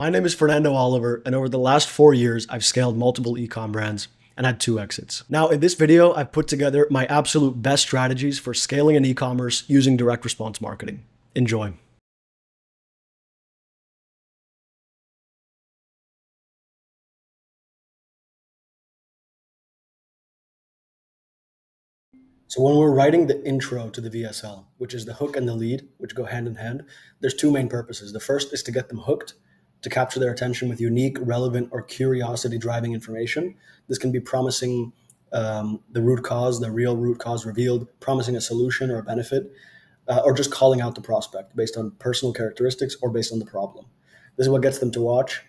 My name is Fernando Oliver, and over the last 4 years, I've scaled multiple ecom brands and had 2 exits. Now, in this video, I've put together my absolute best strategies for scaling an e-commerce using direct response marketing. Enjoy. So when we're writing the intro to the VSL, which is the hook and the lead, which go hand in hand, there's 2 main purposes. The first is to get them hooked, to capture their attention with unique, relevant, or curiosity-driving information. This can be promising the root cause, the real root cause revealed, promising a solution or a benefit, or just calling out the prospect based on personal characteristics or based on the problem. This is what gets them to watch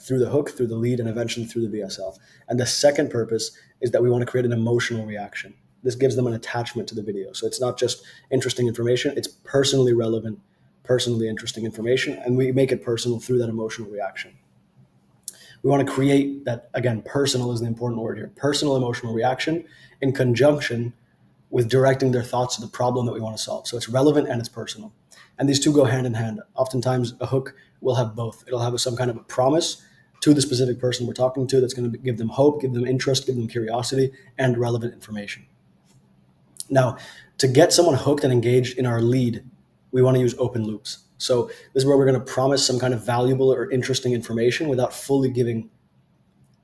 through the hook, through the lead, and eventually through the VSL. And the second purpose is that we want to create an emotional reaction. This gives them an attachment to the video. So it's not just interesting information, it's personally relevant, personally interesting information, and we make it personal through that emotional reaction. We want to create that, again, personal is the important word here, personal emotional reaction in conjunction with directing their thoughts to the problem that we want to solve. So it's relevant and it's personal. And these two go hand in hand. Oftentimes a hook will have both. It'll have some kind of a promise to the specific person we're talking to that's going to give them hope, give them interest, give them curiosity, and relevant information. Now, to get someone hooked and engaged in our lead, we want to use open loops. So this is where we're going to promise some kind of valuable or interesting information without fully giving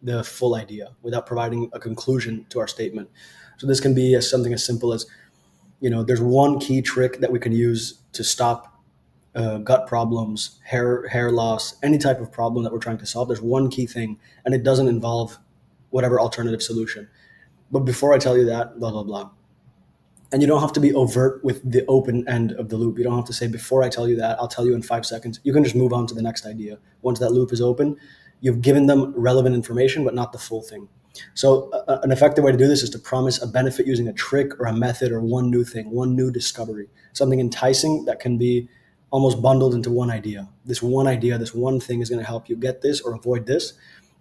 the full idea, without providing a conclusion to our statement. So this can be something as simple as, there's one key trick that we can use to stop gut problems, hair loss, any type of problem that we're trying to solve. There's one key thing, and it doesn't involve whatever alternative solution. But before I tell you that, blah, blah, blah. And you don't have to be overt with the open end of the loop. You don't have to say, before I tell you that, I'll tell you in 5 seconds. You can just move on to the next idea. Once that loop is open, you've given them relevant information, but not the full thing. So an effective way to do this is to promise a benefit using a trick or a method or one new thing, one new discovery, something enticing that can be almost bundled into one idea. This one idea, this one thing is going to help you get this or avoid this.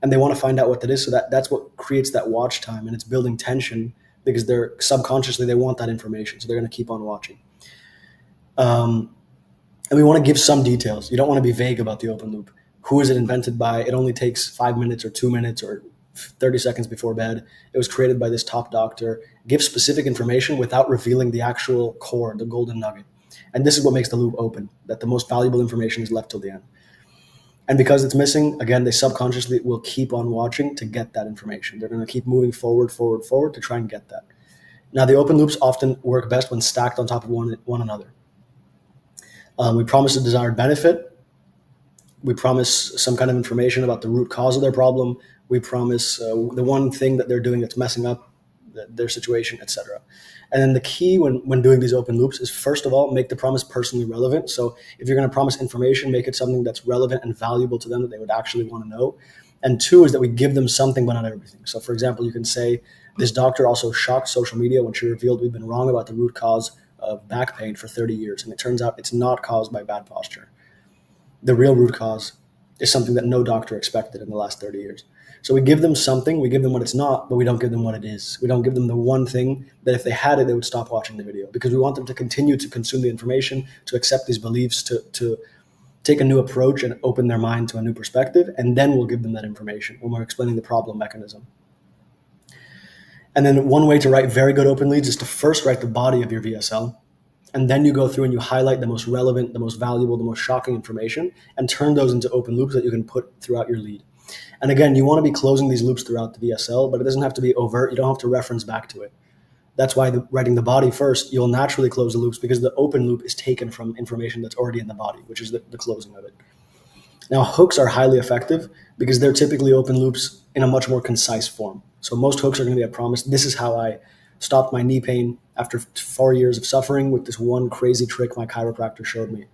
And they want to find out what that is. So that's what creates that watch time, and it's building tension because they're subconsciously, they want that information. So they're going to keep on watching. And we want to give some details. You don't want to be vague about the open loop. Who is it invented by? It only takes 5 minutes or 2 minutes or 30 seconds before bed. It was created by this top doctor. Give specific information without revealing the actual core, the golden nugget. And this is what makes the loop open, that the most valuable information is left till the end. And because it's missing, again, they subconsciously will keep on watching to get that information. They're going to keep moving forward to try and get that. Now, the open loops often work best when stacked on top of one another. We promise a desired benefit. We promise some kind of information about the root cause of their problem. We promise the one thing that they're doing that's messing up their situation, etc. And then the key when doing these open loops is, first of all, make the promise personally relevant. So if you're going to promise information, make it something that's relevant and valuable to them that they would actually want to know. And 2 is that we give them something but not everything. So for example, you can say, this doctor also shocked social media when she revealed we've been wrong about the root cause of back pain for 30 years. And it turns out it's not caused by bad posture. The real root cause is something that no doctor expected in the last 30 years. So we give them something, we give them what it's not, but we don't give them what it is. We don't give them the one thing that if they had it, they would stop watching the video, because we want them to continue to consume the information, to accept these beliefs, to take a new approach and open their mind to a new perspective. And then we'll give them that information when we're explaining the problem mechanism. And then one way to write very good open leads is to first write the body of your VSL. And then you go through and you highlight the most relevant, the most valuable, the most shocking information, and turn those into open loops that you can put throughout your lead. And again, you want to be closing these loops throughout the VSL, but it doesn't have to be overt. You don't have to reference back to it. That's why writing the body first, you'll naturally close the loops, because the open loop is taken from information that's already in the body, which is the closing of it. Now, hooks are highly effective because they're typically open loops in a much more concise form. So most hooks are going to be a promise. This is how I stopped my knee pain after 4 years of suffering with this one crazy trick my chiropractor showed me.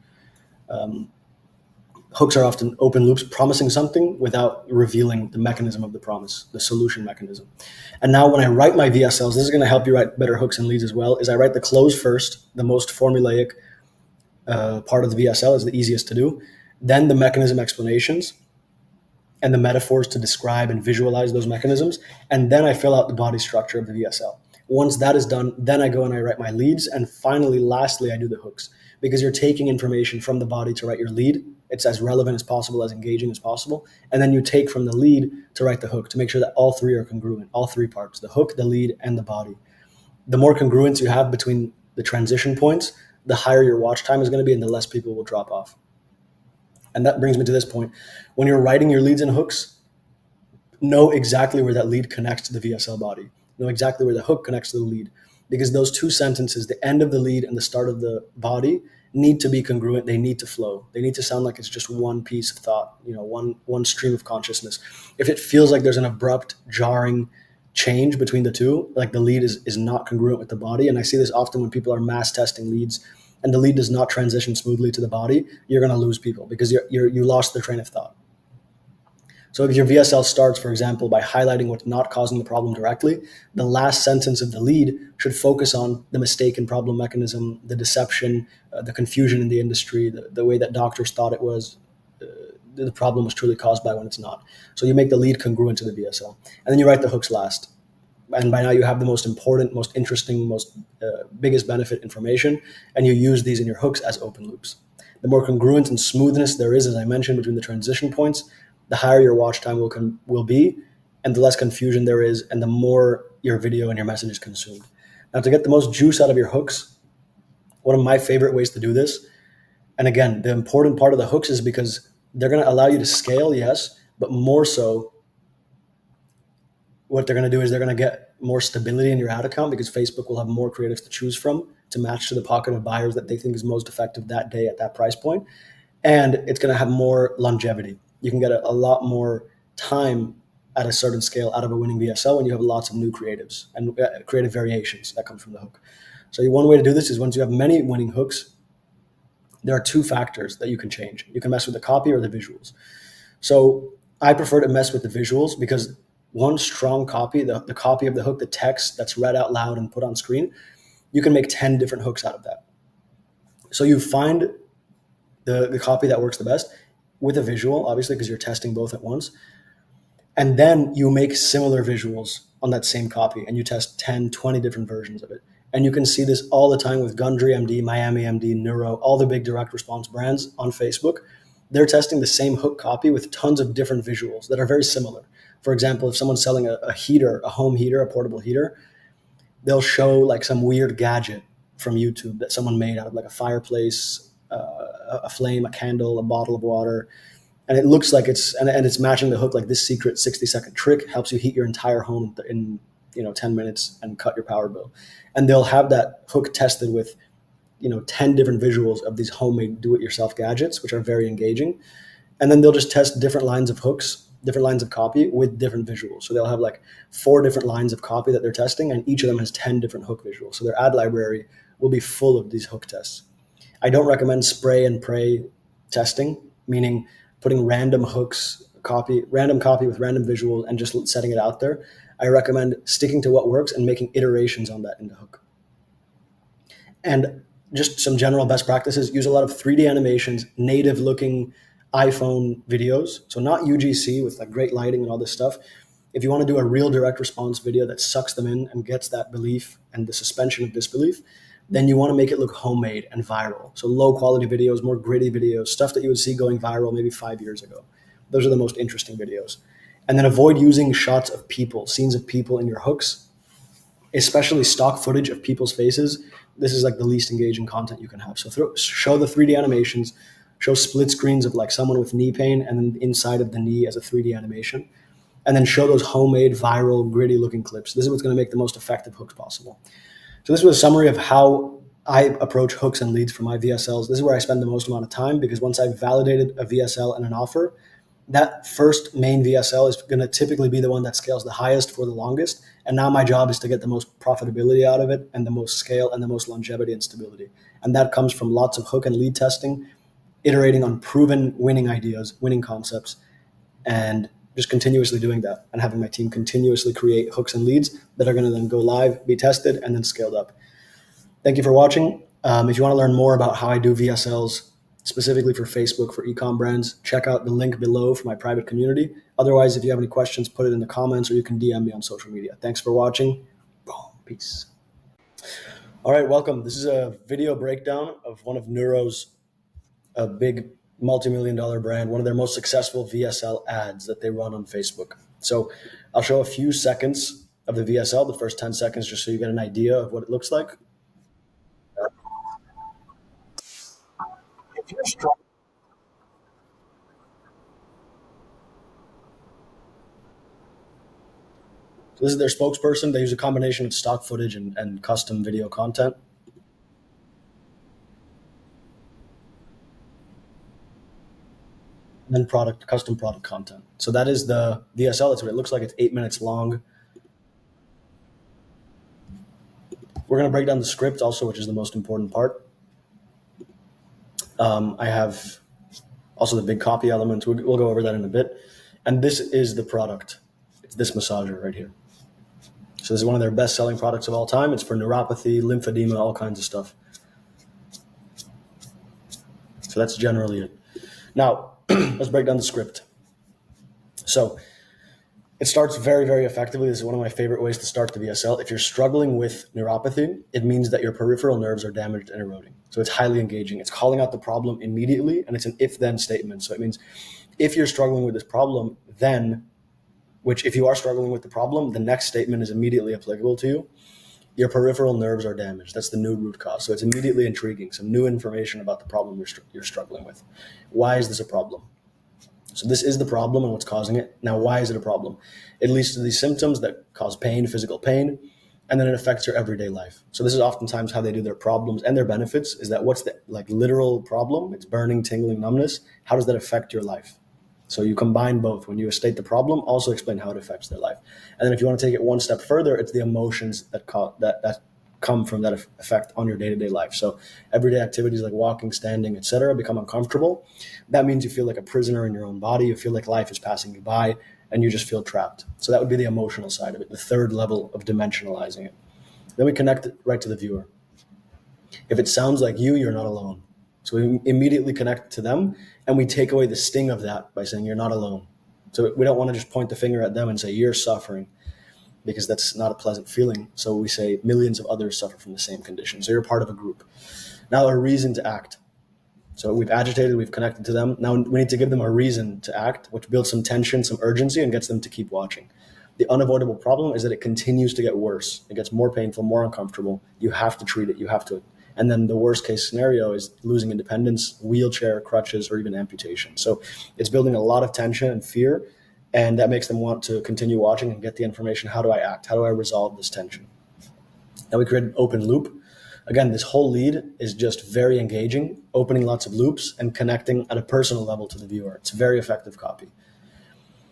Hooks are often open loops, promising something without revealing the mechanism of the promise, the solution mechanism. And now when I write my VSLs, this is going to help you write better hooks and leads as well, is I write the close first, the most formulaic part of the VSL is the easiest to do. Then the mechanism explanations and the metaphors to describe and visualize those mechanisms. And then I fill out the body structure of the VSL. Once that is done, then I go and I write my leads. And finally, lastly, I do the hooks, because you're taking information from the body to write your lead. it's as relevant as possible, as engaging as possible. And then you take from the lead to write the hook to make sure that all three are congruent, all three parts, the hook, the lead, and the body. The more congruence you have between the transition points, the higher your watch time is going to be and the less people will drop off. And that brings me to this point. When you're writing your leads and hooks, know exactly where that lead connects to the VSL body. Know exactly where the hook connects to the lead, because those two sentences, the end of the lead and the start of the body, need to be congruent. They need to flow. They need to sound like it's just one piece of thought, one stream of consciousness. If it feels like there's an abrupt, jarring change between the two, like the lead is not congruent with the body, and I see this often when people are mass testing leads and the lead does not transition smoothly to the body, you're going to lose people because you lost their train of thought. So if your VSL starts, for example, by highlighting what's not causing the problem directly, the last sentence of the lead should focus on the mistaken problem mechanism, the deception, the confusion in the industry, the way that doctors thought it was, the problem was truly caused by when it's not. So you make the lead congruent to the VSL. And then you write the hooks last. And by now you have the most important, most interesting, most biggest benefit information, and you use these in your hooks as open loops. The more congruence and smoothness there is, as I mentioned, between the transition points, the higher your watch time will be, and the less confusion there is, and the more your video and your message is consumed. Now, to get the most juice out of your hooks, one of my favorite ways to do this, and again, the important part of the hooks is because they're going to allow you to scale, yes, but more so, what they're going to do is they're going to get more stability in your ad account because Facebook will have more creatives to choose from to match to the pocket of buyers that they think is most effective that day at that price point. And it's going to have more longevity. You can get a lot more time at a certain scale out of a winning VSL when you have lots of new creatives and creative variations that comes from the hook. So one way to do this is once you have many winning hooks, there are two factors that you can change. You can mess with the copy or the visuals. So I prefer to mess with the visuals because one strong copy, the copy of the hook, the text that's read out loud and put on screen, you can make 10 different hooks out of that. So you find the copy that works the best with a visual, obviously, because you're testing both at once. And then you make similar visuals on that same copy and you test 10, 20 different versions of it. And you can see this all the time with Gundry MD, Miami MD, Neuro, all the big direct response brands on Facebook. They're testing the same hook copy with tons of different visuals that are very similar. For example, if someone's selling a heater, a home heater, a portable heater, they'll show like some weird gadget from YouTube that someone made out of like a fireplace, a flame, a candle, a bottle of water. And it looks like it's matching the hook, like this secret 60-second trick helps you heat your entire home in 10 minutes and cut your power bill. And they'll have that hook tested with 10 different visuals of these homemade do-it-yourself gadgets, which are very engaging. And then they'll just test different lines of hooks, different lines of copy with different visuals. So they'll have like 4 different lines of copy that they're testing, and each of them has 10 different hook visuals. So their ad library will be full of these hook tests. I don't recommend spray and pray testing, meaning putting random copy with random visuals and just setting it out there. I recommend sticking to what works and making iterations on that in the hook. And just some general best practices, use a lot of 3D animations, native looking iPhone videos. So not UGC with like great lighting and all this stuff. If you want to do a real direct response video that sucks them in and gets that belief and the suspension of disbelief, then you want to make it look homemade and viral. So low quality videos, more gritty videos, stuff that you would see going viral maybe 5 years ago. Those are the most interesting videos. And then avoid using shots of people, scenes of people in your hooks, especially stock footage of people's faces. This is like the least engaging content you can have. So show the 3D animations, show split screens of like someone with knee pain and then inside of the knee as a 3D animation. And then show those homemade, viral, gritty looking clips. This is what's going to make the most effective hooks possible. So this was a summary of how I approach hooks and leads for my VSLs. This is where I spend the most amount of time because once I've validated a VSL and an offer, that first main VSL is going to typically be the one that scales the highest for the longest. And now my job is to get the most profitability out of it and the most scale and the most longevity and stability. And that comes from lots of hook and lead testing, iterating on proven winning ideas, winning concepts, and just continuously doing that and having my team continuously create hooks and leads that are going to then go live, be tested, and then scaled up. Thank you for watching. If you want to learn more about how I do VSLs, specifically for Facebook, for ecom brands, check out the link below for my private community. Otherwise, if you have any questions, put it in the comments or you can DM me on social media. Thanks for watching. Boom. Peace. All right, welcome. This is a video breakdown of one of Neuro's big multi-million-dollar brand, one of their most successful VSL ads that they run on Facebook. So I'll show a few seconds of the VSL, the first 10 seconds, just so you get an idea of what it looks like. If you're struggling, this is their spokesperson. They use a combination of stock footage and custom video content. And then custom product content. So that is the VSL. That's what it looks like. It's 8 minutes long. We're going to break down the script also, which is the most important part. I have also the big copy element. We'll go over that in a bit. And this is the product. It's this massager right here. So this is one of their best-selling products of all time. It's for neuropathy, lymphedema, all kinds of stuff. So that's generally it. Now, let's break down the script. So it starts very, very effectively. This is one of my favorite ways to start the VSL. If you're struggling with neuropathy, it means that your peripheral nerves are damaged and eroding. So it's highly engaging. It's calling out the problem immediately, and it's an if-then statement. So it means if you're struggling with this problem, then, which if you are struggling with the problem, the next statement is immediately applicable to you. Your peripheral nerves are damaged. That's the new root cause. So it's immediately intriguing, some new information about the problem you're struggling with. Why is this a problem? So this is the problem and what's causing it. Now, why is it a problem? It leads to these symptoms that cause pain, physical pain, and then it affects your everyday life. So this is oftentimes how they do their problems and their benefits, is that what's the literal problem? It's burning, tingling, numbness. How does that affect your life? So you combine both. When you state the problem, also explain how it affects their life. And then if you want to take it one step further, it's the emotions that come from that effect on your day-to-day life. So everyday activities like walking, standing, etc. become uncomfortable. That means you feel like a prisoner in your own body. You feel like life is passing you by and you just feel trapped. So that would be the emotional side of it, the third level of dimensionalizing it. Then we connect it right to the viewer. If it sounds like you're not alone. So we immediately connect to them and we take away the sting of that by saying you're not alone. So we don't want to just point the finger at them and say you're suffering, because that's not a pleasant feeling. So we say millions of others suffer from the same condition. So you're part of a group. Now a reason to act. So we've agitated, we've connected to them. Now we need to give them a reason to act, which builds some tension, some urgency, and gets them to keep watching. The unavoidable problem is that it continues to get worse. It gets more painful, more uncomfortable. You have to treat it. You have to. And then the worst case scenario is losing independence, wheelchair, crutches, or even amputation. So it's building a lot of tension and fear, and that makes them want to continue watching and get the information. How do I act? How do I resolve this tension? Now we create an open loop. Again, this whole lead is just very engaging, opening lots of loops and connecting at a personal level to the viewer. It's very effective copy.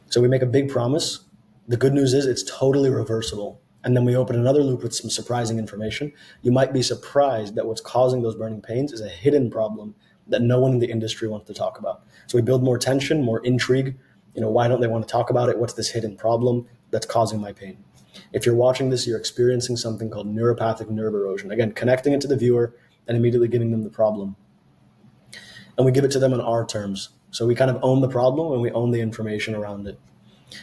So we make a big promise. The good news is it's totally reversible. And then we open another loop with some surprising information. You might be surprised that what's causing those burning pains is a hidden problem that no one in the industry wants to talk about. So we build more tension, more intrigue. Why don't they want to talk about it? What's this hidden problem that's causing my pain? If you're watching this, you're experiencing something called neuropathic nerve erosion. Again, connecting it to the viewer and immediately giving them the problem. And we give it to them on our terms. So we kind of own the problem and we own the information around it.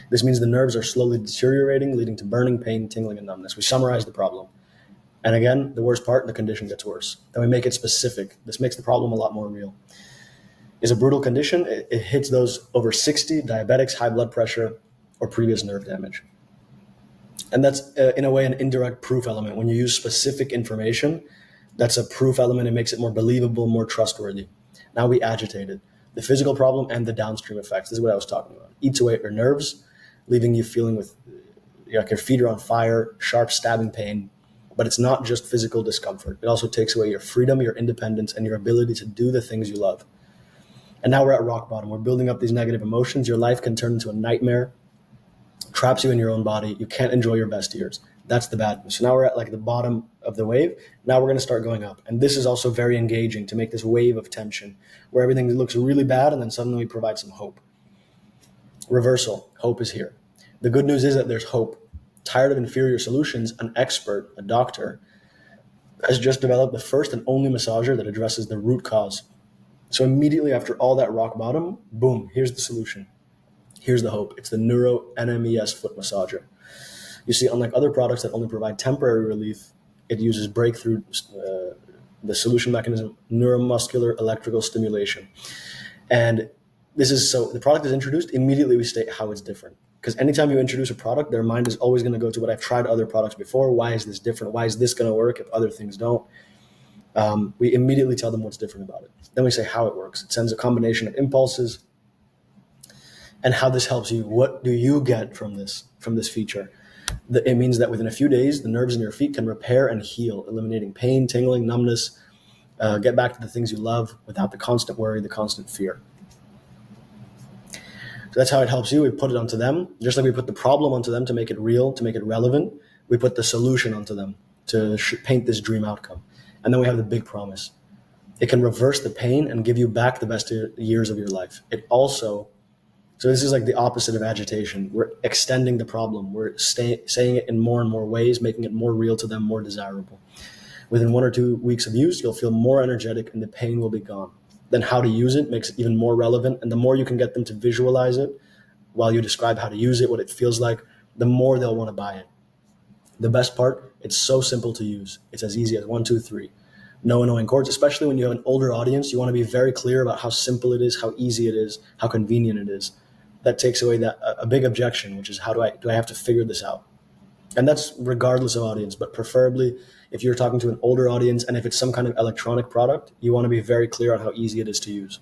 This means the nerves are slowly deteriorating, leading to burning, pain, tingling, and numbness. We summarize the problem. And again, the worst part, the condition gets worse. Then we make it specific. This makes the problem a lot more real. It's a brutal condition. It hits those over 60, diabetics, high blood pressure, or previous nerve damage. And that's, in a way, an indirect proof element. When you use specific information, that's a proof element. It makes it more believable, more trustworthy. Now we agitate it. The physical problem and the downstream effects. This is what I was talking about. Eats away at your nerves, leaving you feeling like your feet are on fire, sharp stabbing pain. But it's not just physical discomfort. It also takes away your freedom, your independence, and your ability to do the things you love. And now we're at rock bottom. We're building up these negative emotions. Your life can turn into a nightmare, traps you in your own body. You can't enjoy your best years. That's the bad news. So now we're at the bottom of the wave. Now we're going to start going up. And this is also very engaging to make this wave of tension where everything looks really bad and then suddenly we provide some hope. Reversal. Hope is here. The good news is that there's hope. Tired of inferior solutions, an expert, a doctor, has just developed the first and only massager that addresses the root cause. So immediately after all that rock bottom, boom, here's the solution. Here's the hope. It's the Neuro NMES foot massager. You see, unlike other products that only provide temporary relief, it uses breakthrough, the solution mechanism, neuromuscular electrical stimulation. And the product is introduced, immediately we state how it's different. Because anytime you introduce a product, their mind is always going to go to, what I've tried other products before. Why is this different? Why is this going to work if other things don't? We immediately tell them what's different about it. Then we say how it works. It sends a combination of impulses and how this helps you. What do you get from this feature? It means that within a few days, the nerves in your feet can repair and heal, eliminating pain, tingling, numbness, get back to the things you love without the constant worry, the constant fear. So that's how it helps you. We put it onto them, just like we put the problem onto them to make it real, to make it relevant. We put the solution onto them to paint this dream outcome. And then we have the big promise. It can reverse the pain and give you back the best years of your life. So this is like the opposite of agitation. We're extending the problem. We're saying it in more and more ways, making it more real to them, more desirable. Within 1 or 2 weeks of use, you'll feel more energetic and the pain will be gone. Then how to use it makes it even more relevant. And the more you can get them to visualize it while you describe how to use it, what it feels like, the more they'll want to buy it. The best part, it's so simple to use. It's as easy as 1, 2, 3. No annoying chords, especially when you have an older audience. You want to be very clear about how simple it is, how easy it is, how convenient it is. That takes away a big objection, which is, how do I have to figure this out? And that's regardless of audience, but preferably if you're talking to an older audience and if it's some kind of electronic product, you want to be very clear on how easy it is to use.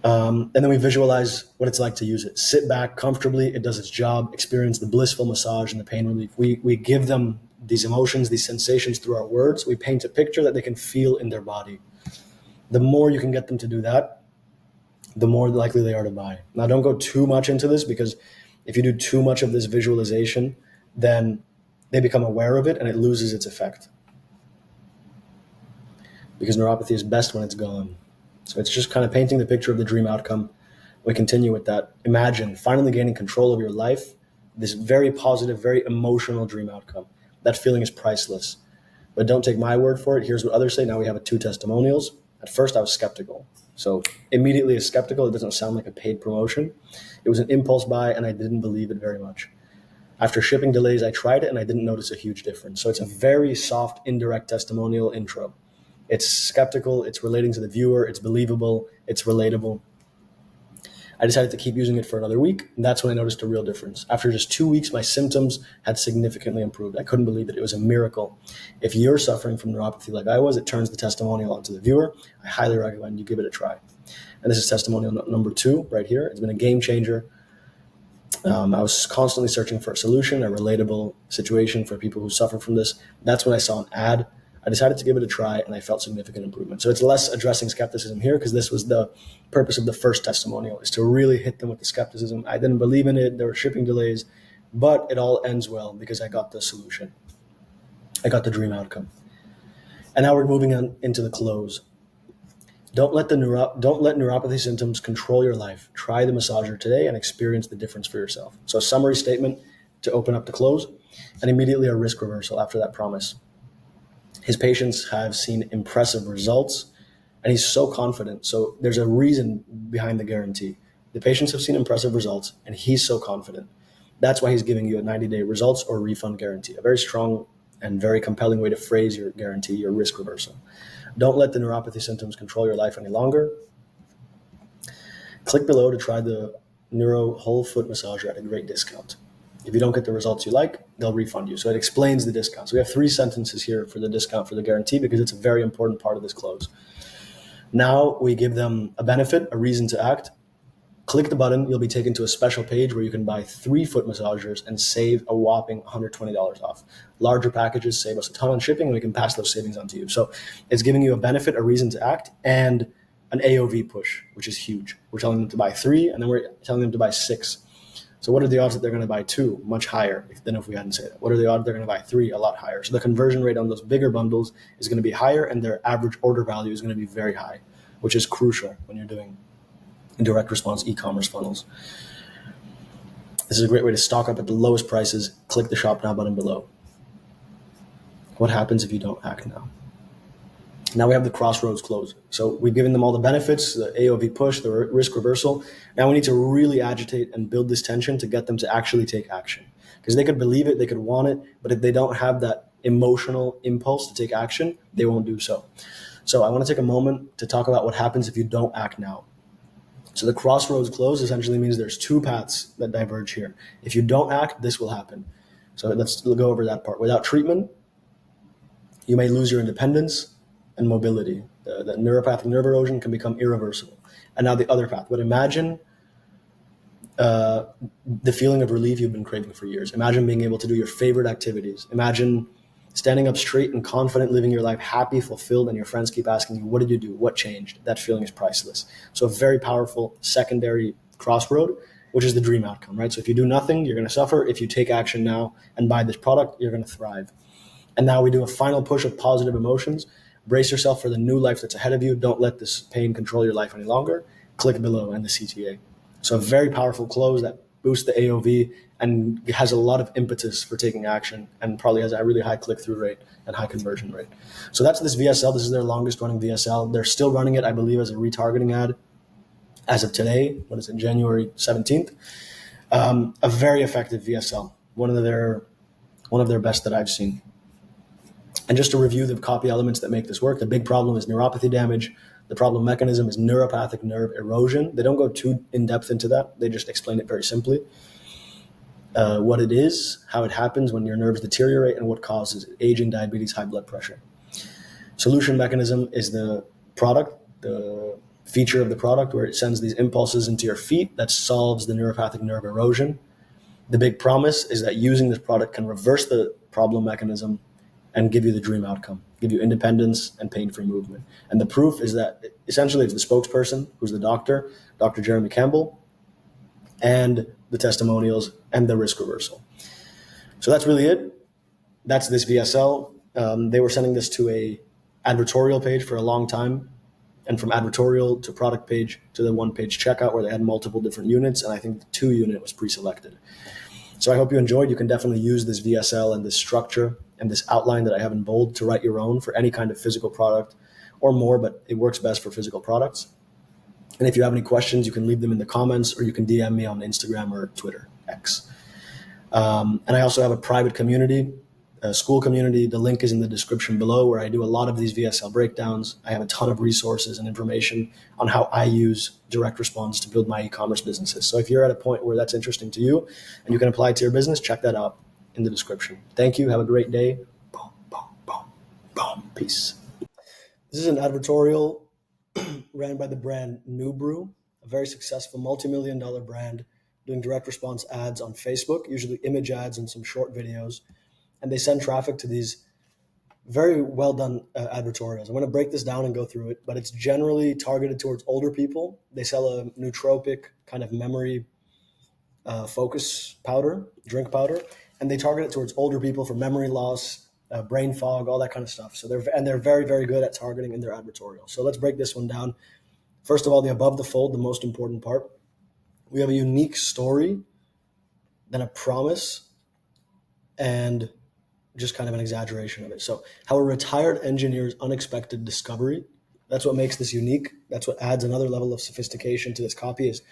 And then we visualize what it's like to use it. Sit back comfortably, it does its job, experience the blissful massage and the pain relief. We give them these emotions, these sensations through our words. We paint a picture that they can feel in their body. The more you can get them to do that, the more likely they are to buy. Now, don't go too much into this, because if you do too much of this visualization, then they become aware of it and it loses its effect. Because neuropathy is best when it's gone. So it's just kind of painting the picture of the dream outcome. We continue with that. Imagine finally gaining control of your life, this very positive, very emotional dream outcome. That feeling is priceless. But don't take my word for it. Here's what others say. Now we have 2 testimonials. At first, I was skeptical. So immediately as skeptical, it doesn't sound like a paid promotion. It was an impulse buy, and I didn't believe it very much. After shipping delays, I tried it, and I didn't notice a huge difference. So it's a very soft, indirect testimonial intro. It's skeptical, it's relating to the viewer, it's believable, it's relatable. I decided to keep using it for another week, and that's when I noticed a real difference. After just 2 weeks, my symptoms had significantly improved. I couldn't believe it. It was a miracle. If you're suffering from neuropathy like I was, it turns the testimonial onto the viewer. I highly recommend you give it a try. And this is testimonial number 2 right here. It's been a game changer. I was constantly searching for a solution, a relatable situation for people who suffer from this. That's when I saw an ad. I decided to give it a try, and I felt significant improvement. So it's less addressing skepticism here, because this was the purpose of the first testimonial, is to really hit them with the skepticism. I didn't believe in it. There were shipping delays, but it all ends well because I got the solution. I got the dream outcome. And now we're moving on into the close. Don't let neuropathy symptoms control your life. Try the massager today and experience the difference for yourself. So a summary statement to open up the close, and immediately a risk reversal after that promise. His patients have seen impressive results, and he's so confident. So there's a reason behind the guarantee. The patients have seen impressive results, and he's so confident. That's why he's giving you a 90-day results or refund guarantee. A very strong and very compelling way to phrase your guarantee, your risk reversal. Don't let the neuropathy symptoms control your life any longer. Click below to try the Neuro whole foot massager at a great discount. If you don't get the results you like, they'll refund you. So it explains the discount. So we have 3 sentences here for the discount for the guarantee, because it's a very important part of this close. Now we give them a benefit, a reason to act. Click the button. You'll be taken to a special page where you can buy 3 foot massagers and save a whopping $120 off. Larger packages save us a ton on shipping, and we can pass those savings on to you. So it's giving you a benefit, a reason to act, and an AOV push, which is huge. We're telling them to buy 3, and then we're telling them to buy 6. So what are the odds that they're going to buy 2? Much higher than if we hadn't said that. What are the odds they're going to buy 3? A lot higher. So the conversion rate on those bigger bundles is going to be higher, and their average order value is going to be very high, which is crucial when you're doing direct response e-commerce funnels. This is a great way to stock up at the lowest prices. Click the shop now button below. What happens if you don't act now? Now we have the crossroads close. So we've given them all the benefits, the AOV push, the risk reversal. Now we need to really agitate and build this tension to get them to actually take action. Because they could believe it, they could want it, but if they don't have that emotional impulse to take action, they won't do so. So I want to take a moment to talk about what happens if you don't act now. So the crossroads close essentially means there's two paths that diverge here. If you don't act, this will happen. So let's go over that part. Without treatment, you may lose your independence and mobility. The neuropathic nerve erosion can become irreversible. And now the other path. But imagine the feeling of relief you've been craving for years. Imagine being able to do your favorite activities. Imagine standing up straight and confident, living your life happy, fulfilled, and your friends keep asking you, what did you do? What changed? That feeling is priceless. So a very powerful secondary crossroad, which is the dream outcome, right? So if you do nothing, you're going to suffer. If you take action now and buy this product, you're going to thrive. And now we do a final push of positive emotions. Brace yourself for the new life that's ahead of you. Don't let this pain control your life any longer. Click below and the CTA. So a very powerful close that boosts the AOV and has a lot of impetus for taking action, and probably has a really high click-through rate and high conversion rate. So that's this VSL. This is their longest running VSL. They're still running it, I believe, as a retargeting ad as of today. What is it, January 17th? A very effective VSL. One of their best that I've seen. And just to review the copy elements that make this work, the big problem is neuropathy damage. The problem mechanism is neuropathic nerve erosion. They don't go too in-depth into that. They just explain it very simply. What it is, how it happens when your nerves deteriorate, and what causes it: aging, diabetes, high blood pressure. Solution mechanism is the product, the feature of the product where it sends these impulses into your feet that solves the neuropathic nerve erosion. The big promise is that using this product can reverse the problem mechanism and give you the dream outcome, give you independence and pain-free movement. And the proof is that essentially it's the spokesperson, who's the doctor, Dr. Jeremy Campbell, and the testimonials and the risk reversal. So that's really it. That's this VSL. They were sending this to a advertorial page for a long time, and from advertorial to product page to the one-page checkout where they had multiple different units, and I think the 2 unit was pre-selected. So I hope you enjoyed. You can definitely use this VSL and this structure and this outline that I have in bold to write your own for any kind of physical product or more, but it works best for physical products. And if you have any questions, you can leave them in the comments, or you can DM me on Instagram or Twitter, X. And I also have a private community, a school community. The link is in the description below, where I do a lot of these VSL breakdowns. I have a ton of resources and information on how I use direct response to build my e-commerce businesses. So if you're at a point where that's interesting to you and you can apply it to your business, check that out in the description. Thank you. Have a great day. Boom, boom, boom, boom. Peace. This is an advertorial ran by the brand Noobru, a very successful multi-million-dollar brand doing direct response ads on Facebook, usually image ads and some short videos. And they send traffic to these very well done advertorials. I'm going to break this down and go through it, but it's generally targeted towards older people. They sell a nootropic kind of memory focus powder, drink powder, and they target it towards older people for memory loss, brain fog, all that kind of stuff. So they're very, very good at targeting in their advertorial. So let's break this one down. First of all, the above the fold, the most important part. We have a unique story, then a promise, and just kind of an exaggeration of it. So how a retired engineer's unexpected discovery, that's what makes this unique. That's what adds another level of sophistication to this copy, is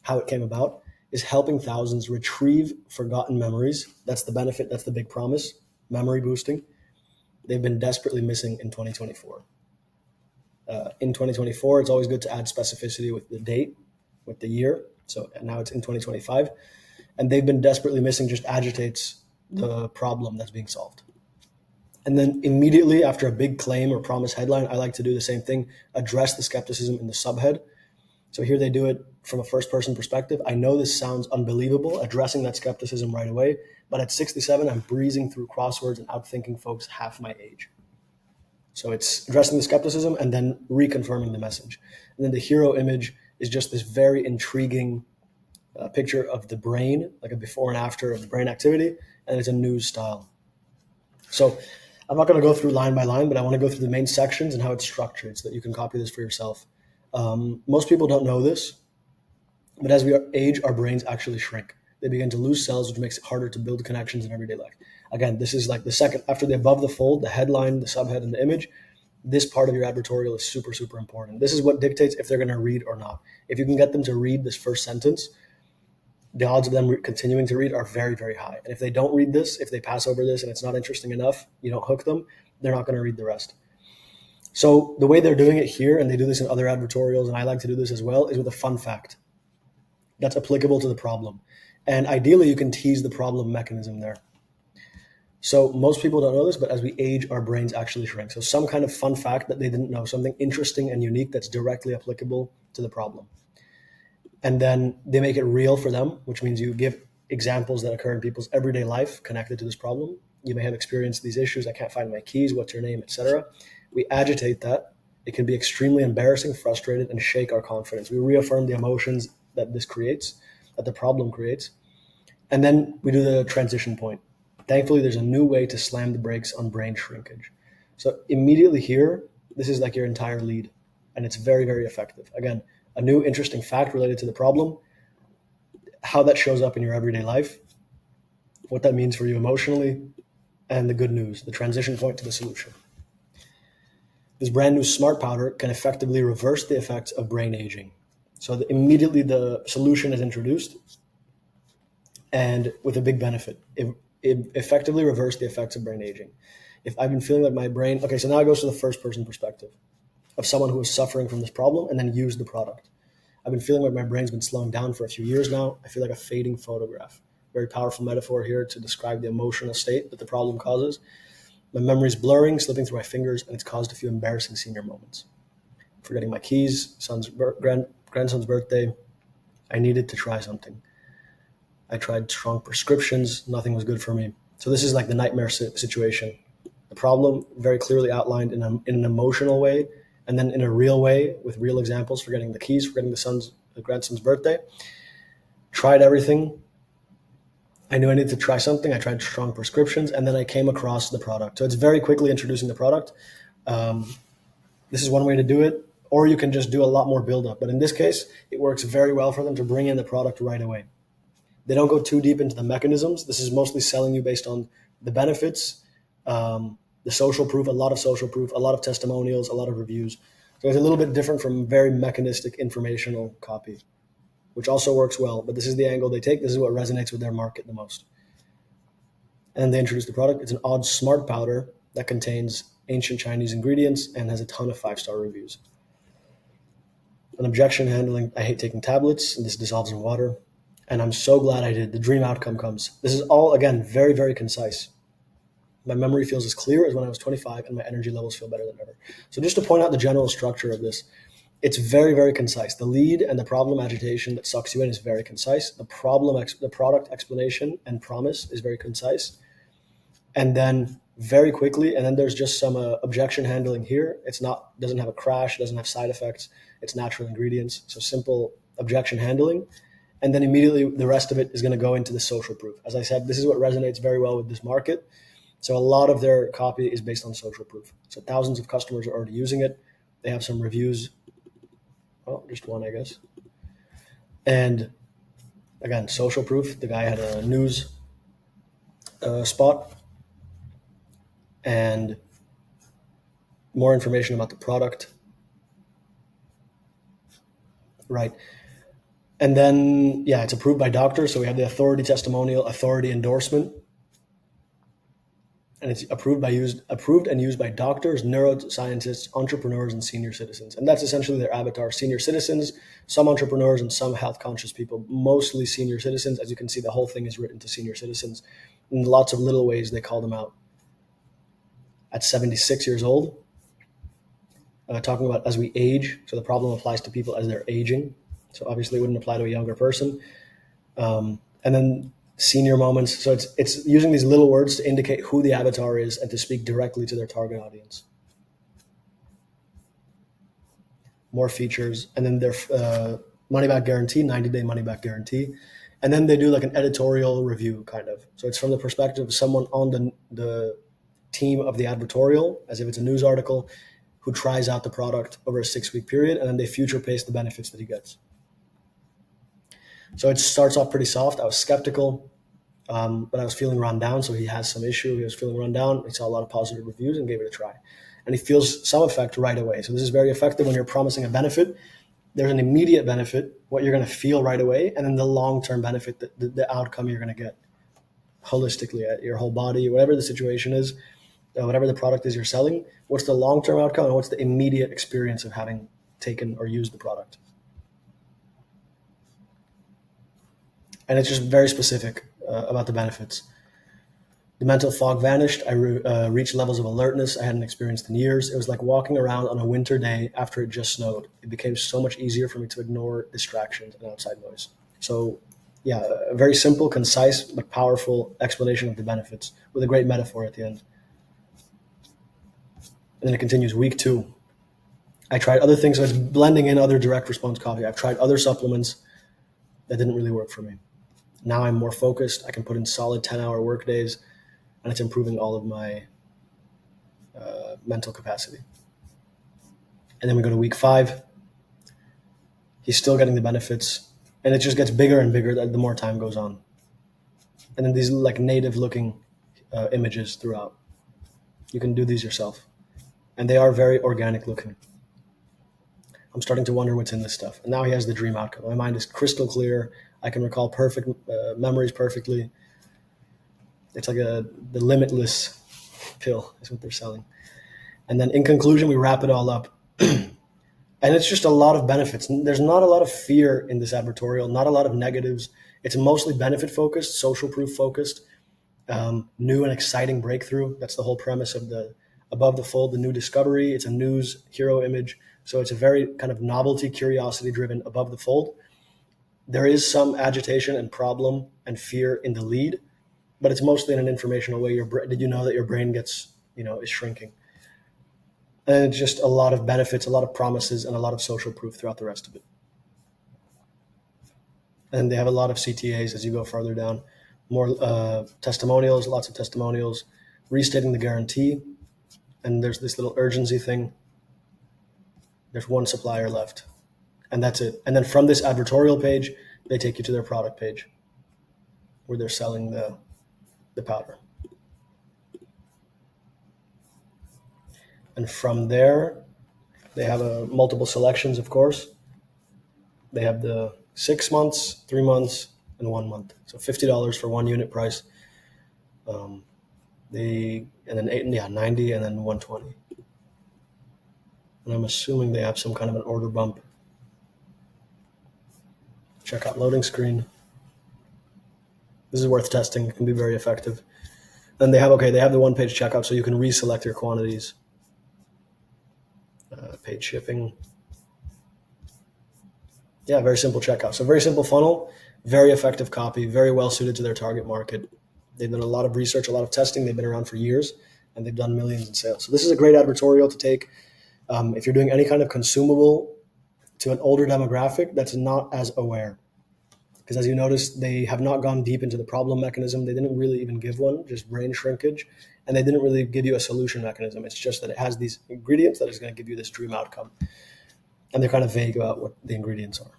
how it came about, is helping thousands retrieve forgotten memories. That's the benefit. That's the big promise, memory boosting. They've been desperately missing in 2024. In 2024, it's always good to add specificity with the date, with the year. So now it's in 2025. And they've been desperately missing just agitates the problem that's being solved. And then immediately after a big claim or promise headline, I like to do the same thing, address the skepticism in the subhead. So here they do it from a first person perspective. I know this sounds unbelievable, addressing that skepticism right away, but at 67, I'm breezing through crosswords and outthinking folks half my age. So it's addressing the skepticism and then reconfirming the message. And then the hero image is just this very intriguing picture of the brain, like a before and after of the brain activity, and it's a news style. So I'm not going to go through line by line, but I want to go through the main sections and how it's structured so that you can copy this for yourself. Most people don't know this, but as we age, our brains actually shrink. They begin to lose cells, which makes it harder to build connections in everyday life. Again, this is like the second, after the above the fold, the headline, the subhead, and the image. This part of your advertorial is super, super important. This is what dictates if they're going to read or not. If you can get them to read this first sentence, the odds of them continuing to read are very, very high. And if they don't read this, if they pass over this and it's not interesting enough, you don't hook them, they're not going to read the rest. So the way they're doing it here, and they do this in other advertorials, and I like to do this as well, is with a fun fact that's applicable to the problem. And ideally, you can tease the problem mechanism there. So most people don't know this, but as we age, our brains actually shrink. So some kind of fun fact that they didn't know, something interesting and unique that's directly applicable to the problem. And then they make it real for them, which means you give examples that occur in people's everyday life connected to this problem. You may have experienced these issues. I can't find my keys. What's your name, etc. We agitate that. It can be extremely embarrassing, frustrated, and shake our confidence. We reaffirm the emotions that this creates, that the problem creates. And then we do the transition point. Thankfully, there's a new way to slam the brakes on brain shrinkage. So immediately here, this is like your entire lead, and it's very, very effective. Again, a new interesting fact related to the problem, how that shows up in your everyday life, what that means for you emotionally, and the good news, the transition point to the solution. This brand new smart powder can effectively reverse the effects of brain aging. So immediately the solution is introduced, and with a big benefit. It effectively reversed the effects of brain aging. If I've been feeling like my brain, okay, so now it goes to the first person perspective of someone who is suffering from this problem and then used the product. I've been feeling like my brain's been slowing down for a few years now. I feel like a fading photograph. Very powerful metaphor here to describe the emotional state that the problem causes. My memory's blurring, slipping through my fingers, and it's caused a few embarrassing senior moments. Forgetting my keys, grandson's birthday. I needed to try something. I tried strong prescriptions. Nothing was good for me. So this is like the nightmare situation. The problem very clearly outlined in an emotional way, and then in a real way with real examples, forgetting the keys, forgetting the grandson's birthday. Tried everything. I knew I needed to try something. I tried strong prescriptions, and then I came across the product. So it's very quickly introducing the product. This is one way to do it, or you can just do a lot more build-up. But in this case, it works very well for them to bring in the product right away. They don't go too deep into the mechanisms. This is mostly selling you based on the benefits, the social proof, a lot of social proof, a lot of testimonials, a lot of reviews. So it's a little bit different from very mechanistic informational copy, which also works well. But this is the angle they take. This is what resonates with their market the most. And they introduce the product. It's an odd smart powder that contains ancient Chinese ingredients and has a ton of 5-star reviews. An objection handling. I hate taking tablets, and this dissolves in water. And I'm so glad I did. The dream outcome comes. This is all, again, very, very concise. My memory feels as clear as when I was 25, and my energy levels feel better than ever. So just to point out the general structure of this, it's very, very concise. The lead and the problem agitation that sucks you in is very concise. The product explanation and promise is very concise. And then very quickly, and then there's just some objection handling here. Doesn't have a crash, doesn't have side effects. It's natural ingredients. So simple objection handling. And then immediately the rest of it is going to go into the social proof. As I said, this is what resonates very well with this market. So a lot of their copy is based on social proof. So thousands of customers are already using it. They have some reviews. Well, just one, I guess. And again, social proof. The guy had a news spot and more information about the product. Right. And then, it's approved by doctors. So we have the authority testimonial, authority endorsement. And it's approved and used by doctors, neuroscientists, entrepreneurs, and senior citizens. And that's essentially their avatar: senior citizens, some entrepreneurs, and some health-conscious people, mostly senior citizens. As you can see, the whole thing is written to senior citizens. In lots of little ways, they call them out. At 76 years old, talking about as we age, so the problem applies to people as they're aging. So obviously it wouldn't apply to a younger person. And then senior moments. So it's using these little words to indicate who the avatar is and to speak directly to their target audience. More features. And then their money-back guarantee, 90-day money-back guarantee. And then they do like an editorial review, kind of. So it's from the perspective of someone on the team of the Advertorial, as if it's a news article, who tries out the product over a 6-week period, and then they future pace the benefits that he gets. So it starts off pretty soft. I was skeptical, but I was feeling run down. So he has some issue. He was feeling run down. He saw a lot of positive reviews and gave it a try. And he feels some effect right away. So this is very effective when you're promising a benefit. There's an immediate benefit, what you're going to feel right away, and then the long-term benefit, the outcome you're going to get holistically at your whole body, whatever the situation is. whatever the product is you're selling, what's the long-term outcome and what's the immediate experience of having taken or used the product. And it's just very specific about the benefits. The mental fog vanished. I reached levels of alertness I hadn't experienced in years. It was like walking around on a winter day after it just snowed. It became so much easier for me to ignore distractions and outside noise. So, yeah, a very simple, concise, but powerful explanation of the benefits with a great metaphor at the end. And then it continues, week 2. I tried other things. So it's blending in other direct response copy. I've tried other supplements that didn't really work for me. Now I'm more focused. I can put in solid 10-hour work days, and it's improving all of my mental capacity. And then we go to week 5. He's still getting the benefits, and it just gets bigger and bigger the more time goes on. And then these like native looking images throughout. You can do these yourself, and they are very organic looking. I'm starting to wonder what's in this stuff. And now he has the dream outcome. My mind is crystal clear. I can recall perfect memories perfectly. It's like the limitless pill is what they're selling. And then in conclusion, we wrap it all up. And it's just a lot of benefits. There's not a lot of fear in this advertorial, not a lot of negatives. It's mostly benefit focused, social proof focused, new and exciting breakthrough. That's the whole premise of the above the fold, the new discovery. It's a news hero image. So it's a very kind of novelty, curiosity driven above the fold. There is some agitation and problem and fear in the lead, but it's mostly in an informational way. Did you know that your brain gets, is shrinking? And it's just a lot of benefits, a lot of promises, and a lot of social proof throughout the rest of it. And they have a lot of CTAs as you go further down. More testimonials, lots of testimonials, restating the guarantee. And there's this little urgency thing. There's one supplier left. And that's it. And then from this advertorial page, they take you to their product page where they're selling the powder. And from there, they have multiple selections, of course. They have the 6 months, 3 months, and 1 month. So $50 for one unit price. And then 90 and then 120. And I'm assuming they have some kind of an order bump. Check out loading screen. This is worth testing. It can be very effective. Then they have the one-page checkout, so you can reselect your quantities. Paid shipping. Yeah, very simple checkout. So very simple funnel, very effective copy, very well suited to their target market. They've done a lot of research, a lot of testing. They've been around for years, and they've done millions in sales. So this is a great advertorial to take if you're doing any kind of consumable to an older demographic that's not as aware. Because as you notice, they have not gone deep into the problem mechanism. They didn't really even give one, just brain shrinkage. And they didn't really give you a solution mechanism. It's just that it has these ingredients that is going to give you this dream outcome. And they're kind of vague about what the ingredients are.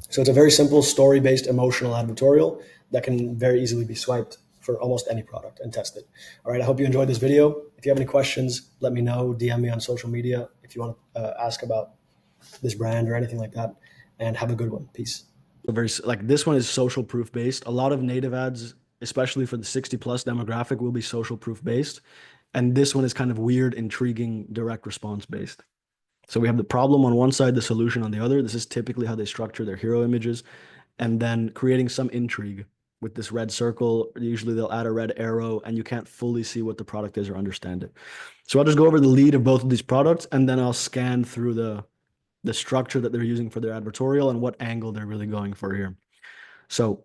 So it's a very simple story-based emotional advertorial that can very easily be swiped for almost any product and tested. All right, I hope you enjoyed this video. If you have any questions, let me know. DM me on social media if you want to ask about this brand or anything like that. And have a good one. Peace. This one is social proof based. A lot of native ads, especially for the 60 plus demographic, will be social proof based. And this one is kind of weird, intriguing, direct response based. So we have the problem on one side, the solution on the other. This is typically how they structure their hero images. And then creating some intrigue with this red circle. Usually they'll add a red arrow and you can't fully see what the product is or understand it. So I'll just go over the lead of both of these products and then I'll scan through the structure that they're using for their advertorial and what angle they're really going for here. So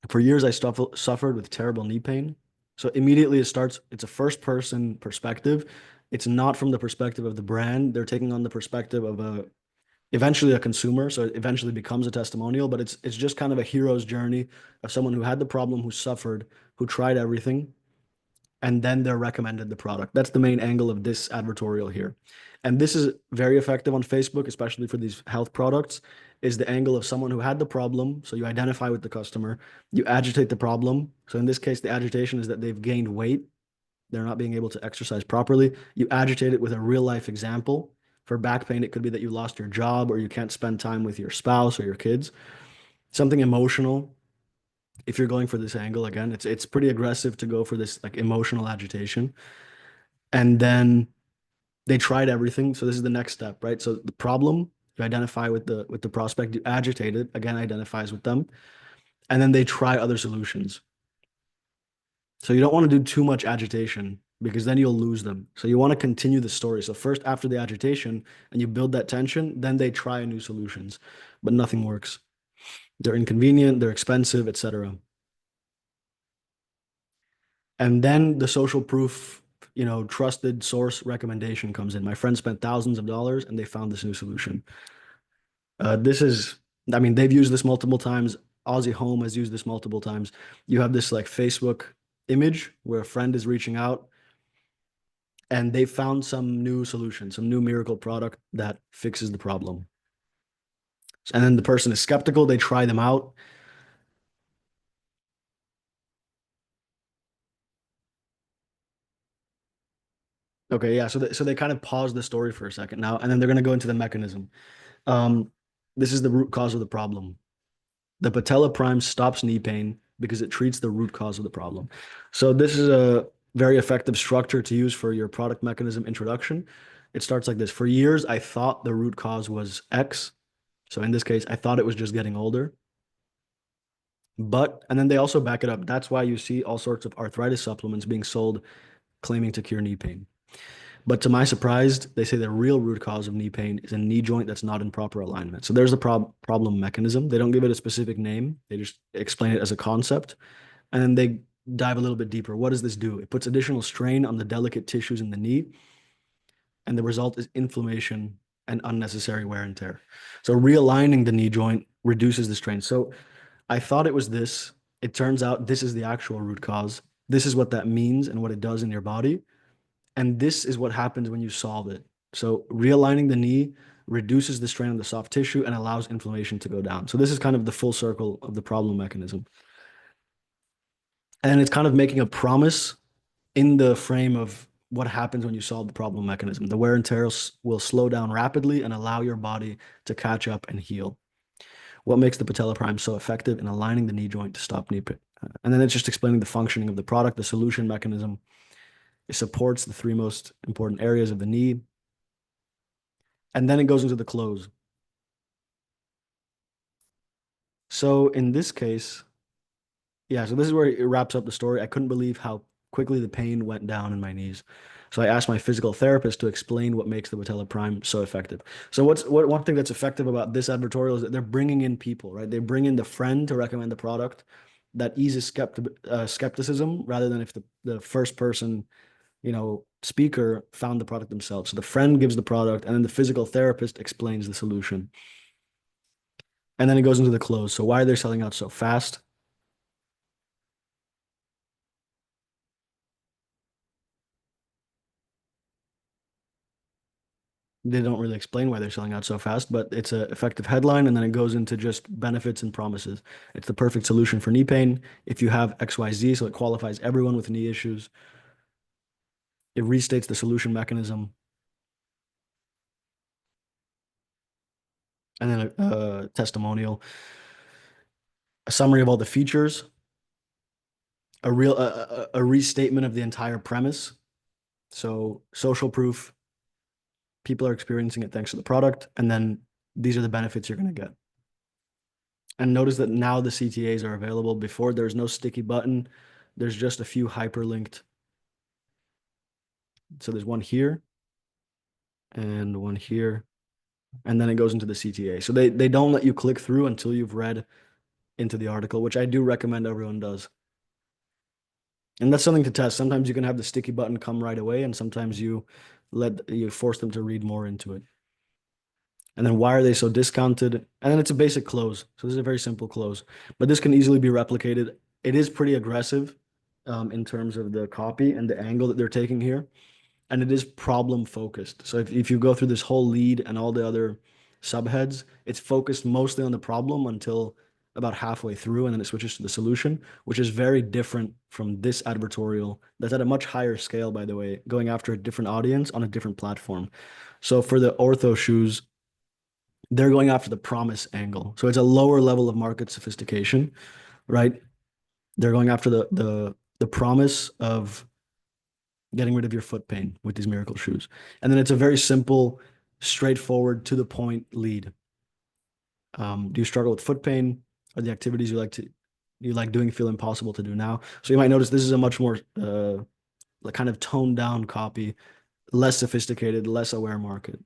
for years, I suffered with terrible knee pain. So immediately it's a first person perspective. It's not from the perspective of the brand. They're taking on the perspective of eventually a consumer. So it eventually becomes a testimonial, but it's just kind of a hero's journey of someone who had the problem, who suffered, who tried everything, and then they're recommended the product. That's the main angle of this advertorial here. And this is very effective on Facebook, especially for these health products, is the angle of someone who had the problem. So you identify with the customer, you agitate the problem. So in this case, the agitation is that they've gained weight. They're not being able to exercise properly. You agitate it with a real life example. For back pain, it could be that you lost your job or you can't spend time with your spouse or your kids. Something emotional. if you're going for this angle again, it's pretty aggressive to go for this like emotional agitation. And then they tried everything. So this is the next step, right? So the problem you identify with the prospect, you agitate it, again identifies with them, and then they try other solutions. So you don't want to do too much agitation because then you'll lose them. So you want to continue the story. So first after the agitation and you build that tension, then they try new solutions, but nothing works. They're inconvenient, they're expensive, etc. And then the social proof, trusted source recommendation comes in. My friend spent thousands of dollars and they found this new solution. This is, I mean, they've used this multiple times. Aussie Home has used this multiple times. You have this like Facebook image where a friend is reaching out and they found some new solution, some new miracle product that fixes the problem. And then the person is skeptical, they try them out. Okay, yeah, so they kind of pause the story for a second now, and then they're going to go into the mechanism. Um, this is the root cause of the problem. The patella prime stops knee pain because it treats the root cause of the problem. So this is a very effective structure to use for your product mechanism introduction. It starts like this. For years, I thought the root cause was X. So in this case, I thought it was just getting older. And then they also back it up. That's why you see all sorts of arthritis supplements being sold claiming to cure knee pain. But to my surprise, they say the real root cause of knee pain is a knee joint that's not in proper alignment. So there's the problem mechanism. They don't give it a specific name. They just explain it as a concept. And then they dive a little bit deeper. What does this do? It puts additional strain on the delicate tissues in the knee. And the result is inflammation and unnecessary wear and tear. So realigning the knee joint reduces the strain. So I thought it was this. It turns out this is the actual root cause. This is what that means and what it does in your body. And this is what happens when you solve it. So realigning the knee reduces the strain on the soft tissue and allows inflammation to go down. So this is kind of the full circle of the problem mechanism. And it's kind of making a promise in the frame of what happens when you solve the problem mechanism. The wear and tear will slow down rapidly and allow your body to catch up and heal. What makes the patella prime so effective in aligning the knee joint to stop knee pain? And then it's just explaining the functioning of the product, the solution mechanism. It supports the three most important areas of the knee. And then it goes into the close. So in this case, yeah, so this is where it wraps up the story. I couldn't believe how quickly the pain went down in my knees. So I asked my physical therapist to explain what makes the patella prime so effective. So what one thing that's effective about this advertorial is that they're bringing in people, right? They bring in the friend to recommend the product. That eases skepticism rather than if the first person, speaker found the product themselves. So the friend gives the product, and then the physical therapist explains the solution. And then it goes into the close. So why are they selling out so fast? They don't really explain why they're selling out so fast, but it's an effective headline, and then it goes into just benefits and promises. It's the perfect solution for knee pain. If you have XYZ, so it qualifies everyone with knee issues. It restates the solution mechanism, and then a testimonial, a summary of all the features, a restatement of the entire premise. So social proof, people are experiencing it thanks to the product, and then these are the benefits you're going to get. And notice that now the CTAs are available. Before, there's no sticky button. There's just a few hyperlinked. So there's one here and one here, and then it goes into the CTA. So they don't let you click through until you've read into the article, which I do recommend everyone does. And that's something to test. Sometimes you can have the sticky button come right away, and sometimes you force them to read more into it. And then why are they so discounted? And then it's a basic close. So this is a very simple close, but this can easily be replicated. It is pretty aggressive in terms of the copy and the angle that they're taking here. And it is problem focused. So if you go through this whole lead and all the other subheads, it's focused mostly on the problem until about halfway through, and then it switches to the solution, which is very different from this advertorial that's at a much higher scale, by the way, going after a different audience on a different platform. So for the ortho shoes, they're going after the promise angle. So it's a lower level of market sophistication, right? They're going after the promise of getting rid of your foot pain with these miracle shoes. And then it's a very simple, straightforward, to the point lead. Do you struggle with foot pain? Are the activities you like doing feel impossible to do now? So you might notice this is a much more like kind of toned down copy, less sophisticated, less aware market.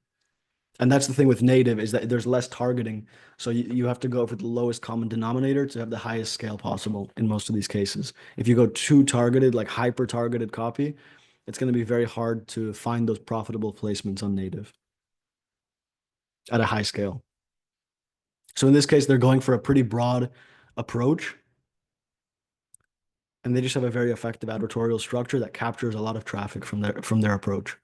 And that's the thing with native is that there's less targeting. So you have to go for the lowest common denominator to have the highest scale possible in most of these cases. If you go too targeted, like hyper targeted copy, it's going to be very hard to find those profitable placements on native at a high scale. So in this case, they're going for a pretty broad approach, and they just have a very effective advertorial structure that captures a lot of traffic from their approach.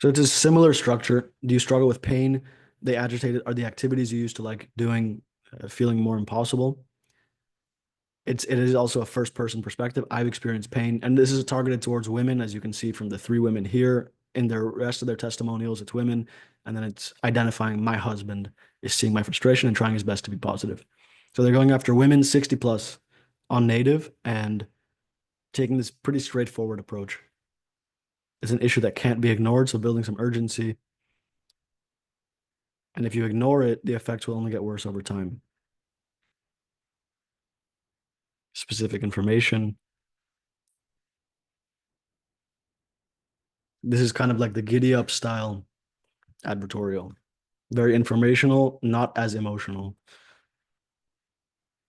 So it's a similar structure. Do you struggle with pain? They agitated are the activities you used to like doing feeling more impossible? It is also a first person perspective. I've experienced pain, and this is targeted towards women, as you can see from the three women here. In the rest of their testimonials, it's women, and then it's identifying my husband is seeing my frustration and trying his best to be positive. So they're going after women 60 plus on native and taking this pretty straightforward approach. It's an issue that can't be ignored, so building some urgency. And if you ignore it, the effects will only get worse over time. Specific information. This is kind of like the giddy up style advertorial. Very informational, not as emotional.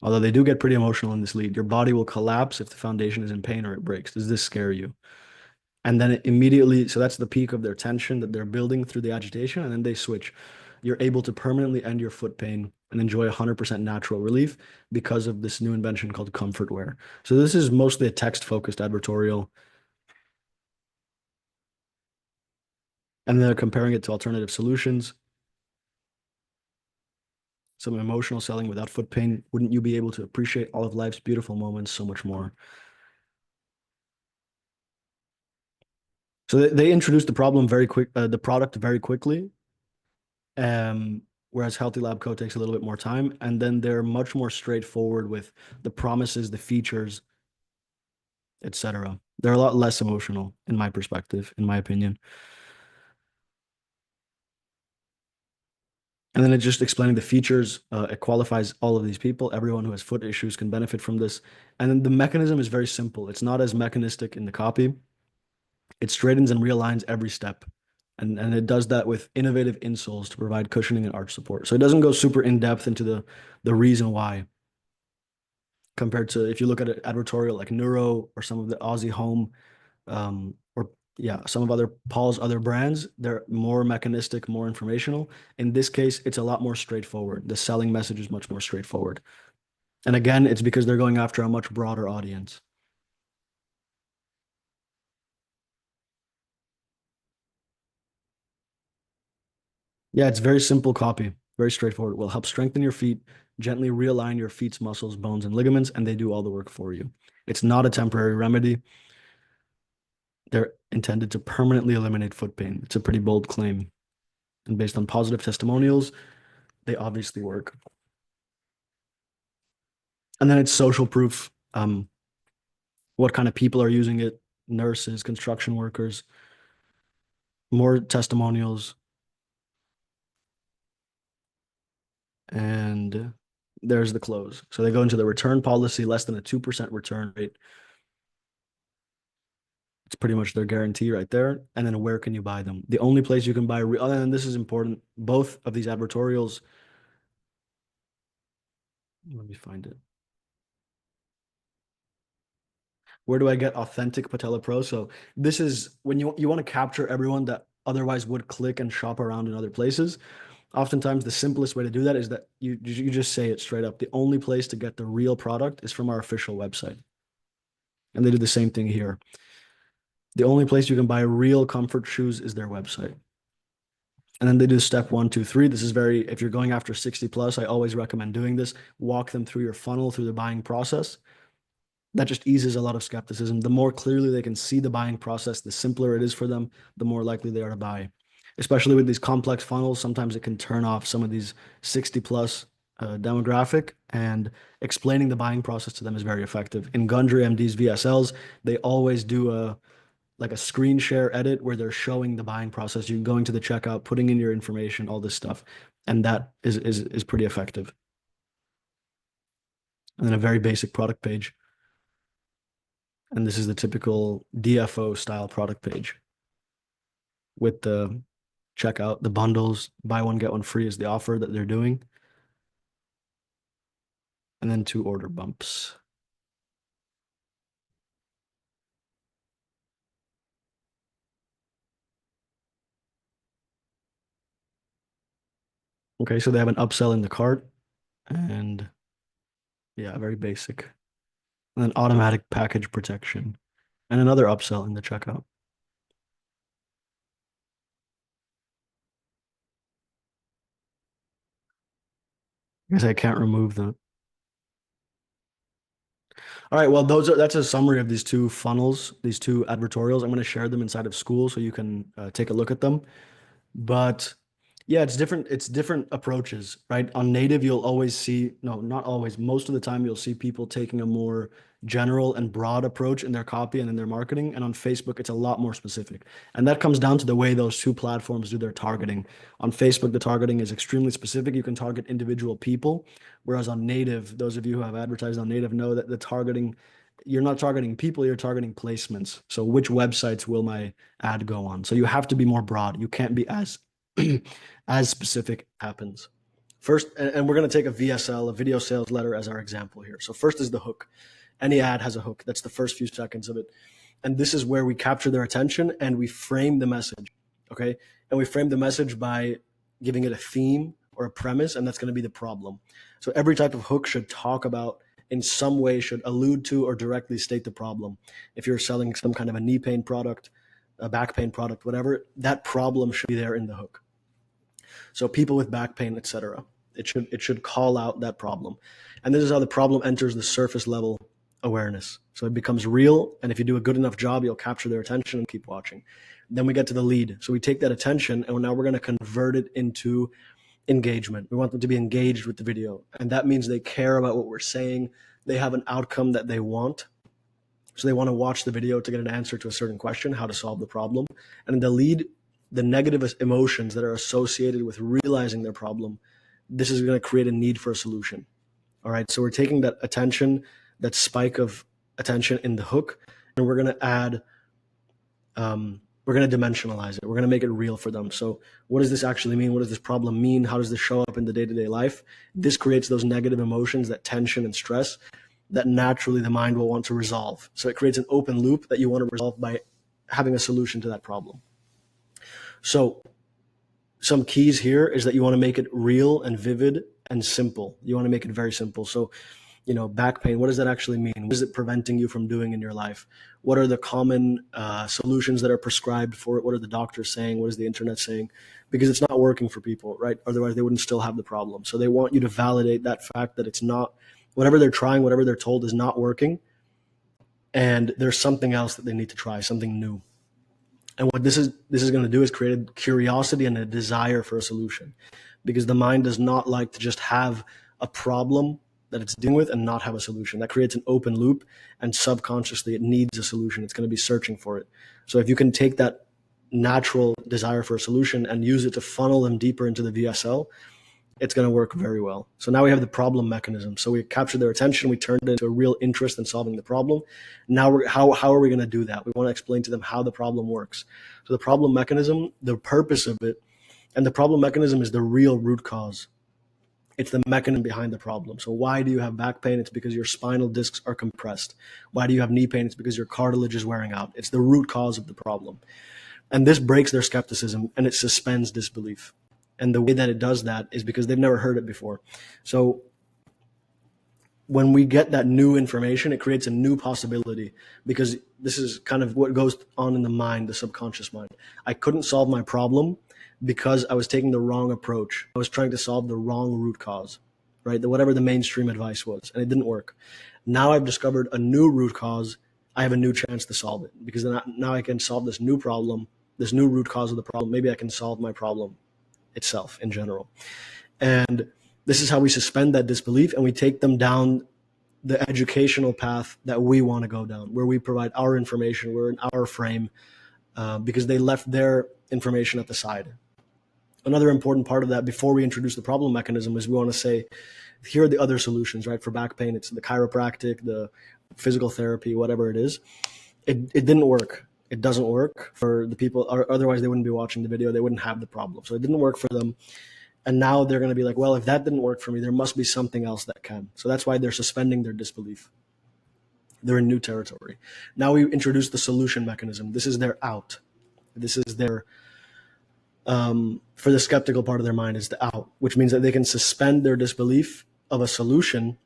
Although they do get pretty emotional in this lead. Your body will collapse if the foundation is in pain or it breaks. Does this scare you? And then it immediately, so that's the peak of their tension that they're building through the agitation, and then they switch. You're able to permanently end your foot pain and enjoy 100% natural relief because of this new invention called comfort wear. So this is mostly a text-focused advertorial, and they're comparing it to alternative solutions. Some emotional selling without foot pain. Wouldn't you be able to appreciate all of life's beautiful moments so much more? So they introduced the product very quickly, whereas Healthy Lab Co takes a little bit more time, and then they're much more straightforward with the promises, the features, etc. They're a lot less emotional, in my perspective, in my opinion. And then it's just explaining the features. It qualifies all of these people. Everyone who has foot issues can benefit from this. And then the mechanism is very simple. It's not as mechanistic in the copy. It straightens and realigns every step. And it does that with innovative insoles to provide cushioning and arch support. So it doesn't go super in depth into the reason why, compared to if you look at an advertorial like Neuro or some of the Aussie Home, or yeah, some of other Paul's other brands, they're more mechanistic, more informational. In this case, it's a lot more straightforward. The selling message is much more straightforward. And again, it's because they're going after a much broader audience. Yeah, it's very simple copy, very straightforward. It will help strengthen your feet, gently realign your feet's muscles, bones, and ligaments, and they do all the work for you. It's not a temporary remedy. They're intended to permanently eliminate foot pain. It's a pretty bold claim. And based on positive testimonials, they obviously work. And then it's social proof. What kind of people are using it? Nurses, construction workers, more testimonials. And there's the close. So they go into the return policy, less than a 2% return rate. It's pretty much their guarantee right there. And then where can you buy them? The only place you can buy, and this is important, both of these advertorials. Let me find it. Where do I get authentic Patella Pro? So this is when you want to capture everyone that otherwise would click and shop around in other places. Oftentimes, the simplest way to do that is that you just say it straight up. The only place to get the real product is from our official website. And they do the same thing here. The only place you can buy real comfort shoes is their website. And then they do step 1, 2, 3. This is very, if you're going after 60 plus, I always recommend doing this. Walk them through your funnel, through the buying process. That just eases a lot of skepticism. The more clearly they can see the buying process, the simpler it is for them, the more likely they are to buy. especially with these complex funnels. Sometimes it can turn off some of these 60 plus demographic, and explaining the buying process to them is very effective. In Gundry MD's VSLs, they always do a screen share edit where they're showing the buying process. You're going to the checkout, putting in your information, all this stuff. And that is pretty effective. And then a very basic product page. And this is the typical DFO style product page with the checkout, the bundles, buy one, get one free is the offer that they're doing. And then 2 order bumps. Okay, so they have an upsell in the cart, and yeah, very basic. And then automatic package protection and another upsell in the checkout. I guess I can't remove them. All right, well, that's a summary of these 2 funnels, these 2 advertorials. I'm going to share them inside of school so you can take a look at them. But yeah, it's different approaches, right? On native, you'll always see, no, not always, most of the time you'll see people taking a more general and broad approach in their copy and in their marketing. And on Facebook, it's a lot more specific. And that comes down to the way those 2 platforms do their targeting. On Facebook, the targeting is extremely specific. You can target individual people, whereas on native, those of you who have advertised on native know that the targeting, you're not targeting people, you're targeting placements. So which websites will my ad go on? So you have to be more broad. You can't be as as specific happens. First, and we're going to take a VSL, a video sales letter, as our example here. So first is the hook. Any ad has a hook. That's the first few seconds of it. And this is where we capture their attention and we frame the message. Okay. And we frame the message by giving it a theme or a premise, and that's going to be the problem. So every type of hook should talk about, in some way, should allude to or directly state the problem. If you're selling some kind of a knee pain product, a back pain product, whatever, that problem should be there in the hook. So people with back pain, etc. It should call out that problem. And this is how the problem enters the surface level awareness. So it becomes real, and if you do a good enough job, you'll capture their attention and keep watching. Then we get to the lead. So we take that attention and now we're going to convert it into engagement. We want them to be engaged with the video. And that means they care about what we're saying. They have an outcome that they want. So they want to watch the video to get an answer to a certain question, how to solve the problem. And in the lead, the negative emotions that are associated with realizing their problem, this is going to create a need for a solution. All right. So we're taking that attention, that spike of attention in the hook, and we're going to add, we're going to dimensionalize it. We're going to make it real for them. So what does this actually mean? What does this problem mean? How does this show up in the day-to-day life? This creates those negative emotions, that tension and stress that naturally the mind will want to resolve. So it creates an open loop that you want to resolve by having a solution to that problem. So some keys here is that you want to make it real and vivid and simple. You want to make it very simple. So, back pain, what does that actually mean? What is it preventing you from doing in your life? What are the common solutions that are prescribed for it? What are the doctors saying? What is the internet saying? Because it's not working for people, right? Otherwise, they wouldn't still have the problem. So they want you to validate that fact that it's not, whatever they're trying, whatever they're told is not working. And there's something else that they need to try, something new. And what this is going to do is create a curiosity and a desire for a solution, because the mind does not like to just have a problem that it's dealing with and not have a solution. That creates an open loop, and subconsciously it needs a solution. It's going to be searching for it. So if you can take that natural desire for a solution and use it to funnel them deeper into the VSL, it's going to work very well. So now we have the problem mechanism. So we captured their attention, we turned it into a real interest in solving the problem. Now how are we going to do that? We want to explain to them how the problem works. So the problem mechanism, the purpose of it, and the problem mechanism is the real root cause. It's the mechanism behind the problem. So why do you have back pain? It's because your spinal discs are compressed. Why do you have knee pain? It's because your cartilage is wearing out. It's the root cause of the problem. And this breaks their skepticism and it suspends disbelief. And the way that it does that is because they've never heard it before. So when we get that new information, it creates a new possibility, because this is kind of what goes on in the mind, the subconscious mind. I couldn't solve my problem because I was taking the wrong approach. I was trying to solve the wrong root cause, right? Whatever the mainstream advice was, and it didn't work. Now I've discovered a new root cause. I have a new chance to solve it, because now I can solve this new problem this new root cause of the problem. Maybe I can solve my problem itself in general. And this is how we suspend that disbelief, and we take them down the educational path that we want to go down, where we provide our information, we're in our frame, because they left their information at the side. Another important part of that, before we introduce the problem mechanism, is we want to say, here are the other solutions, right? For back pain, it's the chiropractic, the physical therapy, whatever it is. It didn't work. It doesn't work for the people, or otherwise they wouldn't be watching the video. They wouldn't have the problem. So it didn't work for them. And now they're going to be like, well, if that didn't work for me, there must be something else that can. So that's why they're suspending their disbelief. They're in new territory. Now we introduce the solution mechanism. This is their out. This is their, for the skeptical part of their mind, is the out, which means that they can suspend their disbelief of a solution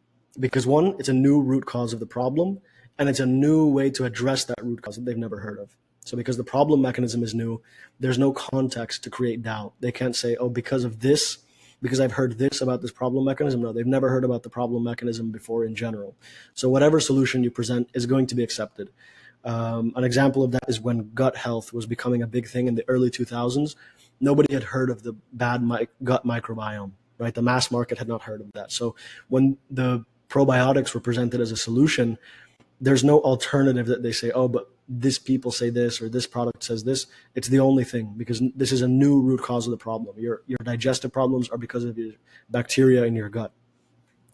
because, one, it's a new root cause of the problem, and it's a new way to address that root cause that they've never heard of. So because the problem mechanism is new, there's no context to create doubt. They can't say, oh, because of this, because I've heard this about this problem mechanism. No, they've never heard about the problem mechanism before in general. So whatever solution you present is going to be accepted. An example of that is when gut health was becoming a big thing in the early 2000s. Nobody had heard of the bad gut microbiome, right? The mass market had not heard of that. So when the probiotics were presented as a solution, there's no alternative that they say, oh, but this people say this, or this product says this. It's the only thing, because this is a new root cause of the problem. Your digestive problems are because of your bacteria in your gut.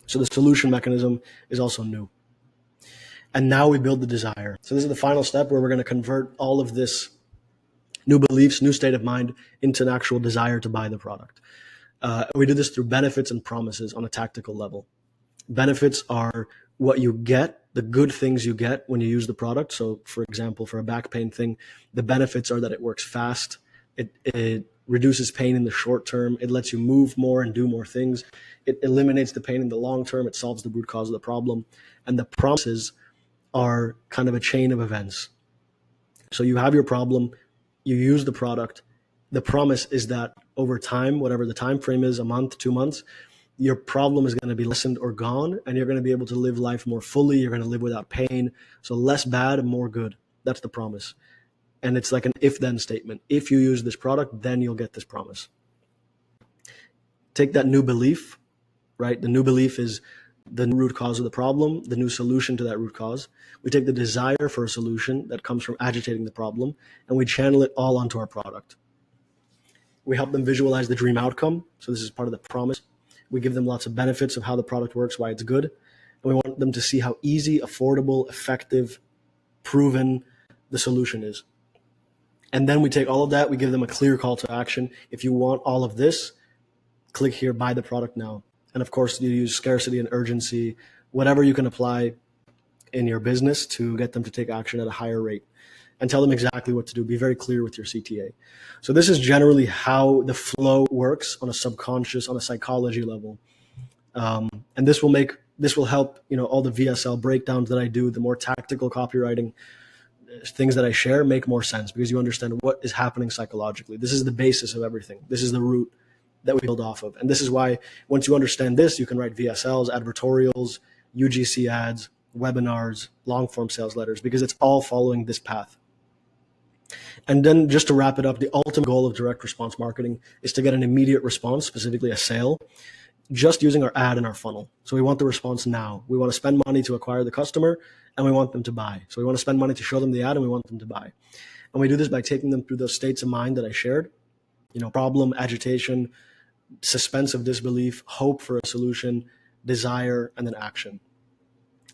So the solution mechanism is also new. And now we build the desire. So this is the final step where we're going to convert all of this new beliefs, new state of mind into an actual desire to buy the product. We do this through benefits and promises on a tactical level. Benefits are what you get, the good things you get when you use the product. So for example, for a back pain thing, the benefits are that it works fast. It reduces pain in the short term. It lets you move more and do more things. It eliminates the pain in the long term. It solves the root cause of the problem. And the promises are kind of a chain of events. So you have your problem, you use the product. The promise is that over time, whatever the time frame is, a month, 2 months, your problem is going to be lessened or gone, and you're going to be able to live life more fully. You're going to live without pain. So less bad, more good. That's the promise. And it's like an if-then statement. If you use this product, then you'll get this promise. Take that new belief, right? The new belief is the root cause of the problem, the new solution to that root cause. We take the desire for a solution that comes from agitating the problem, and we channel it all onto our product. We help them visualize the dream outcome. So this is part of the promise. We give them lots of benefits of how the product works, why it's good. And we want them to see how easy, affordable, effective, proven the solution is. And then we take all of that, we give them a clear call to action. If you want all of this, click here, buy the product now. And of course, you use scarcity and urgency, whatever you can apply in your business to get them to take action at a higher rate. And tell them exactly what to do. Be very clear with your CTA. So this is generally how the flow works on a subconscious, on a psychology level. And this will help, all the VSL breakdowns that I do, the more tactical copywriting things that I share make more sense because you understand what is happening psychologically. This is the basis of everything. This is the root that we build off of. And this is why once you understand this, you can write VSLs, advertorials, UGC ads, webinars, long form sales letters, because it's all following this path. And then just to wrap it up, the ultimate goal of direct response marketing is to get an immediate response, specifically a sale, just using our ad and our funnel. So we want the response now. We want to spend money to acquire the customer, and we want them to buy. So we want to spend money to show them the ad, and we want them to buy. And we do this by taking them through those states of mind that I shared, problem, agitation, suspense of disbelief, hope for a solution, desire, and then action.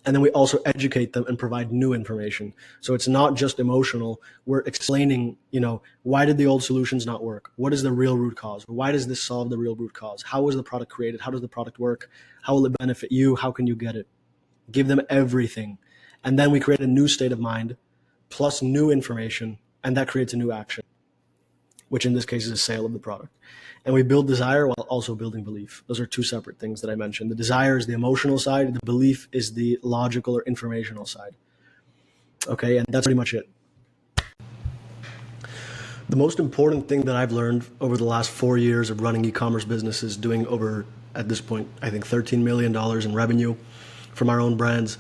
And then we also educate them and provide new information. So it's not just emotional. We're explaining, why did the old solutions not work? What is the real root cause? Why does this solve the real root cause? How was the product created? How does the product work? How will it benefit you? How can you get it? Give them everything. And then we create a new state of mind plus new information, and that creates a new action, which in this case is a sale of the product. And we build desire while also building belief. Those are two separate things that I mentioned. The desire is the emotional side. The belief is the logical or informational side. Okay, and that's pretty much it. The most important thing that I've learned over the last 4 years of running e-commerce businesses, doing over, at this point, I think $13 million in revenue from our own brands,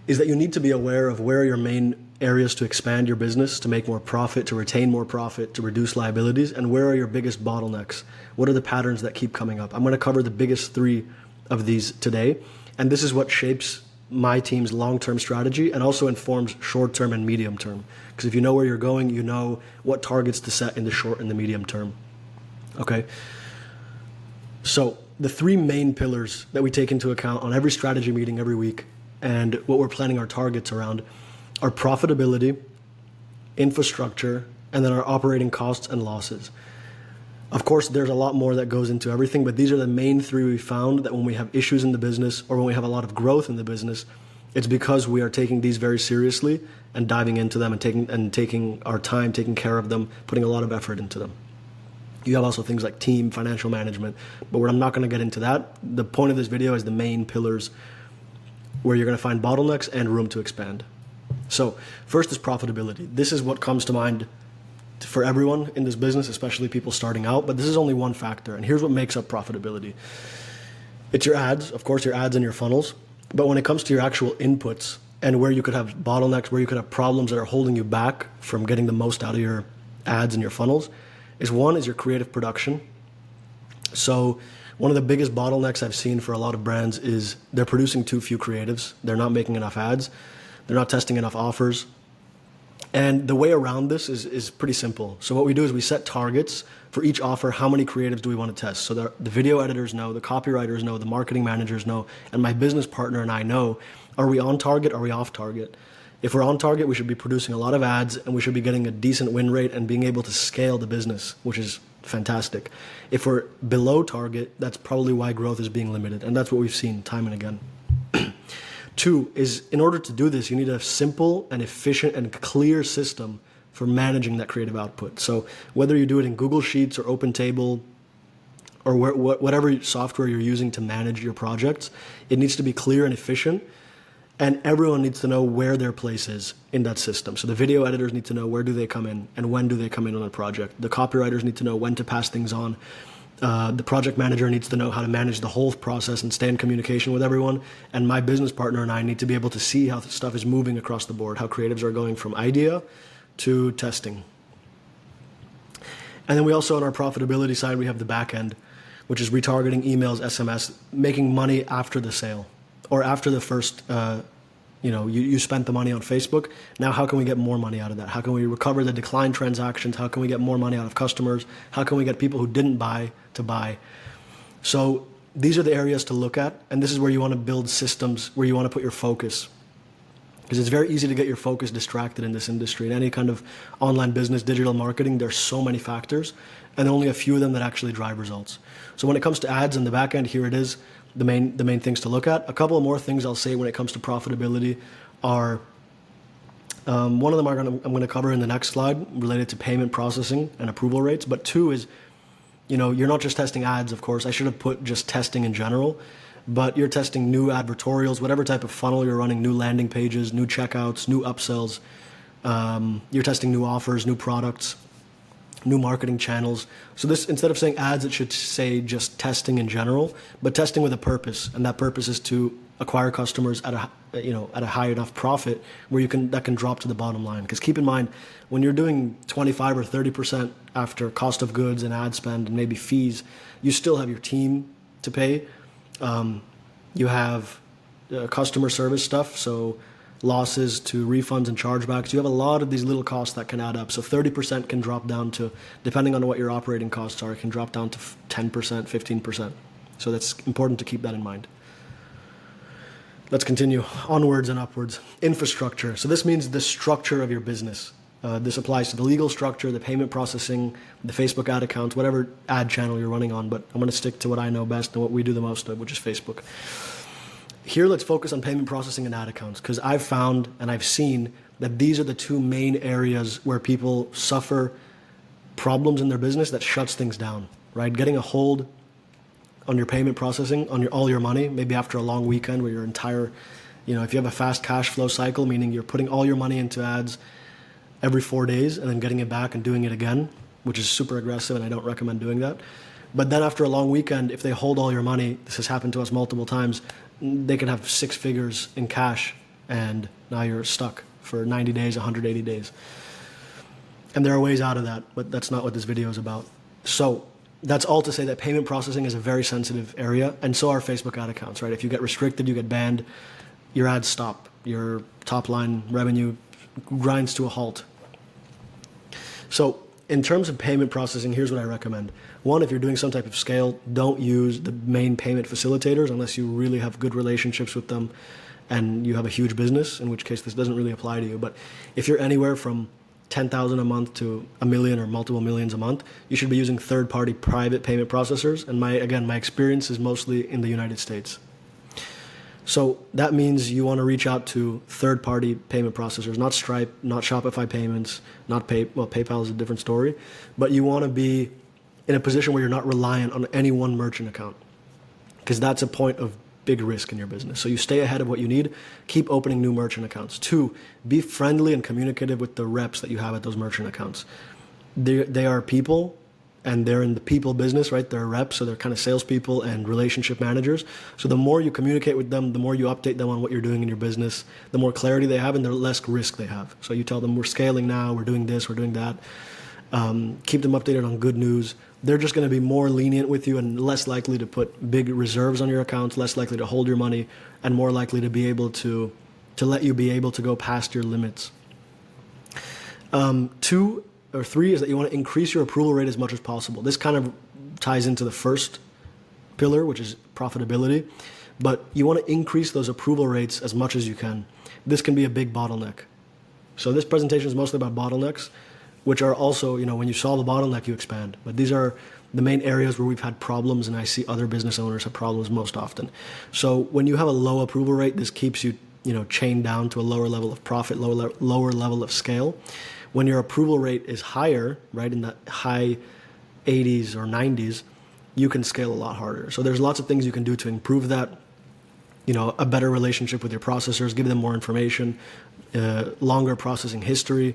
is that you need to be aware of where your main areas to expand your business, to make more profit, to retain more profit, to reduce liabilities, and where are your biggest bottlenecks? What are the patterns that keep coming up? I'm going to cover the biggest 3 of these today, and this is what shapes my team's long-term strategy and also informs short-term and medium-term. Because if you know where you're going, you know what targets to set in the short and the medium term. Okay? So the 3 main pillars that we take into account on every strategy meeting every week and what we're planning our targets around are profitability, infrastructure, and then our operating costs and losses. Of course, there's a lot more that goes into everything, but these are the main 3 we found that when we have issues in the business or when we have a lot of growth in the business, it's because we are taking these very seriously and diving into them and taking our time, taking care of them, putting a lot of effort into them. You have also things like team, financial management, but I'm not going to get into that. The point of this video is the main pillars where you're going to find bottlenecks and room to expand. So first is profitability. This is what comes to mind for everyone in this business, especially people starting out, but this is only one factor. And here's what makes up profitability. It's your ads, of course, your ads and your funnels. But when it comes to your actual inputs and where you could have bottlenecks, where you could have problems that are holding you back from getting the most out of your ads and your funnels, is your creative production. So one of the biggest bottlenecks I've seen for a lot of brands is they're producing too few creatives. They're not making enough ads. They're not testing enough offers. And the way around this is pretty simple. So what we do is we set targets for each offer. How many creatives do we want to test? So the video editors know, the copywriters know, the marketing managers know, and my business partner and I know, are we on target? Are we off target? If we're on target, we should be producing a lot of ads and we should be getting a decent win rate and being able to scale the business, which is fantastic. If we're below target, that's probably why growth is being limited. And that's what we've seen time and again. 2 is, in order to do this, you need a simple and efficient and clear system for managing that creative output. So whether you do it in Google Sheets or OpenTable or whatever software you're using to manage your projects, it needs to be clear and efficient, and everyone needs to know where their place is in that system. So the video editors need to know where do they come in and when do they come in on a project. The copywriters need to know when to pass things on. The project manager needs to know how to manage the whole process and stay in communication with everyone. And my business partner and I need to be able to see how stuff is moving across the board, how creatives are going from idea to testing. And then we also, on our profitability side, we have the back end, which is retargeting, emails, SMS, making money after the sale or after the first, you spent the money on Facebook. Now, how can we get more money out of that? How can we recover the declined transactions? How can we get more money out of customers? How can we get people who didn't buy to buy? So these are the areas to look at. And this is where you want to build systems, where you want to put your focus. Because it's very easy to get your focus distracted in this industry. In any kind of online business, digital marketing, there's so many factors and only a few of them that actually drive results. So when it comes to ads in the back end, here it is. The main things to look at. A couple of more things I'll say when it comes to profitability are, one of them I'm going to cover in the next slide related to payment processing and approval rates. But 2 is, you're not just testing ads, of course. I should have put just testing in general, but you're testing new advertorials, whatever type of funnel you're running, new landing pages, new checkouts, new upsells. You're testing new offers, new products, new marketing channels. So this, instead of saying ads, it should say just testing in general, but testing with a purpose. And that purpose is to acquire customers at a high enough profit where that can drop to the bottom line. Because keep in mind, when you're doing 25 or 30% after cost of goods and ad spend and maybe fees, you still have your team to pay. You have customer service stuff, so losses to refunds and chargebacks. You have a lot of these little costs that can add up. So 30% can drop down to, depending on what your operating costs are, it can drop down to 10%, 15%. So that's important to keep that in mind. Let's continue onwards and upwards. Infrastructure. So this means the structure of your business. This applies to the legal structure, the payment processing, the Facebook ad accounts, whatever ad channel you're running on. But I'm going to stick to what I know best and what we do the most of, which is Facebook. Here, let's focus on payment processing and ad accounts, because I've found and I've seen that these are the 2 main areas where people suffer problems in their business that shuts things down, right? Getting a hold on your payment processing, on all your money, maybe after a long weekend where your entire, if you have a fast cash flow cycle, meaning you're putting all your money into ads every 4 days and then getting it back and doing it again, which is super aggressive and I don't recommend doing that. But then after a long weekend, if they hold all your money, this has happened to us multiple times, they can have 6 figures in cash and now you're stuck for 90 days, 180 days. And there are ways out of that, but that's not what this video is about. So that's all to say that payment processing is a very sensitive area, and so are Facebook ad accounts, right? If you get restricted, you get banned, your ads stop, your top line revenue grinds to a halt. So in terms of payment processing, here's what I recommend. One, if you're doing some type of scale, don't use the main payment facilitators unless you really have good relationships with them and you have a huge business, in which case this doesn't really apply to you. But if you're anywhere from 10,000 a month to $1 million or multiple millions a month, you should be using third-party private payment processors. And my experience is mostly in the United States. So that means you want to reach out to third-party payment processors, not Stripe, not Shopify Payments, not PayPal is a different story, but you want to be in a position where you're not reliant on any one merchant account, because that's a point of big risk in your business. So you stay ahead of what you need, keep opening new merchant accounts. 2, be friendly and communicative with the reps that you have at those merchant accounts. They are people, and they're in the people business, right? They're reps, so they're kind of salespeople and relationship managers. So the more you communicate with them, the more you update them on what you're doing in your business, the more clarity they have and the less risk they have. So you tell them, we're scaling now, we're doing this, we're doing that. Keep them updated on good news. They're just going to be more lenient with you and less likely to put big reserves on your accounts, less likely to hold your money, and more likely to be able to let you be able to go past your limits. 2 or 3 is that you want to increase your approval rate as much as possible. This kind of ties into the first pillar, which is profitability, but you want to increase those approval rates as much as you can. This can be a big bottleneck. So this presentation is mostly about bottlenecks, which are also, when you solve a bottleneck, you expand. But these are the main areas where we've had problems, and I see other business owners have problems most often. So when you have a low approval rate, this keeps you, chained down to a lower level of profit, lower level of scale. When your approval rate is higher, right, in the high 80s or 90s, you can scale a lot harder. So there's lots of things you can do to improve that. A better relationship with your processors, give them more information, longer processing history,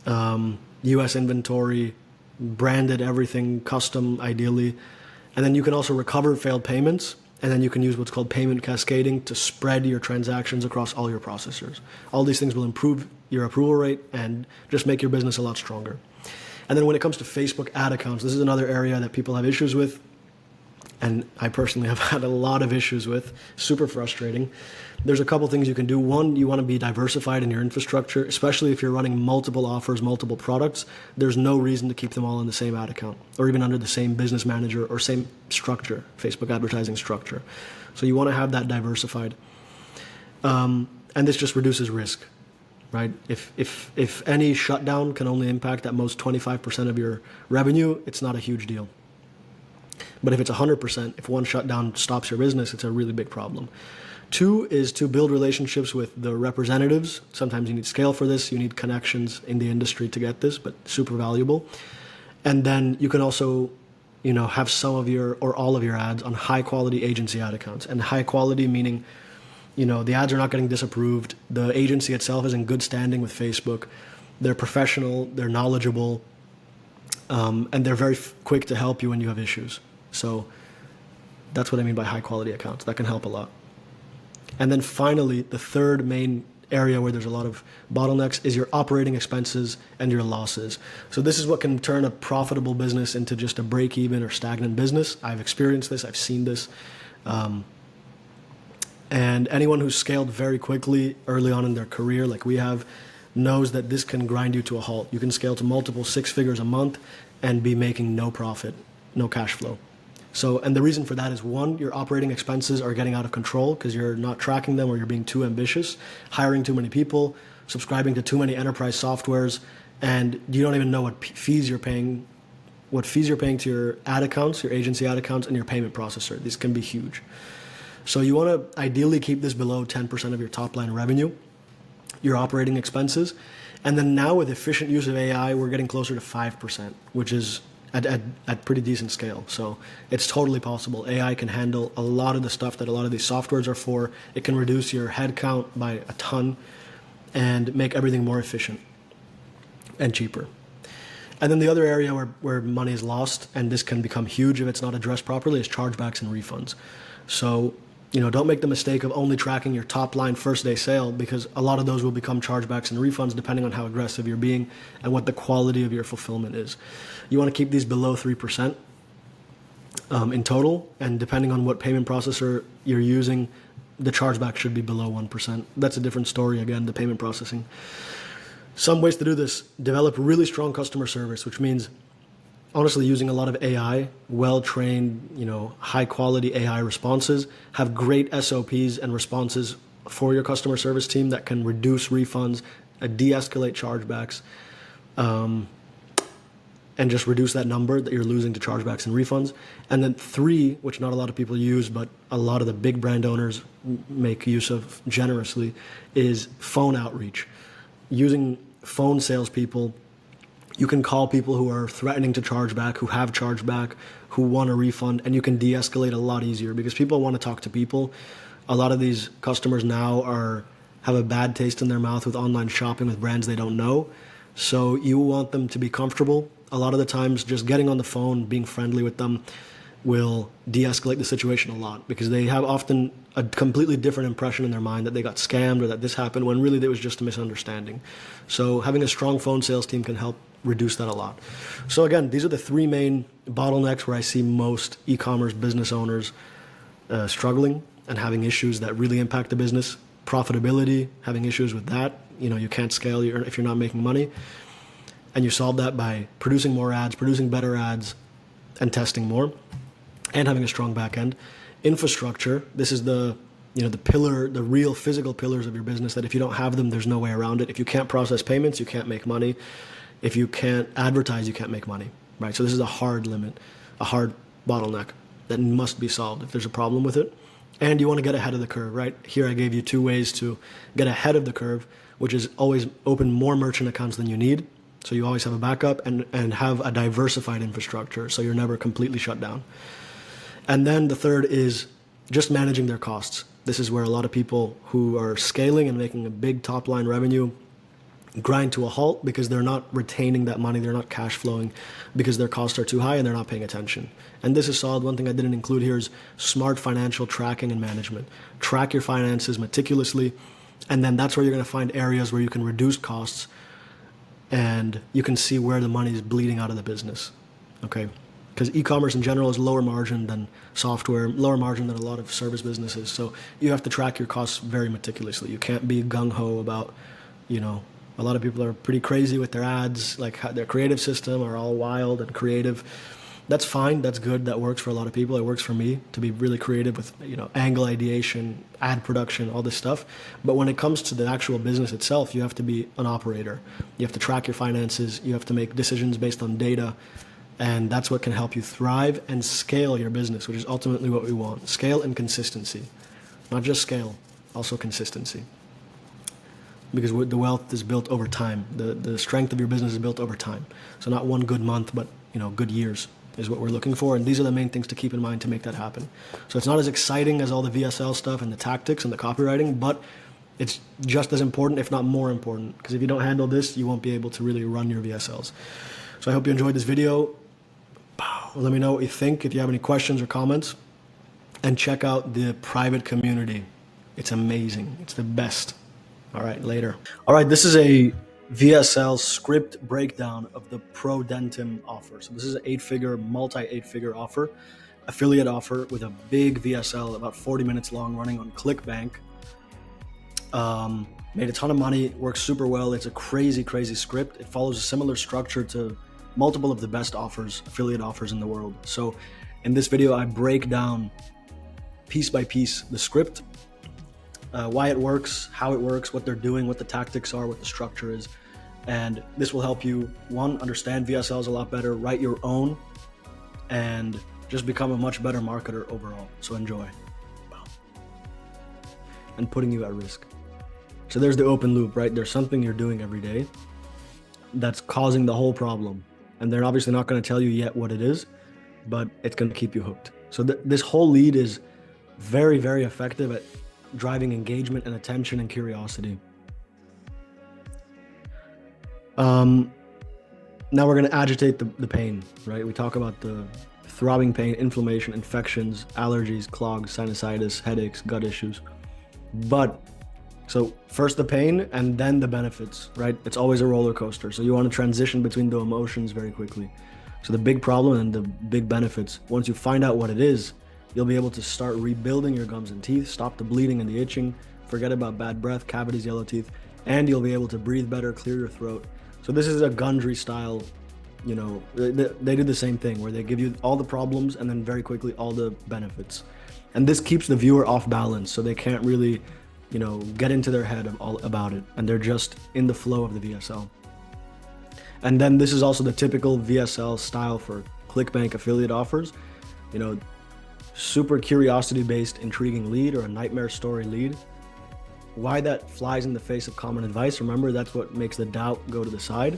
US inventory, branded everything, custom ideally. And then you can also recover failed payments, and then you can use what's called payment cascading to spread your transactions across all your processors. All these things will improve your approval rate and just make your business a lot stronger. And then when it comes to Facebook ad accounts, this is another area that people have issues with, and I personally have had a lot of issues with, super frustrating. There's a couple things you can do. One, you want to be diversified in your infrastructure, especially if you're running multiple offers, multiple products. There's no reason to keep them all in the same ad account or even under the same business manager or same structure, Facebook advertising structure. So you want to have that diversified. And this just reduces risk, right? If any shutdown can only impact at most 25% of your revenue, it's not a huge deal. But if it's 100%, if one shutdown stops your business, it's a really big problem. 2 is to build relationships with the representatives. Sometimes you need scale for this. You need connections in the industry to get this, but super valuable. And then you can also, have some of your or all of your ads on high quality agency ad accounts. And high quality meaning, the ads are not getting disapproved. The agency itself is in good standing with Facebook. They're professional, they're knowledgeable, and they're very quick to help you when you have issues. So that's what I mean by high quality accounts. That can help a lot. And then finally, the third main area where there's a lot of bottlenecks is your operating expenses and your losses. So this is what can turn a profitable business into just a break-even or stagnant business. I've experienced this. I've seen this. And anyone who's scaled very quickly early on in their career, like we have, knows that this can grind you to a halt. You can scale to multiple 6 figures a month and be making no profit, no cash flow. So, and the reason for that is 1, your operating expenses are getting out of control because you're not tracking them or you're being too ambitious, hiring too many people, subscribing to too many enterprise softwares, and you don't even know what fees you're paying to your ad accounts, your agency ad accounts, and your payment processor. These can be huge. So you want to ideally keep this below 10% of your top line revenue, your operating expenses. And then now with efficient use of AI, we're getting closer to 5%, which is at pretty decent scale. So it's totally possible. AI can handle a lot of the stuff that a lot of these softwares are for. It can reduce your headcount by a ton and make everything more efficient and cheaper. And then the other area where money is lost, and this can become huge if it's not addressed properly, is chargebacks and refunds. So Don't make the mistake of only tracking your top line first day sale, because a lot of those will become chargebacks and refunds depending on how aggressive you're being and what the quality of your fulfillment is. You want to keep these below 3% in total, and depending on what payment processor you're using, the chargeback should be below 1%. That's a different story, again, the payment processing. Some ways to do this: develop really strong customer service, which means honestly using a lot of AI, well-trained, high-quality AI responses. Have great SOPs and responses for your customer service team that can reduce refunds, de-escalate chargebacks, and just reduce that number that you're losing to chargebacks and refunds. And then 3, which not a lot of people use, but a lot of the big brand owners make use of generously, is phone outreach. Using phone salespeople, you can call people who are threatening to charge back, who have charged back, who want a refund, and you can de-escalate a lot easier because people want to talk to people. A lot of these customers now have a bad taste in their mouth with online shopping with brands they don't know. So you want them to be comfortable. A lot of the times just getting on the phone, being friendly with them will de-escalate the situation a lot, because they have often a completely different impression in their mind that they got scammed or that this happened when really it was just a misunderstanding. So having a strong phone sales team can help reduce that a lot. So again, these are the 3 main bottlenecks where I see most e-commerce business owners struggling and having issues that really impact the business. Profitability, having issues with that. You can't scale if you're not making money. And you solve that by producing more ads, producing better ads, and testing more, and having a strong back end. Infrastructure, this is the pillar, the real physical pillars of your business, that if you don't have them, there's no way around it. If you can't process payments, you can't make money. If you can't advertise, you can't make money, right? So this is a hard limit, a hard bottleneck that must be solved if there's a problem with it. And you want to get ahead of the curve, right? Here I gave you 2 ways to get ahead of the curve, which is always open more merchant accounts than you need. So you always have a backup, and have a diversified infrastructure so you're never completely shut down. And then the third is just managing their costs. This is where a lot of people who are scaling and making a big top line revenue grind to a halt because they're not retaining that money, they're not cash flowing because their costs are too high and they're not paying attention. And this is solid. One thing I didn't include here is smart financial tracking and management. Track your finances meticulously, and then that's where you're going to find areas where you can reduce costs and you can see where the money is bleeding out of the business, okay? Because e-commerce in general is lower margin than software, lower margin than a lot of service businesses. So you have to track your costs very meticulously. You can't be gung-ho about, a lot of people are pretty crazy with their ads, like their creative system are all wild and creative. That's fine, that's good, that works for a lot of people. It works for me to be really creative with, angle ideation, ad production, all this stuff. But when it comes to the actual business itself, you have to be an operator. You have to track your finances, you have to make decisions based on data, and that's what can help you thrive and scale your business, which is ultimately what we want. Scale and consistency. Not just scale, also consistency. Because the wealth is built over time. The strength of your business is built over time. So not one good month, but good years is what we're looking for. And these are the main things to keep in mind to make that happen. So it's not as exciting as all the VSL stuff and the tactics and the copywriting, but it's just as important, if not more important. Because if you don't handle this, you won't be able to really run your VSLs. So I hope you enjoyed this video. Let me know what you think, if you have any questions or comments. And check out the private community. It's amazing. It's the best. All right, later. All right, this is a VSL script breakdown of the ProDentim offer. So this is an 8-figure, multi-8-figure offer, affiliate offer with a big VSL, about 40 minutes long, running on ClickBank. Made a ton of money, works super well. It's a crazy, crazy script. It follows a similar structure to multiple of the best offers, affiliate offers in the world. So in this video, I break down piece by piece the script, why it works, how it works, what they're doing, what the tactics are, what the structure is. And this will help you, 1, understand VSLs a lot better, write your own, and just become a much better marketer overall. So enjoy. And putting you at risk. So there's the open loop, right? There's something you're doing every day that's causing the whole problem. And they're obviously not going to tell you yet what it is, but it's going to keep you hooked. So this whole lead is very, very effective at driving engagement and attention and curiosity. Now we're going to agitate the pain, right? We talk about the throbbing pain, inflammation, infections, allergies, clogs, sinusitis, headaches, gut issues. But so first the pain and then the benefits, right? It's always a roller coaster. So you want to transition between the emotions very quickly. So the big problem and the big benefits, once you find out what it is, you'll be able to start rebuilding your gums and teeth, stop the bleeding and the itching, forget about bad breath, cavities, yellow teeth, and you'll be able to breathe better, clear your throat. So this is a Gundry style, you know, they do the same thing where they give you all the problems and then very quickly all the benefits. And this keeps the viewer off balance, so they can't really, you know, get into their head all about it, and they're just in the flow of the VSL. And then this is also the typical VSL style for ClickBank affiliate offers. You know, super curiosity-based, intriguing lead or a nightmare story lead. Why that flies in the face of common advice, remember, that's what makes the doubt go to the side.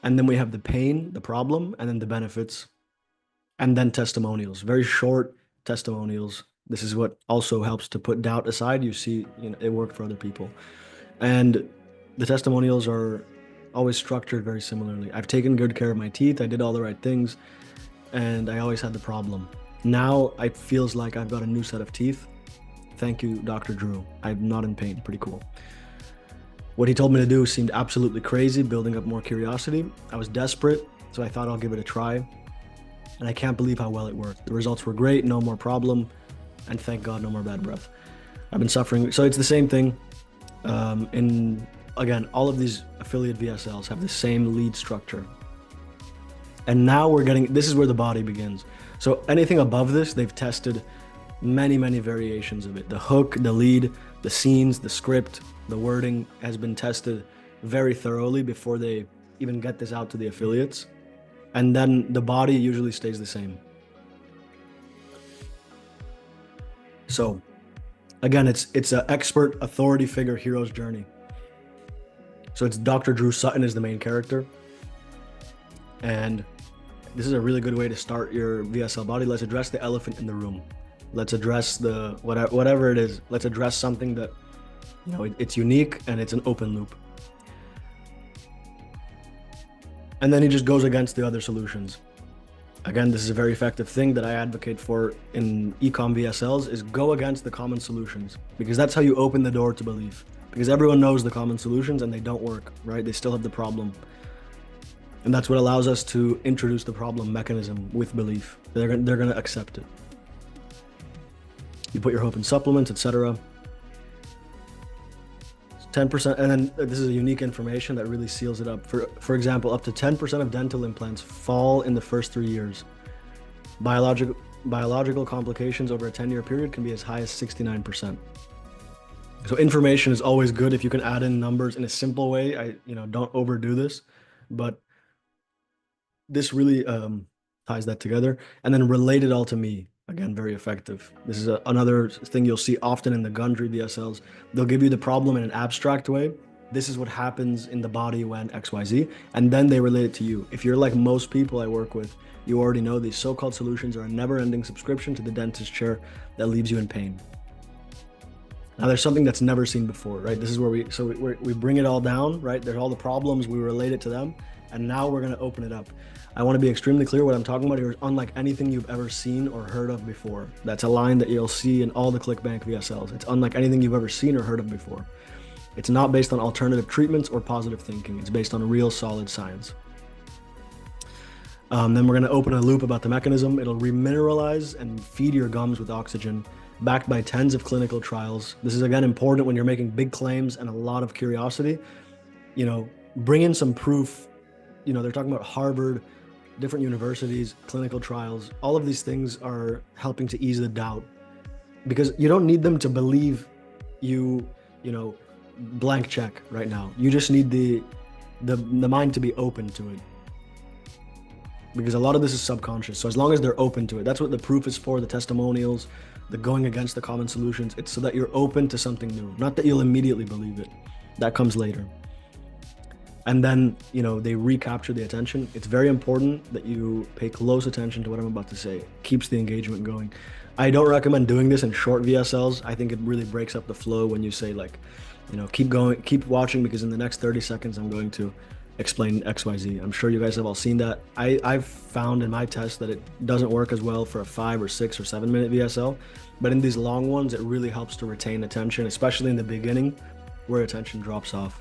And then we have the pain, the problem, and then the benefits, and then testimonials, very short testimonials. This is what also helps to put doubt aside. You see, you know, it worked for other people. And the testimonials are always structured very similarly. I've taken good care of my teeth. I did all the right things, and I always had the problem. Now it feels like I've got a new set of teeth. Thank you, Dr. Drew. I'm not in pain. Pretty cool. What he told me to do seemed absolutely crazy, building up more curiosity. I was desperate, so I thought I'll give it a try. And I can't believe how well it worked. The results were great, no more problem, and thank God, no more bad breath. I've been suffering. So it's the same thing. Again, all of these affiliate VSLs have the same lead structure. And now this is where the body begins. So anything above this, they've tested many, many variations of it. The hook, the lead, the scenes, the script, the wording has been tested very thoroughly before they even get this out to the affiliates. And then the body usually stays the same. So again, it's an expert authority figure hero's journey. So it's Dr. Drew Sutton is the main character. And this is a really good way to start your VSL body. Let's address the elephant in the room. Let's address the whatever it is. Let's address something that, you know, it's unique and it's an open loop. And then he just goes against the other solutions. Again, this is a very effective thing that I advocate for in Ecom VSLs, is go against the common solutions, because that's how you open the door to belief. Because everyone knows the common solutions and they don't work, right? They still have the problem. And that's what allows us to introduce the problem mechanism with belief. They're going to accept it. You put your hope in supplements, etc. 10%, and then this is a unique information that really seals it up. For example, up to 10% of dental implants fall in the first 3 years. Biological complications over a 10-year period can be as high as 69%. So information is always good if you can add in numbers in a simple way. Don't overdo this, but this really ties that together. And then relate it all to me. Again, very effective. This is another thing you'll see often in the Gundry VSLs. They'll give you the problem in an abstract way. This is what happens in the body when XYZ, and then they relate it to you. If you're like most people I work with, you already know these so-called solutions are a never-ending subscription to the dentist chair that leaves you in pain. Now there's something that's never seen before, right? This is where we bring it all down, right? There's all the problems, we relate it to them, and now we're gonna open it up. I want to be extremely clear. What I'm talking about here is unlike anything you've ever seen or heard of before. That's a line that you'll see in all the ClickBank VSLs. It's unlike anything you've ever seen or heard of before. It's not based on alternative treatments or positive thinking. It's based on real solid science. Then we're going to open a loop about the mechanism. It'll remineralize and feed your gums with oxygen, backed by tens of clinical trials. This is again important when you're making big claims and a lot of curiosity. Bring in some proof. They're talking about Harvard, different universities, clinical trials. All of these things are helping to ease the doubt, because you don't need them to believe you blank check right now. You just need the mind to be open to it, because a lot of this is subconscious. So as long as they're open to it, that's what the proof is for, the testimonials, the going against the common solutions. It's so that you're open to something new, not that you'll immediately believe it. That comes later. And then, they recapture the attention. It's very important that you pay close attention to what I'm about to say. It keeps the engagement going. I don't recommend doing this in short VSLs. I think it really breaks up the flow when you say keep going, keep watching, because in the next 30 seconds, I'm going to explain XYZ. I'm sure you guys have all seen that. I've found in my test that it doesn't work as well for a 5 or 6 or 7 minute VSL, but in these long ones, it really helps to retain attention, especially in the beginning where attention drops off.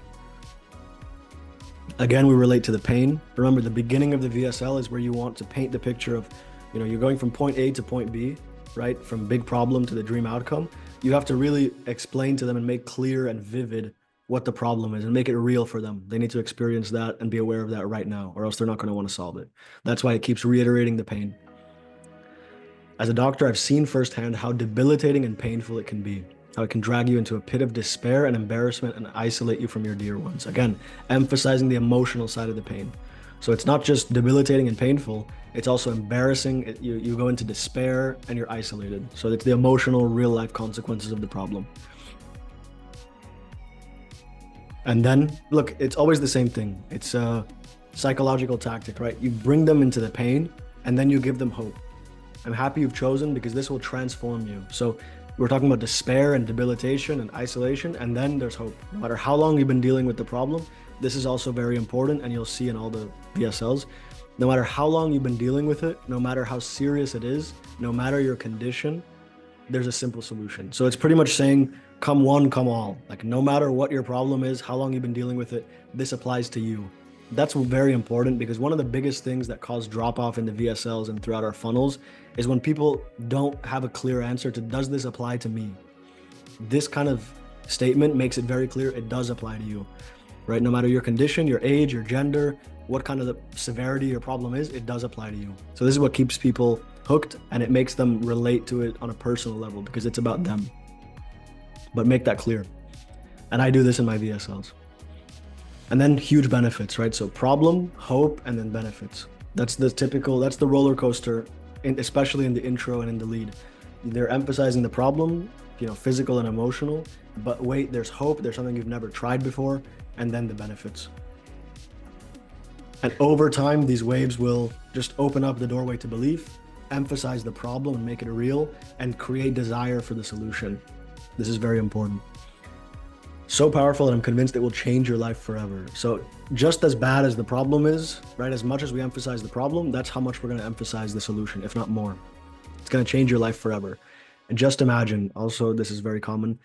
Again, we relate to the pain. Remember, the beginning of the VSL is where you want to paint the picture of, you're going from point A to point B, right? From big problem to the dream outcome. You have to really explain to them and make clear and vivid what the problem is and make it real for them. They need to experience that and be aware of that right now, or else they're not going to want to solve it. That's why it keeps reiterating the pain. As a doctor, I've seen firsthand how debilitating and painful it can be, how it can drag you into a pit of despair and embarrassment and isolate you from your dear ones. Again, emphasizing the emotional side of the pain. So it's not just debilitating and painful, it's also embarrassing. You go into despair and you're isolated. So it's the emotional, real life consequences of the problem. And then, look, it's always the same thing. It's a psychological tactic, right? You bring them into the pain and then you give them hope. I'm happy you've chosen because this will transform you. So we're talking about despair and debilitation and isolation, and then there's hope. No matter how long you've been dealing with the problem, this is also very important, and you'll see in all the VSLs. No matter how long you've been dealing with it, no matter how serious it is, no matter your condition, there's a simple solution. So it's pretty much saying, come one, come all. Like no matter what your problem is, how long you've been dealing with it, this applies to you. That's very important because one of the biggest things that cause drop off in the VSLs and throughout our funnels is when people don't have a clear answer to, does this apply to me? This kind of statement makes it very clear it does apply to you, right? No matter your condition, your age, your gender, what kind of the severity your problem is, it does apply to you. So this is what keeps people hooked, and it makes them relate to it on a personal level because it's about them. But make that clear. And I do this in my VSLs. And then huge benefits, right? So problem, hope, and then benefits. That's the roller coaster, especially in the intro and in the lead. They're emphasizing the problem, physical and emotional, but wait, there's hope, there's something you've never tried before, and then the benefits. And over time, these waves will just open up the doorway to belief, emphasize the problem and make it real, and create desire for the solution. This is very important. So powerful, and I'm convinced it will change your life forever. So just as bad as the problem is, right? As much as we emphasize the problem, that's how much we're going to emphasize the solution, if not more. It's going to change your life forever. And just imagine, also, this is very common,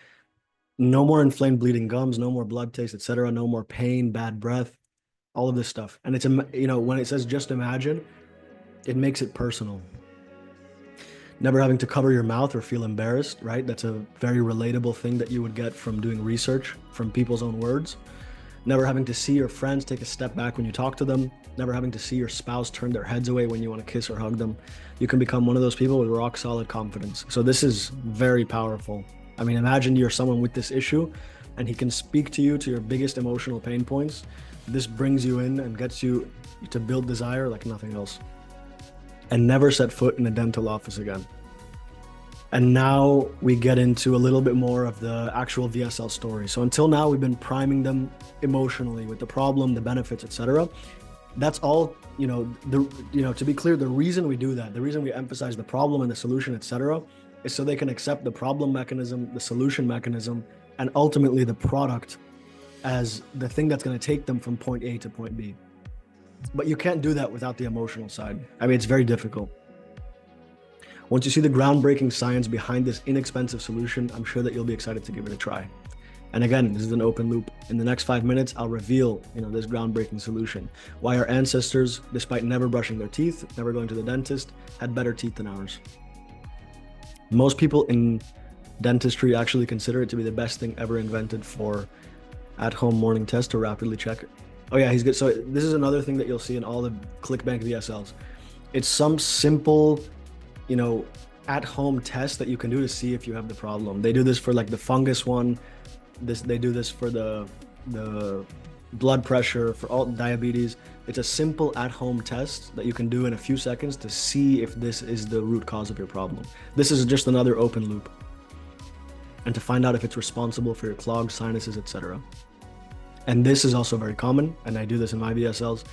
no more inflamed bleeding gums, no more blood taste, etc., no more pain, bad breath, all of this stuff. And it's, when it says just imagine, it makes it personal. Never having to cover your mouth or feel embarrassed, right? That's a very relatable thing that you would get from doing research from people's own words. Never having to see your friends take a step back when you talk to them. Never having to see your spouse turn their heads away when you want to kiss or hug them. You can become one of those people with rock solid confidence. So this is very powerful. I mean, imagine you're someone with this issue and he can speak to you to your biggest emotional pain points. This brings you in and gets you to build desire like nothing else. And never set foot in a dental office again. And now we get into a little bit more of the actual VSL story. So until now, we've been priming them emotionally with the problem, the benefits, etc. That's all, to be clear, the reason we do that, the reason we emphasize the problem and the solution, etc., is so they can accept the problem mechanism, the solution mechanism, and ultimately the product as the thing that's going to take them from point A to point B. But you can't do that without the emotional side. I mean, it's very difficult. Once you see the groundbreaking science behind this inexpensive solution, I'm sure that you'll be excited to give it a try. And again, this is an open loop. In the next 5 minutes, I'll reveal, this groundbreaking solution. Why our ancestors, despite never brushing their teeth, never going to the dentist, had better teeth than ours. Most people in dentistry actually consider it to be the best thing ever invented for at-home morning test to rapidly check it. Oh yeah, he's good. So this is another thing that you'll see in all the ClickBank VSLs. It's some simple, at-home test that you can do to see if you have the problem. They do this for like the fungus one. They do this for the blood pressure, for all diabetes. It's a simple at-home test that you can do in a few seconds to see if this is the root cause of your problem. This is just another open loop. And to find out if it's responsible for your clogged sinuses, etc. And this is also very common, and I do this in my VSLs.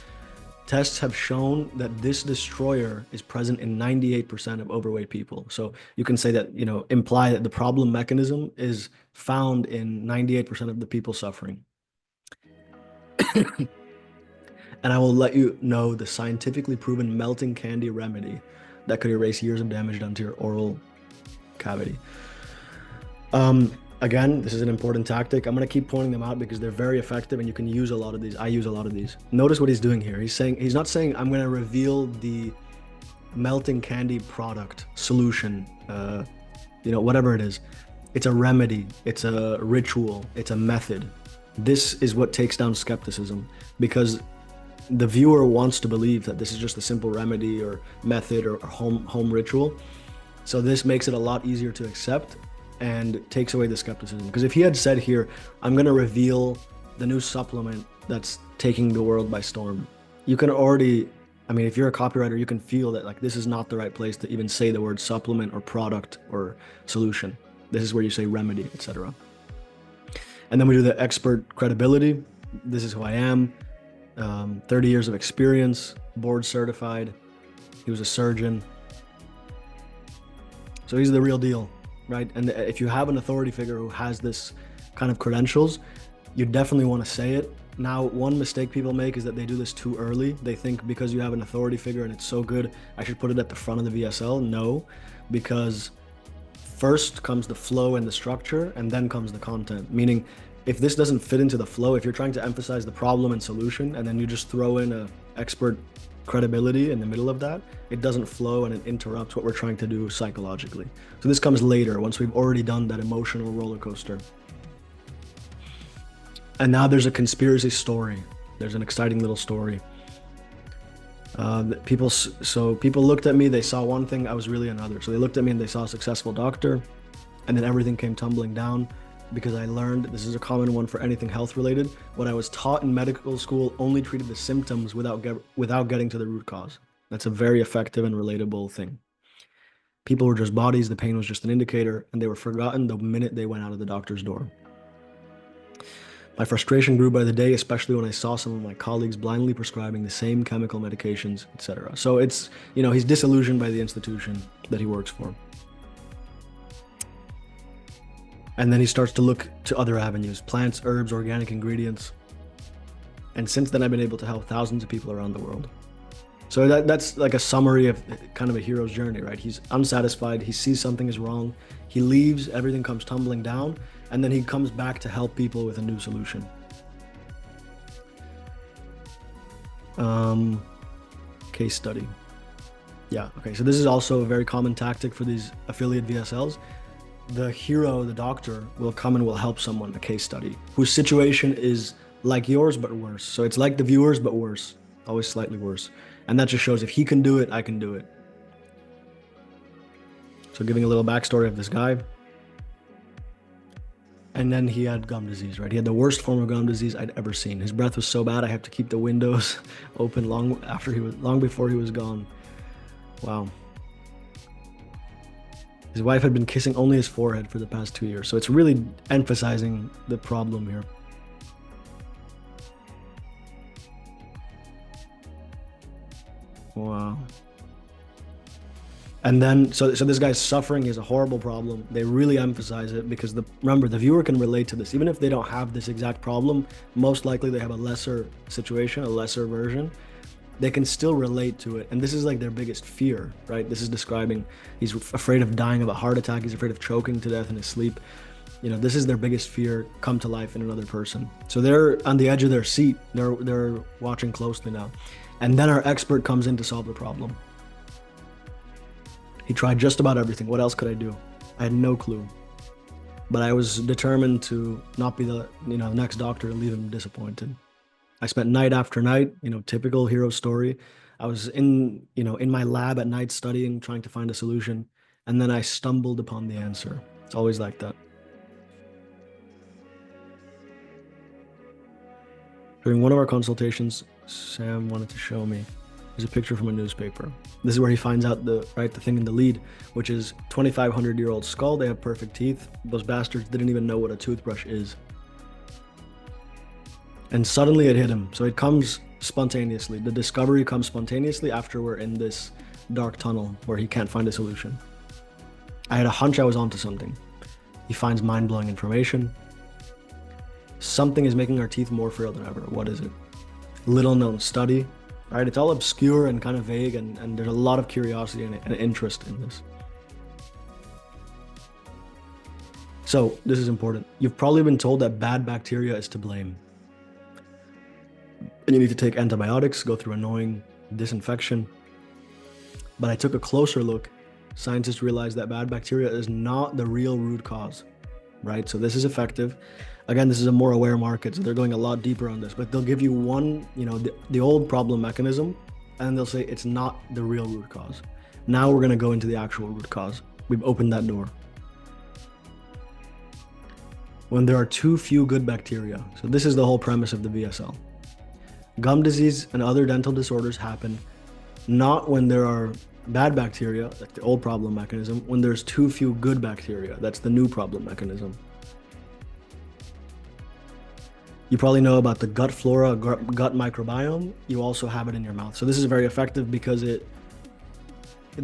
Tests have shown that this destroyer is present in 98% of overweight people. So you can say that, imply that the problem mechanism is found in 98% of the people suffering. And I will let you know the scientifically proven melting candy remedy that could erase years of damage done to your oral cavity. Again, this is an important tactic. I'm going to keep pointing them out because they're very effective and you can use a lot of these. I use a lot of these. Notice what he's doing here. He's not saying I'm going to reveal the melting candy product solution, whatever it is. It's a remedy. It's a ritual. It's a method. This is what takes down skepticism, because the viewer wants to believe that this is just a simple remedy or method or home ritual. So this makes it a lot easier to accept and takes away the skepticism. Because if he had said here, I'm going to reveal the new supplement that's taking the world by storm, you can already, if you're a copywriter, you can feel that like this is not the right place to even say the word supplement or product or solution. This is where you say remedy, etc. And then we do the expert credibility. This is who I am. 30 years of experience, board certified. He was a surgeon. So he's the real deal, right? And if you have an authority figure who has this kind of credentials, you definitely want to say it. Now, one mistake people make is that they do this too early. They think because you have an authority figure and it's so good, I should put it at the front of the VSL. No, because first comes the flow and the structure, and then comes the content. Meaning, if this doesn't fit into the flow, if you're trying to emphasize the problem and solution, and then you just throw in an expert credibility in the middle of that, it doesn't flow and it interrupts what we're trying to do psychologically. So this comes later, once we've already done that emotional roller coaster. And now there's a conspiracy story. There's an exciting little story. People looked at me, they saw one thing, I was really another. So they looked at me and they saw a successful doctor, and then everything came tumbling down because I learned, this is a common one for anything health related, what I was taught in medical school only treated the symptoms without getting to the root cause. That's a very effective and relatable thing. People were just bodies, the pain was just an indicator, and they were forgotten the minute they went out of the doctor's door. My frustration grew by the day, especially when I saw some of my colleagues blindly prescribing the same chemical medications, etc. So it's, he's disillusioned by the institution that he works for. And then he starts to look to other avenues, plants, herbs, organic ingredients. And since then, I've been able to help thousands of people around the world. So that's like a summary of kind of a hero's journey, right? He's unsatisfied, he sees something is wrong, he leaves, everything comes tumbling down, and then he comes back to help people with a new solution. Case study. Yeah, okay, so this is also a very common tactic for these affiliate VSLs. The hero, the doctor, will come and will help someone, a case study, whose situation is like yours, but worse. So it's like the viewers, but worse, always slightly worse. And that just shows if he can do it, I can do it. So giving a little backstory of this guy. And then he had gum disease, right? He had the worst form of gum disease I'd ever seen. His breath was so bad, I had to keep the windows open long before he was gone. Wow. His wife had been kissing only his forehead for the past 2 years. So it's really emphasizing the problem here. Wow. And then, so this guy's suffering, he has a horrible problem. They really emphasize it because remember, the viewer can relate to this. Even if they don't have this exact problem, most likely they have a lesser situation, a lesser version. They can still relate to it. And this is like their biggest fear, right? This is describing, he's afraid of dying of a heart attack. He's afraid of choking to death in his sleep. This is their biggest fear come to life in another person. So they're on the edge of their seat. They're watching closely now. And then our expert comes in to solve the problem. He tried just about everything. What else could I do? I had no clue. But I was determined to not be the next doctor and leave him disappointed. I spent night after night, typical hero story. I was in my lab at night studying, trying to find a solution. And then I stumbled upon the answer. It's always like that. During one of our consultations, Sam wanted to show me. There's a picture from a newspaper. This is where he finds out the thing in the lead, which is 2,500-year-old skull. They have perfect teeth. Those bastards didn't even know what a toothbrush is. And suddenly it hit him. So it comes spontaneously. The discovery comes spontaneously after we're in this dark tunnel where he can't find a solution. I had a hunch I was onto something. He finds mind-blowing information. Something is making our teeth more frail than ever. What is it? little known study, right? It's all obscure and kind of vague, and there's a lot of curiosity and interest in this. So this is important. You've probably been told that bad bacteria is to blame. And you need to take antibiotics, go through annoying disinfection. But I took a closer look. Scientists realized that bad bacteria is not the real root cause, right? So this is effective. Again, this is a more aware market, so they're going a lot deeper on this, but they'll give you one, the old problem mechanism, and they'll say it's not the real root cause. Now we're going to go into the actual root cause. We've opened that door. When there are too few good bacteria. So this is the whole premise of the VSL. Gum disease and other dental disorders happen not when there are bad bacteria, like the old problem mechanism, when there's too few good bacteria. That's the new problem mechanism. You probably know about the gut flora, gut microbiome. You also have it in your mouth. So this is very effective because the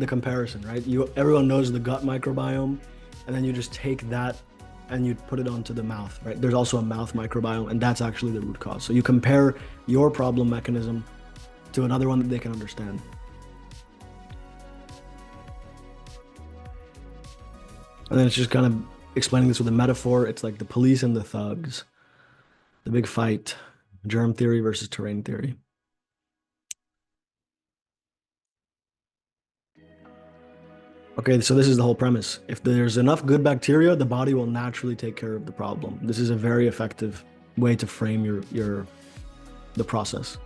comparison, right? Everyone knows the gut microbiome, and then you just take that and you put it onto the mouth, right? There's also a mouth microbiome, and that's actually the root cause. So you compare your problem mechanism to another one that they can understand. And then it's just kind of explaining this with a metaphor. It's like the police and the thugs. The big fight, germ theory versus terrain theory. Okay, so this is the whole premise. If there's enough good bacteria, the body will naturally take care of the problem. This is a very effective way to frame the process.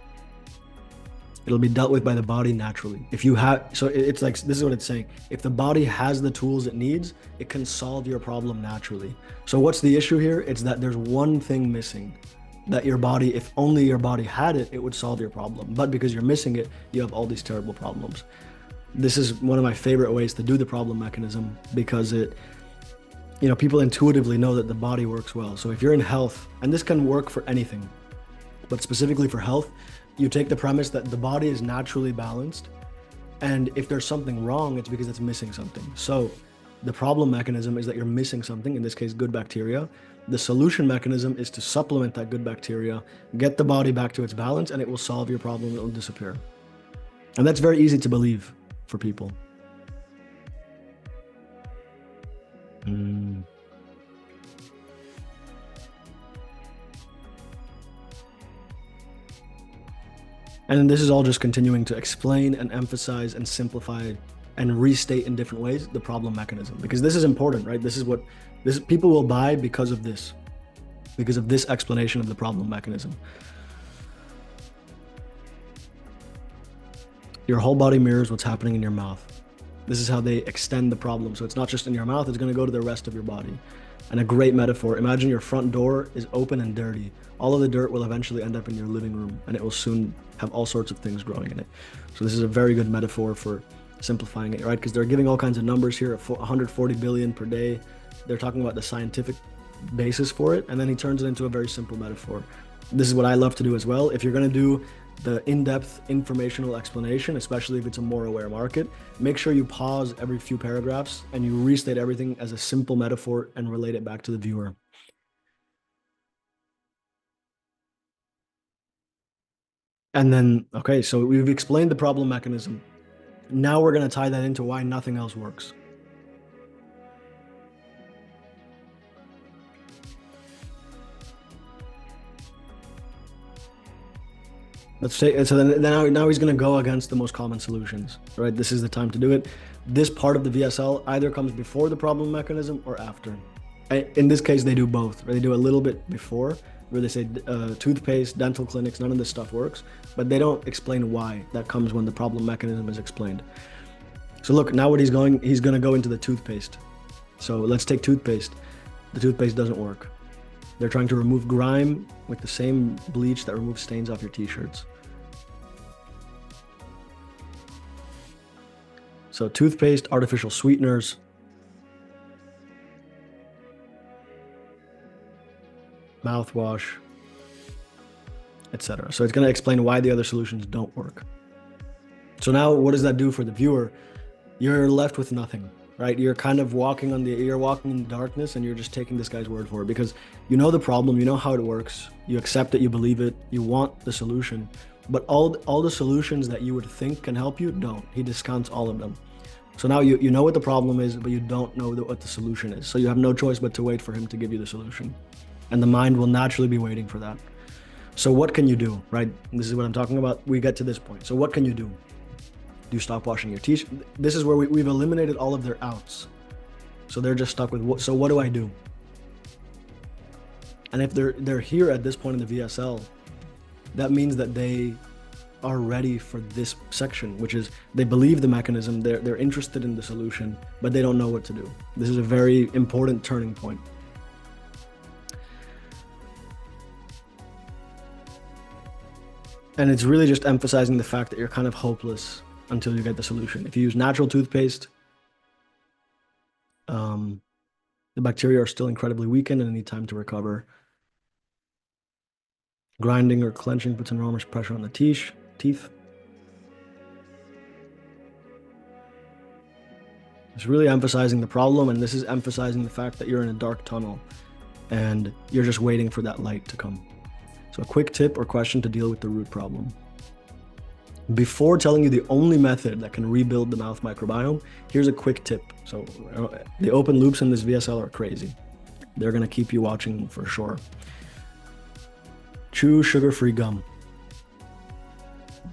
It'll be dealt with by the body naturally. It's like, this is what it's saying. If the body has the tools it needs, it can solve your problem naturally. So what's the issue here? It's that there's one thing missing that your body, if only your body had it, it would solve your problem. But because you're missing it, you have all these terrible problems. This is one of my favorite ways to do the problem mechanism because people intuitively know that the body works well. So if you're in health, and this can work for anything, but specifically for health, you take the premise that the body is naturally balanced, and if there's something wrong, it's because it's missing something. So the problem mechanism is that you're missing something, in this case, good bacteria. The solution mechanism is to supplement that good bacteria, get the body back to its balance, and it will solve your problem, it will disappear. And that's very easy to believe for people. And this is all just continuing to explain and emphasize and simplify and restate in different ways the problem mechanism, because this is important, right? People will buy because of this explanation of the problem mechanism. Your whole body mirrors what's happening in your mouth. This is how they extend the problem. So it's not just in your mouth, it's going to go to the rest of your body. And a great metaphor, imagine your front door is open and dirty. All of the dirt will eventually end up in your living room, and it will soon have all sorts of things growing in it. So this is a very good metaphor for simplifying it, right? Because they're giving all kinds of numbers here, 140 billion per day. They're talking about the scientific basis for it, and then he turns it into a very simple metaphor. This is what I love to do as well. If you're going to do the in-depth informational explanation, especially if it's a more aware market, make sure you pause every few paragraphs and you restate everything as a simple metaphor and relate it back to the viewer. And then, okay, so we've explained the problem mechanism. Now we're going to tie that into why nothing else works. Let's say, so then now he's going to go against the most common solutions, right? This is the time to do it. This part of the VSL either comes before the problem mechanism or after. In this case, they do both. Right? They do a little bit before, where they say toothpaste, dental clinics, none of this stuff works, but they don't explain why. That comes when the problem mechanism is explained. So look, now he's going to go into the toothpaste. So let's take toothpaste. The toothpaste doesn't work. They're trying to remove grime with the same bleach that removes stains off your t-shirts. So toothpaste, artificial sweeteners, mouthwash, etc. So it's going to explain why the other solutions don't work. So now what does that do for the viewer? You're left with nothing, right? You're kind of walking in the darkness, and you're just taking this guy's word for it because you know the problem, you know how it works, you accept it, you believe it, you want the solution, But all the solutions that you would think can help you don't. He discounts all of them. So now you know what the problem is, but you don't know what the solution is. So you have no choice but to wait for him to give you the solution. And the mind will naturally be waiting for that. So what can you do, right? This is what I'm talking about. We get to this point. So what can you do? Do you stop washing your teeth? This is where we've eliminated all of their outs. So they're just stuck with, what do I do? And if they're here at this point in the VSL, that means that they are ready for this section, which is they believe the mechanism, they're interested in the solution, but they don't know what to do. This is a very important turning point. And it's really just emphasizing the fact that you're kind of hopeless until you get the solution. If you use natural toothpaste, the bacteria are still incredibly weakened and need time to recover. Grinding or clenching puts enormous pressure on the teeth. It's really emphasizing the problem, and this is emphasizing the fact that you're in a dark tunnel and you're just waiting for that light to come. So a quick tip or question to deal with the root problem. Before telling you the only method that can rebuild the mouth microbiome, here's a quick tip. So the open loops in this VSL are crazy. They're gonna keep you watching for sure. Chew sugar-free gum.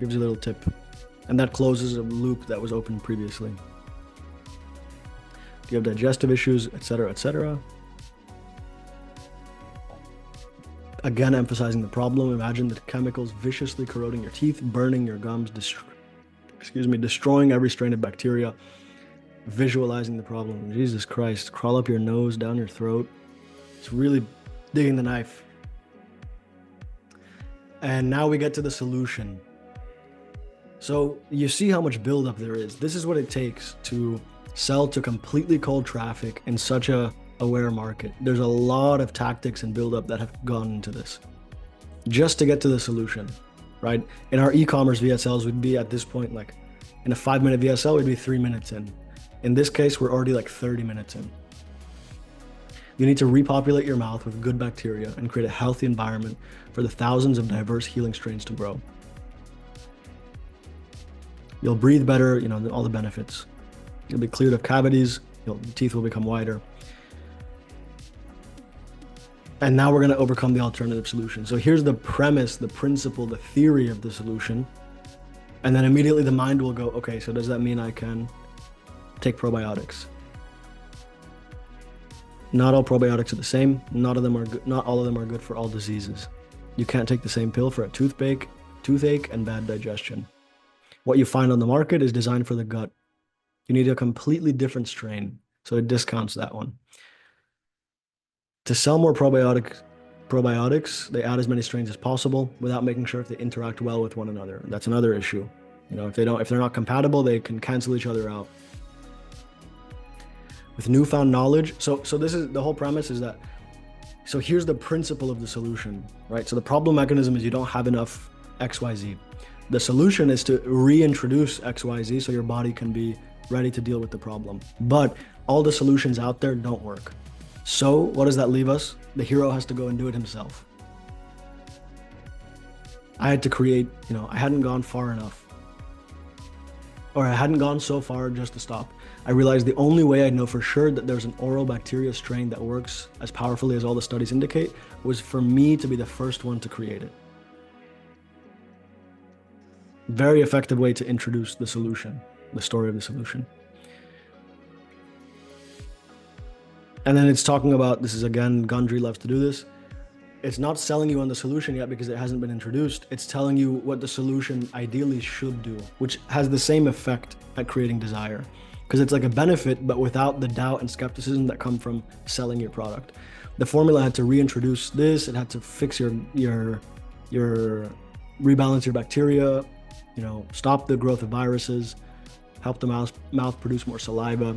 Gives you a little tip. And that closes a loop that was open previously. Do you have digestive issues, etc., etc.? Again, emphasizing the problem. Imagine the chemicals viciously corroding your teeth, burning your gums, destroying every strain of bacteria. Visualizing the problem. Jesus Christ, crawl up your nose, down your throat. It's really digging the knife. And now we get to the solution. So you see how much buildup there is. This is what it takes to sell to completely cold traffic in such a aware market. There's a lot of tactics and buildup that have gone into this just to get to the solution, right? In our e-commerce VSLs, we'd be at this point, like in a 5-minute VSL, we'd be 3 minutes in. In this case, we're already like 30 minutes in. You need to repopulate your mouth with good bacteria and create a healthy environment for the thousands of diverse healing strains to grow. You'll breathe better, all the benefits. You'll be cleared of cavities, your teeth will become wider. And now we're going to overcome the alternative solution. So here's the premise, the principle, the theory of the solution. And then immediately the mind will go, okay, so does that mean I can take probiotics? Not all probiotics are the same. Not all of them are good for all diseases. You can't take the same pill for a toothache and bad digestion. What you find on the market is designed for the gut. You need a completely different strain. So it discounts that one. To sell more probiotics, they add as many strains as possible without making sure if they interact well with one another. That's another issue. If they're not compatible, they can cancel each other out. With newfound knowledge, so this is the whole premise is that, so here's the principle of the solution, right? So the problem mechanism is you don't have enough XYZ. The solution is to reintroduce XYZ so your body can be ready to deal with the problem. But all the solutions out there don't work. So what does that leave us? The hero has to go and do it himself. I had to create, I hadn't gone far enough. Or I hadn't gone so far just to stop. I realized the only way I'd know for sure that there's an oral bacteria strain that works as powerfully as all the studies indicate was for me to be the first one to create it. Very effective way to introduce the solution, the story of the solution. And then it's talking about, this is again, Gundry loves to do this. It's not selling you on the solution yet because it hasn't been introduced. It's telling you what the solution ideally should do, which has the same effect at creating desire. Because it's like a benefit, but without the doubt and skepticism that come from selling your product. The formula had to reintroduce this. It had to fix your rebalance your bacteria, stop the growth of viruses, help the mouth produce more saliva.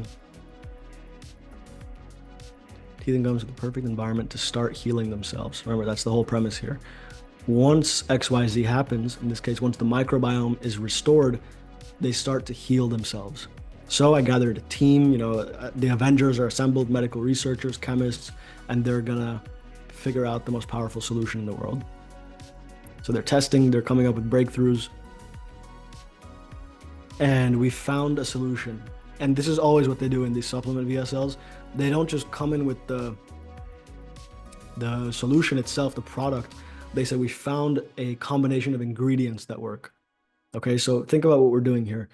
Teeth and gums are the perfect environment to start healing themselves. Remember, that's the whole premise here. Once XYZ happens, in this case, once the microbiome is restored, they start to heal themselves. So I gathered a team, the Avengers are assembled, medical researchers, chemists, and they're gonna figure out the most powerful solution in the world. So they're testing, they're coming up with breakthroughs. And we found a solution. And this is always what they do in these supplement VSLs. They don't just come in with the solution itself, the product. They say we found a combination of ingredients that work. Okay, so think about what we're doing here.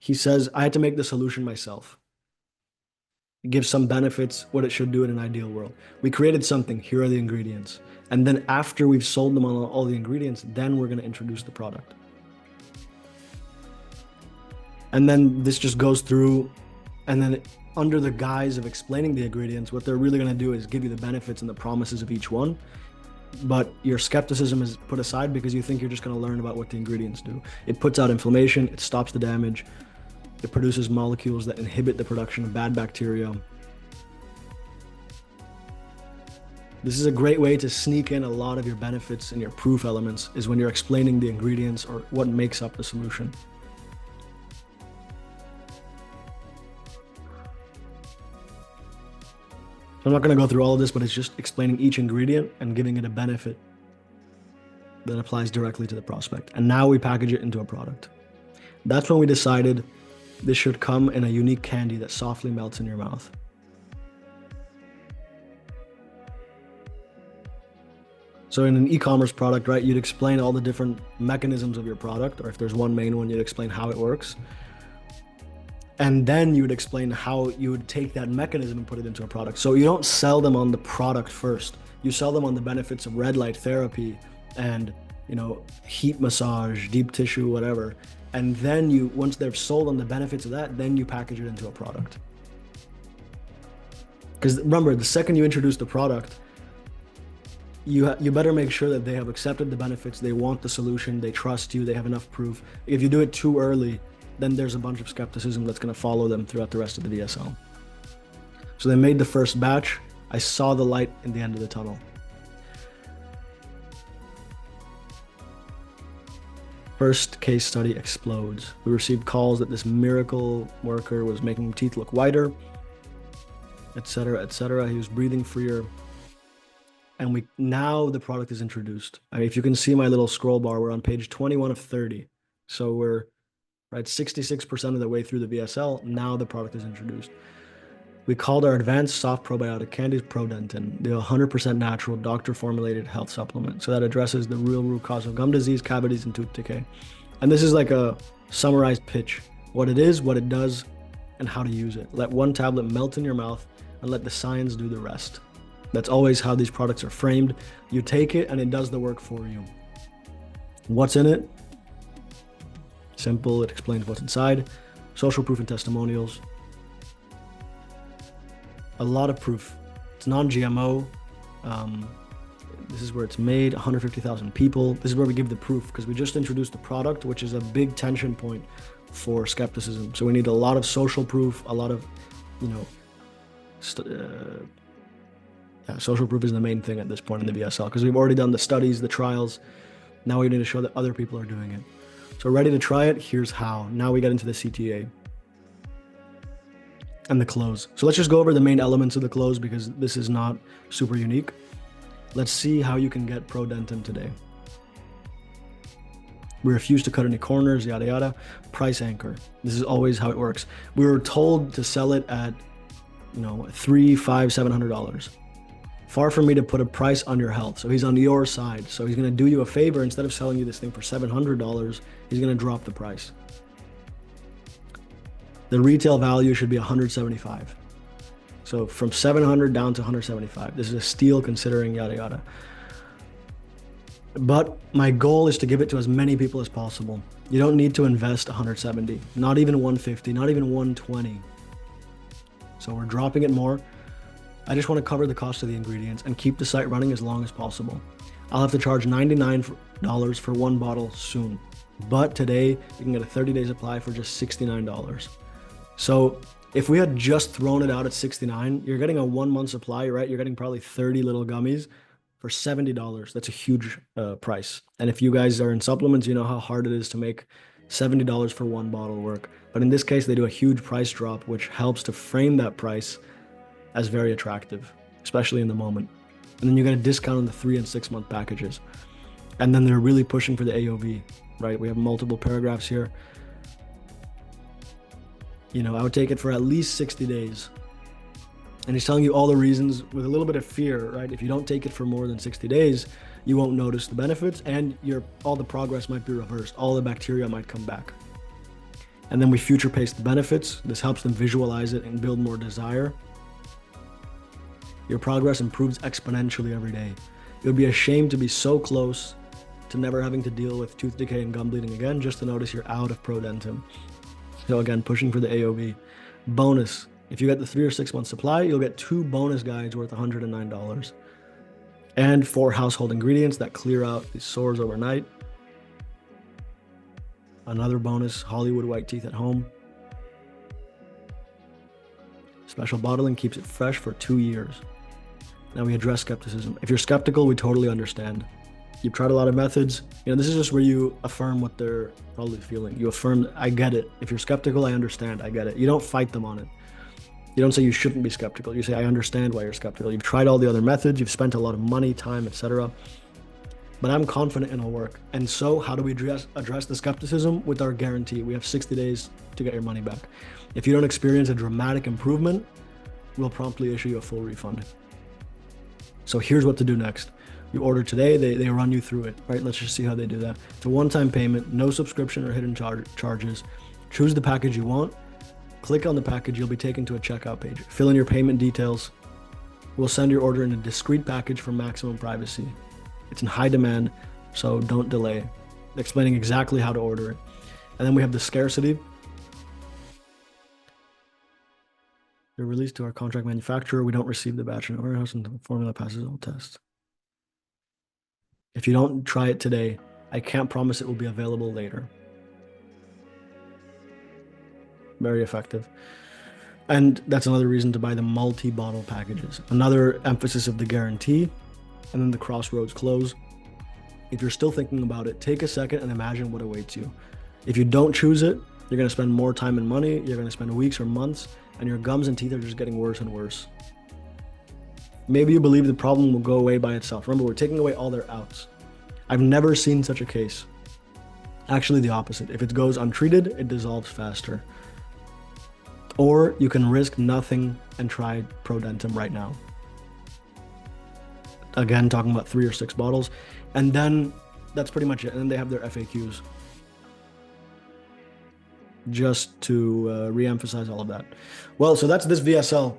He says, I had to make the solution myself. It gives some benefits, what it should do in an ideal world. We created something, here are the ingredients. And then after we've sold them on all the ingredients, then we're gonna introduce the product. And then this just goes through, and then under the guise of explaining the ingredients, what they're really gonna do is give you the benefits and the promises of each one. But your skepticism is put aside because you think you're just gonna learn about what the ingredients do. It puts out inflammation, it stops the damage, it produces molecules that inhibit the production of bad bacteria. This is a great way to sneak in a lot of your benefits and your proof elements, is when you're explaining the ingredients or what makes up the solution. I'm not going to go through all of this, but it's just explaining each ingredient and giving it a benefit that applies directly to the prospect. And now we package it into a product. That's when we decided this should come in a unique candy that softly melts in your mouth. So in an e-commerce product, right, you'd explain all the different mechanisms of your product, or if there's one main one, you'd explain how it works. And then you would explain how you would take that mechanism and put it into a product. So you don't sell them on the product first. You sell them on the benefits of red light therapy and, heat massage, deep tissue, whatever. And then once they're sold on the benefits of that, then you package it into a product. Because remember, the second you introduce the product, you better make sure that they have accepted the benefits, they want the solution, they trust you, they have enough proof. If you do it too early, then there's a bunch of skepticism that's going to follow them throughout the rest of the VSL. So they made the first batch. I saw the light in the end of the tunnel. First case study explodes. We received calls that this miracle worker was making teeth look whiter, etc., etc. He was breathing freer. And now the product is introduced. I mean, if you can see my little scroll bar, we're on page 21 of 30. So we're 66% of the way through the VSL. Now the product is introduced. We called our advanced soft probiotic candies ProDentim, the 100% natural doctor-formulated health supplement. So that addresses the real root cause of gum disease, cavities, and tooth decay. And this is like a summarized pitch: what it is, what it does, and how to use it. Let one tablet melt in your mouth and let the science do the rest. That's always how these products are framed. You take it and it does the work for you. What's in it? Simple, it explains what's inside. Social proof and testimonials. A lot of proof. It's non-GMO. This is where it's made, 150,000 people. This is where we give the proof, because we just introduced the product, which is a big tension point for skepticism. So we need a lot of social proof, a lot of, social proof is the main thing at this point in the VSL, because we've already done the studies, the trials. Now we need to show that other people are doing it. So ready to try it? Here's how. Now we get into the CTA and the close. So let's just go over the main elements of the close, because this is not super unique. Let's see how you can get ProDentim today. We refuse to cut any corners, yada, yada. Price anchor. This is always how it works. We were told to sell it at, $300, $500, $700. Far from me to put a price on your health. So he's on your side. So he's going to do you a favor. Instead of selling you this thing for $700, he's going to drop the price. The retail value should be $175. So from $700 down to $175. This is a steal considering yada, yada. But my goal is to give it to as many people as possible. You don't need to invest $170, not even $150, not even $120. So we're dropping it more. I just want to cover the cost of the ingredients and keep the site running as long as possible. I'll have to charge $99 for one bottle soon. But today you can get a 30-day supply for just $69. So if we had just thrown it out at $69, you're getting a 1-month supply, right? You're getting probably 30 little gummies for $70. That's a huge price. And if you guys are in supplements, you know how hard it is to make $70 for one bottle work. But in this case, they do a huge price drop, which helps to frame that price as very attractive, especially in the moment. And then you get a discount on the 3 and 6 month packages. And then they're really pushing for the AOV, right? We have multiple paragraphs here. I would take it for at least 60 days. And he's telling you all the reasons with a little bit of fear, right? If you don't take it for more than 60 days, you won't notice the benefits, and all the progress might be reversed. All the bacteria might come back. And then we future pace the benefits. This helps them visualize it and build more desire. Your progress improves exponentially every day. It would be a shame to be so close to never having to deal with tooth decay and gum bleeding again, just to notice you're out of ProDentim. So again, pushing for the AOV. Bonus. If you get the 3 or 6 month supply, you'll get 2 bonus guides worth $109. And 4 household ingredients that clear out these sores overnight. Another bonus, Hollywood white teeth at home. Special bottling keeps it fresh for 2 years. Now we address skepticism. If you're skeptical, we totally understand. You've tried a lot of methods. This is just where you affirm what they're probably feeling. You affirm, I get it. If you're skeptical, I understand, I get it. You don't fight them on it. You don't say you shouldn't be skeptical. You say, I understand why you're skeptical. You've tried all the other methods. You've spent a lot of money, time, etc. But I'm confident it'll work. And so how do we address the skepticism? With our guarantee. We have 60 days to get your money back. If you don't experience a dramatic improvement, we'll promptly issue you a full refund. So here's what to do next. You order today, they run you through it, right? Let's just see how they do that. It's a one-time payment, no subscription or hidden charges. Choose the package you want. Click on the package, you'll be taken to a checkout page. Fill in your payment details. We'll send your order in a discreet package for maximum privacy. It's in high demand, so don't delay. Explaining exactly how to order it. And then we have the scarcity. They're released to our contract manufacturer. We don't receive the batch in the warehouse until the formula passes all tests. If you don't try it today, I can't promise it will be available later. Very effective. And that's another reason to buy the multi-bottle packages. Another emphasis of the guarantee, and then the crossroads close. If you're still thinking about it, take a second and imagine what awaits you. If you don't choose it, you're going to spend more time and money, you're going to spend weeks or months, and your gums and teeth are just getting worse and worse. Maybe you believe the problem will go away by itself. Remember, we're taking away all their outs. I've never seen such a case. Actually, the opposite. If it goes untreated, it dissolves faster. Or you can risk nothing and try ProDentim right now. Again, talking about 3 or 6 bottles. And then that's pretty much it. And then they have their FAQs. Just to re-emphasize all of that. Well, so that's this VSL.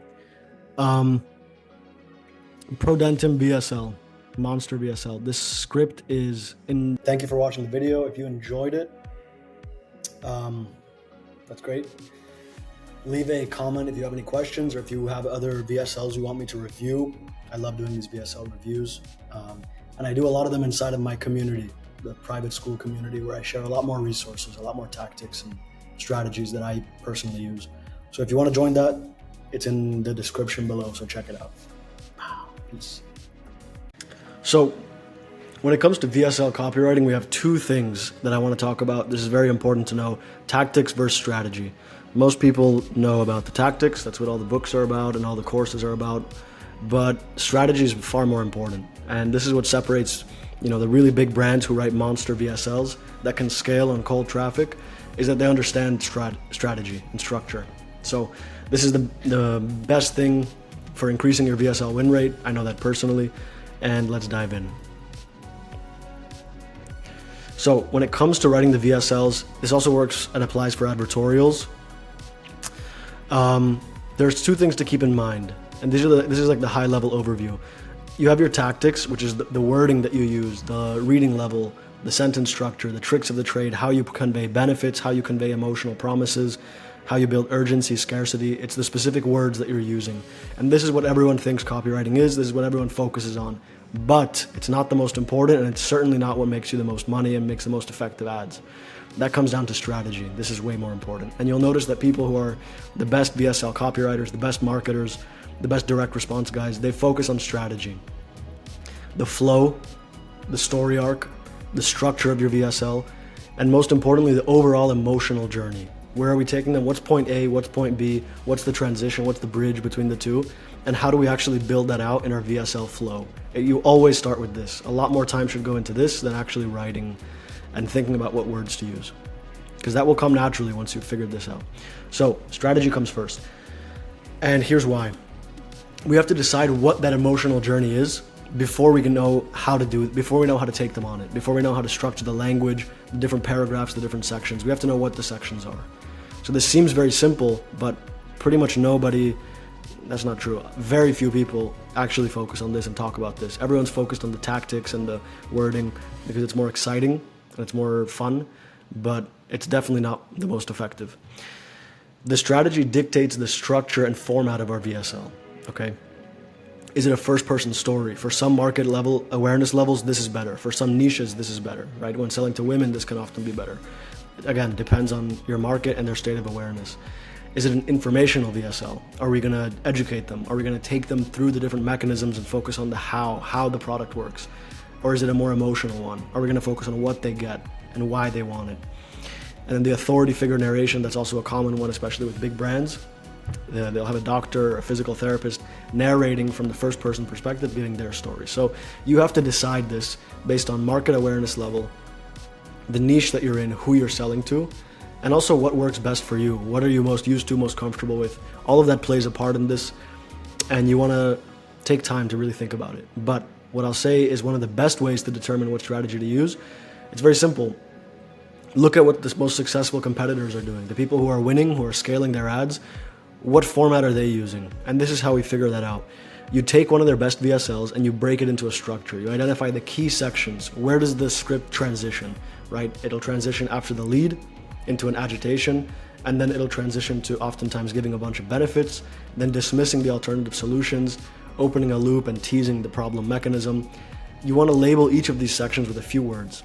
ProDentim VSL. Monster VSL. This script is in. Thank you for watching the video. If you enjoyed it, that's great. Leave a comment if you have any questions, or if you have other VSLs you want me to review. I love doing these VSL reviews. And I do a lot of them inside of my community, the private school community, where I share a lot more resources, a lot more tactics and strategies that I personally use. So if you want to join that, it's in the description below, so check it out. Peace. So when it comes to VSL copywriting, we have 2 things that I want to talk about. This is very important to know: tactics versus strategy. Most people know about the tactics. That's what all the books are about and all the courses are about. But strategy is far more important. And this is what separates, the really big brands who write monster VSLs that can scale on cold traffic, is that they understand strategy and structure. So this is the best thing for increasing your VSL win rate. I know that personally. And let's dive in. So when it comes to writing the VSLs, this also works and applies for advertorials. There's 2 things to keep in mind, and this is like the high level overview. You have your tactics, which is the wording that you use, the reading level, the sentence structure, the tricks of the trade, how you convey benefits, how you convey emotional promises, how you build urgency, scarcity. It's the specific words that you're using. And this is what everyone thinks copywriting is. This is what everyone focuses on. But it's not the most important, and it's certainly not what makes you the most money and makes the most effective ads. That comes down to strategy. This is way more important. And you'll notice that people who are the best VSL copywriters, the best marketers, the best direct response guys, they focus on strategy. The flow, the story arc, the structure of your VSL, and most importantly, the overall emotional journey. Where are we taking them? What's point A? What's point B? What's the transition? What's the bridge between the two? And how do we actually build that out in our VSL flow? You always start with this. A lot more time should go into this than actually writing and thinking about what words to use, because that will come naturally once you've figured this out. So strategy comes first. And here's why. We have to decide what that emotional journey is before we can know how to do it, before we know how to take them on it, before we know how to structure the language, the different paragraphs, the different sections. We have to know what the sections are. So this seems very simple, but pretty much nobody, that's not true. Very few people actually focus on this and talk about this. Everyone's focused on the tactics and the wording because it's more exciting and it's more fun, but it's definitely not the most effective. The strategy dictates the structure and format of our VSL, okay? Is it a first-person story? For some market level awareness levels, this is better. For some niches, this is better, right? When selling to women, this can often be better. Again, depends on your market and their state of awareness. Is it an informational VSL? Are we gonna educate them? Are we gonna take them through the different mechanisms and focus on the how the product works? Or is it a more emotional one? Are we gonna focus on what they get and why they want it? And then the authority figure narration, that's also a common one, especially with big brands. They'll have a doctor or a physical therapist narrating from the first person perspective, giving their story. So you have to decide this based on market awareness level, the niche that you're in, who you're selling to, and also what works best for you. What are you most used to, most comfortable with? All of that plays a part in this, and you want to take time to really think about it. But what I'll say is one of the best ways to determine what strategy to use. It's very simple. Look at what the most successful competitors are doing. The people who are winning, who are scaling their ads, what format are they using? And this is how we figure that out. You take one of their best VSLs and you break it into a structure. You identify the key sections. Where does the script transition, right? It'll transition after the lead into an agitation, and then it'll transition to oftentimes giving a bunch of benefits, then dismissing the alternative solutions, opening a loop and teasing the problem mechanism. You want to label each of these sections with a few words.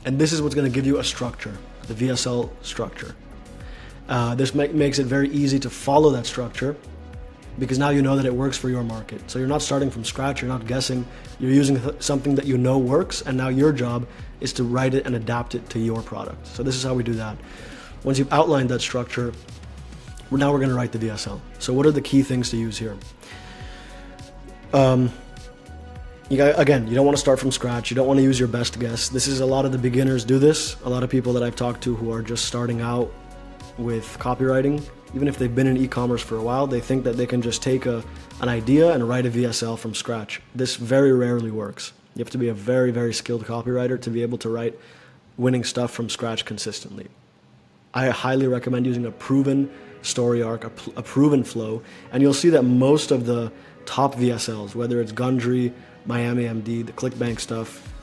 And this is what's going to give you a structure, the VSL structure. This makes it very easy to follow that structure because now you know that it works for your market. So you're not starting from scratch, you're not guessing, you're using something that you know works, and now your job is to write it and adapt it to your product. So this is how we do that. Once you've outlined that structure, now we're going to write the VSL. So what are the key things to use here? Again, you don't want to start from scratch. You don't want to use your best guess. This is a lot of the beginners do this. A lot of people that I've talked to who are just starting out with copywriting, even if they've been in e-commerce for a while, they think that they can just take an idea and write a VSL from scratch. This very rarely works. You have to be a very, very skilled copywriter to be able to write winning stuff from scratch consistently. I highly recommend using a proven story arc, a proven flow, and you'll see that most of the top VSLs, whether it's Gundry, Miami MD, the ClickBank stuff,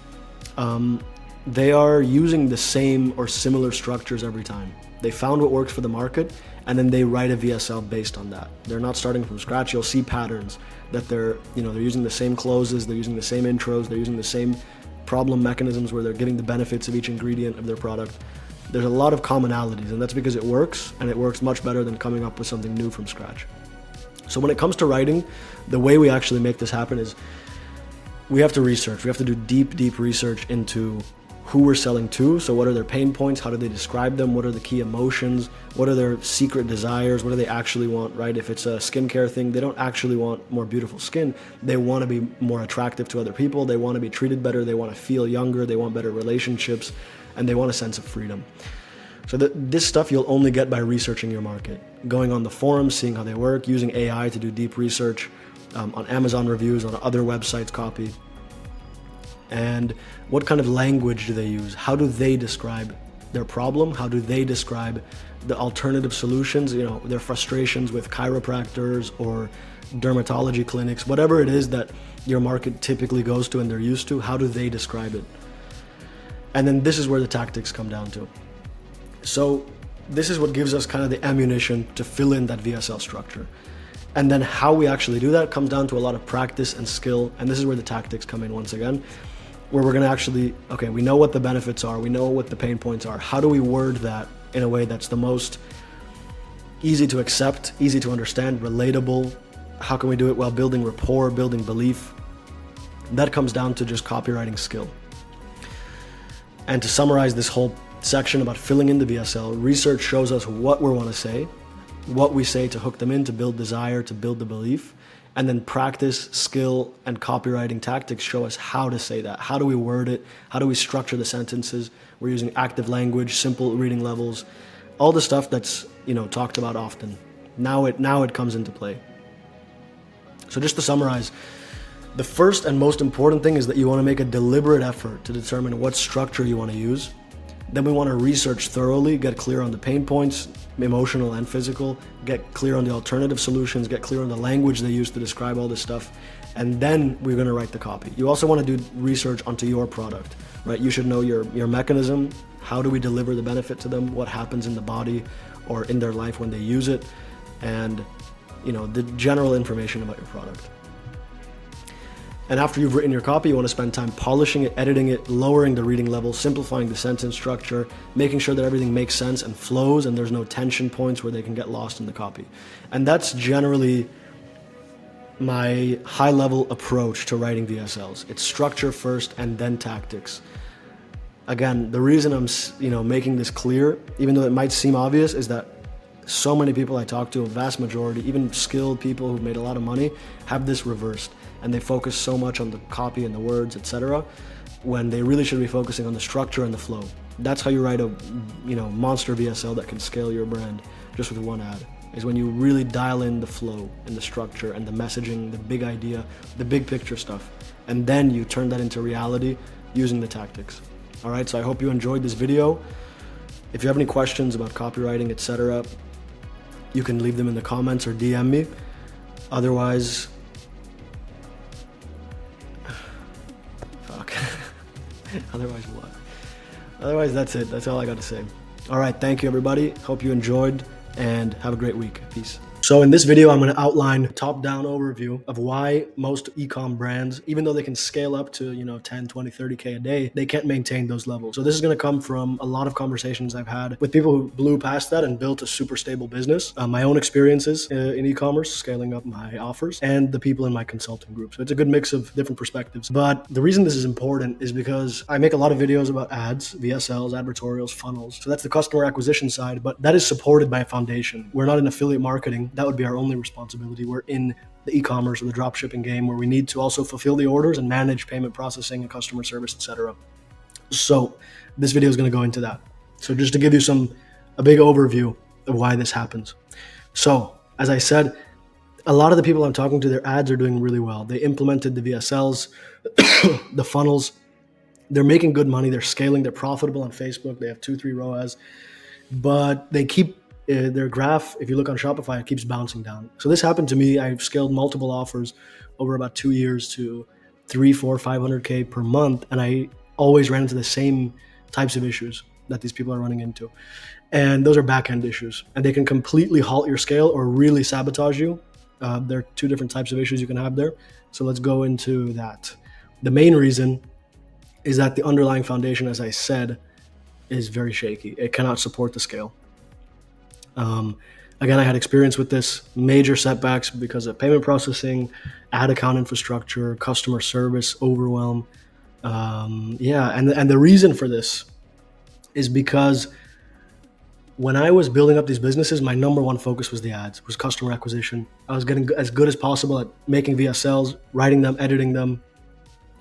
they are using the same or similar structures every time. They found what works for the market, and then they write a VSL based on that. They're not starting from scratch. You'll see patterns that they're using the same closes, they're using the same intros, they're using the same problem mechanisms where they're giving the benefits of each ingredient of their product. There's a lot of commonalities, and that's because it works, and it works much better than coming up with something new from scratch. So when it comes to writing, the way we actually make this happen is we have to research. We have to do deep research into who we're selling to. So what are their pain points? How do they describe them? What are the key emotions? What are their secret desires? What do they actually want, right? If it's a skincare thing, they don't actually want more beautiful skin. They want to be more attractive to other people. They want to be treated better. They want to feel younger. They want better relationships, and they want a sense of freedom. So this stuff you'll only get by researching your market, going on the forums, seeing how they work, using AI to do deep research, on Amazon reviews, on other websites copy. And what kind of language do they use? How do they describe their problem? How do they describe the alternative solutions, their frustrations with chiropractors or dermatology clinics, whatever it is that your market typically goes to and they're used to, how do they describe it? And then this is where the tactics come down to. So this is what gives us kind of the ammunition to fill in that VSL structure. And then how we actually do that comes down to a lot of practice and skill. And this is where the tactics come in once again, where we're going to actually, we know what the benefits are. We know what the pain points are. How do we word that in a way that's the most easy to accept, easy to understand, relatable? How can we do it while building rapport, building belief? That comes down to just copywriting skill. And to summarize this whole section about filling in the VSL, research shows us what we want to say, what we say to hook them in, to build desire, to build the belief, And then practice, skill, and copywriting tactics show us how to say that. How do we word it? How do we structure the sentences? We're using active language, simple reading levels, all the stuff that's, talked about often. Now it comes into play. So just to summarize, the first and most important thing is that you want to make a deliberate effort to determine what structure you want to use. Then we want to research thoroughly, get clear on the pain points, emotional and physical, get clear on the alternative solutions, get clear on the language they use to describe all this stuff, and then we're going to write the copy. You also want to do research onto your product, right? You should know your mechanism. How do we deliver the benefit to them? What happens in the body or in their life when they use it? And, the general information about your product. And after you've written your copy, you want to spend time polishing it, editing it, lowering the reading level, simplifying the sentence structure, making sure that everything makes sense and flows and there's no tension points where they can get lost in the copy. And that's generally my high-level approach to writing VSLs. It's structure first and then tactics. Again, the reason I'm making this clear, even though it might seem obvious, is that so many people I talk to, a vast majority, even skilled people who've made a lot of money, have this reversed. And they focus so much on the copy and the words, etc., when they really should be focusing on the structure and the flow. That's how you write a monster VSL that can scale your brand just with one ad, is when you really dial in the flow and the structure and the messaging, the big idea, the big picture stuff. And then you turn that into reality using the tactics. All right, so I hope you enjoyed this video. If you have any questions about copywriting, etc., you can leave them in the comments or DM me. Otherwise, Otherwise what? Otherwise, that's it. That's all I got to say. All right. Thank you, everybody. Hope you enjoyed and have a great week. Peace. So in this video, I'm going to outline a top-down overview of why most e-com brands, even though they can scale up to 10, 20, 30K a day, they can't maintain those levels. So this is going to come from a lot of conversations I've had with people who blew past that and built a super stable business, my own experiences in e-commerce, scaling up my offers, and the people in my consulting group. So it's a good mix of different perspectives. But the reason this is important is because I make a lot of videos about ads, VSLs, advertorials, funnels. So that's the customer acquisition side, but that is supported by a foundation. We're not in affiliate marketing. That would be our only responsibility. We're in the e-commerce or the drop shipping game where we need to also fulfill the orders and manage payment processing and customer service, etc. So this video is going to go into that. So just to give you a big overview of why this happens. So as I said, a lot of the people I'm talking to, their ads are doing really well. They implemented the VSLs, the funnels. They're making good money. They're scaling. They're profitable on Facebook. They have 2-3 ROAS, but they keep their graph, if you look on Shopify, it keeps bouncing down. So this happened to me. I've scaled multiple offers over about 2 years to 3, 4, 500K per month. And I always ran into the same types of issues that these people are running into. And those are back-end issues. And they can completely halt your scale or really sabotage you. There are 2 different types of issues you can have there. So let's go into that. The main reason is that the underlying foundation, as I said, is very shaky. It cannot support the scale. Again, I had experience with this, major setbacks because of payment processing, ad account infrastructure, customer service, overwhelm. And the reason for this is because when I was building up these businesses, my number one focus was the ads, was customer acquisition. I was getting as good as possible at making VSLs, writing them, editing them,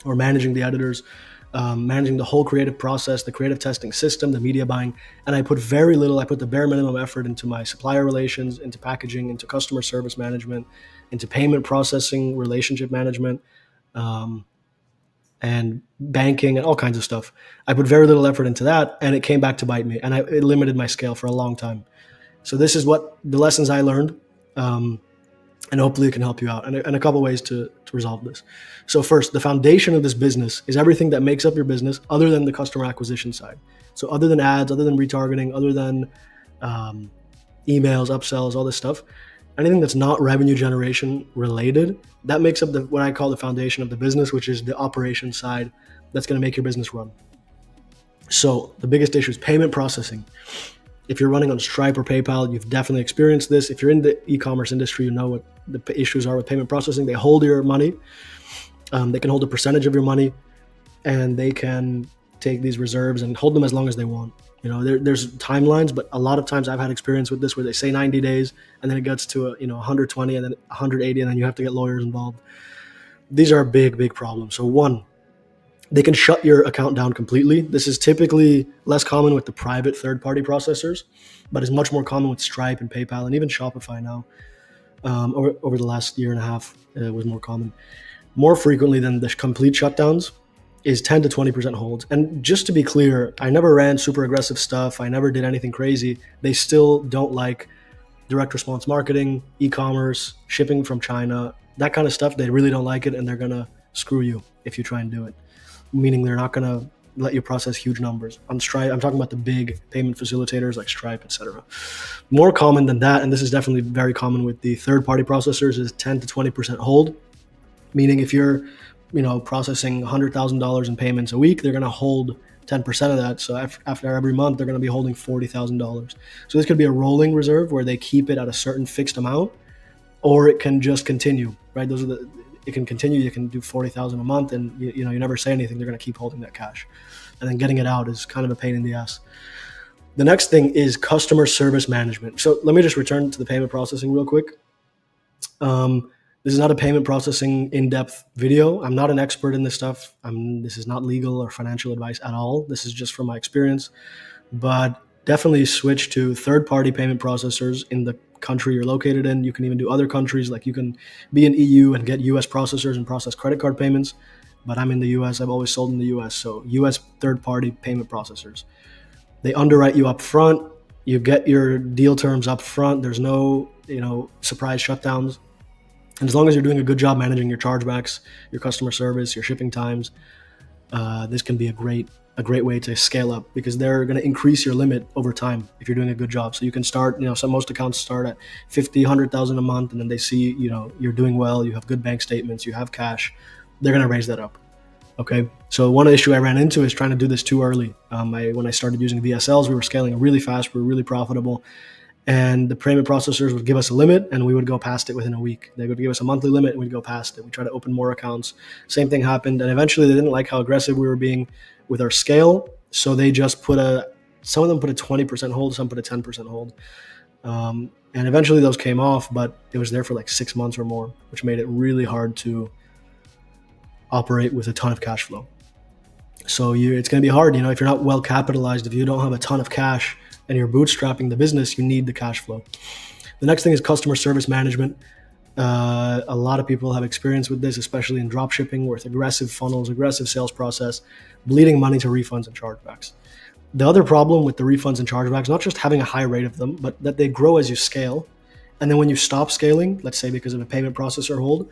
or managing the editors, managing the whole creative process, the creative testing system, the media buying. And I put the bare minimum effort into my supplier relations, into packaging, into customer service management, into payment processing, relationship management, and banking and all kinds of stuff. I put very little effort into that and it came back to bite me and it limited my scale for a long time. So this is what the lessons I learned. And hopefully it can help you out and a couple ways to resolve this. So first, the foundation of this business is everything that makes up your business other than the customer acquisition side. So other than ads, other than retargeting, other than emails, upsells, all this stuff, anything that's not revenue generation related, that makes up what I call the foundation of the business, which is the operation side that's going to make your business run. So the biggest issue is payment processing. If you're running on Stripe or PayPal, you've definitely experienced this. If you're in the e-commerce industry, you know what the issues are with payment processing. They hold your money. They can hold a percentage of your money and they can take these reserves and hold them as long as they want. There's timelines, but a lot of times I've had experience with this where they say 90 days and then it gets to 120 and then 180 and then you have to get lawyers involved. These are big problems. So one, they can shut your account down completely. This is typically less common with the private third-party processors, but is much more common with Stripe and PayPal and even Shopify now. Over the last year and a half, it was more common. More frequently than the complete shutdowns is 10 to 20% holds. And just to be clear, I never ran super aggressive stuff. I never did anything crazy. They still don't like direct response marketing, e-commerce, shipping from China, that kind of stuff. They really don't like it, and they're going to screw you if you try and do it. Meaning they're not going to let you process huge numbers. On Stripe, I'm talking about the big payment facilitators like Stripe, etc. More common than that, and this is definitely very common with the third-party processors, is 10 to 20% hold. Meaning if you're, processing $100,000 in payments a week, they're going to hold 10% of that. So after every month, they're going to be holding $40,000. So this could be a rolling reserve where they keep it at a certain fixed amount, or it can just continue, right? It can continue. You can do 40,000 a month, and you never say anything. They're going to keep holding that cash, and then getting it out is kind of a pain in the ass. The next thing is customer service management. So let me just return to the payment processing real quick. This is not a payment processing in-depth video. I'm not an expert in this stuff. This is not legal or financial advice at all. This is just from my experience. But definitely switch to third-party payment processors in the country you're located in. You can even do other countries, like you can be in EU and get US processors and process credit card payments. But I'm in the US. I've always sold in the US. So US third-party payment processors. They underwrite you up front. You get your deal terms up front. There's no, surprise shutdowns. And as long as you're doing a good job managing your chargebacks, your customer service, your shipping times, this can be a great way to scale up, because they're going to increase your limit over time if you're doing a good job. So you can start, most accounts start at 50, 100,000 a month, and then they see, you're doing well, you have good bank statements, you have cash. They're going to raise that up. Okay. So one issue I ran into is trying to do this too early. When I started using VSLs, we were scaling really fast. We were really profitable. And the payment processors would give us a limit and we would go past it within a week. They would give us a monthly limit and we'd go past it. We try to open more accounts. Same thing happened. And eventually they didn't like how aggressive we were being with our scale. So they just some of them put a 20% hold, some put a 10% hold. And eventually those came off, but it was there for like 6 months or more, which made it really hard to operate with a ton of cash flow. So it's going to be hard, if you're not well capitalized, if you don't have a ton of cash and you're bootstrapping the business, you need the cash flow. The next thing is customer service management. A lot of people have experience with this, especially in drop shipping, with aggressive funnels, aggressive sales process, bleeding money to refunds and chargebacks. The other problem with the refunds and chargebacks, not just having a high rate of them, but that they grow as you scale. And then when you stop scaling, let's say because of a payment processor hold,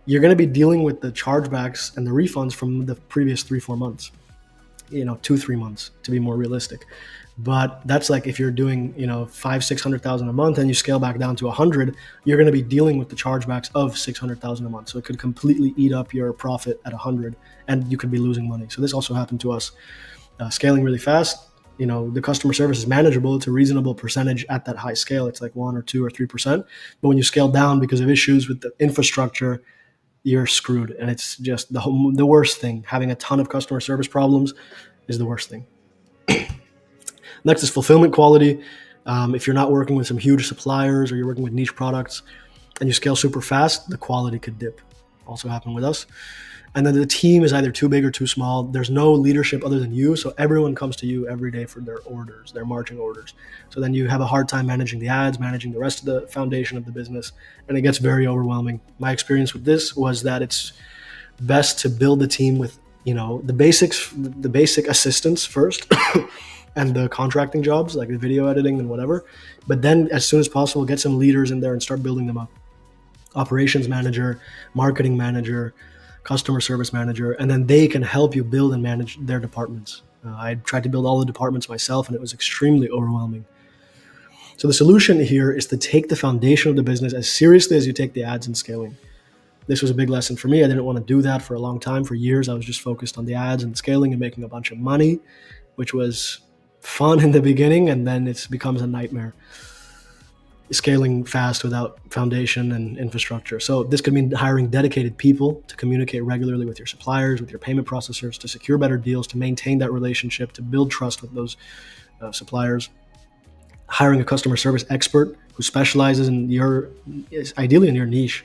you're going to be dealing with the chargebacks and the refunds from the previous 3-4 months, 2-3 months to be more realistic. But that's like if you're doing, $500,000-$600,000 a month and you scale back down to 100, you're going to be dealing with the chargebacks of $600,000 a month. So it could completely eat up your profit at 100 and you could be losing money. So this also happened to us. Scaling really fast, the customer service is manageable. It's a reasonable percentage at that high scale. It's like 1 or 2 or 3%. But when you scale down because of issues with the infrastructure, you're screwed. And it's just the worst thing. Having a ton of customer service problems is the worst thing. Next is fulfillment quality. If you're not working with some huge suppliers or you're working with niche products and you scale super fast, the quality could dip. Also happened with us. And then the team is either too big or too small. There's no leadership other than you. So everyone comes to you every day for their orders, their marching orders. So then you have a hard time managing the ads, managing the rest of the foundation of the business. And it gets very overwhelming. My experience with this was that it's best to build a team with, the basic assistance first and the contracting jobs like the video editing and whatever. But then as soon as possible, get some leaders in there and start building them up. Operations manager, marketing manager, customer service manager, and then they can help you build and manage their departments. I tried to build all the departments myself and it was extremely overwhelming. So the solution here is to take the foundation of the business as seriously as you take the ads and scaling. This was a big lesson for me. I didn't want to do that for a long time. For years, I was just focused on the ads and scaling and making a bunch of money, which was fun in the beginning, and then it becomes a nightmare. Scaling fast without foundation and infrastructure. So this could mean hiring dedicated people to communicate regularly with your suppliers, with your payment processors, to secure better deals, to maintain that relationship, to build trust with those suppliers, hiring a customer service expert who specializes ideally in your niche,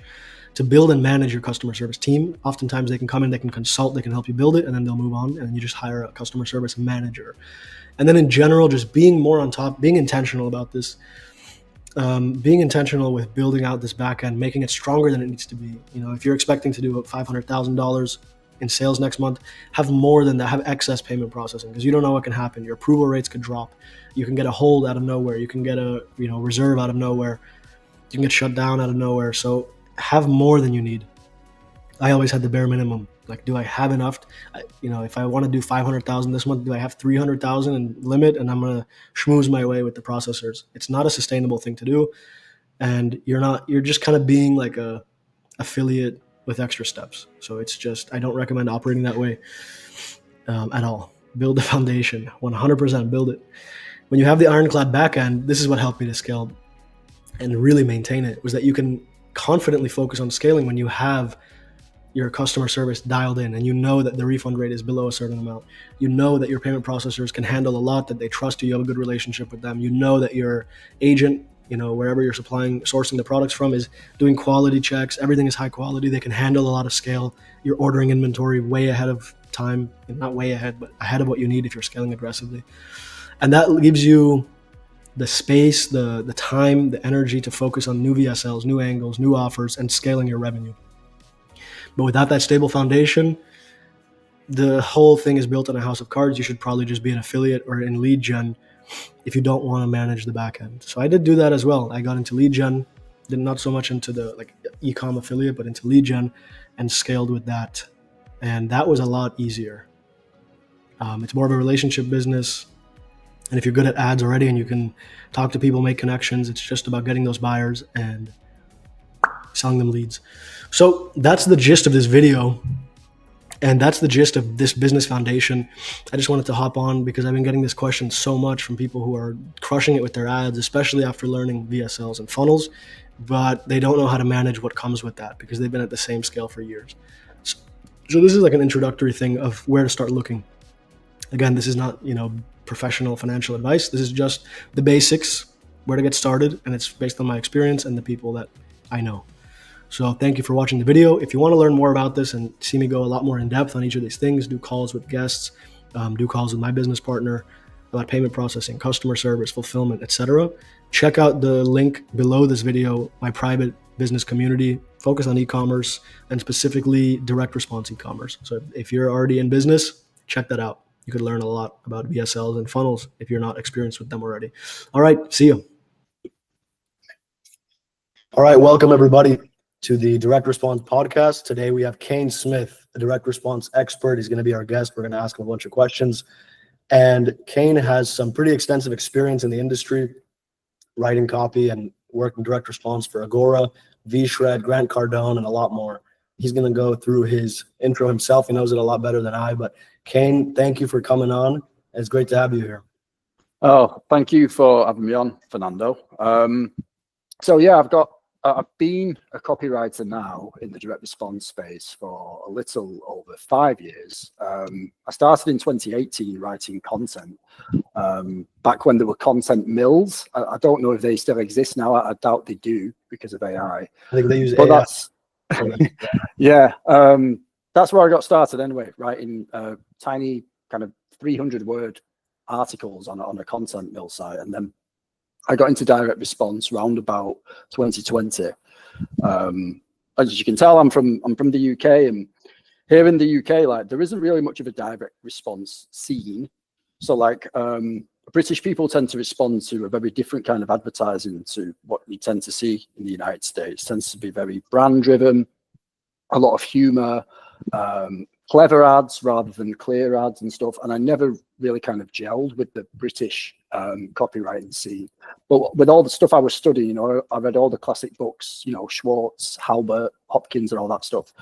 to build and manage your customer service team. Oftentimes they can come in, they can consult, they can help you build it, and then they'll move on, and you just hire a customer service manager. And then in general, just being more on top, being intentional about this, being intentional with building out this back end, making it stronger than it needs to be. If you're expecting to do $500,000 in sales next month, have more than that, have excess payment processing, because you don't know what can happen. Your approval rates could drop. You can get a hold out of nowhere. You can get a reserve out of nowhere. You can get shut down out of nowhere. So have more than you need. I always had the bare minimum. Like, do I have enough? If I want to do 500,000 this month, do I have 300,000 in limit? And I'm gonna schmooze my way with the processors. It's not a sustainable thing to do, and you're just kind of being like a affiliate with extra steps. So it's just, I don't recommend operating that way at all. Build the foundation, 100% build it. When you have the ironclad back end, this is what helped me to scale and really maintain it, was that you can confidently focus on scaling when you have your customer service dialed in, and you know that the refund rate is below a certain amount. You know that your payment processors can handle a lot, that they trust you have a good relationship with them. You know that your agent, wherever you're sourcing the products from, is doing quality checks. Everything is high quality. They can handle a lot of scale. You're ordering inventory way ahead of time, not way ahead, but ahead of what you need if you're scaling aggressively. And that gives you the space, the time, the energy to focus on new VSLs, new angles, new offers, and scaling your revenue. But without that stable foundation, the whole thing is built on a house of cards. You should probably just be an affiliate or in lead gen if you don't want to manage the back end. So I did do that as well. I got into lead gen, not so much into the ecom affiliate, but into lead gen, and scaled with that. And that was a lot easier. It's more of a relationship business. And if you're good at ads already and you can talk to people, make connections, it's just about getting those buyers and selling them leads. So that's the gist of this video. And that's the gist of this business foundation. I just wanted to hop on because I've been getting this question so much from people who are crushing it with their ads, especially after learning VSLs and funnels, but they don't know how to manage what comes with that because they've been at the same scale for years. So this is like an introductory thing of where to start looking. Again, this is not, professional financial advice. This is just the basics, where to get started, and it's based on my experience and the people that I know. So thank you for watching the video. If you want to learn more about this and see me go a lot more in depth on each of these things, do calls with guests, do calls with my business partner about payment processing, customer service, fulfillment, etc. Check out the link below this video, my private business community, focus on e-commerce and specifically direct response e-commerce. So if you're already in business, check that out. You could learn a lot about VSLs and funnels if you're not experienced with them already. All right, see you. All right, welcome everybody to the Direct Response podcast. Today we have Kane Smith, a direct response expert. He's going to be our guest. We're going to ask him a bunch of questions. And Kane has some pretty extensive experience in the industry, writing copy and working direct response for Agora, VShred, Grant Cardone, and a lot more. He's going to go through his intro himself. He knows it a lot better than I, but Kane, thank you for coming on. It's great to have you here. Oh, thank you for having me on, Fernando. So yeah, I've been a copywriter now in the direct response space for a little over 5 years. I started in 2018 writing content, back when there were content mills. I don't know if they still exist now. I doubt they do because of AI. I think they use but AI. That's, yeah, that's where I got started anyway, writing tiny kind of 300-word articles on a content mill site. And then I got into direct response round about 2020. As you can tell, I'm from the UK, and here in the UK, there isn't really much of a direct response scene. So British people tend to respond to a very different kind of advertising to what we tend to see in the United States. It tends to be very brand driven, a lot of humor, clever ads rather than clear ads and stuff. And I never really kind of gelled with the British copywriting scene. But with all the stuff I was studying, I read all the classic books, Schwartz, Halbert, Hopkins, and all that stuff.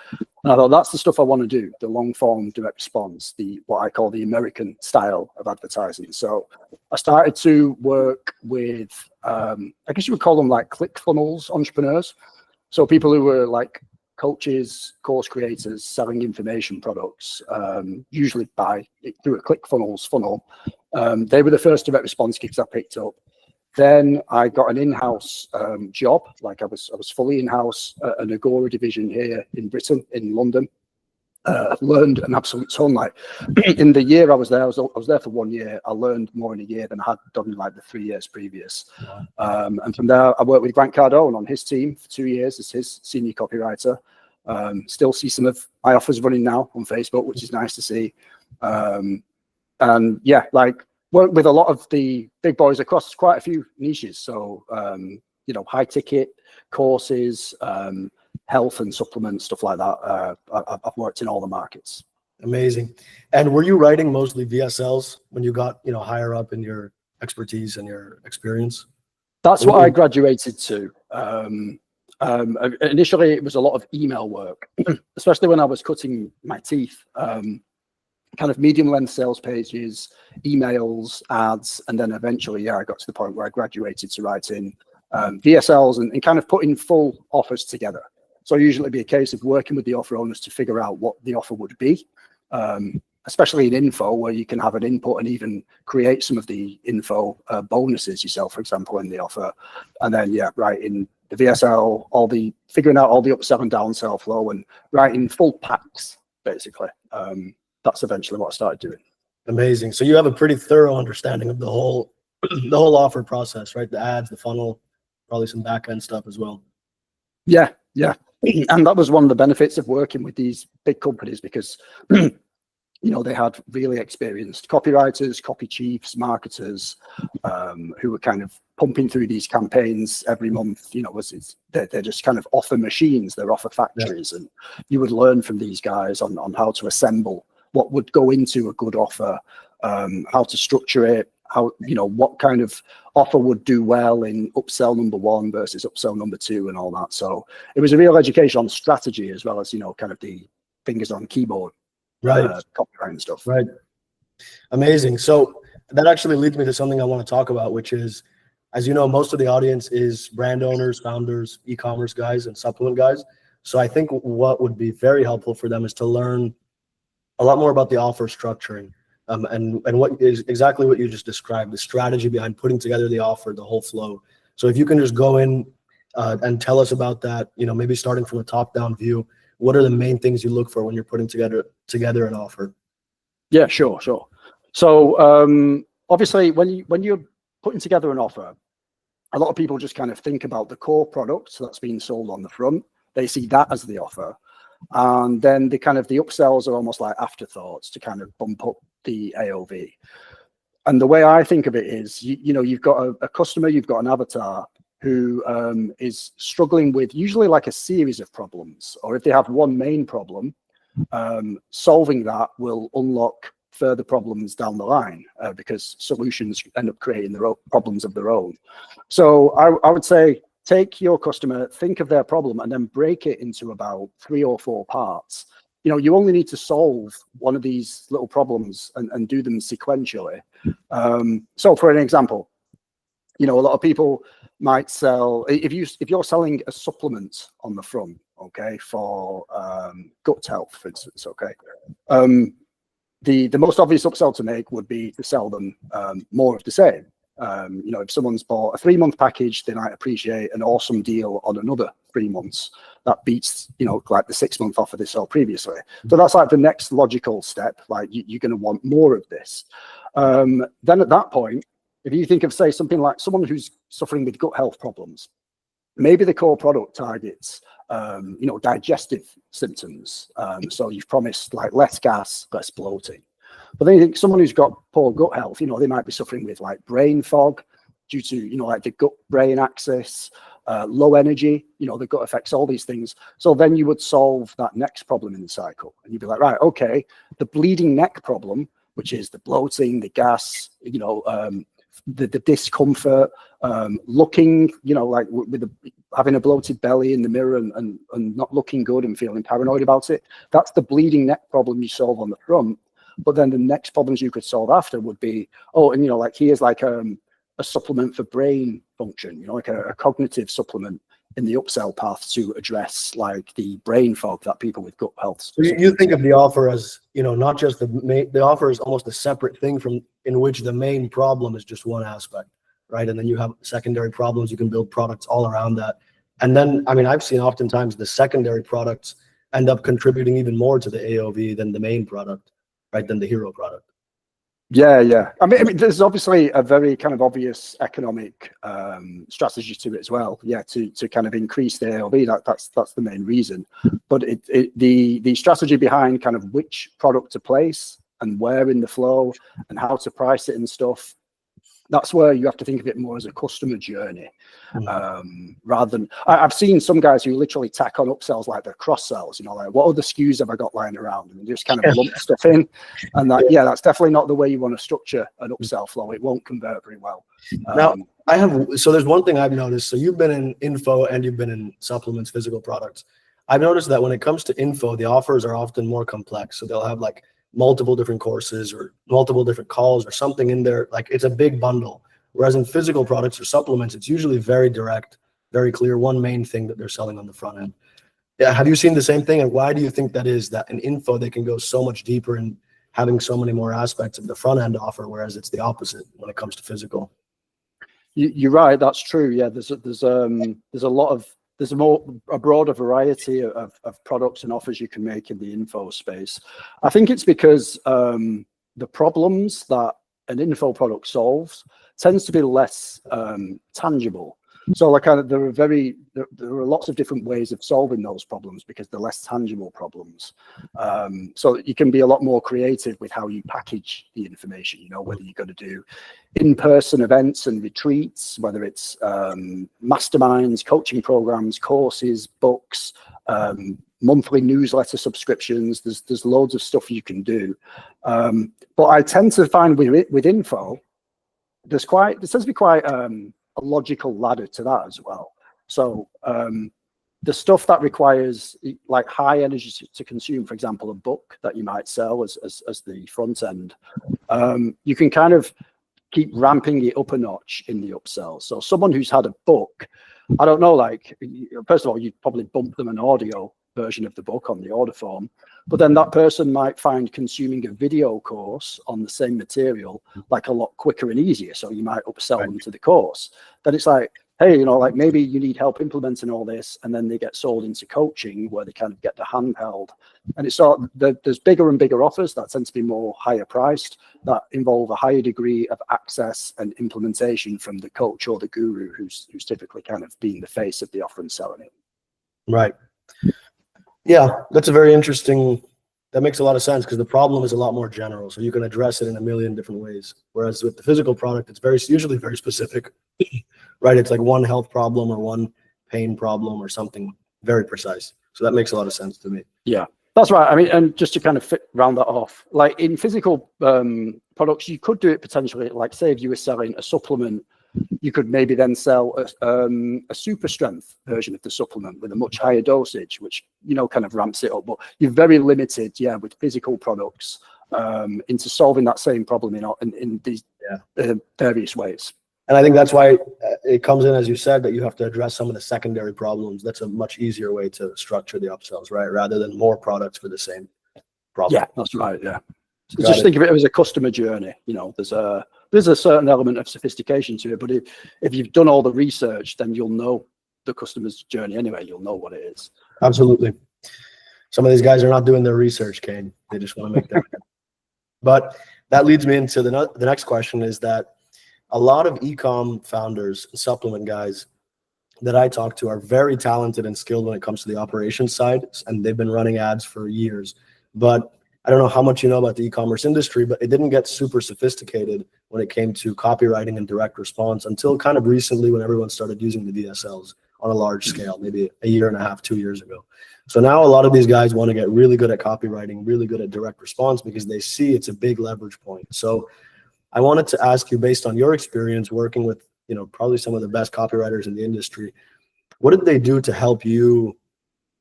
And I thought that's the stuff I want to do, the long form direct response, what I call the American style of advertising. So I started to work with, I guess you would call them ClickFunnels entrepreneurs. So people who were coaches, course creators selling information products, usually through a ClickFunnels funnel. They were the first direct response gigs I picked up. Then I got an in-house job. Like I was fully in-house at an Agora division here in Britain, in London. Learned an absolute ton. Like in the year I was there, I was there for 1 year. I learned more in a year than I had done in like the 3 years previous. And from there, I worked with Grant Cardone on his team for 2 years as his senior copywriter. Still see some of my offers running now on Facebook, which is nice to see. And yeah, like work with a lot of the big boys across quite a few niches. So, you know, high ticket courses, health and supplements, stuff like that. I've worked in all the markets. Amazing. And were you writing mostly VSLs when you got, you know, higher up in your expertise and your experience? That's what I graduated to. Initially, it was a lot of email work, especially when I was cutting my teeth. Kind of medium length sales pages, emails, ads, and then eventually, yeah, I got to the point where I graduated to writing VSLs and kind of putting full offers together. So usually it'd be a case of working with the offer owners to figure out what the offer would be, especially in info where you can have an input and even create some of the info bonuses yourself, for example, in the offer. And then, yeah, writing the VSL, figuring out all the upsell and downsell flow and writing full packs, basically. That's eventually what I started doing. Amazing. So you have a pretty thorough understanding of the whole offer process, right? The ads, the funnel, probably some back end stuff as well. Yeah. And that was one of the benefits of working with these big companies because, you know, they had really experienced copywriters, copy chiefs, marketers, who were kind of pumping through these campaigns every month. You know, they're just kind of offer machines, they're offer factories. Yeah. And you would learn from these guys on how to assemble what would go into a good offer, how to structure it, how, you know, what kind of offer would do well in upsell number 1 versus upsell number 2 and all that. So it was a real education on strategy as well as, you know, kind of the fingers on keyboard, right? Copywriting stuff. Right. Amazing. So that actually leads me to something I want to talk about, which is, as you know, most of the audience is brand owners, founders, e-commerce guys, and supplement guys. So I think what would be very helpful for them is to learn a lot more about the offer structuring. And what is exactly what you just described, the strategy behind putting together the offer, the whole flow. So if you can just go in and tell us about that, you know, maybe starting from a top-down view, what are the main things you look for when you're putting together an offer? Yeah, sure. So obviously, when you're putting together an offer, a lot of people just kind of think about the core product that's being sold on the front. They see that as the offer. And then the upsells are almost like afterthoughts to kind of bump up the AOV. And the way I think of it is, you know, you've got a customer, you've got an avatar who is struggling with usually like a series of problems, or if they have one main problem, solving that will unlock further problems down the line because solutions end up creating their own problems of their own. So I would say, take your customer, think of their problem, and then break it into about 3 or 4 parts. You know, you only need to solve one of these little problems and do them sequentially. So for an example, you know, a lot of people might sell, if you're selling a supplement on the front, okay, for gut health, for instance, okay, the most obvious upsell to make would be to sell them more of the same. You know, if someone's bought a 3-month package, they might appreciate an awesome deal on another 3 months. That beats, you know, like the 6-month offer they sold previously. So that's like the next logical step. Like you're going to want more of this. Then at that point, if you think of, say, something like someone who's suffering with gut health problems, maybe the core product targets, you know, digestive symptoms. So you've promised like less gas, less bloating. But then you think someone who's got poor gut health, you know, they might be suffering with like brain fog due to, you know, like the gut-brain axis, low energy, you know, the gut affects all these things. So then you would solve that next problem in the cycle. And you'd be like, right, okay, the bleeding neck problem, which is the bloating, the gas, you know, the discomfort, looking, you know, like with having a bloated belly in the mirror and not looking good and feeling paranoid about it. That's the bleeding neck problem you solve on the front. But then the next problems you could solve after would be, oh, and, you know, like here's like a supplement for brain function, you know, like a cognitive supplement. in the upsell path to address like the brain fog that people with gut health. So you think of the offer as, you know, not just the offer is almost a separate thing from in which the main problem is just one aspect, right? And then you have secondary problems. You can build products all around that. And then, I mean, I've seen oftentimes the secondary products end up contributing even more to the AOV than the main product, right? Than the hero product. Yeah. I mean, there's obviously a very kind of obvious economic strategy to it as well. Yeah, to kind of increase the AOV. That's the main reason. But the strategy behind kind of which product to place and where in the flow and how to price it and stuff, that's where you have to think of it more as a customer journey, rather than I've seen some guys who literally tack on upsells like they're cross sells, you know, like what other SKUs have I got lying around, and just kind of lump stuff in. And that, yeah, that's definitely not the way you want to structure an upsell flow. It won't convert very well. Now so there's one thing I've noticed. So you've been in info and you've been in supplements, physical products. I've noticed that when it comes to info, the offers are often more complex. So they'll have like multiple different courses or multiple different calls or something in there. Like it's a big bundle. Whereas in physical products or supplements, it's usually very direct, very clear, one main thing that they're selling on the front end. Yeah. Have you seen the same thing? And why do you think that is, that in info, they can go so much deeper in having so many more aspects of the front end offer, whereas it's the opposite when it comes to physical? You're right. That's true. Yeah. There's a broader variety of products and offers you can make in the info space. I think it's because the problems that an info product solves tends to be less tangible. So like there are lots of different ways of solving those problems because they're less tangible problems. So you can be a lot more creative with how you package the information, you know, whether you're going to do in-person events and retreats, whether it's masterminds, coaching programs, courses, books, monthly newsletter subscriptions. There's loads of stuff you can do. But I tend to find with info, there tends to be quite a logical ladder to that as well. So the stuff that requires like high energy to consume, for example, a book that you might sell as the front end, you can kind of keep ramping it up a notch in the upsell. So someone who's had a book, I don't know, like, first of all, you'd probably bump them an audio version of the book on the order form, but then that person might find consuming a video course on the same material like a lot quicker and easier. So you might upsell them to the course. Then it's like, hey, you know, like maybe you need help implementing all this, and then they get sold into coaching where they kind of get the handheld. And it's sort of, there's bigger and bigger offers that tend to be more higher priced, that involve a higher degree of access and implementation from the coach or the guru who's typically kind of being the face of the offer and selling it. Right. Yeah, that's a very interesting, that makes a lot of sense because the problem is a lot more general. So you can address it in a million different ways. Whereas with the physical product, it's usually very specific, right? It's like one health problem or one pain problem or something very precise. So that makes a lot of sense to me. Yeah, that's right. I mean, and just to kind of round that off, like in physical products, you could do it potentially, like say if you were selling a supplement, you could maybe then sell a super strength version of the supplement with a much higher dosage, which, you know, kind of ramps it up. But you're very limited, yeah, with physical products into solving that same problem in these various ways. And I think that's why it comes in, as you said, that you have to address some of the secondary problems. That's a much easier way to structure the upsells, right? Rather than more products for the same problem. Yeah, that's right. Yeah. So just think of it as a customer journey. You know, there's a certain element of sophistication to it, but if you've done all the research, then you'll know the customer's journey anyway. You'll know what it is. Absolutely. Some of these guys are not doing their research, Kane. They just want to make that. But that leads me into the next question, is that a lot of ecom founders, supplement guys that I talk to are very talented and skilled when it comes to the operations side, and they've been running ads for years. But I don't know how much you know about the e-commerce industry, but it didn't get super sophisticated when it came to copywriting and direct response until kind of recently, when everyone started using the VSLs on a large scale, maybe a year and a half, 2 years ago. So now a lot of these guys want to get really good at copywriting, really good at direct response, because they see it's a big leverage point. So I wanted to ask you, based on your experience working with, you know, probably some of the best copywriters in the industry, what did they do to help you,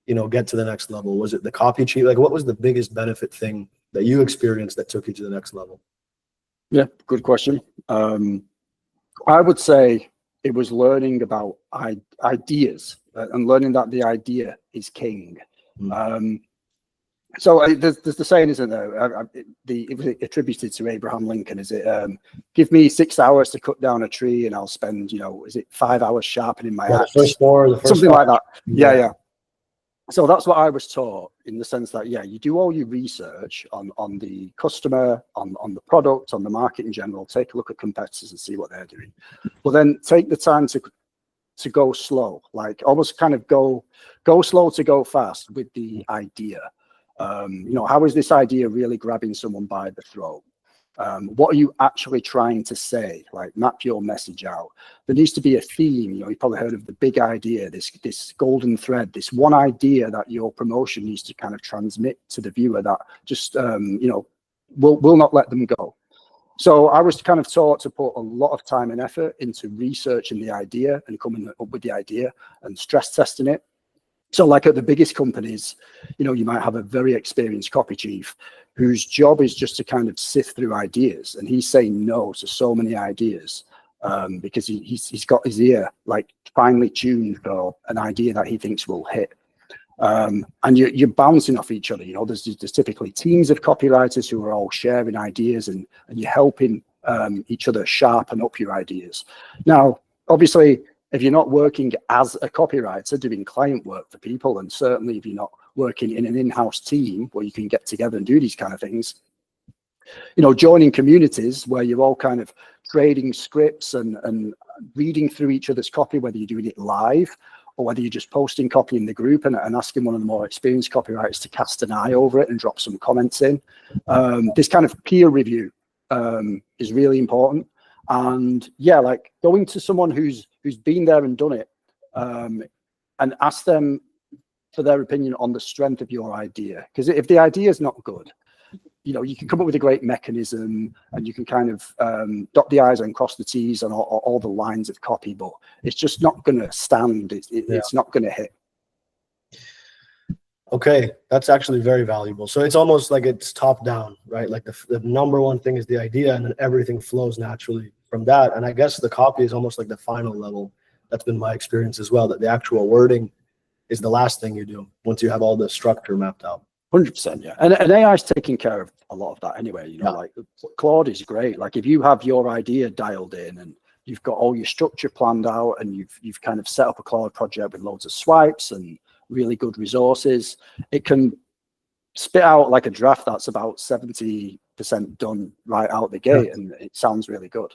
you know, get to the next level? Was it the copy cheat? Like, what was the biggest benefit thing that you experienced that took you to the next level? Yeah, good question. I would say it was learning about ideas and learning that the idea is king. So there's the saying, isn't there? It was attributed to Abraham Lincoln. Is it, give me 6 hours to cut down a tree and I'll spend, is it 5 hours sharpening my axe? Something like that. Yeah. So that's what I was taught, in the sense that, you do all your research on the customer, on the product, on the market in general, take a look at competitors and see what they're doing. But then take the time to go slow, like almost kind of go slow to go fast with the idea. How is this idea really grabbing someone by the throat? What are you actually trying to say? Like, map your message out. There needs to be a theme. You've probably heard of the big idea, this golden thread, this one idea that your promotion needs to kind of transmit to the viewer that just, will not let them go. So I was kind of taught to put a lot of time and effort into researching the idea and coming up with the idea and stress testing it. So like at the biggest companies, you might have a very experienced copy chief whose job is just to kind of sift through ideas, and he's saying no to so many ideas because he's got his ear like finely tuned for an idea that he thinks will hit. And you're bouncing off each other. There's typically teams of copywriters who are all sharing ideas, and you're helping each other sharpen up your ideas. Now, obviously, if you're not working as a copywriter doing client work for people, and certainly if you're not working in an in-house team where you can get together and do these kind of things, joining communities where you're all kind of trading scripts and reading through each other's copy, whether you're doing it live or whether you're just posting copy in the group and asking one of the more experienced copywriters to cast an eye over it and drop some comments in. This kind of peer review is really important. And like going to someone who's been there and done it, and ask them for their opinion on the strength of your idea. Because if the idea is not good, you can come up with a great mechanism and you can kind of dot the I's and cross the T's on all the lines of copy, but it's just not going to stand. It's not going to hit. Okay, that's actually very valuable. So it's almost like it's top down, right? Like the number one thing is the idea, and then everything flows naturally from that. And I guess the copy is almost like the final level. That's been my experience as well, that the actual wording is the last thing you do once you have all the structure mapped out. 100%, yeah. And AI is taking care of a lot of that anyway. Like Claude is great. Like if you have your idea dialed in and you've got all your structure planned out and you've kind of set up a Claude project with loads of swipes and really good resources, it can spit out like a draft that's about 70% done right out the gate, and it sounds really good.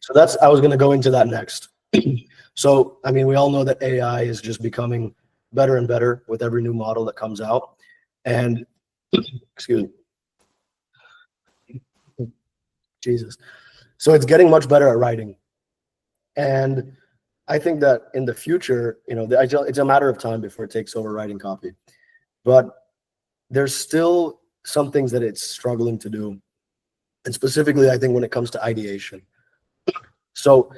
So I was going to go into that next. So, I mean, we all know that AI is just becoming better and better with every new model that comes out. And, excuse me. Jesus. So it's getting much better at writing. And I think that in the future, it's a matter of time before it takes over writing copy. But there's still some things that it's struggling to do. And specifically, I think when it comes to ideation. So,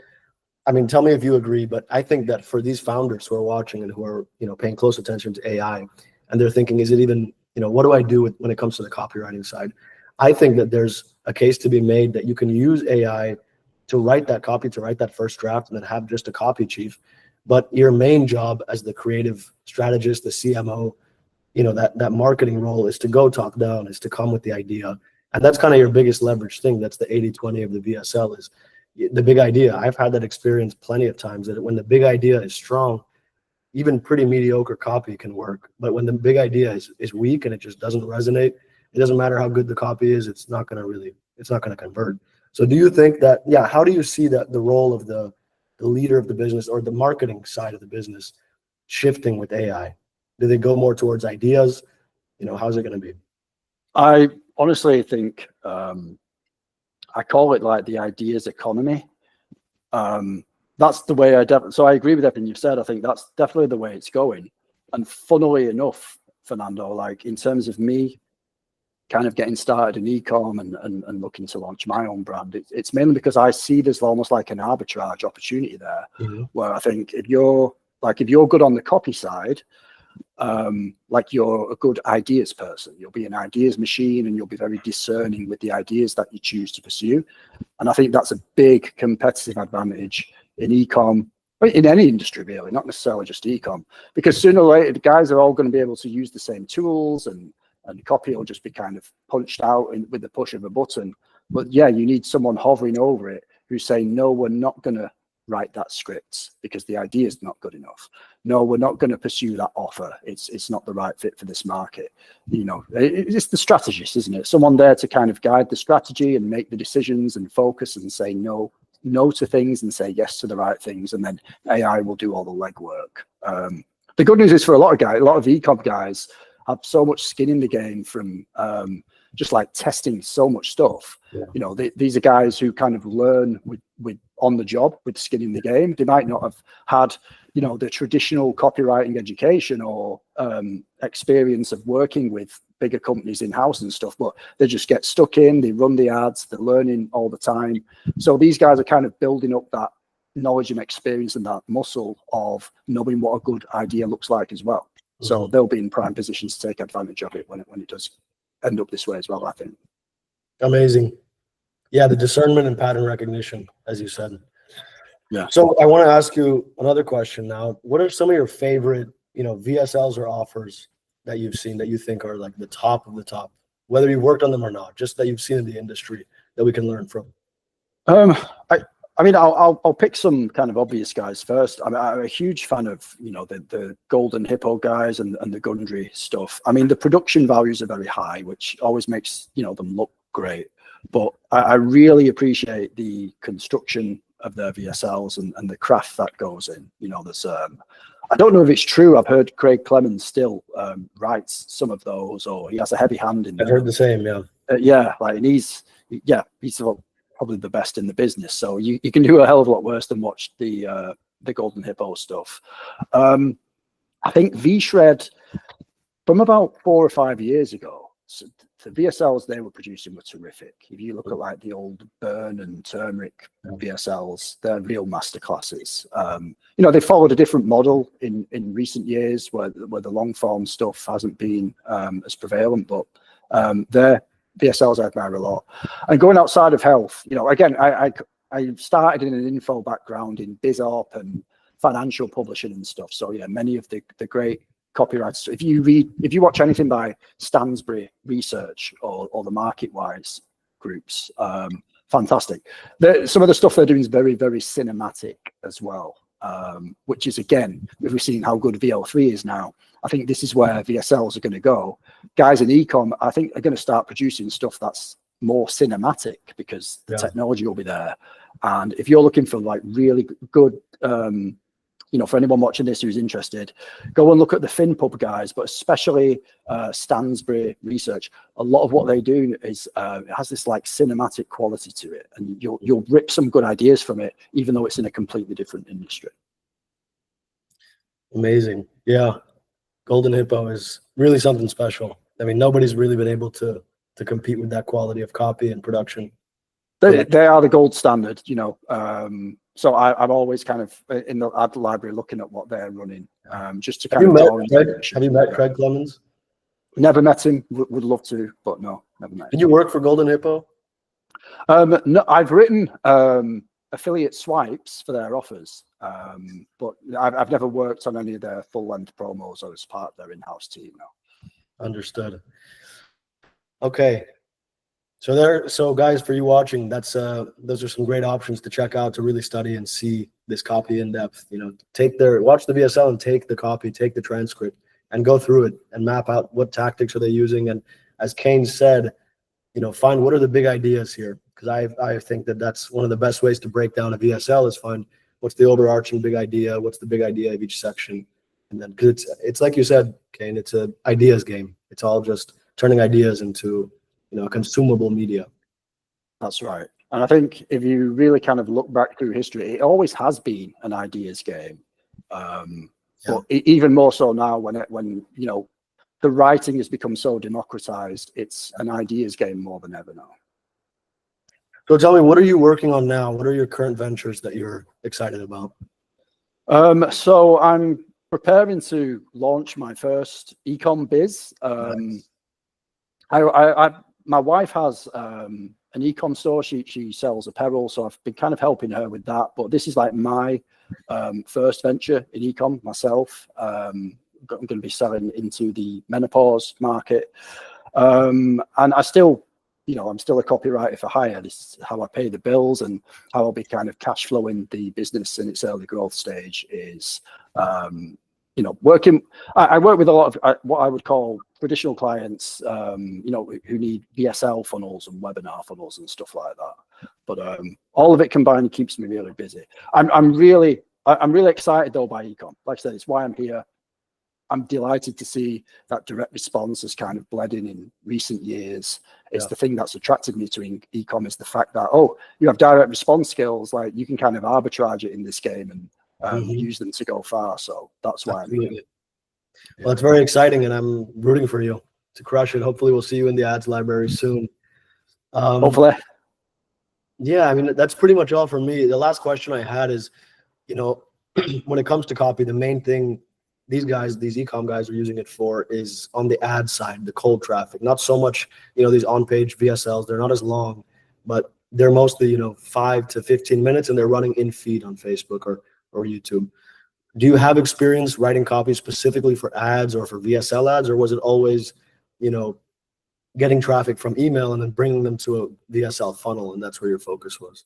I mean, tell me if you agree, but I think that for these founders who are watching and who are, paying close attention to AI, and they're thinking, is it even, what do I do when it comes to the copywriting side? I think that there's a case to be made that you can use AI to write that copy, to write that first draft, and then have just a copy chief. But your main job as the creative strategist, the CMO, that marketing role is to go top down, is to come with the idea. And that's kind of your biggest leverage thing. That's the 80-20 of the VSL, is the big idea. I've had that experience plenty of times, that when the big idea is strong, even pretty mediocre copy can work. But when the big idea is weak and it just doesn't resonate, it doesn't matter how good the copy is, it's not going to convert. So do you think that, how do you see that the role of the leader of the business or the marketing side of the business shifting with AI? Do they go more towards ideas? How's it going to be? I honestly think, I call it like the ideas economy. That's the way so I agree with everything you've said. I think that's definitely the way it's going. And funnily enough, Fernando, like in terms of me kind of getting started in ecom and looking to launch my own brand, it's mainly because I see there's almost like an arbitrage opportunity there, where I think if you're good on the copy side, like you're a good ideas person, you'll be an ideas machine and you'll be very discerning with the ideas that you choose to pursue. And I think that's a big competitive advantage in ecom, in any industry really, not necessarily just ecom, because sooner or later the guys are all going to be able to use the same tools, and copy will just be kind of punched out with the push of a button. But yeah, you need someone hovering over it who's saying, no, we're not going to write that script because the idea is not good enough. No, we're not going to pursue that offer. It's not the right fit for this market. You know, it's the strategist, isn't it? Someone there to kind of guide the strategy and make the decisions and focus and say no to things and say yes to the right things, and then AI will do all the legwork. The good news is for a lot of ecom guys have so much skin in the game from just like testing so much stuff. Yeah. You know, these are guys who kind of learn with on the job, with skin in the game. They might not have had, you know, the traditional copywriting education or experience of working with bigger companies in-house and stuff, but they just get stuck in, they run the ads, they're learning all the time. So these guys are kind of building up that knowledge and experience and that muscle of knowing what a good idea looks like as well. Mm-hmm. So they'll be in prime positions to take advantage of it when it does end up this way as well, I think. Amazing. Yeah, the discernment and pattern recognition, as you said. Yeah. So I want to ask you another question now. What are some of your favorite, you know, VSLs or offers that you've seen that you think are like the top of the top, whether you worked on them or not, just that you've seen in the industry that we can learn from? I mean, I'll pick some kind of obvious guys first. I'm a huge fan of, you know, the Golden Hippo guys and the Gundry stuff. I mean, the production values are very high, which always makes, you know, them look great. But I really appreciate the construction of their VSLs and the craft that goes in. You know, there's I don't know if it's true. I've heard Craig Clemens still writes some of those, or he has a heavy hand in them. I've heard the same, yeah. Yeah, like, and he's probably the best in the business. So you can do a hell of a lot worse than watch the Golden Hippo stuff. I think V-Shred from about 4 or 5 years ago, so the VSLs they were producing were terrific. If you look at like the old Burn and Turmeric VSLs, they're real masterclasses. You know, they followed a different model in recent years where the long form stuff hasn't been as prevalent, but they're VSLs I admire a lot. And going outside of health, you know, again, I started in an info background in BizOp and financial publishing and stuff. So yeah, many of the great copywriters. If you watch anything by Stansbury Research or the MarketWise groups, fantastic. Some of the stuff they're doing is very, very cinematic as well, which is, again, if we've seen how good VL3 is now, I think this is where VSLs are going to go. Guys in ecom, I think, are going to start producing stuff that's more cinematic because the technology will be there. And if you're looking for like really good, you know, for anyone watching this who's interested, go and look at the FinPub guys, but especially Stansbury Research. A lot of what they do is it has this like cinematic quality to it, and you'll rip some good ideas from it, even though it's in a completely different industry. Amazing. Yeah. Golden Hippo is really something special. I mean, nobody's really been able to compete with that quality of copy and production. They are the gold standard, you know. So I'm always kind of in the ad library looking at what they're running, just to kind of. Have you met Craig Clemens? Never met him. Would love to, but no, never met him. Did you work for Golden Hippo? No, I've written affiliate swipes for their offers, but I've never worked on any of their full-length promos or as part of their in-house team. No. Understood. Okay. So guys, for you watching, those are some great options to check out to really study and see this copy in depth. You know, watch the VSL and take the copy, take the transcript, and go through it and map out what tactics are they using. And as Kane said, you know, find what are the big ideas here, because I think that's one of the best ways to break down a VSL is find what's the overarching big idea, what's the big idea of each section, and then because it's like you said, Kane, it's an ideas game. It's all just turning ideas into, you know, consumable media. That's right. And I think if you really kind of look back through history, it always has been an ideas game. But even more so now when you know, the writing has become so democratized, it's an ideas game more than ever now. So tell me, what are you working on now? What are your current ventures that you're excited about? So I'm preparing to launch my first ecom biz. Nice. my wife has an ecom store. She sells apparel, so I've been kind of helping her with that. But this is like my first venture in ecom myself. I'm going to be selling into the menopause market, and I still, I'm still a copywriter for hire. This is how I pay the bills, and how I'll be kind of cash flowing the business in its early growth stage is, working. I work with a lot of what I would call traditional clients, who need VSL funnels and webinar funnels and stuff like that. But all of it combined keeps me really busy. I'm really excited though by ecom. Like I said, it's why I'm here. I'm delighted to see that direct response has kind of bled in recent years. It's the thing that's attracted me to ecom, is the fact that, you have direct response skills, like you can kind of arbitrage it in this game and use them to go far. So that's why I'm here. Well, it's very exciting, and I'm rooting for you to crush it. Hopefully we'll see you in the ads library soon. Hopefully. Yeah, I mean, that's pretty much all for me. The last question I had is, when it comes to copy, the main thing these ecom guys are using it for is on the ad side, the cold traffic. Not so much, these on-page VSLs, they're not as long, but they're mostly, 5 to 15 minutes, and they're running in feed on Facebook or YouTube. Do you have experience writing copy specifically for ads or for VSL ads, or was it always, getting traffic from email and then bringing them to a VSL funnel, and that's where your focus was?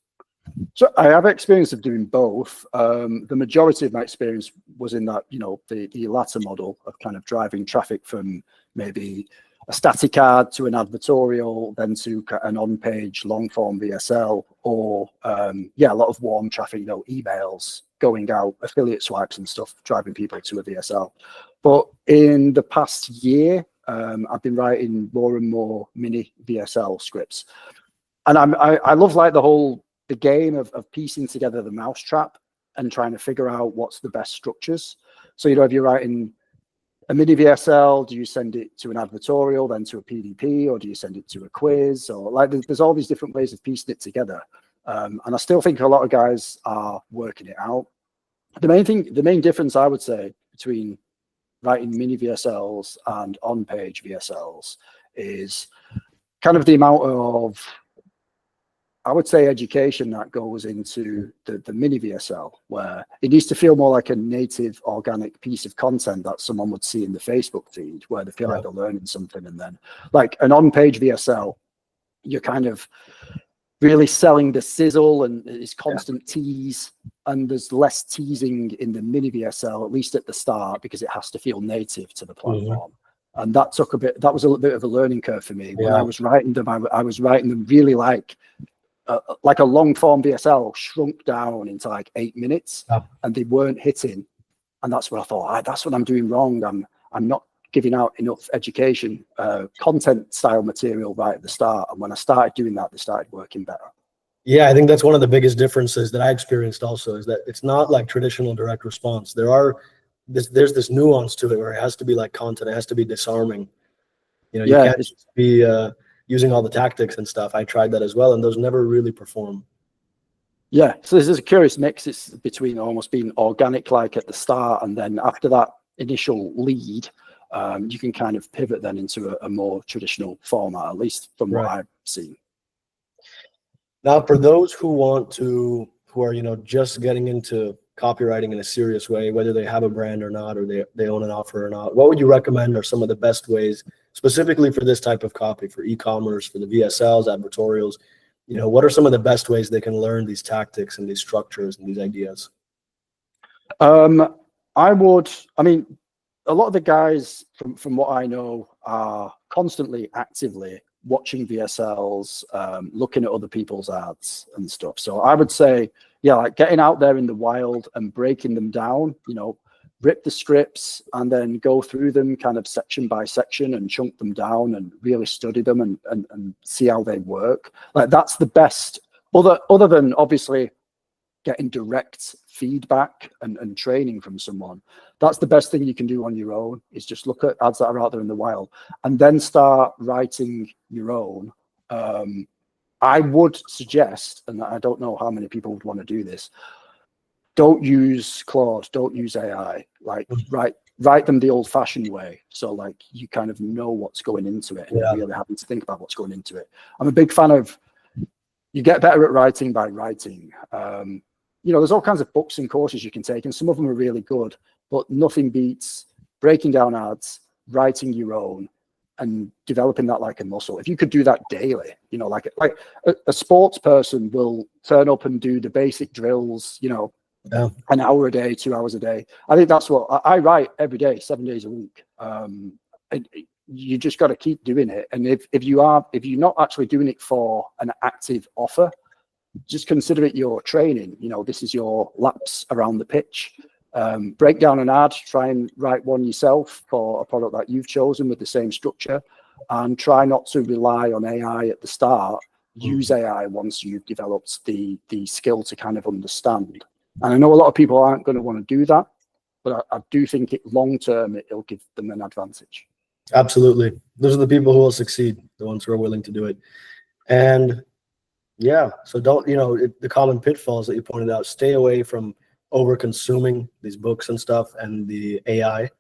So I have experience of doing both. The majority of my experience was in that, the latter model of kind of driving traffic from maybe a static ad to an advertorial, then to an on-page long-form VSL, or a lot of warm traffic, emails going out, affiliate swipes and stuff, driving people to a VSL. But in the past year, I've been writing more and more mini VSL scripts, and I love like the game of piecing together the mousetrap and trying to figure out what's the best structures. So, if you're writing a mini VSL, do you send it to an advertorial, then to a PDP, or do you send it to a quiz? Or like, there's all these different ways of piecing it together. And I still think a lot of guys are working it out. The main difference I would say between writing mini VSLs and on-page VSLs is kind of the amount of, I would say, education that goes into the mini VSL, where it needs to feel more like a native organic piece of content that someone would see in the Facebook feed, where they feel like they're learning something. And then like an on-page VSL, you're kind of really selling the sizzle and it's constant tease, and there's less teasing in the mini VSL, at least at the start, because it has to feel native to the platform. And that was a little bit of a learning curve for me. When I was writing them, I was writing them really like a long form VSL shrunk down into like 8 minutes, and they weren't hitting. And that's what I thought, that's what I'm doing wrong. I'm not giving out enough education, content style material right at the start. And when I started doing that, they started working better. Yeah, I think that's one of the biggest differences that I experienced also, is that it's not like traditional direct response. There's this nuance to it where it has to be like content. It has to be disarming. You can't just be using all the tactics and stuff. I tried that as well, and those never really perform. Yeah, so there's a curious mix. It's between almost being organic like at the start, and then after that initial lead, you can kind of pivot then into a more traditional format, at least from what I've seen. Now, for those who are just getting into copywriting in a serious way, whether they have a brand or not, or they own an offer or not, what would you recommend are some of the best ways, specifically for this type of copy, for e-commerce, for the VSLs, advertorials? What are some of the best ways they can learn these tactics and these structures and these ideas? A lot of the guys from what I know are constantly actively watching VSLs, looking at other people's ads and stuff. So I would say, like getting out there in the wild and breaking them down, rip the scripts and then go through them kind of section by section and chunk them down and really study them and see how they work. Like that's the best, other than obviously getting direct feedback and training from someone. That's the best thing you can do on your own, is just look at ads that are out there in the wild and then start writing your own. I would suggest, and I don't know how many people would want to do this, don't use Claude, don't use AI. Like write write them the old fashioned way. So like you kind of know what's going into it and Yeah. you're really having to think about what's going into it. I'm a big fan of, you get better at writing by writing. You know, there's all kinds of books and courses you can take, and some of them are really good, but nothing beats breaking down ads, writing your own, and developing that like a muscle. If you could do that daily, you know, like a sports person will turn up and do the basic drills, you know, an hour a day, 2 hours a day. I think that's what I write every day, 7 days a week. You just got to keep doing it. And if you're not actually doing it for an active offer, just consider it your training. You know, this is your laps around the pitch. Break down an ad, try and write one yourself for a product that you've chosen with the same structure, and try not to rely on AI at the start. Use AI once you've developed the skill to kind of understand. And I know a lot of people aren't going to want to do that, but I do think long term it'll give them an advantage. Absolutely. Those are the people who will succeed, the ones who are willing to do it. And yeah, so don't, you know, the common pitfalls that you pointed out, stay away from over consuming these books and stuff and the AI,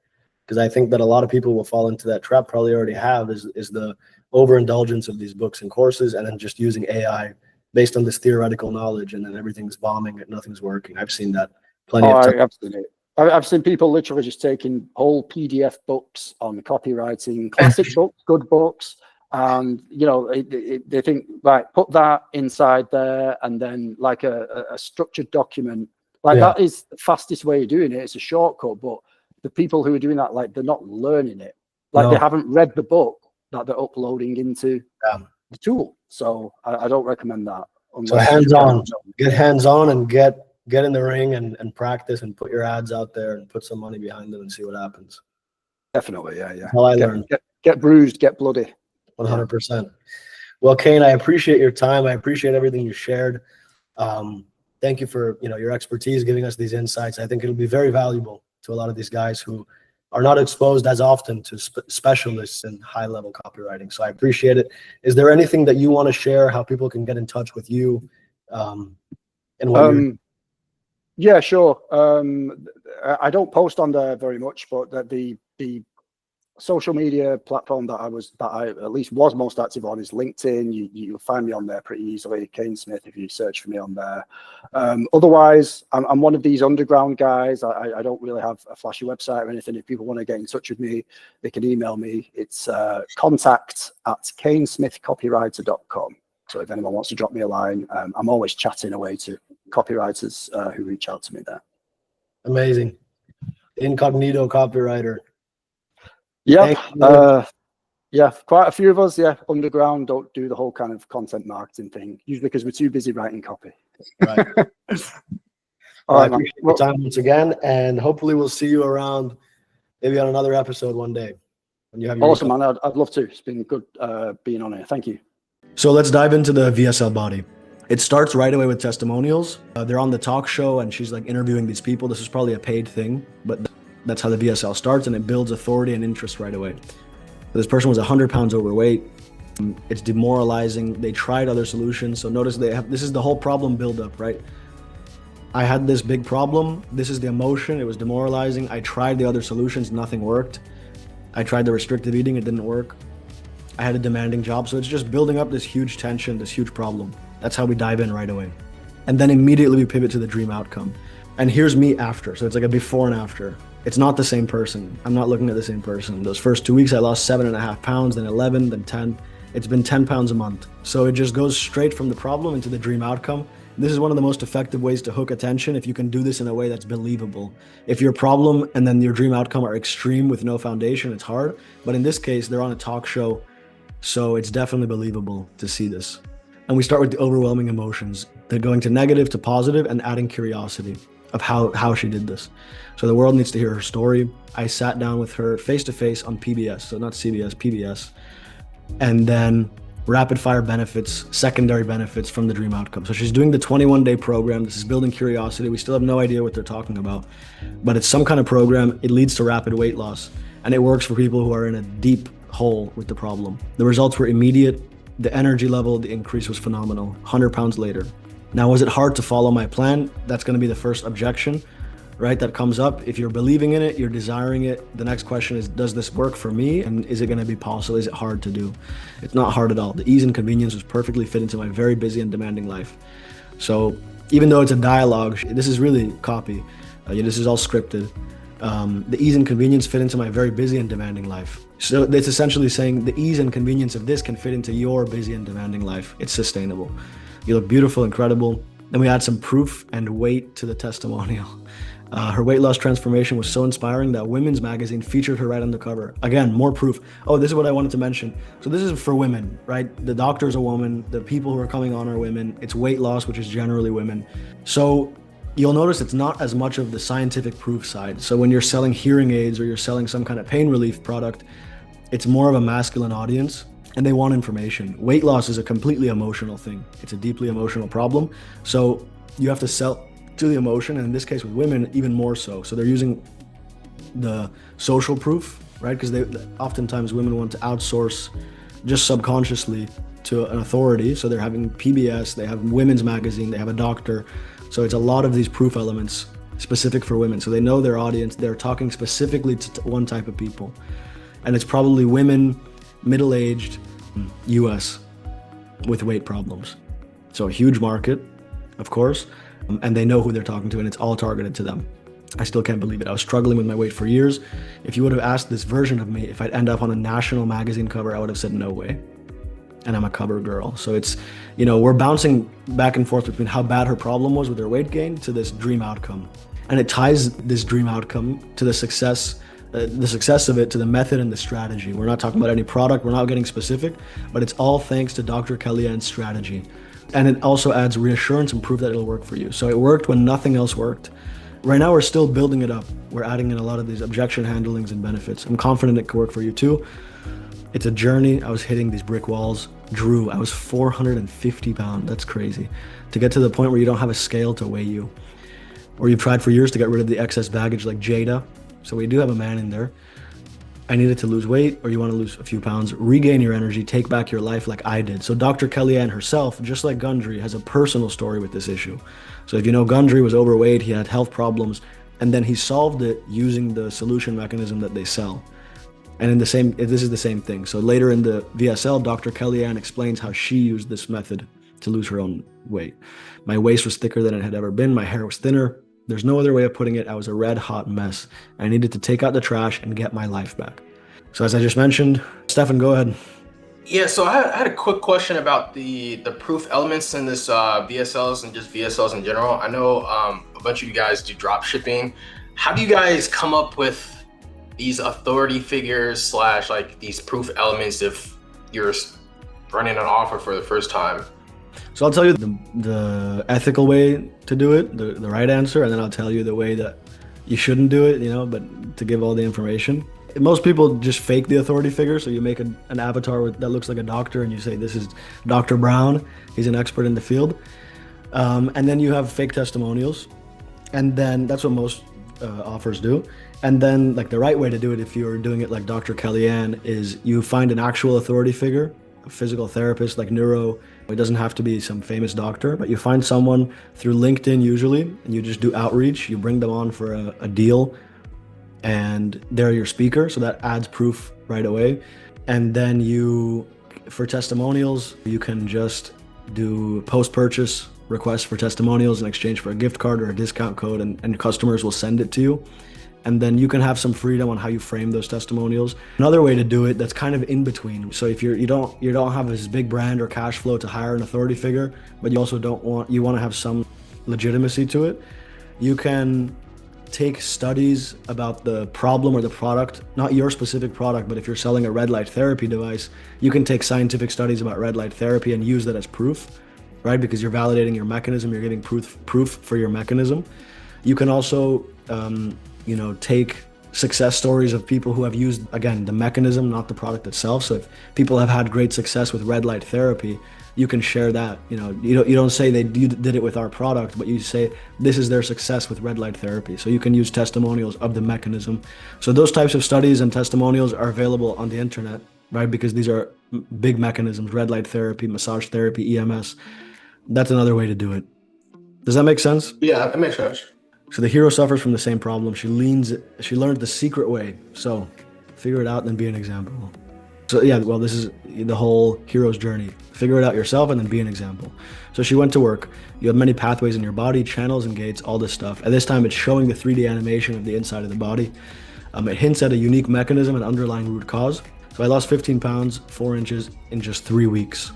because I think that a lot of people will fall into that trap, probably already have, is the overindulgence of these books and courses, and then just using AI based on this theoretical knowledge, and then everything's bombing and nothing's working. I've seen that plenty of times. Absolutely. I've seen people literally just taking whole PDF books on copywriting, classic books, good books, and you know they think, right, put that inside there, and then like a structured document, like that is the fastest way of doing it. It's a shortcut, but the people who are doing that, like, they're not learning it. Like they haven't read the book that they're uploading into the tool. So I don't recommend that. So hands-on, get hands-on and get in the ring and practice and put your ads out there and put some money behind them and see what happens. Definitely, yeah. Well, I learned. Get bruised, get bloody. 100%. Well, Kane, I appreciate your time. I appreciate everything you shared. Thank you for, you know, your expertise, giving us these insights. I think it'll be very valuable to a lot of these guys who are not exposed as often to specialists in high-level copywriting. So I appreciate it. Is there anything that you want to share, how people can get in touch with you? Yeah, sure. I don't post on there very much, but the social media platform that I at least was most active on is LinkedIn. You'll find me on there pretty easily, Kane Smith, if you search for me on there. Otherwise, I'm one of these underground guys. I don't really have a flashy website or anything. If people want to get in touch with me, they can email me. It's contact@kanesmithcopywriter.com. So if anyone wants to drop me a line, I'm always chatting away to copywriters who reach out to me there. Amazing. Incognito copywriter. Yep. Yeah, quite a few of us, underground, don't do the whole kind of content marketing thing, usually because we're too busy writing copy. Right. Well, I appreciate your time once again, and hopefully we'll see you around, maybe on another episode one day. When you have your awesome, man. I'd love to. It's been good being on here. Thank you. So let's dive into the VSL body. It starts right away with testimonials. They're on the talk show, and she's like interviewing these people. This is probably a paid thing, but that's how the VSL starts, and it builds authority and interest right away. This person was 100 pounds overweight. It's demoralizing. They tried other solutions. So notice this is the whole problem buildup, right? I had this big problem. This is the emotion. It was demoralizing. I tried the other solutions. Nothing worked. I tried the restrictive eating. It didn't work. I had a demanding job. So it's just building up this huge tension, this huge problem. That's how we dive in right away. And then immediately we pivot to the dream outcome. And here's me after. So it's like a before and after. It's not the same person. I'm not looking at the same person. Those first 2 weeks, I lost 7.5 pounds, then 11, then 10. It's been 10 pounds a month. So it just goes straight from the problem into the dream outcome. This is one of the most effective ways to hook attention if you can do this in a way that's believable. If your problem and then your dream outcome are extreme with no foundation, it's hard. But in this case, they're on a talk show. So it's definitely believable to see this. And we start with the overwhelming emotions. They're going to negative to positive and adding curiosity of how she did this. So the world needs to hear her story. I sat down with her face-to-face on PBS, so not CBS, PBS. And then rapid fire benefits, secondary benefits from the dream outcome. So she's doing the 21-day program. This is building curiosity. We still have no idea what they're talking about, but it's some kind of program. It leads to rapid weight loss, and it works for people who are in a deep hole with the problem. The results were immediate. The energy level, the increase was phenomenal, 100 pounds later. Now, was it hard to follow my plan? That's going to be the first objection. right, that comes up. If you're believing in it, you're desiring it, the next question is, does this work for me? And is it going to be possible? Is it hard to do? It's not hard at all. The ease and convenience was perfectly fit into my very busy and demanding life. So even though it's a dialogue, this is really copy. This is all scripted. The ease and convenience fit into my very busy and demanding life. So it's essentially saying the ease and convenience of this can fit into your busy and demanding life. It's sustainable. You look beautiful, incredible. Then we add some proof and weight to the testimonial. Her weight loss transformation was so inspiring that Women's Magazine featured her right on the cover. Again, more proof. Oh, this is what I wanted to mention. So this is for women, right? The doctor's a woman. The people who are coming on are women. It's weight loss, which is generally women. So you'll notice it's not as much of the scientific proof side. So when you're selling hearing aids or you're selling some kind of pain relief product, it's more of a masculine audience and they want information. Weight loss is a completely emotional thing. It's a deeply emotional problem. So you have to sell to the emotion, and in this case with women, even more so. So they're using the social proof, right? Because oftentimes women want to outsource just subconsciously to an authority. So they're having PBS, they have Women's Magazine, they have a doctor. So it's a lot of these proof elements specific for women. So they know their audience, they're talking specifically to one type of people. And it's probably women, middle-aged, US with weight problems. So a huge market, of course, and they know who they're talking to, and it's all targeted to them. I still can't believe it. I was struggling with my weight for years. If you would have asked this version of me if I'd end up on a national magazine cover, I would have said no way. And I'm a cover girl. So it's, we're bouncing back and forth between how bad her problem was with her weight gain to this dream outcome. And it ties this dream outcome to the success of it, to the method and the strategy. We're not talking about any product, we're not getting specific, but it's all thanks to Dr. Kellyanne's strategy. And it also adds reassurance and proof that it'll work for you. So it worked when nothing else worked. Right now, we're still building it up. We're adding in a lot of these objection handlings and benefits. I'm confident it could work for you too. It's a journey. I was hitting these brick walls. Drew, I was 450 pounds. That's crazy. To get to the point where you don't have a scale to weigh you. Or you've tried for years to get rid of the excess baggage like Jada. So we do have a man in there. I needed to lose weight, or you want to lose a few pounds, regain your energy, take back your life like I did. So Dr. Kellyanne herself, just like Gundry, has a personal story with this issue. So if you know, Gundry was overweight, he had health problems, and then he solved it using the solution mechanism that they sell. And this is the same thing. So later in the VSL, Dr. Kellyanne explains how she used this method to lose her own weight. My waist was thicker than it had ever been. My hair was thinner. There's no other way of putting it. I was a red hot mess. I needed to take out the trash and get my life back. So as I just mentioned, Stefan, go ahead. Yeah, so I had a quick question about the proof elements in this VSLs and just VSLs in general. I know a bunch of you guys do drop shipping. How do you guys come up with these authority figures / like these proof elements if you're running an offer for the first time? So I'll tell you the ethical way to do it, the right answer, and then I'll tell you the way that you shouldn't do it, but to give all the information. Most people just fake the authority figure. So you make an avatar that looks like a doctor and you say, this is Dr. Brown. He's an expert in the field. And then you have fake testimonials. And then that's what most offers do. And then like the right way to do it, if you're doing it like Dr. Kellyanne, is you find an actual authority figure, a physical therapist like neuro. It doesn't have to be some famous doctor, but you find someone through LinkedIn usually, and you just do outreach. You bring them on for a deal, and they're your speaker. So that adds proof right away. And then for testimonials, you can just do post-purchase requests for testimonials in exchange for a gift card or a discount code, and customers will send it to you. And then you can have some freedom on how you frame those testimonials. Another way to do it that's kind of in between. So if you don't have this big brand or cash flow to hire an authority figure, but you also want to have some legitimacy to it, you can take studies about the problem or the product, not your specific product, but if you're selling a red light therapy device, you can take scientific studies about red light therapy and use that as proof, right? Because you're validating your mechanism, you're getting proof for your mechanism. You can also, take success stories of people who have used, again, the mechanism, not the product itself. So if people have had great success with red light therapy, you can share that. You don't say you did it with our product, but you say this is their success with red light therapy. So you can use testimonials of the mechanism. So those types of studies and testimonials are available on the internet, right? Because these are big mechanisms: red light therapy, massage therapy, EMS. That's another way to do it. Does that make sense? Yeah, that makes sense. So the hero suffers from the same problem. She learned the secret way. So figure it out, then be an example. So yeah, well, this is the whole hero's journey. Figure it out yourself and then be an example. So she went to work. You have many pathways in your body, channels and gates, all this stuff. At this time, it's showing the 3D animation of the inside of the body. It hints at a unique mechanism and underlying root cause. So I lost 15 pounds, 4 inches in just 3 weeks.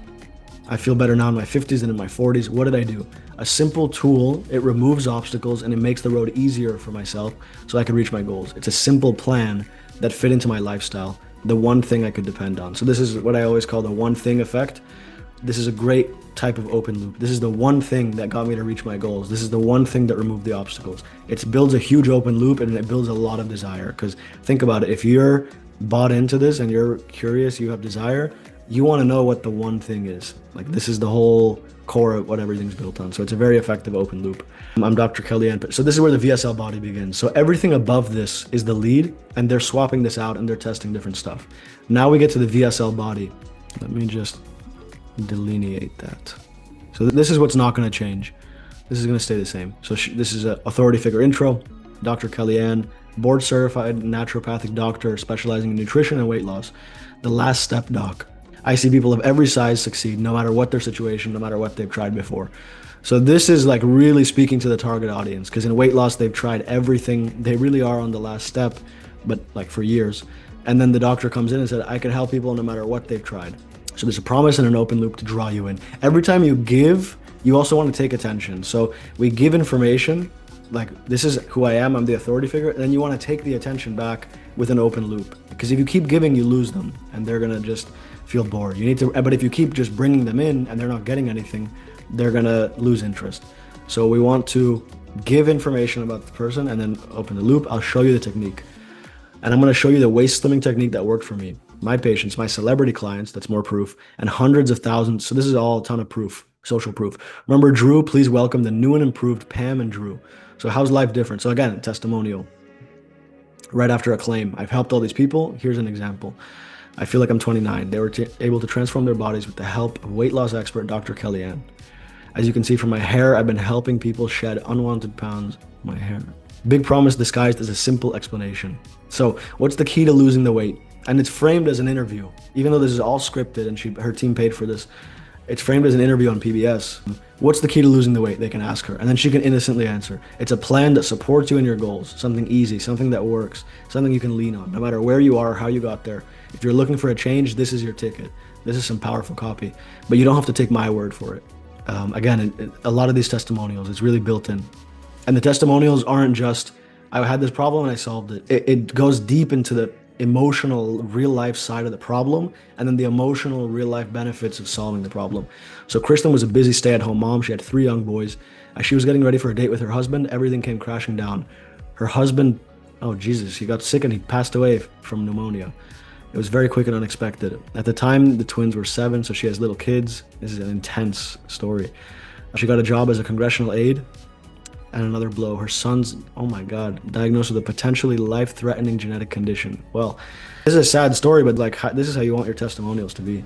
I feel better now in my 50s than in my 40s. What did I do? A simple tool, it removes obstacles and it makes the road easier for myself so I can reach my goals. It's a simple plan that fit into my lifestyle, the one thing I could depend on. So this is what I always call the one thing effect. This is a great type of open loop. This is the one thing that got me to reach my goals. This is the one thing that removed the obstacles. It builds a huge open loop and it builds a lot of desire. Because think about it, if you're bought into this and you're curious, you have desire, you want to know what the one thing is. Like this is the whole core of what everything's built on. So it's a very effective open loop. I'm Dr. Kellyanne. So this is where the VSL body begins. So everything above this is the lead and they're swapping this out and they're testing different stuff. Now we get to the VSL body. Let me just delineate that. So this is what's not going to change. This is going to stay the same. So this is an authority figure intro. Dr. Kellyanne, board certified naturopathic doctor specializing in nutrition and weight loss. The last step doc. I see people of every size succeed, no matter what their situation, no matter what they've tried before. So this is like really speaking to the target audience, because in weight loss, they've tried everything. They really are on the last step, but like for years. And then the doctor comes in and said, I can help people no matter what they've tried. So there's a promise and an open loop to draw you in. Every time you give, you also want to take attention. So we give information, like this is who I am, I'm the authority figure, and then you want to take the attention back with an open loop. Because if you keep giving, you lose them, and they're gonna just feel bored. You need to, but if you keep just bringing them in and they're not getting anything, they're gonna lose interest. So we want to give information about the person and then open the loop. I'll show you the technique. And I'm gonna show you the waist slimming technique that worked for me. My patients, my celebrity clients, that's more proof, and hundreds of thousands. So this is all a ton of proof, social proof. Remember Drew, please welcome the new and improved Pam and Drew. So how's life different? So again, testimonial. Right after a claim, I've helped all these people. Here's an example. I feel like I'm 29. They were able to transform their bodies with the help of weight loss expert Dr. Kellyanne. As you can see from my hair, I've been helping people shed unwanted pounds. My hair. Big promise disguised as a simple explanation. So what's the key to losing the weight? And it's framed as an interview. Even though this is all scripted and her team paid for this, it's framed as an interview on PBS. What's the key to losing the weight? They can ask her. And then she can innocently answer. It's a plan that supports you in your goals. Something easy, something that works, something you can lean on, no matter where you are, how you got there. If you're looking for a change, this is your ticket. This is some powerful copy. But you don't have to take my word for it. Again, a lot of these testimonials, it's really built in. And the testimonials aren't just, I had this problem and I solved it. It goes deep into the emotional real life side of the problem and then the emotional real life benefits of solving the problem. So Kristen was a busy stay-at-home mom. She had 3 young boys. As she was getting ready for a date with her husband, everything came crashing down. Her husband, oh Jesus, he got sick and he passed away from pneumonia. It was very quick and unexpected. At the time, the twins were 7, so she has little kids. This is an intense story. She got a job as a congressional aide. And another blow, her son's, oh my God, diagnosed with a potentially life-threatening genetic condition. Well, this is a sad story, but like this is how you want your testimonials to be.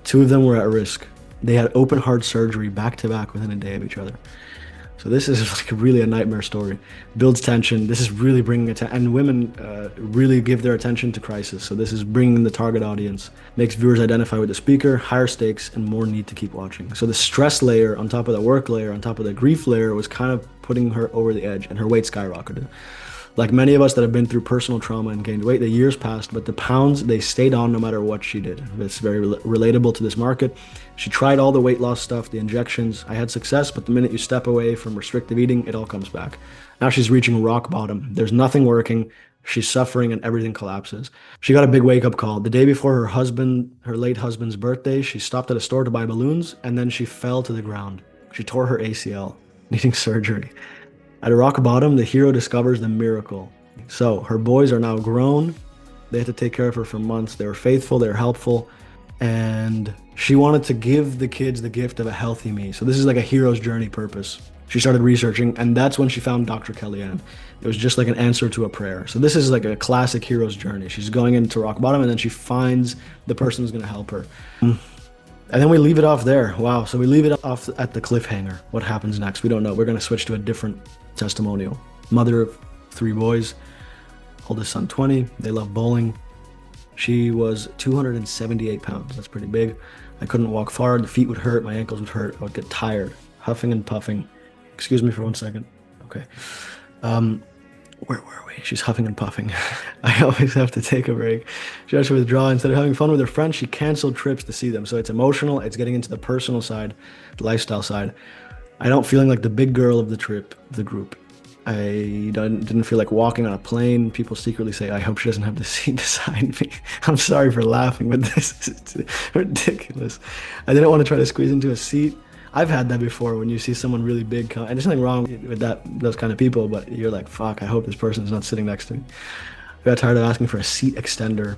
2 of them were at risk. They had open heart surgery back to back within a day of each other. So this is like really a nightmare story. Builds tension. This is really bringing attention, and women really give their attention to crisis. So this is bringing the target audience, makes viewers identify with the speaker, higher stakes, and more need to keep watching. So the stress layer on top of the work layer, on top of the grief layer was kind of putting her over the edge, and her weight skyrocketed. Like many of us that have been through personal trauma and gained weight, the years passed, but the pounds, they stayed on no matter what she did. It's very relatable to this market. She tried all the weight loss stuff, the injections. I had success, but the minute you step away from restrictive eating, it all comes back. Now she's reaching rock bottom. There's nothing working. She's suffering and everything collapses. She got a big wake-up call. The day before her late husband's birthday, she stopped at a store to buy balloons, and then she fell to the ground. She tore her ACL, needing surgery. At a rock bottom, the hero discovers the miracle. So her boys are now grown. They had to take care of her for months. They were faithful, they were helpful. And she wanted to give the kids the gift of a healthy me. So this is like a hero's journey purpose. She started researching, and that's when she found Dr. Kellyanne. It was just like an answer to a prayer. So this is like a classic hero's journey. She's going into rock bottom, and then she finds the person who's gonna help her. And then we leave it off there. Wow, so we leave it off at the cliffhanger. What happens next? We don't know. We're gonna switch to a different testimonial. mother of 3 boys, oldest son 20. They love bowling. She was 278 pounds. That's pretty big. I couldn't walk far. The feet would hurt. My ankles would hurt. I would get tired, huffing and puffing. Excuse me for 1 second. Okay. Where were we? She's huffing and puffing. I always have to take a break. She has to withdraw. Instead of having fun with her friends, she canceled trips to see them. So it's emotional. It's getting into the personal side, the lifestyle side. I don't feeling like the big girl of the trip, the group. I didn't feel like walking on a plane. People secretly say, I hope she doesn't have the seat beside me. I'm sorry for laughing, but this is ridiculous. I didn't want to try to squeeze into a seat. I've had that before when you see someone really big, and there's nothing wrong with those kind of people, but you're like, fuck, I hope this person's not sitting next to me. I got tired of asking for a seat extender.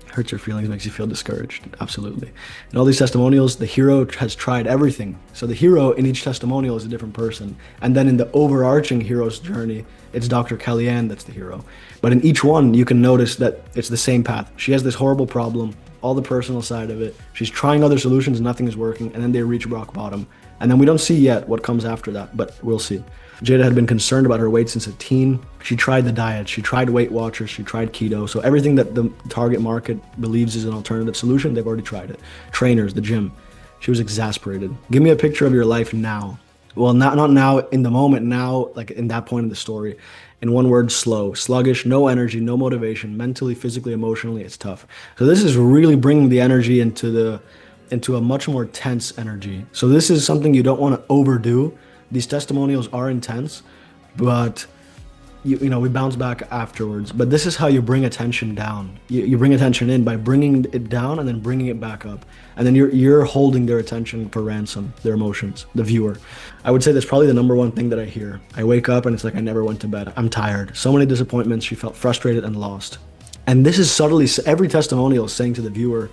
Hurts your feelings, makes you feel discouraged. Absolutely. In all these testimonials, the hero has tried everything. So the hero in each testimonial is a different person. And then in the overarching hero's journey, it's Dr. Kellyanne that's the hero. But in each one, you can notice that it's the same path. She has this horrible problem, all the personal side of it. She's trying other solutions, nothing is working, and then they reach rock bottom. And then we don't see yet what comes after that, but we'll see. Jada had been concerned about her weight since a teen. She tried the diet, she tried Weight Watchers, she tried keto. So everything that the target market believes is an alternative solution, they've already tried it. Trainers, the gym. She was exasperated. Give me a picture of your life now. Well, not now in the moment, now like in that point of the story. In one word, slow, sluggish, no energy, no motivation, mentally, physically, emotionally, it's tough. So this is really bringing the energy into a much more tense energy. So this is something you don't want to overdo. These testimonials are intense, but you know, we bounce back afterwards. But this is how you bring attention down. You bring attention in by bringing it down and then bringing it back up. And then you're holding their attention for ransom, their emotions, the viewer. I would say that's probably the number one thing that I hear. I wake up and it's like I never went to bed. I'm tired. So many disappointments. She felt frustrated and lost. And this is subtly, every testimonial is saying to the viewer,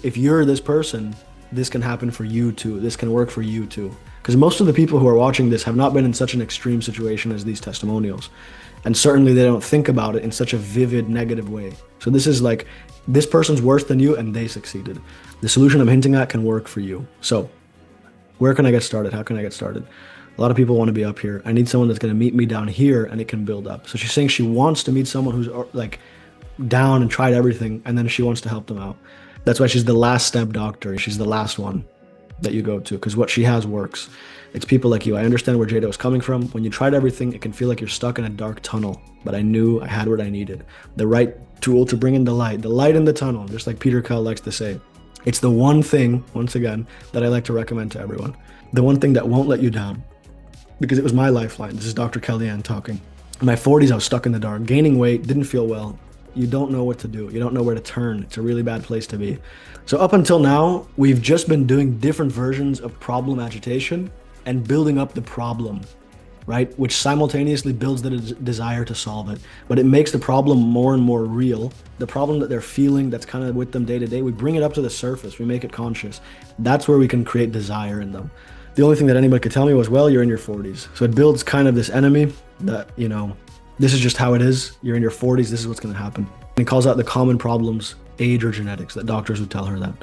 if you're this person, this can happen for you too. This can work for you too. Because most of the people who are watching this have not been in such an extreme situation as these testimonials. And certainly they don't think about it in such a vivid, negative way. So this is like, this person's worse than you and they succeeded. The solution I'm hinting at can work for you. So where can I get started? How can I get started? A lot of people want to be up here. I need someone that's going to meet me down here and it can build up. So she's saying she wants to meet someone who's like down and tried everything and then she wants to help them out. That's why she's the last step doctor. She's the last one that you go to because what she has works. It's people like you. I understand where Jada was coming from. When you tried everything, it can feel like you're stuck in a dark tunnel, but I knew I had what I needed. The right tool to bring in the light in the tunnel, just like Peter Kell likes to say. It's the one thing, once again, that I like to recommend to everyone. The one thing that won't let you down, because it was my lifeline. This is Dr. Kellyanne talking. In my 40s, I was stuck in the dark, gaining weight, didn't feel well. You don't know what to do. You don't know where to turn. It's a really bad place to be. So up until now, we've just been doing different versions of problem agitation and building up the problem, right? Which simultaneously builds the desire to solve it. But it makes the problem more and more real. The problem that they're feeling that's kind of with them day to day, we bring it up to the surface. We make it conscious. That's where we can create desire in them. The only thing that anybody could tell me was, well, you're in your 40s. So it builds kind of this enemy that, you know, this is just how it is. You're in your 40s. This is what's going to happen. And it calls out the common problems, age or genetics, that doctors would tell her that.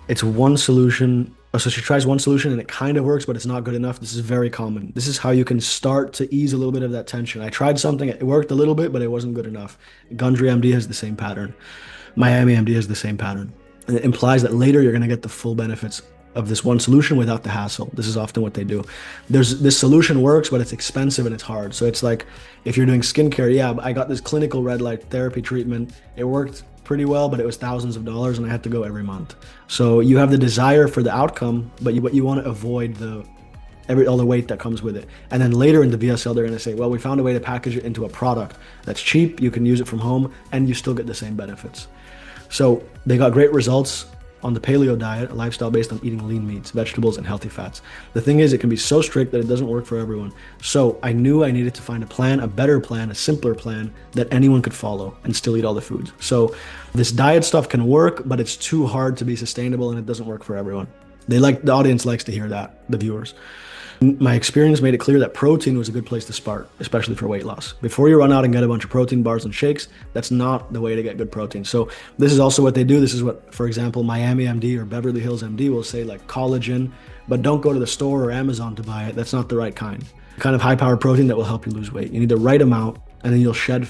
It's one solution. So she tries one solution and it kind of works, but it's not good enough. This is very common. This is how you can start to ease a little bit of that tension. I tried something. It worked a little bit, but it wasn't good enough. Gundry MD has the same pattern. Miami MD has the same pattern. And it implies that later you're going to get the full benefits of this one solution without the hassle. This is often what they do. This solution works, but it's expensive and it's hard. So it's like if you're doing skincare, yeah, I got this clinical red light therapy treatment. It worked pretty well, but it was thousands of dollars and I had to go every month. So you have the desire for the outcome, but you want to avoid all the weight that comes with it. And then later in the VSL, they're going to say, well, we found a way to package it into a product that's cheap. You can use it from home and you still get the same benefits. So they got great results on the paleo diet, a lifestyle based on eating lean meats, vegetables, and healthy fats. The thing is, it can be so strict that it doesn't work for everyone. So I knew I needed to find a plan, a better plan, a simpler plan that anyone could follow and still eat all the foods. So this diet stuff can work, but it's too hard to be sustainable and it doesn't work for everyone. The audience likes to hear that, the viewers. My experience made it clear that protein was a good place to start, especially for weight loss. Before you run out and get a bunch of protein bars and shakes, that's not the way to get good protein. So this is also what they do. This is what, for example, Miami MD or Beverly Hills MD will say, like collagen, but don't go to the store or Amazon to buy it. That's not the right kind. kind of high-powered protein that will help you lose weight. You need the right amount, and then you'll shed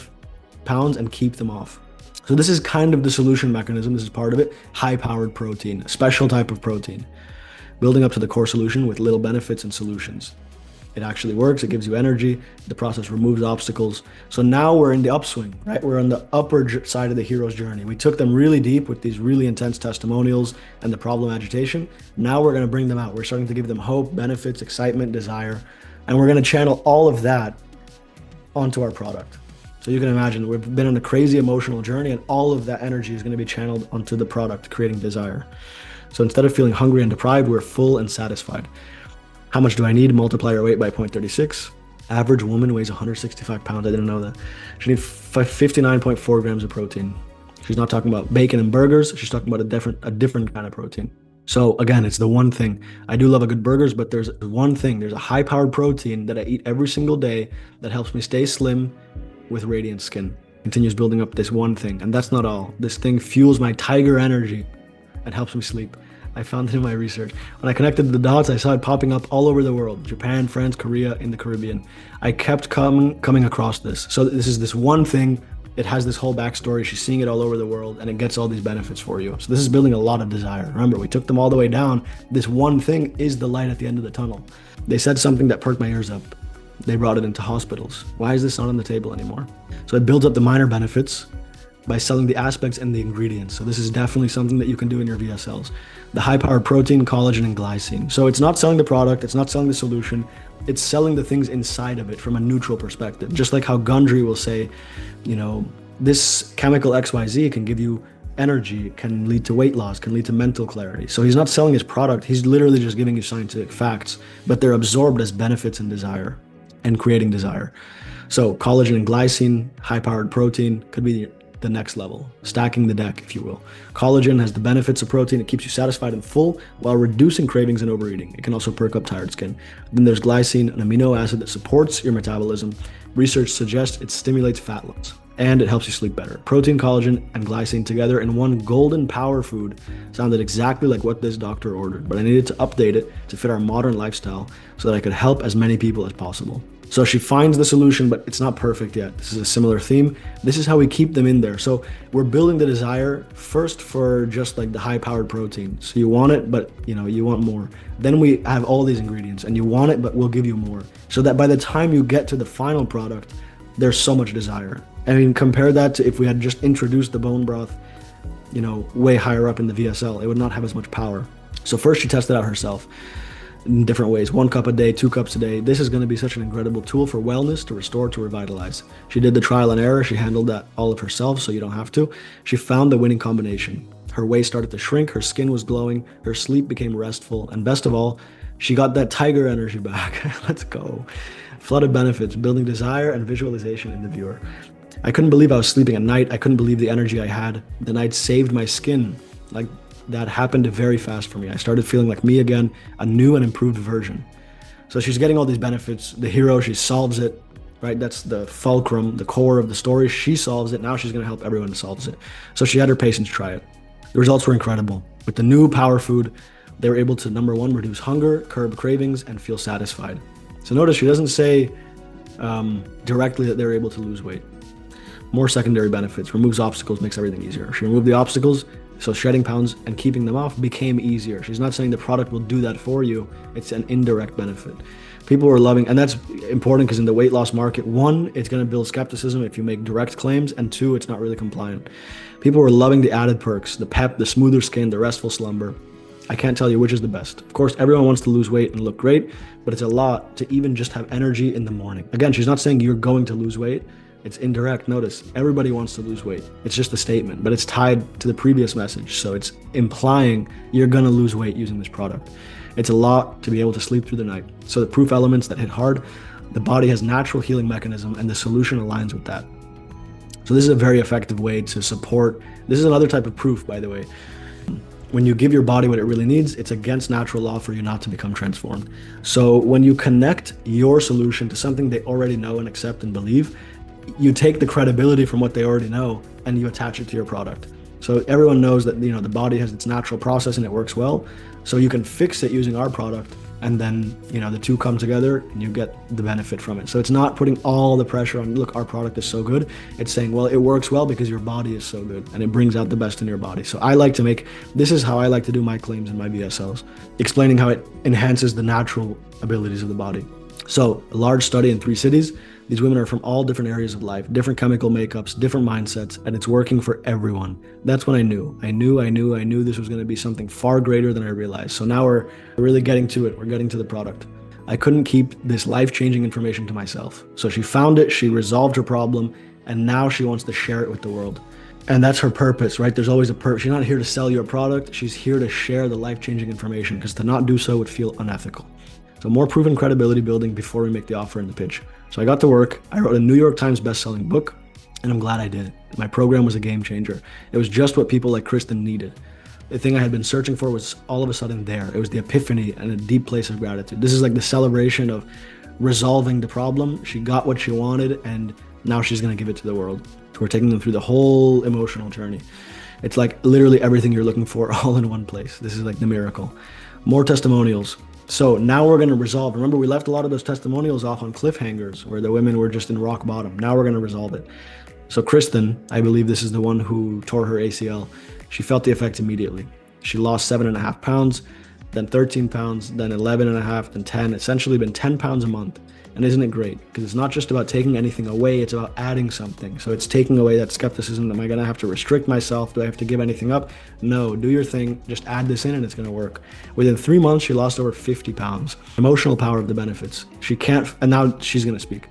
pounds and keep them off. So this is kind of the solution mechanism. This is part of it. High-powered protein, a special type of protein, building up to the core solution with little benefits and solutions. It actually works. It gives you energy. The process removes obstacles. So now we're in the upswing, right? We're on the upper side of the hero's journey. We took them really deep with these really intense testimonials and the problem agitation. Now we're going to bring them out. We're starting to give them hope, benefits, excitement, desire, and we're going to channel all of that onto our product. So you can imagine we've been on a crazy emotional journey, and all of that energy is going to be channeled onto the product, creating desire. So instead of feeling hungry and deprived, we're full and satisfied. How much do I need? Multiply your weight by 0.36. Average woman weighs 165 pounds. I didn't know that. She needs 59.4 grams of protein. She's not talking about bacon and burgers. She's talking about a different kind of protein. So again, it's the one thing. I do love a good burgers, but there's one thing. There's a high-powered protein that I eat every single day that helps me stay slim with radiant skin. Continues building up this one thing. And that's not all. This thing fuels my tiger energy and helps me sleep. I found it in my research. When I connected the dots, I saw it popping up all over the world. Japan, France, Korea, in the Caribbean. I kept coming across this. So this is this one thing. It has this whole backstory. She's seeing it all over the world, and it gets all these benefits for you. So this is building a lot of desire. Remember, we took them all the way down. This one thing is the light at the end of the tunnel. They said something that perked my ears up. They brought it into hospitals. Why is this not on the table anymore? So it builds up the minor benefits by selling the aspects and the ingredients. So this is definitely something that you can do in your VSLs. The high-powered protein, collagen, and glycine. So it's not selling the product, it's not selling the solution, it's selling the things inside of it from a neutral perspective. Just like how Gundry will say, this chemical XYZ can give you energy, can lead to weight loss, can lead to mental clarity. So he's not selling his product, he's literally just giving you scientific facts, but they're absorbed as benefits and desire and creating desire. So collagen and glycine, high-powered protein could be the next level, stacking the deck, if you will. Collagen has the benefits of protein. It keeps you satisfied and full while reducing cravings and overeating. It can also perk up tired skin. Then there's glycine, an amino acid that supports your metabolism. Research suggests it stimulates fat loss and it helps you sleep better. Protein, collagen, and glycine together in one golden power food sounded exactly like what this doctor ordered, but I needed to update it to fit our modern lifestyle so that I could help as many people as possible. So she finds the solution, but it's not perfect yet. This is a similar theme. This is how we keep them in there. So we're building the desire first for just like the high-powered protein. So you want it, but you want more. Then we have all these ingredients and you want it, but we'll give you more. So that by the time you get to the final product, there's so much desire. I mean, compare that to if we had just introduced the bone broth, way higher up in the VSL, it would not have as much power. So first she tested out herself in different ways, 1 cup a day, 2 cups a day. This is going to be such an incredible tool for wellness, to restore, to revitalize. She did the trial and error. She handled that all of herself, so you don't have to. She found the winning combination. Her waist started to shrink, her skin was glowing, her sleep became restful, and best of all, she got that tiger energy back. Let's go. Flooded benefits, building desire and visualization in the viewer. I couldn't believe I was sleeping at night. I couldn't believe the energy I had. The night saved my skin. That happened very fast for me. I started feeling like me again, a new and improved version. So she's getting all these benefits. The hero, she solves it, right? That's the fulcrum, the core of the story. She solves it. Now she's going to help everyone who solves it. So she had her patients try it. The results were incredible. With the new power food, they were able to, number one, reduce hunger, curb cravings, and feel satisfied. So notice she doesn't say directly that they're able to lose weight. More secondary benefits, removes obstacles, makes everything easier. She removed the obstacles, so shedding pounds and keeping them off became easier. She's not saying the product will do that for you. It's an indirect benefit. People were loving, and that's important because in the weight loss market, 1, it's going to build skepticism if you make direct claims, and 2, it's not really compliant. People were loving the added perks, the pep, the smoother skin, the restful slumber. I can't tell you which is the best. Of course, everyone wants to lose weight and look great, but it's a lot to even just have energy in the morning. Again, she's not saying you're going to lose weight. It's indirect. Notice, everybody wants to lose weight. It's just a statement, but it's tied to the previous message. So it's implying you're going to lose weight using this product. It's a lot to be able to sleep through the night. So the proof elements that hit hard, the body has natural healing mechanism, and the solution aligns with that. So this is a very effective way to support. This is another type of proof, by the way. When you give your body what it really needs, it's against natural law for you not to become transformed. So when you connect your solution to something they already know and accept and believe, you take the credibility from what they already know and you attach it to your product. So everyone knows that the body has its natural process and it works well. So you can fix it using our product and then the two come together and you get the benefit from it. So it's not putting all the pressure on, look, our product is so good. It's saying, well, it works well because your body is so good and it brings out the best in your body. So this is how I like to do my claims in my VSLs, explaining how it enhances the natural abilities of the body. So a large study in 3 cities. These women are from all different areas of life, different chemical makeups, different mindsets, and it's working for everyone. That's when I knew this was going to be something far greater than I realized. So now we're really getting to it. We're getting to the product. I couldn't keep this life-changing information to myself. So she found it, she resolved her problem, and now she wants to share it with the world. And that's her purpose, right? There's always a purpose. She's not here to sell your product. She's here to share the life-changing information, because to not do so would feel unethical. So more proven credibility building before we make the offer and the pitch. So I got to work. I wrote a New York Times best-selling book, and I'm glad I did it. My program was a game changer. It was just what people like Kristen needed. The thing I had been searching for was all of a sudden there. It was the epiphany and a deep place of gratitude. This is like the celebration of resolving the problem. She got what she wanted, and now she's going to give it to the world. So we're taking them through the whole emotional journey. It's like literally everything you're looking for all in one place. This is like the miracle. More testimonials. So now we're going to resolve. Remember, we left a lot of those testimonials off on cliffhangers where the women were just in rock bottom. Now we're going to resolve it. So Kristen, I believe this is the one who tore her ACL. She felt the effects immediately. She lost 7.5 pounds, then 13 pounds, then 11.5, then 10, essentially been 10 pounds a month. And isn't it great? Because it's not just about taking anything away, it's about adding something. So it's taking away that skepticism. Am I going to have to restrict myself? Do I have to give anything up? No, do your thing. Just add this in and it's going to work. Within 3 months, she lost over 50 pounds. Emotional power of the benefits. And now she's going to speak.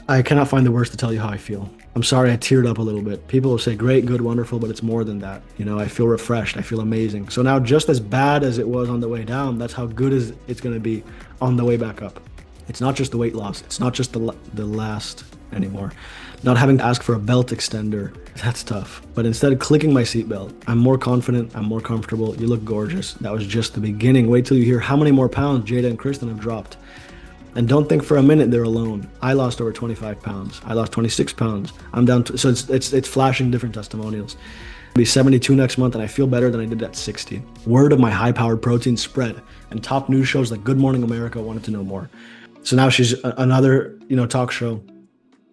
I cannot find the words to tell you how I feel. I'm sorry I teared up a little bit. People will say great, good, wonderful, but it's more than that. I feel refreshed. I feel amazing. So now, just as bad as it was on the way down, that's how good it's going to be on the way back up. It's not just the weight loss. It's not just the last anymore. Not having to ask for a belt extender, that's tough. But instead of clicking my seatbelt, I'm more confident, I'm more comfortable. You look gorgeous. That was just the beginning. Wait till you hear how many more pounds Jada and Kristen have dropped. And don't think for a minute they're alone. I lost over 25 pounds. I lost 26 pounds. I'm down to, so it's flashing different testimonials. I'll be 72 next month and I feel better than I did at 60. Word of my high-powered protein spread, and top news shows like Good Morning America wanted to know more. So now she's another, talk show.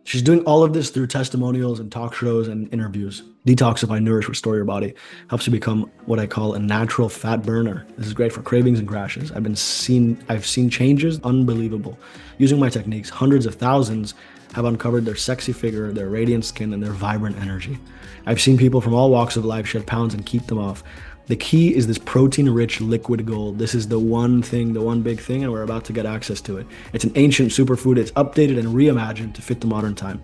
She's doing all of this through testimonials and talk shows and interviews. Detoxify, nourish, restore your body. Helps you become what I call a natural fat burner. This is great for cravings and crashes. I've seen changes unbelievable. Using my techniques, hundreds of thousands have uncovered their sexy figure, their radiant skin, and their vibrant energy. I've seen people from all walks of life shed pounds and keep them off. The key is this protein-rich liquid gold. This is the one big thing, and we're about to get access to it. It's an ancient superfood. It's updated and reimagined to fit the modern time.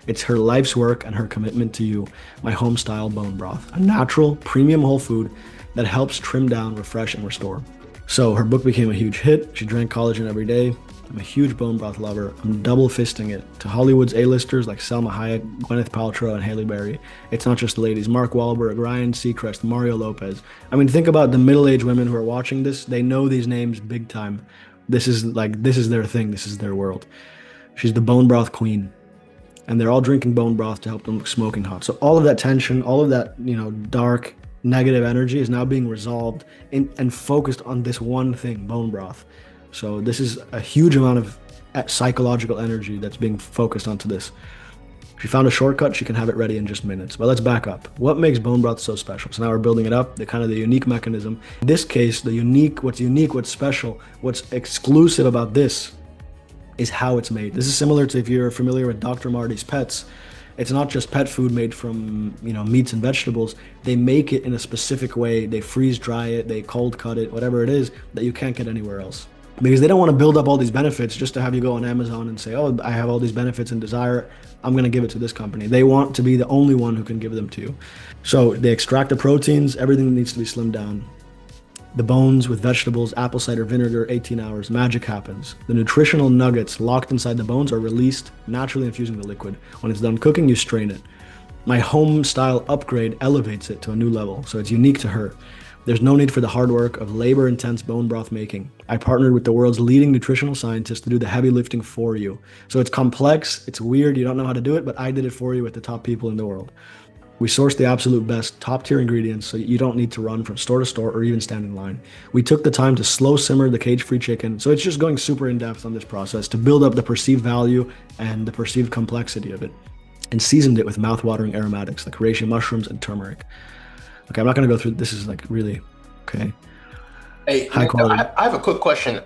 It's her life's work and her commitment to you, my home-style bone broth, a natural, premium whole food that helps trim down, refresh, and restore. So her book became a huge hit. She drank collagen every day. I'm a huge bone broth lover. I'm double fisting it to Hollywood's A-listers like Selma Hayek, Gwyneth Paltrow, and Halle Berry. It's not just the ladies. Mark Wahlberg, Ryan Seacrest, Mario Lopez. I mean, think about the middle-aged women who are watching this. They know these names big time. This is their thing. This is their world. She's the bone broth queen. And they're all drinking bone broth to help them look smoking hot. So all of that tension, all of that, dark, negative energy is now being resolved and focused on this one thing, bone broth. So this is a huge amount of psychological energy that's being focused onto this. She found a shortcut. She can have it ready in just minutes. But let's back up. What makes bone broth so special? So now we're building it up, the unique mechanism. In this case, what's special, what's exclusive about this is how it's made. This is similar to if you're familiar with Dr. Marty's Pets. It's not just pet food made from, meats and vegetables. They make it in a specific way. They freeze dry it, they cold cut it, whatever it is that you can't get anywhere else. Because they don't want to build up all these benefits just to have you go on Amazon and say, oh, I have all these benefits and desire, I'm going to give it to this company. They want to be the only one who can give them to you. So they extract the proteins, everything needs to be slimmed down. The bones with vegetables, apple cider vinegar, 18 hours, magic happens. The nutritional nuggets locked inside the bones are released, naturally infusing the liquid. When it's done cooking, you strain it. My home style upgrade elevates it to a new level, so it's unique to her. There's no need for the hard work of labor-intense bone broth making. I partnered with the world's leading nutritional scientists to do the heavy lifting for you. So it's complex, it's weird, you don't know how to do it, but I did it for you with the top people in the world. We sourced the absolute best top tier ingredients so you don't need to run from store to store or even stand in line. We took the time to slow simmer the cage-free chicken. So it's just going super in depth on this process to build up the perceived value and the perceived complexity of it, and seasoned it with mouth-watering aromatics like reishi mushrooms and turmeric. Okay, I'm not going to go through, this is like really, okay. Hey, High quality. I have a quick question.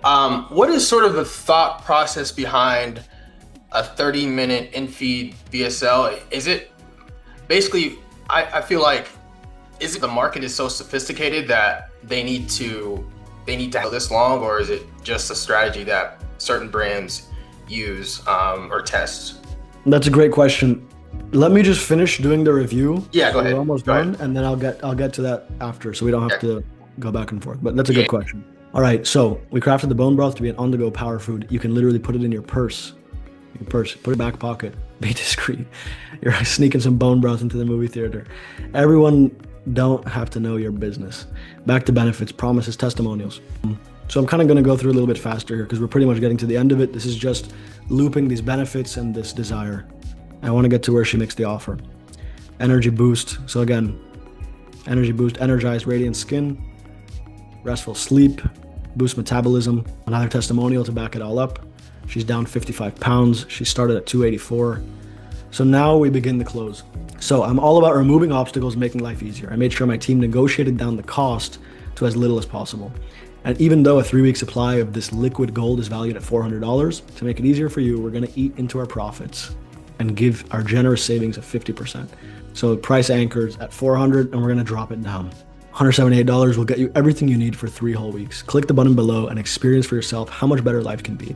What is sort of the thought process behind a 30-minute in-feed VSL? Is it basically, I feel like, is it the market is so sophisticated that they need to have this long, or is it just a strategy that certain brands use or test? That's a great question. Let me just finish doing the review. Yeah, go ahead. We're almost done, and then I'll get to that after, so we don't have to go back and forth. But that's a good question. All right, so we crafted the bone broth to be an on-the-go power food. You can literally put it in your purse. Put it back pocket. Be discreet. You're sneaking some bone broth into the movie theater. Everyone don't have to know your business. Back to benefits, promises, testimonials. So I'm kind of going to go through a little bit faster here because we're pretty much getting to the end of it. This is just looping these benefits and this desire. I want to get to where she makes the offer. Energy boost. So again, energy boost, energized, radiant skin, restful sleep, boost metabolism. Another testimonial to back it all up. She's down 55 pounds. She started at 284. So now we begin the close. So I'm all about removing obstacles, making life easier. I made sure my team negotiated down the cost to as little as possible. And even though a 3-week supply of this liquid gold is valued at $400, to make it easier for you, we're going to eat into our profits and give our generous savings of 50%. So price anchors at $400 and we're going to drop it down. $178 will get you everything you need for 3 whole weeks. Click the button below and experience for yourself how much better life can be.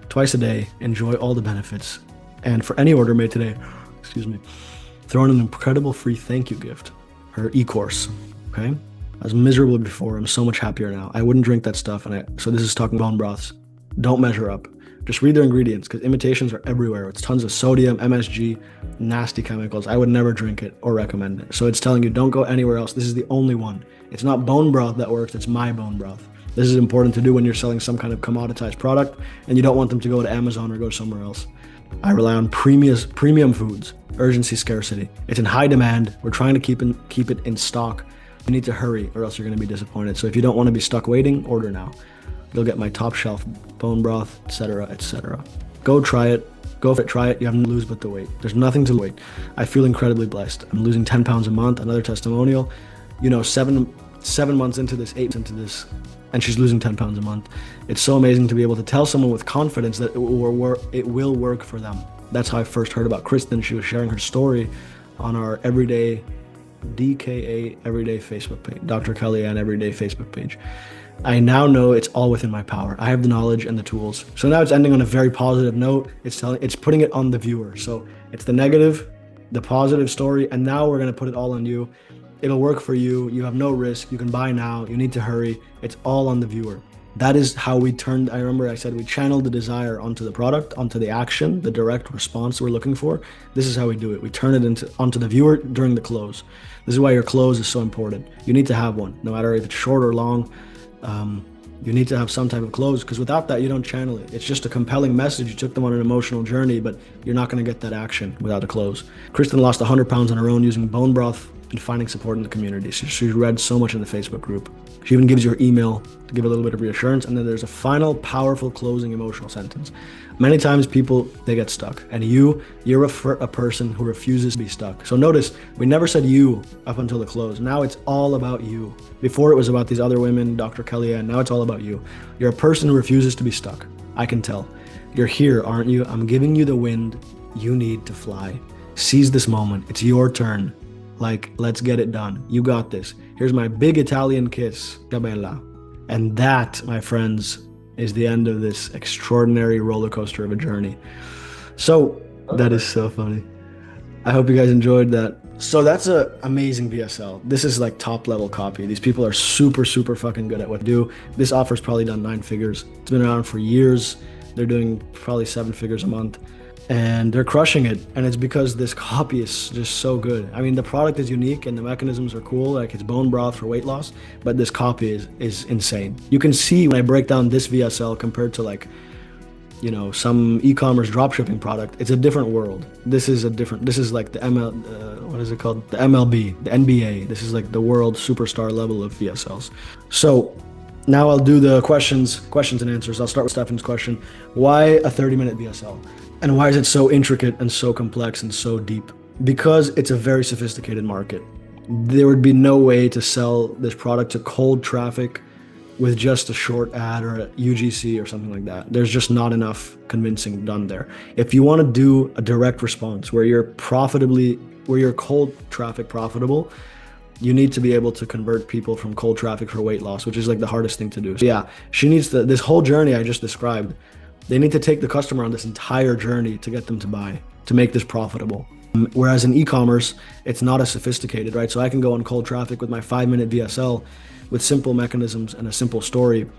Twice a day, enjoy all the benefits. And for any order made today, throw in an incredible free thank you gift, her e-course, okay? I was miserable before, I'm so much happier now. I wouldn't drink that stuff, so this is talking bone broths. Don't measure up. Just read their ingredients, because imitations are everywhere. It's tons of sodium, MSG, nasty chemicals. I would never drink it or recommend it. So it's telling you, don't go anywhere else. This is the only one. It's not bone broth that works, it's my bone broth. This is important to do when you're selling some kind of commoditized product and you don't want them to go to Amazon or go somewhere else. I rely on premium foods, urgency, scarcity. It's in high demand. We're trying to keep it in stock. You need to hurry or else you're going to be disappointed. So if you don't want to be stuck waiting, order now. You'll get my top shelf bone broth, etc., etc. Go try it. Go for it, try it. You have nothing to lose but the weight. There's nothing to wait. I feel incredibly blessed. I'm losing 10 pounds a month. Another testimonial. You know, seven months into this, 8 months into this, and she's losing 10 pounds a month. It's so amazing to be able to tell someone with confidence that it will work for them. That's how I first heard about Kristen. She was sharing her story on our everyday DKA everyday Facebook page, Dr. Kellyanne everyday Facebook page. I now know it's all within my power. I have the knowledge and the tools. So now it's ending on a very positive note. It's putting it on the viewer. So it's the negative, the positive story, and now we're going to put it all on you. It'll work for you. You have no risk. You can buy now. You need to hurry. It's all on the viewer. That is how we turned, I remember I said we channeled the desire onto the product, onto the action, the direct response we're looking for. This is how we do it. We turn it onto the viewer during the close. This is why your close is so important. You need to have one, no matter if it's short or long. You need to have some type of close, because without that, you don't channel it. It's just a compelling message. You took them on an emotional journey, but you're not going to get that action without a close. Kristen lost 100 pounds on her own using bone broth and finding support in the community. She read so much in the Facebook group. She even gives you her email to give a little bit of reassurance. And then there's a final, powerful, closing emotional sentence. Many times people, they get stuck. And you're a person who refuses to be stuck. So notice, we never said you up until the close. Now it's all about you. Before it was about these other women, Dr. Kellyanne. Now it's all about you. You're a person who refuses to be stuck. I can tell. You're here, aren't you? I'm giving you the wind you need to fly. Seize this moment. It's your turn. Like, let's get it done. You got this. Here's my big Italian kiss, Gabella. And that, my friends, is the end of this extraordinary roller coaster of a journey. So that is so funny. I hope you guys enjoyed that. So that's an amazing VSL. This is like top level copy. These people are super, super fucking good at what they do. This offer's probably done 9 figures. It's been around for years. They're doing probably 7 figures a month. And they're crushing it, and it's because this copy is just so good. I mean, the product is unique and the mechanisms are cool, like it's bone broth for weight loss, but this copy is insane. You can see when I break down this VSL compared to like some e-commerce dropshipping product, it's a different world. This is like the what is it called? The MLB, the NBA. This is like the world superstar level of VSLs. So now I'll do the questions and answers. I'll start with Stefan's question. Why a 30-minute VSL? And why is it so intricate and so complex and so deep? Because it's a very sophisticated market. There would be no way to sell this product to cold traffic with just a short ad or a UGC or something like that. There's just not enough convincing done there. If you want to do a direct response where you're cold traffic profitable, you need to be able to convert people from cold traffic for weight loss, which is like the hardest thing to do. So yeah, she needs this whole journey I just described. They need to take the customer on this entire journey to get them to buy, to make this profitable. Whereas in e-commerce, it's not as sophisticated, right? So I can go on cold traffic with my 5-minute VSL with simple mechanisms and a simple story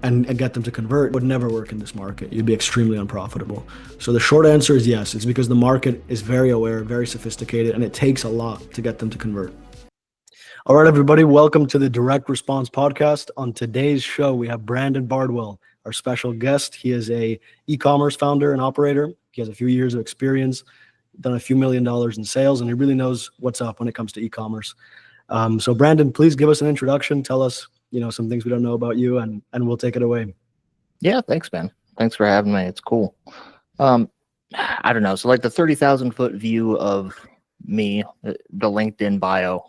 and get them to convert. It would never work in this market. You'd be extremely unprofitable. So the short answer is yes. It's because the market is very aware, very sophisticated, and it takes a lot to get them to convert. All right, everybody, welcome to the Direct Response Podcast. On today's show, we have Brandon Bardwell, our special guest. He is a e-commerce founder and operator. He has a few years of experience, done a few $1 million in sales, and he really knows what's up when it comes to e-commerce. So Brandon, please give us an introduction. Tell us, some things we don't know about you, and we'll take it away. Yeah, thanks, man. Thanks for having me. It's cool. I don't know. So like the 30,000-foot view of me, the LinkedIn bio.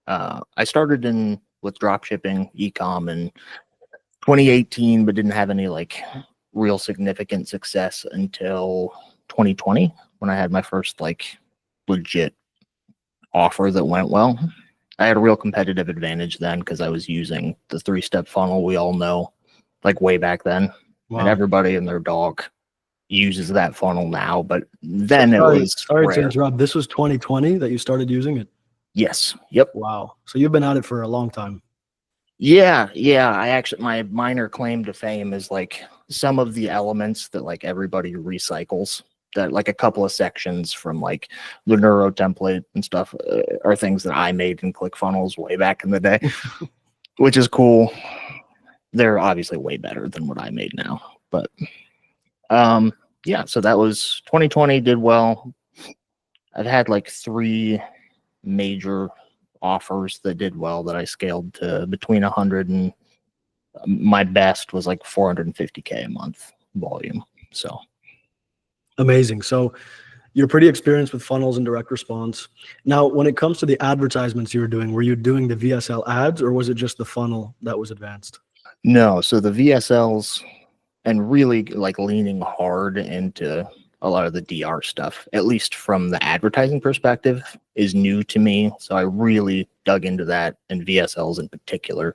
I started with dropshipping ecom in 2018, but didn't have any like real significant success until 2020 when I had my first like legit offer that went well. I had a real competitive advantage then because I was using the 3-step funnel we all know, like way back then. Wow. And everybody and their dog uses that funnel now, but then it was sorry rare. To interrupt. This was 2020 that you started using it? Yes. Yep. Wow. So you've been at it for a long time. Yeah. My minor claim to fame is like some of the elements that like everybody recycles, that like a couple of sections from like the Neuro template and stuff are things that I made in ClickFunnels way back in the day, which is cool. They're obviously way better than what I made now, but yeah, so that was 2020, did well. I've had like 3 major offers that did well that I scaled to between 100 and my best was like 450K a month volume. So amazing. So you're pretty experienced with funnels and direct response. Now, when it comes to the advertisements you were you doing the VSL ads, or was it just the funnel that was advanced? No. So the VSLs and really like leaning hard into a lot of the DR stuff, at least from the advertising perspective, is new to me. So I really dug into that, and VSLs in particular,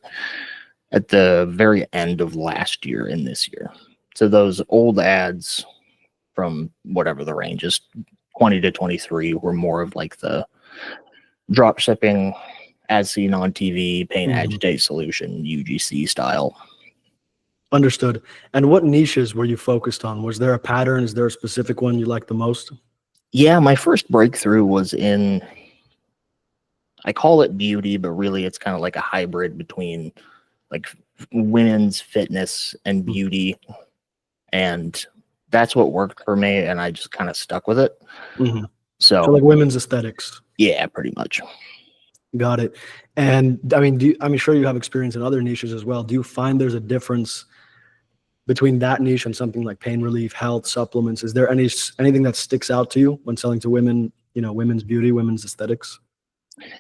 at the very end of last year and this year. So those old ads from whatever the range is, 20 to 23, were more of like the drop shipping, as seen on TV, pain agitate solution, UGC style. Understood. And what niches were you focused on? Was there a pattern? Is there a specific one you liked the most? Yeah, my first breakthrough was in, I call it beauty, but really it's kind of like a hybrid between like women's fitness and beauty. And that's what worked for me, and I just kind of stuck with it. So like women's aesthetics. Yeah, pretty much. Got it. And I mean, I'm sure you have experience in other niches as well. Do you find there's a difference between that niche and something like pain relief, health, supplements? Is there anything that sticks out to you when selling to women, women's beauty, women's aesthetics?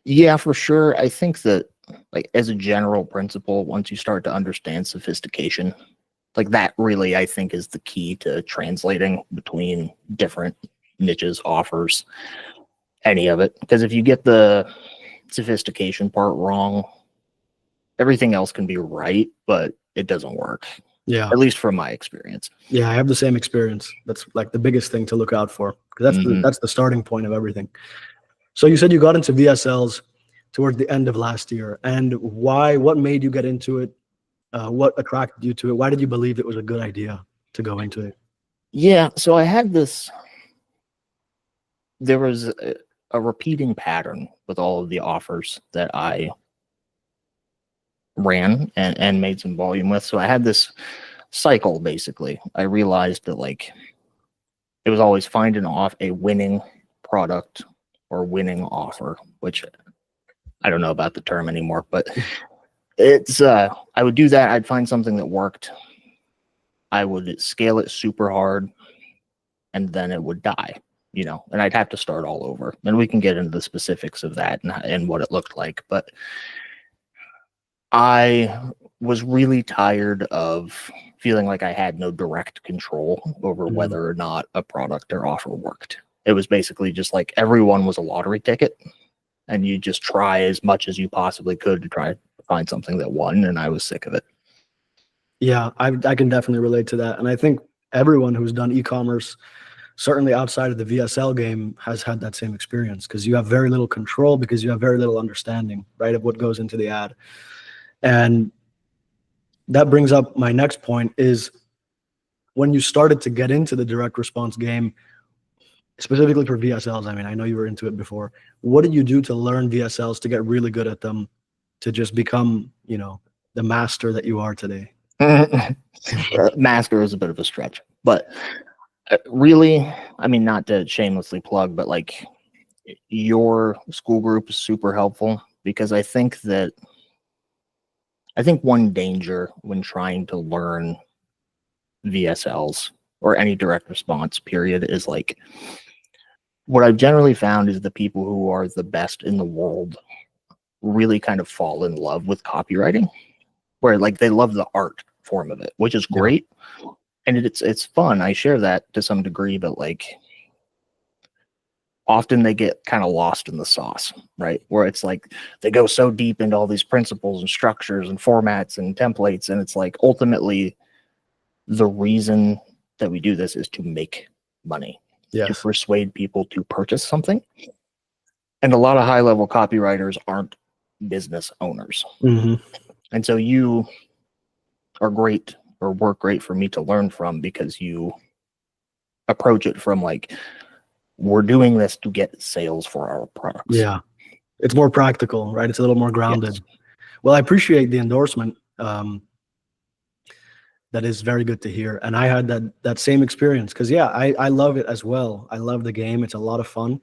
Yeah, for sure. I think that like as a general principle, once you start to understand sophistication, like that really, I think, is the key to translating between different niches, offers, any of it. Because if you get the sophistication part wrong, everything else can be right, but it doesn't work. Yeah. At least from my experience. Yeah, I have the same experience. That's like the biggest thing to look out for, because that's the starting point of everything. So you said you got into VSLs towards the end of last year, and why? What made you get into it? What attracted you to it? Why did you believe it was a good idea to go into it? Yeah, so I had there was a repeating pattern with all of the offers that I ran and made some volume with. So I had this cycle, basically. I realized that like it was always finding off a winning product or winning offer, which I don't know about the term anymore, but it's I would do that. I'd find something that worked. I would scale it super hard, and then it would die, you know, and I'd have to start all over. And we can get into the specifics of that and what it looked like. But I was really tired of feeling like I had no direct control over whether or not a product or offer worked. It was basically just like everyone was a lottery ticket, and you just try as much as you possibly could to try to find something that won, and I was sick of it. Yeah, I can definitely relate to that. And I think everyone who's done e-commerce, certainly outside of the VSL game, has had that same experience, because you have very little control, because you have very little understanding, right, of what goes into the ad. And that brings up my next point is, when you started to get into the direct response game, specifically for VSLs, I mean, I know you were into it before. What did you do to learn VSLs, to get really good at them, to just become, you know, the master that you are today? Master is a bit of a stretch, but really, I mean, not to shamelessly plug, but like your school group is super helpful, because I think one danger when trying to learn VSLs or any direct response period is like, what I've generally found is the people who are the best in the world really kind of fall in love with copywriting, where like they love the art form of it, which is great. And it's fun. I share that to some degree, but like often they get kind of lost in the sauce, right? Where it's like they go so deep into all these principles and structures and formats and templates, and it's like ultimately the reason that we do this is to make money, to persuade people to purchase something. And a lot of high-level copywriters aren't business owners. And so you are great, or work great for me to learn from, because you approach it from like, we're doing this to get sales for our products. Yeah, it's more practical, right? It's a little more grounded. Yes. Well, I appreciate the endorsement. That is very good to hear. And I had that same experience, because yeah, I love it as well. I love the game. It's a lot of fun.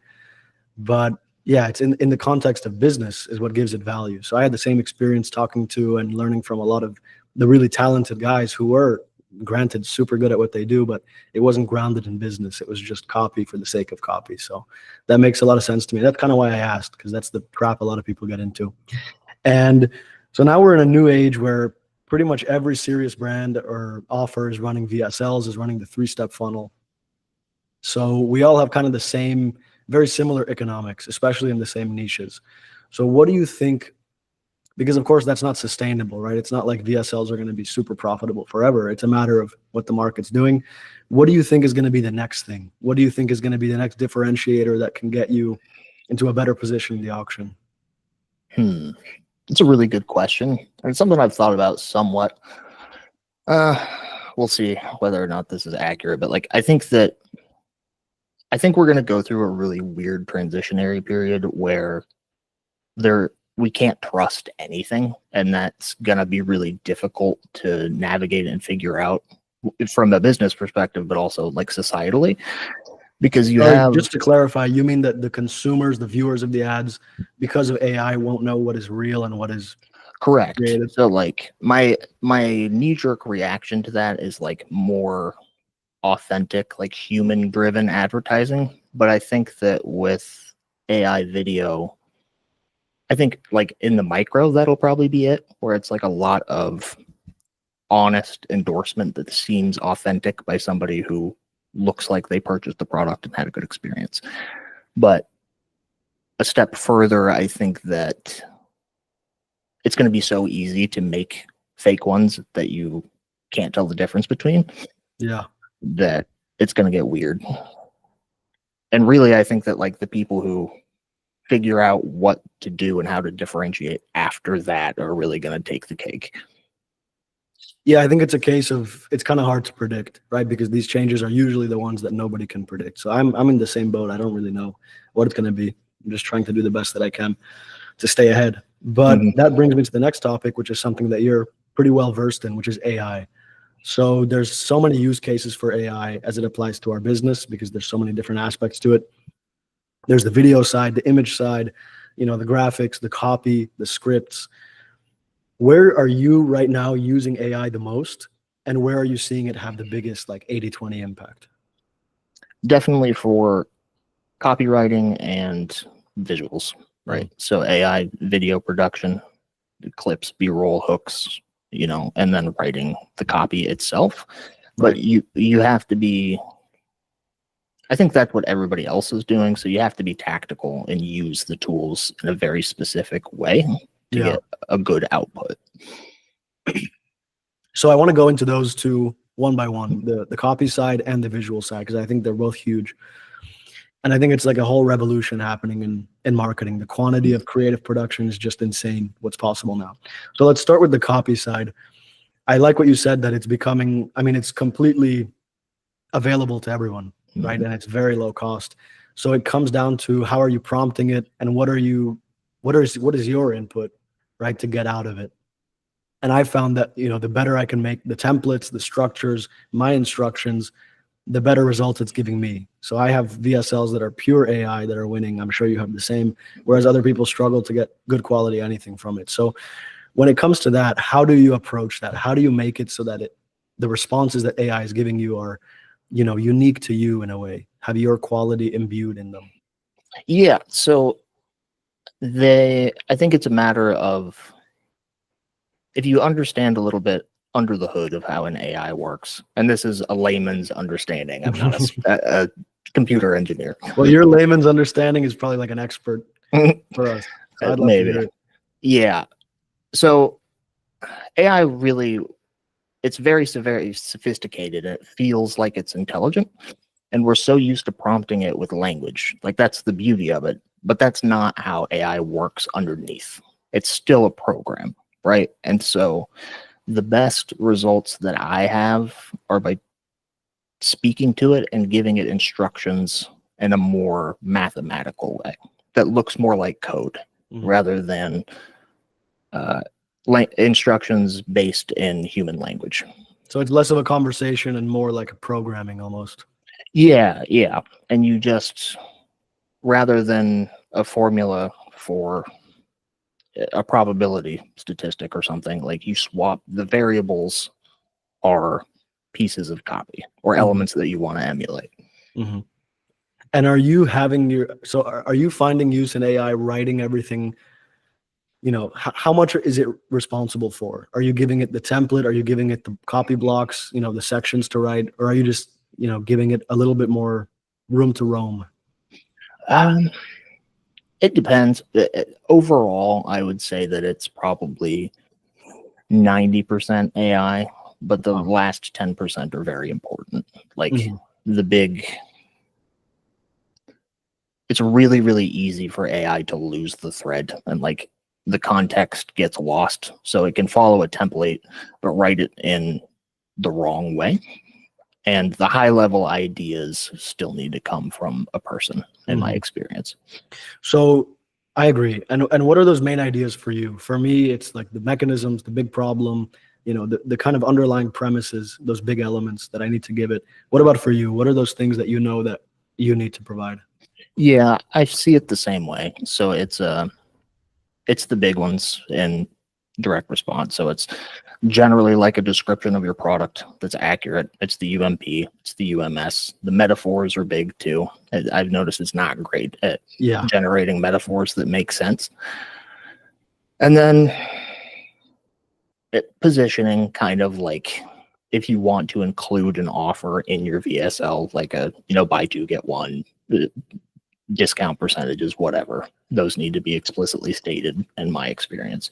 But yeah, it's in the context of business is what gives it value. So I had the same experience talking to and learning from a lot of the really talented guys who were, granted, super good at what they do, but it wasn't grounded in business. It was just copy for the sake of copy. So that makes a lot of sense to me. That's kind of why I asked, because that's the trap a lot of people get into. And so now we're in a new age where pretty much every serious brand or offer is running VSLs, is running the 3-step funnel. So we all have kind of the same, very similar economics, especially in the same niches. So what do you think? Because of course that's not sustainable, right? It's not like VSLs are going to be super profitable forever. It's a matter of what the market's doing. What do you think is going to be the next thing? What do you think is going to be the next differentiator that can get you into a better position in the auction? It's a really good question. And it's something I've thought about somewhat. We'll see whether or not this is accurate, but like, I think we're going to go through a really weird transitionary period where we can't trust anything, and that's going to be really difficult to navigate and figure out from a business perspective, but also like societally, because you have, just to clarify, you mean that the consumers, the viewers of the ads, because of AI, won't know what is real and what is correct created? So like my knee-jerk reaction to that is like more authentic, like human driven advertising. But I think that with AI video, I think like in the micro, that'll probably be it, where it's like a lot of honest endorsement that seems authentic by somebody who looks like they purchased the product and had a good experience. But a step further, I think that it's going to be so easy to make fake ones that you can't tell the difference between. Yeah. That it's going to get weird. And really, I think that like the people who figure out what to do and how to differentiate after that are really going to take the cake. Yeah, I think it's a case of, it's kind of hard to predict, right? Because these changes are usually the ones that nobody can predict. So I'm in the same boat. I don't really know what it's going to be. I'm just trying to do the best that I can to stay ahead. But that brings me to the next topic, which is something that you're pretty well versed in, which is AI. So there's so many use cases for AI as it applies to our business because there's so many different aspects to it. There's the video side, the image side, the graphics, the copy, the scripts. Where are you right now using AI the most, and where are you seeing it have the biggest 80-20 impact? Definitely for copywriting and visuals, right? So AI video production, clips, B-roll, hooks, and then writing the copy itself. But you have to be, I think that's what everybody else is doing. So you have to be tactical and use the tools in a very specific way to get a good output. So I want to go into those two one by one, the copy side and the visual side, because I think they're both huge. And I think it's like a whole revolution happening in marketing. The quantity of creative production is just insane what's possible now. So let's start with the copy side. I like what you said, that it's becoming, it's completely available to everyone, right? And it's very low cost. So it comes down to how are you prompting it, and what is your input, right, to get out of it. And I found that, the better I can make the templates, the structures, my instructions, the better results it's giving me. So I have VSLs that are pure AI that are winning. I'm sure you have the same, whereas other people struggle to get good quality anything from it. So when it comes to that, how do you approach that? How do you make it so that the responses that AI is giving you are, unique to you in a way, have your quality imbued in them? Yeah. So I think it's a matter of, if you understand a little bit under the hood of how an AI works, and this is a layman's understanding, I'm not a computer engineer. Well, your layman's understanding is probably like an expert for us. So I'd love to hear it. Yeah. So AI really, it's very sophisticated. And it feels like it's intelligent, and we're so used to prompting it with language. Like, that's the beauty of it. But that's not how AI works underneath. It's still a program, right? And so the best results that I have are by speaking to it and giving it instructions in a more mathematical way that looks more like code rather than instructions based in human language. So it's less of a conversation and more like a programming almost. Yeah. And you just, rather than a formula for a probability statistic or something, like, you swap the variables are pieces of copy or elements that you want to emulate. And are you finding use in AI writing everything? How much is it responsible for? Are you giving it the template? Are you giving it the copy blocks, the sections to write? Or are you just, giving it a little bit more room to roam? It depends. Overall, I would say that it's probably 90% AI, but the last 10% are very important. Like, it's really, really easy for AI to lose the thread, and the context gets lost. So it can follow a template, but write it in the wrong way. And the high level ideas still need to come from a person, in my experience. So I agree. And what are those main ideas for you? For me, it's like the mechanisms, the big problem, the kind of underlying premises, those big elements that I need to give it. What about for you? What are those things that that you need to provide? Yeah, I see it the same way. So it's the big ones in direct response. So it's generally like a description of your product that's accurate. It's the UMP, it's the UMS. The metaphors are big too. I've noticed it's not great at generating metaphors that make sense. And then positioning, kind of like, if you want to include an offer in your VSL, like a, buy two, get one, discount percentages, whatever, those need to be explicitly stated in my experience.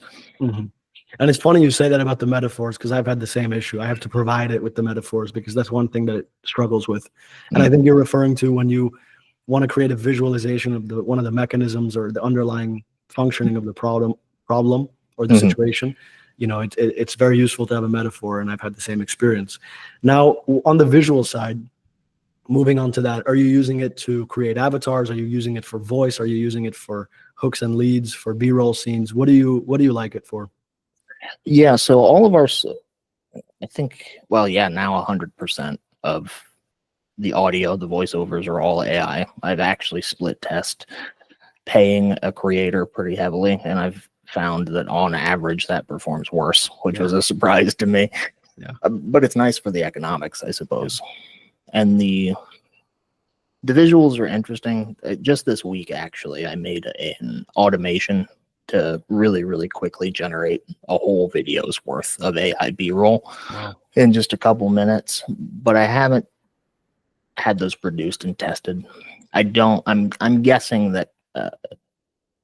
And it's funny you say that about the metaphors, because I've had the same issue. I have to provide it with the metaphors because that's one thing that it struggles with. And I think you're referring to when you want to create a visualization of one of the mechanisms or the underlying functioning of the problem or the situation. It's very useful to have a metaphor, and I've had the same experience. Now, on the visual side, moving on to that, are you using it to create avatars? Are you using it for voice? Are you using it for hooks and leads, for B-roll scenes? What do you like it for? Yeah, so all of our, I think, well, yeah, now 100% of the audio, the voiceovers are all AI. I've actually split test paying a creator pretty heavily, and I've found that on average that performs worse, which was a surprise to me. Yeah. But it's nice for the economics, I suppose. Yeah. And the visuals are interesting. Just this week, actually, I made an automation to really, really quickly generate a whole video's worth of AI B-roll in just a couple minutes. But I haven't had those produced and tested. I'm guessing that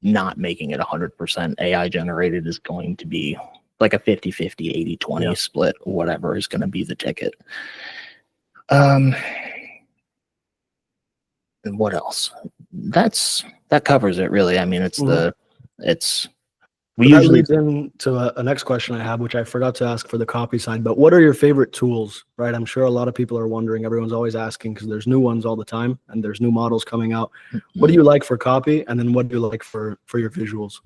not making it 100% AI generated is going to be like a 50-50, 80-20 split, whatever is going to be the ticket. And what else? That covers it, really. I mean, we that usually leads into a next question I have, which I forgot to ask for the copy side, but what are your favorite tools, right? I'm sure a lot of people are wondering, everyone's always asking because there's new ones all the time and there's new models coming out. What do you like for copy? And then what do you like for your visuals?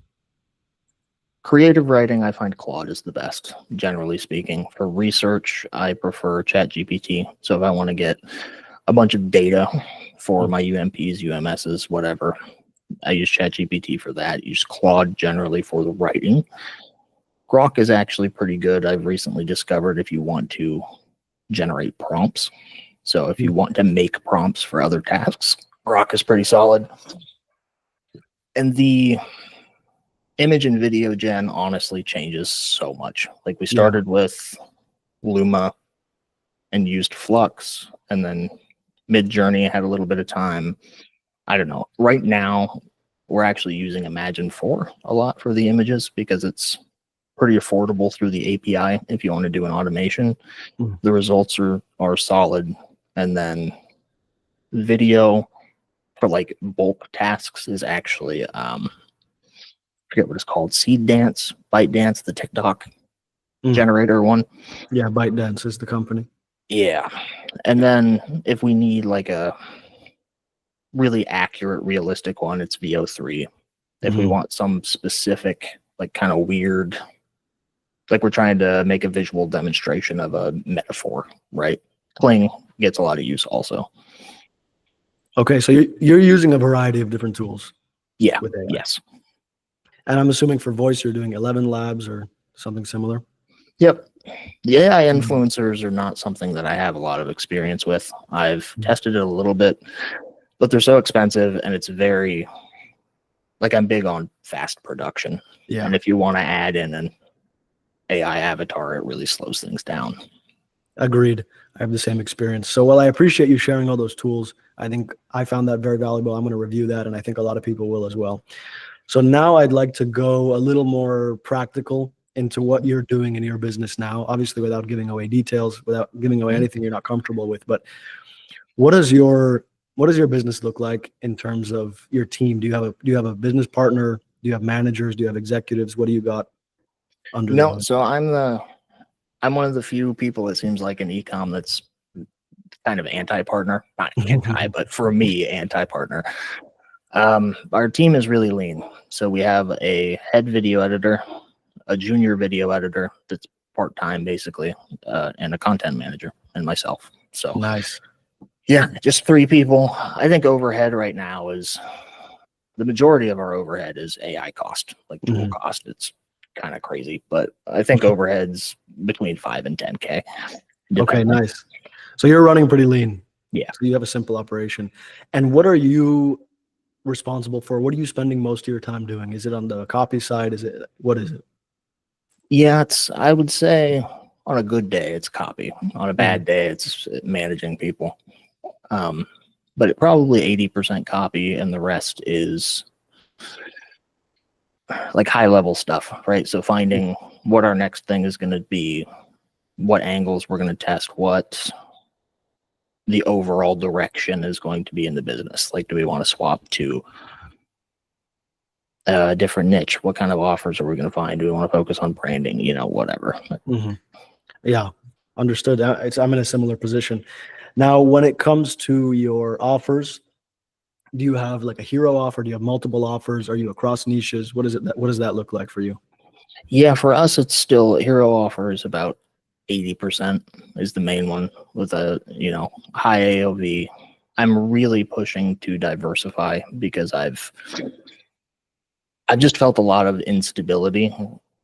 Creative writing, I find Claude is the best, generally speaking. For research, I prefer ChatGPT. So if I want to get a bunch of data for my UMPs, UMSs, whatever, I use ChatGPT for that. Use Claude generally for the writing. Grok is actually pretty good. I've recently discovered if you want to generate prompts. So if you want to make prompts for other tasks, Grok is pretty solid. And the image and video gen honestly changes so much. Like we started with Luma and used Flux, and then Midjourney had a little bit of time. I don't know. Right now, we're actually using Imagine 4 a lot for the images because it's pretty affordable through the API if you want to do an automation. The results are solid. And then video for like bulk tasks is actually, I forget what it's called, ByteDance, the TikTok generator one. Yeah, ByteDance is the company. Yeah. And then if we need like a really accurate, realistic one, it's VO3. If we want some specific, like kind of weird, like we're trying to make a visual demonstration of a metaphor, right? Kling gets a lot of use also. Okay, so you're using a variety of different tools. Yeah. With AI. Yes. And I'm assuming for voice, you're doing 11 labs or something similar. Yep. The AI influencers are not something that I have a lot of experience with. I've tested it a little bit, but they're so expensive, and it's very, like, I'm big on fast production. Yeah. And if you want to add in an AI avatar, it really slows things down. Agreed. I have the same experience. So while I appreciate you sharing all those tools, I think I found that very valuable. I'm going to review that, and I think a lot of people will as well. So now I'd like to go a little more practical into what you're doing in your business now, obviously without giving away details, without giving away anything you're not comfortable with. But what does your business look like in terms of your team? Do you have a business partner? Do you have managers? Do you have executives? What do you got under? No, so I'm one of the few people, it seems like, in ecom that's kind of anti-partner, not anti, but for me, anti-partner. Our team is really lean. So we have a head video editor, a junior video editor that's part-time basically, and a content manager, and myself. So nice. Yeah, just 3 people. I think overhead right now is, the majority of our overhead is AI cost, like tool cost. It's kind of crazy, but I think overhead's between 5 and 10K. Okay, nice. So you're running pretty lean. Yeah. So you have a simple operation. And what are you responsible for? What are you spending most of your time doing? Is it on the copy side? What is it? Yeah, I would say on a good day, it's copy. On a bad day, it's managing people. But it probably 80% copy, and the rest is like high level stuff, right? So finding what our next thing is going to be, what angles we're going to test, what the overall direction is going to be in the business. Like, do we want to swap to a different niche? What kind of offers are we going to find? Do we want to focus on branding? Whatever. Yeah, understood. I'm in a similar position. Now, when it comes to your offers, do you have like a hero offer? Do you have multiple offers? Are you across niches? What does that look like for you? Yeah, for us, it's still hero offer is about 80% is the main one with a, you know, high AOV. I'm really pushing to diversify because I've just felt a lot of instability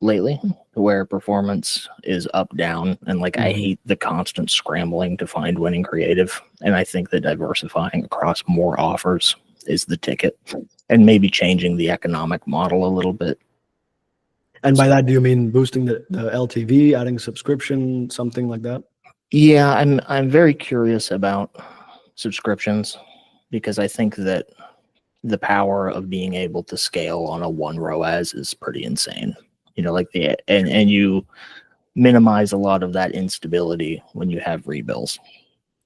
lately where performance is up, down, and like I hate the constant scrambling to find winning creative. And I think that diversifying across more offers is the ticket, and maybe changing the economic model a little bit. And by that, do you mean boosting the LTV, adding subscription, something like that? Yeah, I'm very curious about subscriptions because I think that the power of being able to scale on a one ROAS is pretty insane. You know, like and you minimize a lot of that instability when you have rebills.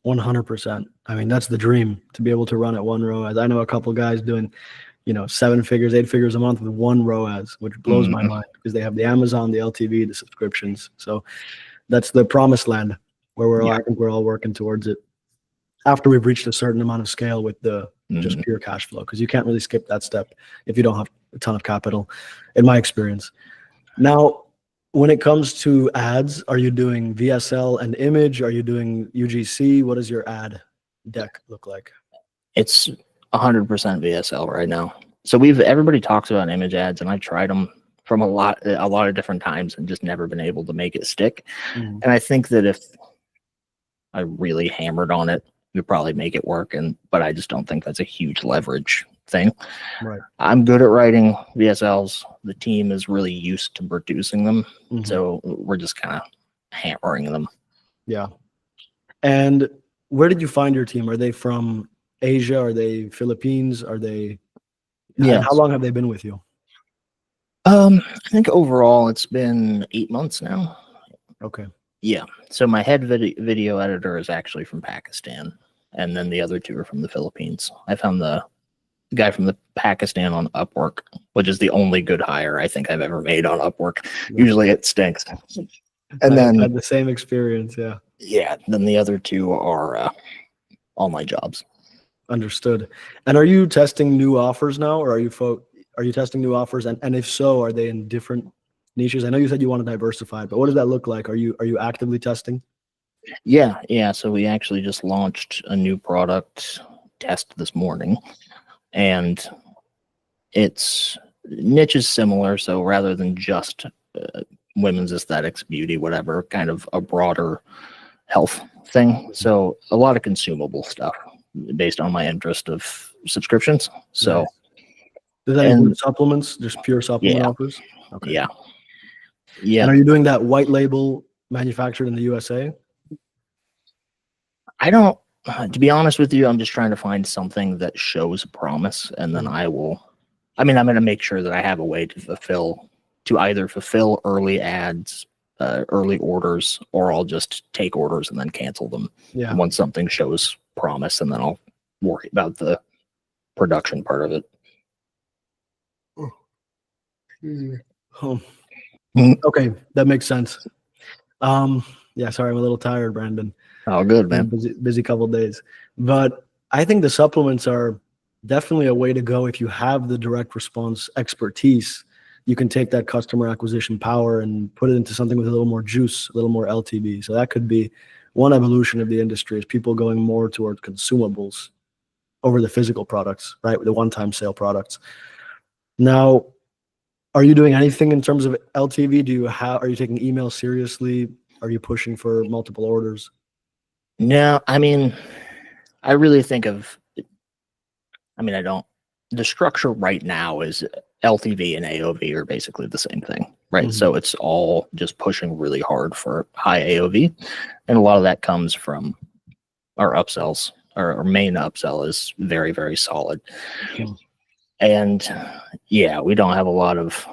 100%. I mean, that's the dream, to be able to run at one ROAS. I know a couple guys doing, you know, 7 figures, 8 figures a month with one ROAS, which blows my mind because they have the Amazon, the LTV, the subscriptions. So that's the promised land where we're all, I think we're all working towards it after we've reached a certain amount of scale with the just pure cash flow, because you can't really skip that step if you don't have a ton of capital, in my experience. Now, when it comes to ads, are you doing VSL and image? Are you doing UGC? What does your ad deck look like? It's 100% VSL right now. So everybody talks about image ads, and I tried them from a lot of different times and just never been able to make it stick. And I think that if I really hammered on it, we'd probably make it work. But I just don't think that's a huge leverage thing. Right. I'm good at writing VSLs. The team is really used to producing them. So we're just kind of hammering them. Yeah. And where did you find your team? Are they from Asia? Are they Philippines? Are they? Yeah. How long have they been with you? I think overall it's been 8 months now. Okay. Yeah. So my head video editor is actually from Pakistan, and then the other 2 are from the Philippines. I found the guy from the Pakistan on Upwork, which is the only good hire I think I've ever made on Upwork. Yeah. Usually it stinks. And I had the same experience. Yeah. Yeah. Then the other 2 are all my jobs. Understood. And are you testing new offers now, or are you testing new offers? And if so, are they in different niches? I know you said you want to diversify, but what does that look like? Are you actively testing? Yeah. So we actually just launched a new product test this morning, and its niche is similar. So rather than just women's aesthetics, beauty, whatever, kind of a broader health thing. So a lot of consumable stuff based on my interest of subscriptions. So does that include supplements, just pure supplement offers? Okay. Yeah. And are you doing that white label manufactured in the USA? I don't, to be honest with you, I'm just trying to find something that shows promise, and then I'm going to make sure that I have a way to either fulfill early ads, early orders, or I'll just take orders and then cancel them once something shows promise, and then I'll worry about the production part of it. Okay, that makes sense. Yeah, sorry, I'm a little tired, Brandon. Oh, good, man. Busy couple of days. But I think the supplements are definitely a way to go. If you have the direct response expertise, you can take that customer acquisition power and put it into something with a little more juice, a little more LTV. So that could be one evolution of the industry, is people going more toward consumables over the physical products, right? The one-time sale products. Now, are you doing anything in terms of LTV? Are you taking email seriously? Are you pushing for multiple orders? No, I really think the structure right now is LTV and AOV are basically the same thing, right? So it's all just pushing really hard for high AOV. And a lot of that comes from our upsells. Our main upsell is very, very solid. And yeah, we don't have a lot of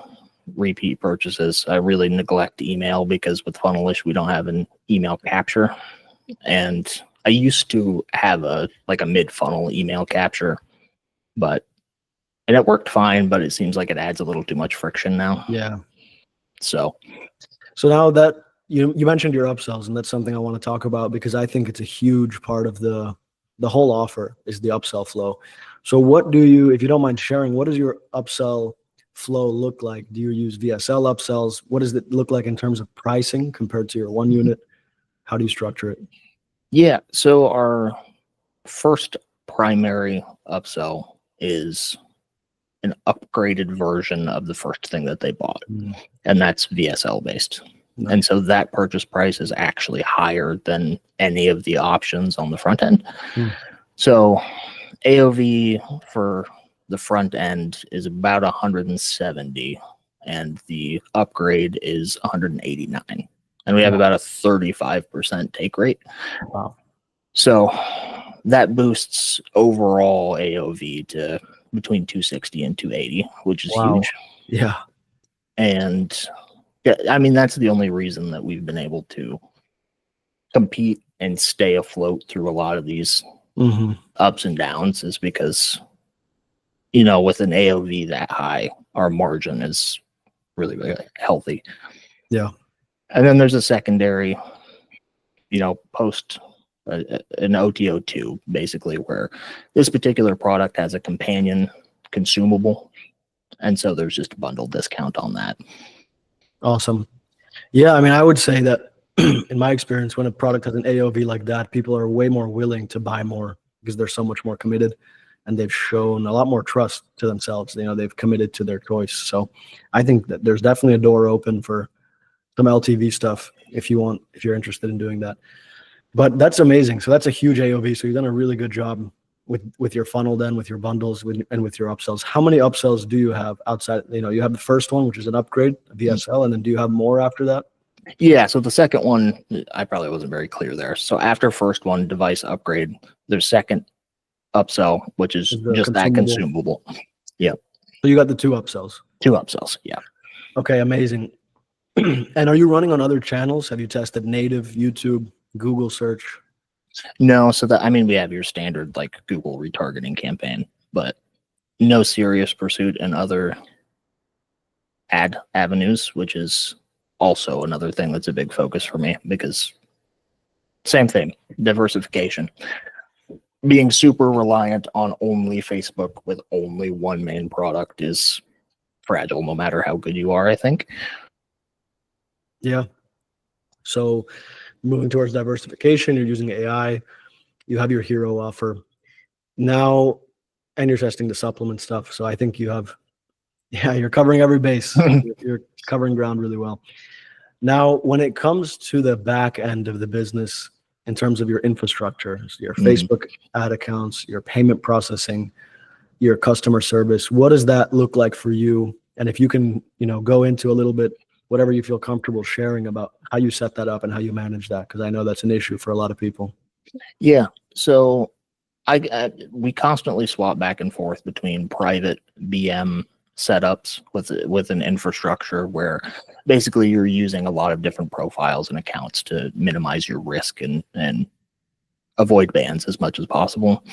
repeat purchases. I really neglect email because with Funnelish, we don't have an email capture. And I used to have a mid-funnel email capture, and it worked fine, but it seems like it adds a little too much friction now. Yeah. So now that you mentioned your upsells, and that's something I want to talk about because I think it's a huge part of the whole offer is the upsell flow. So if you don't mind sharing, what does your upsell flow look like? Do you use VSL upsells? What does it look like in terms of pricing compared to your one unit How do you structure it? Yeah. So our first primary upsell is an upgraded version of the first thing that they bought, and that's VSL based. Nice. And so that purchase price is actually higher than any of the options on the front end. So AOV for the front end is about 170, and the upgrade is 189. And we have about a 35% take rate. Wow. So that boosts overall AOV to between 260 and 280, which is huge. Yeah. And yeah, I mean, that's the only reason that we've been able to compete and stay afloat through a lot of these ups and downs, is because, you know, with an AOV that high, our margin is really, really healthy. Yeah. And then there's a secondary, you know, post an OTO2, basically, where this particular product has a companion consumable. And so there's just a bundle discount on that. Awesome. Yeah, I mean, I would say that in my experience, when a product has an AOV like that, people are way more willing to buy more because they're so much more committed, and they've shown a lot more trust to themselves. You know, they've committed to their choice. So I think that there's definitely a door open for some LTV stuff if you're interested in doing that. But that's amazing. So that's a huge AOV. So you've done a really good job with your funnel, then with your bundles and with your upsells. How many upsells do you have outside? You know, you have the first one, which is an upgrade, a VSL, and then do you have more after that? Yeah. So the second one, I probably wasn't very clear there. So after first one, device upgrade, there's second upsell, which is just that consumable. Yep. So you got the 2 upsells. 2 upsells. Yeah. Okay. Amazing. And are you running on other channels? Have you tested native, YouTube, Google search? No. So that, I mean, we have your standard like Google retargeting campaign, but no serious pursuit in other ad avenues, which is also another thing that's a big focus for me, because same thing, diversification. Being super reliant on only Facebook with only one main product is fragile, no matter how good you are, I think. Yeah. So moving towards diversification, you're using AI, you have your hero offer now, and you're testing the supplement stuff. So I think you have, you're covering every base. You're covering ground really well. Now, when it comes to the back end of the business, in terms of your infrastructure, so your Facebook ad accounts, your payment processing, your customer service, what does that look like for you? And if you can, you know, go into a little bit, whatever you feel comfortable sharing about how you set that up and how you manage that, because I know that's an issue for a lot of people. Yeah. So we constantly swap back and forth between private BM setups with an infrastructure where basically you're using a lot of different profiles and accounts to minimize your risk and avoid bans as much as possible.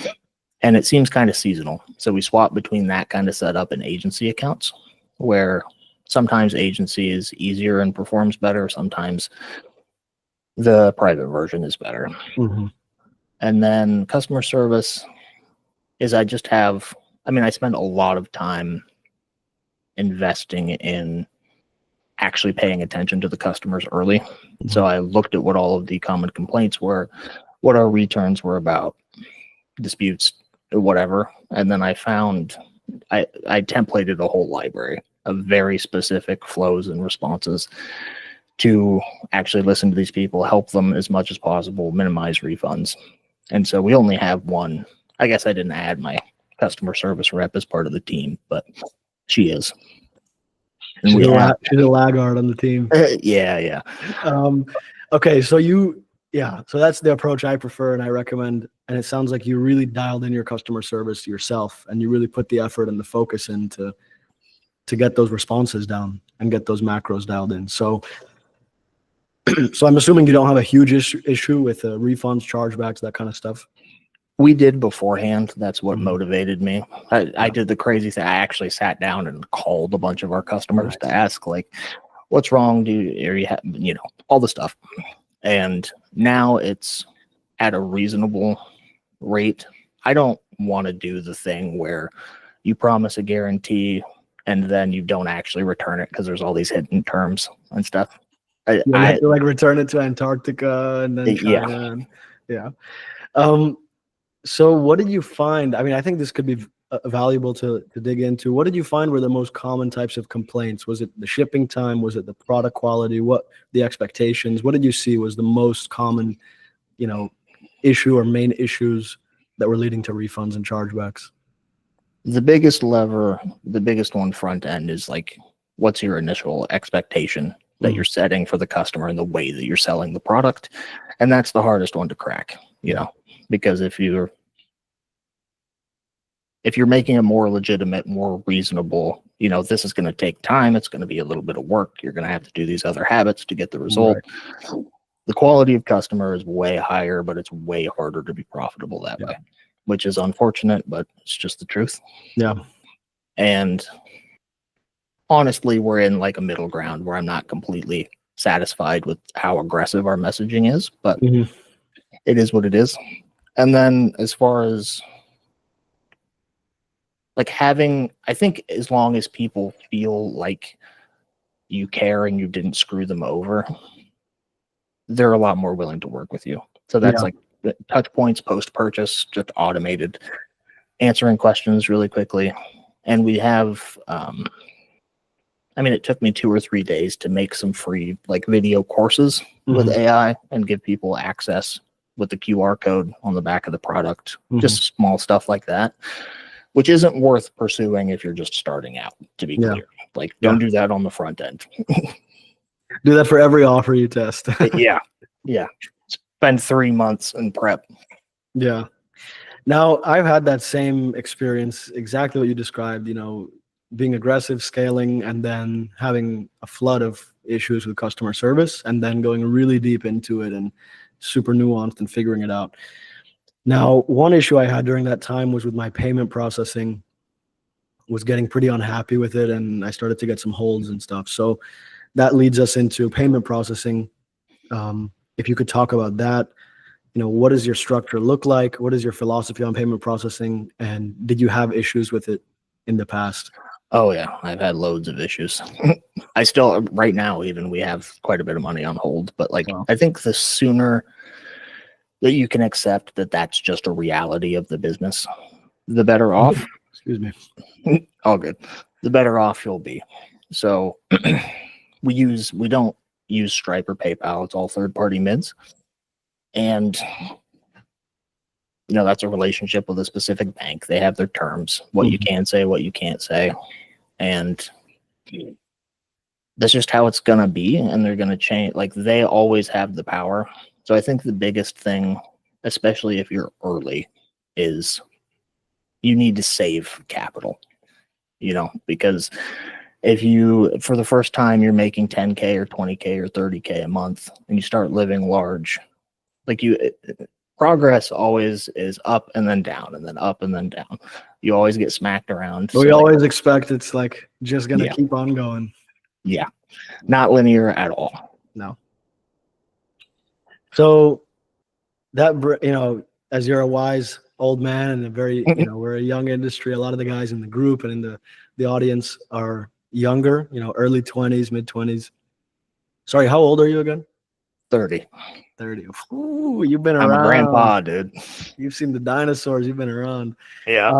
And it seems kind of seasonal. So we swap between that kind of setup and agency accounts, where sometimes agency is easier and performs better. Sometimes the private version is better. And then customer service is I spend a lot of time investing in actually paying attention to the customers early. So I looked at what all of the common complaints were, what our returns were about, disputes, whatever. And then I found, I templated a whole library of very specific flows and responses to actually listen to these people, help them as much as possible, minimize refunds. And so we only have one. I guess I didn't add my customer service rep as part of the team, but she is. And she's a laggard on the team. Yeah. Okay, so so that's the approach I prefer and I recommend. And it sounds like you really dialed in your customer service yourself, and you really put the effort and the focus in to get those responses down and get those macros dialed in. So I'm assuming you don't have a huge issue with refunds, chargebacks, that kind of stuff. We did beforehand. That's what motivated me. I did the crazy thing. I actually sat down and called a bunch of our customers to ask, like, what's wrong? All the stuff. And now it's at a reasonable rate. I don't want to do the thing where you promise a guarantee and then you don't actually return it because there's all these hidden terms and stuff. You have to like return it to Antarctica and then Yeah. China. And, yeah. So what did you find? I mean, I think this could be valuable to dig into. What did you find were the most common types of complaints? Was it the shipping time? Was it the product quality? What the expectations? What did you see was the most common, issue or main issues that were leading to refunds and chargebacks? The biggest one front end is like, what's your initial expectation that you're setting for the customer and the way that you're selling the product? And that's the hardest one to crack, because if you're making a more legitimate, more reasonable, this is going to take time. It's going to be a little bit of work. You're going to have to do these other habits to get the result. Right. The quality of customer is way higher, but it's way harder to be profitable that way, which is unfortunate, but it's just the truth. Yeah. And honestly, we're in like a middle ground where I'm not completely satisfied with how aggressive our messaging is, but it is what it is. And then as far as like I think as long as people feel like you care and you didn't screw them over, they're a lot more willing to work with you. So that's like the touch points post-purchase, just automated, answering questions really quickly. And we have, it took me 2 or 3 days to make some free like video courses with AI and give people access with the QR code on the back of the product, just small stuff like that, which isn't worth pursuing if you're just starting out, to be clear. Like, don't do that on the front end. Do that for every offer you test. Yeah. Spend 3 months in prep. Yeah. Now, I've had that same experience, exactly what you described, being aggressive, scaling, and then having a flood of issues with customer service, and then going really deep into it and super nuanced and figuring it out. Now, one issue I had during that time was with my payment processing, was getting pretty unhappy with it, and I started to get some holds and stuff. So that leads us into payment processing. If you could talk about that, what does your structure look like? What is your philosophy on payment processing? And did you have issues with it in the past? Oh yeah, I've had loads of issues. I still, right now, even we have quite a bit of money on hold, but like, I think the sooner that you can accept that that's just a reality of the business, the better off. Excuse me. All good. The better off you'll be. So we don't use Stripe or PayPal. It's all third-party mids. And that's a relationship with a specific bank. They have their terms, what you can say, what you can't say. And that's just how it's going to be. And they're going to change. Like, they always have the power. So I think the biggest thing, especially if you're early, is you need to save capital, because if you, for the first time, you're making 10K or 20K or 30K a month and you start living large, progress always is up and then down and then up and then down. You always get smacked around. We always expect it's like just going to keep on going. Yeah. Not linear at all. No. So that, as you're a wise old man and a very, we're a young industry, a lot of the guys in the group and in the audience are younger, early 20s, mid 20s. Sorry, how old are you again? 30. Ooh, you've been around. I'm a grandpa, dude. You've seen the dinosaurs. You've been around. Yeah.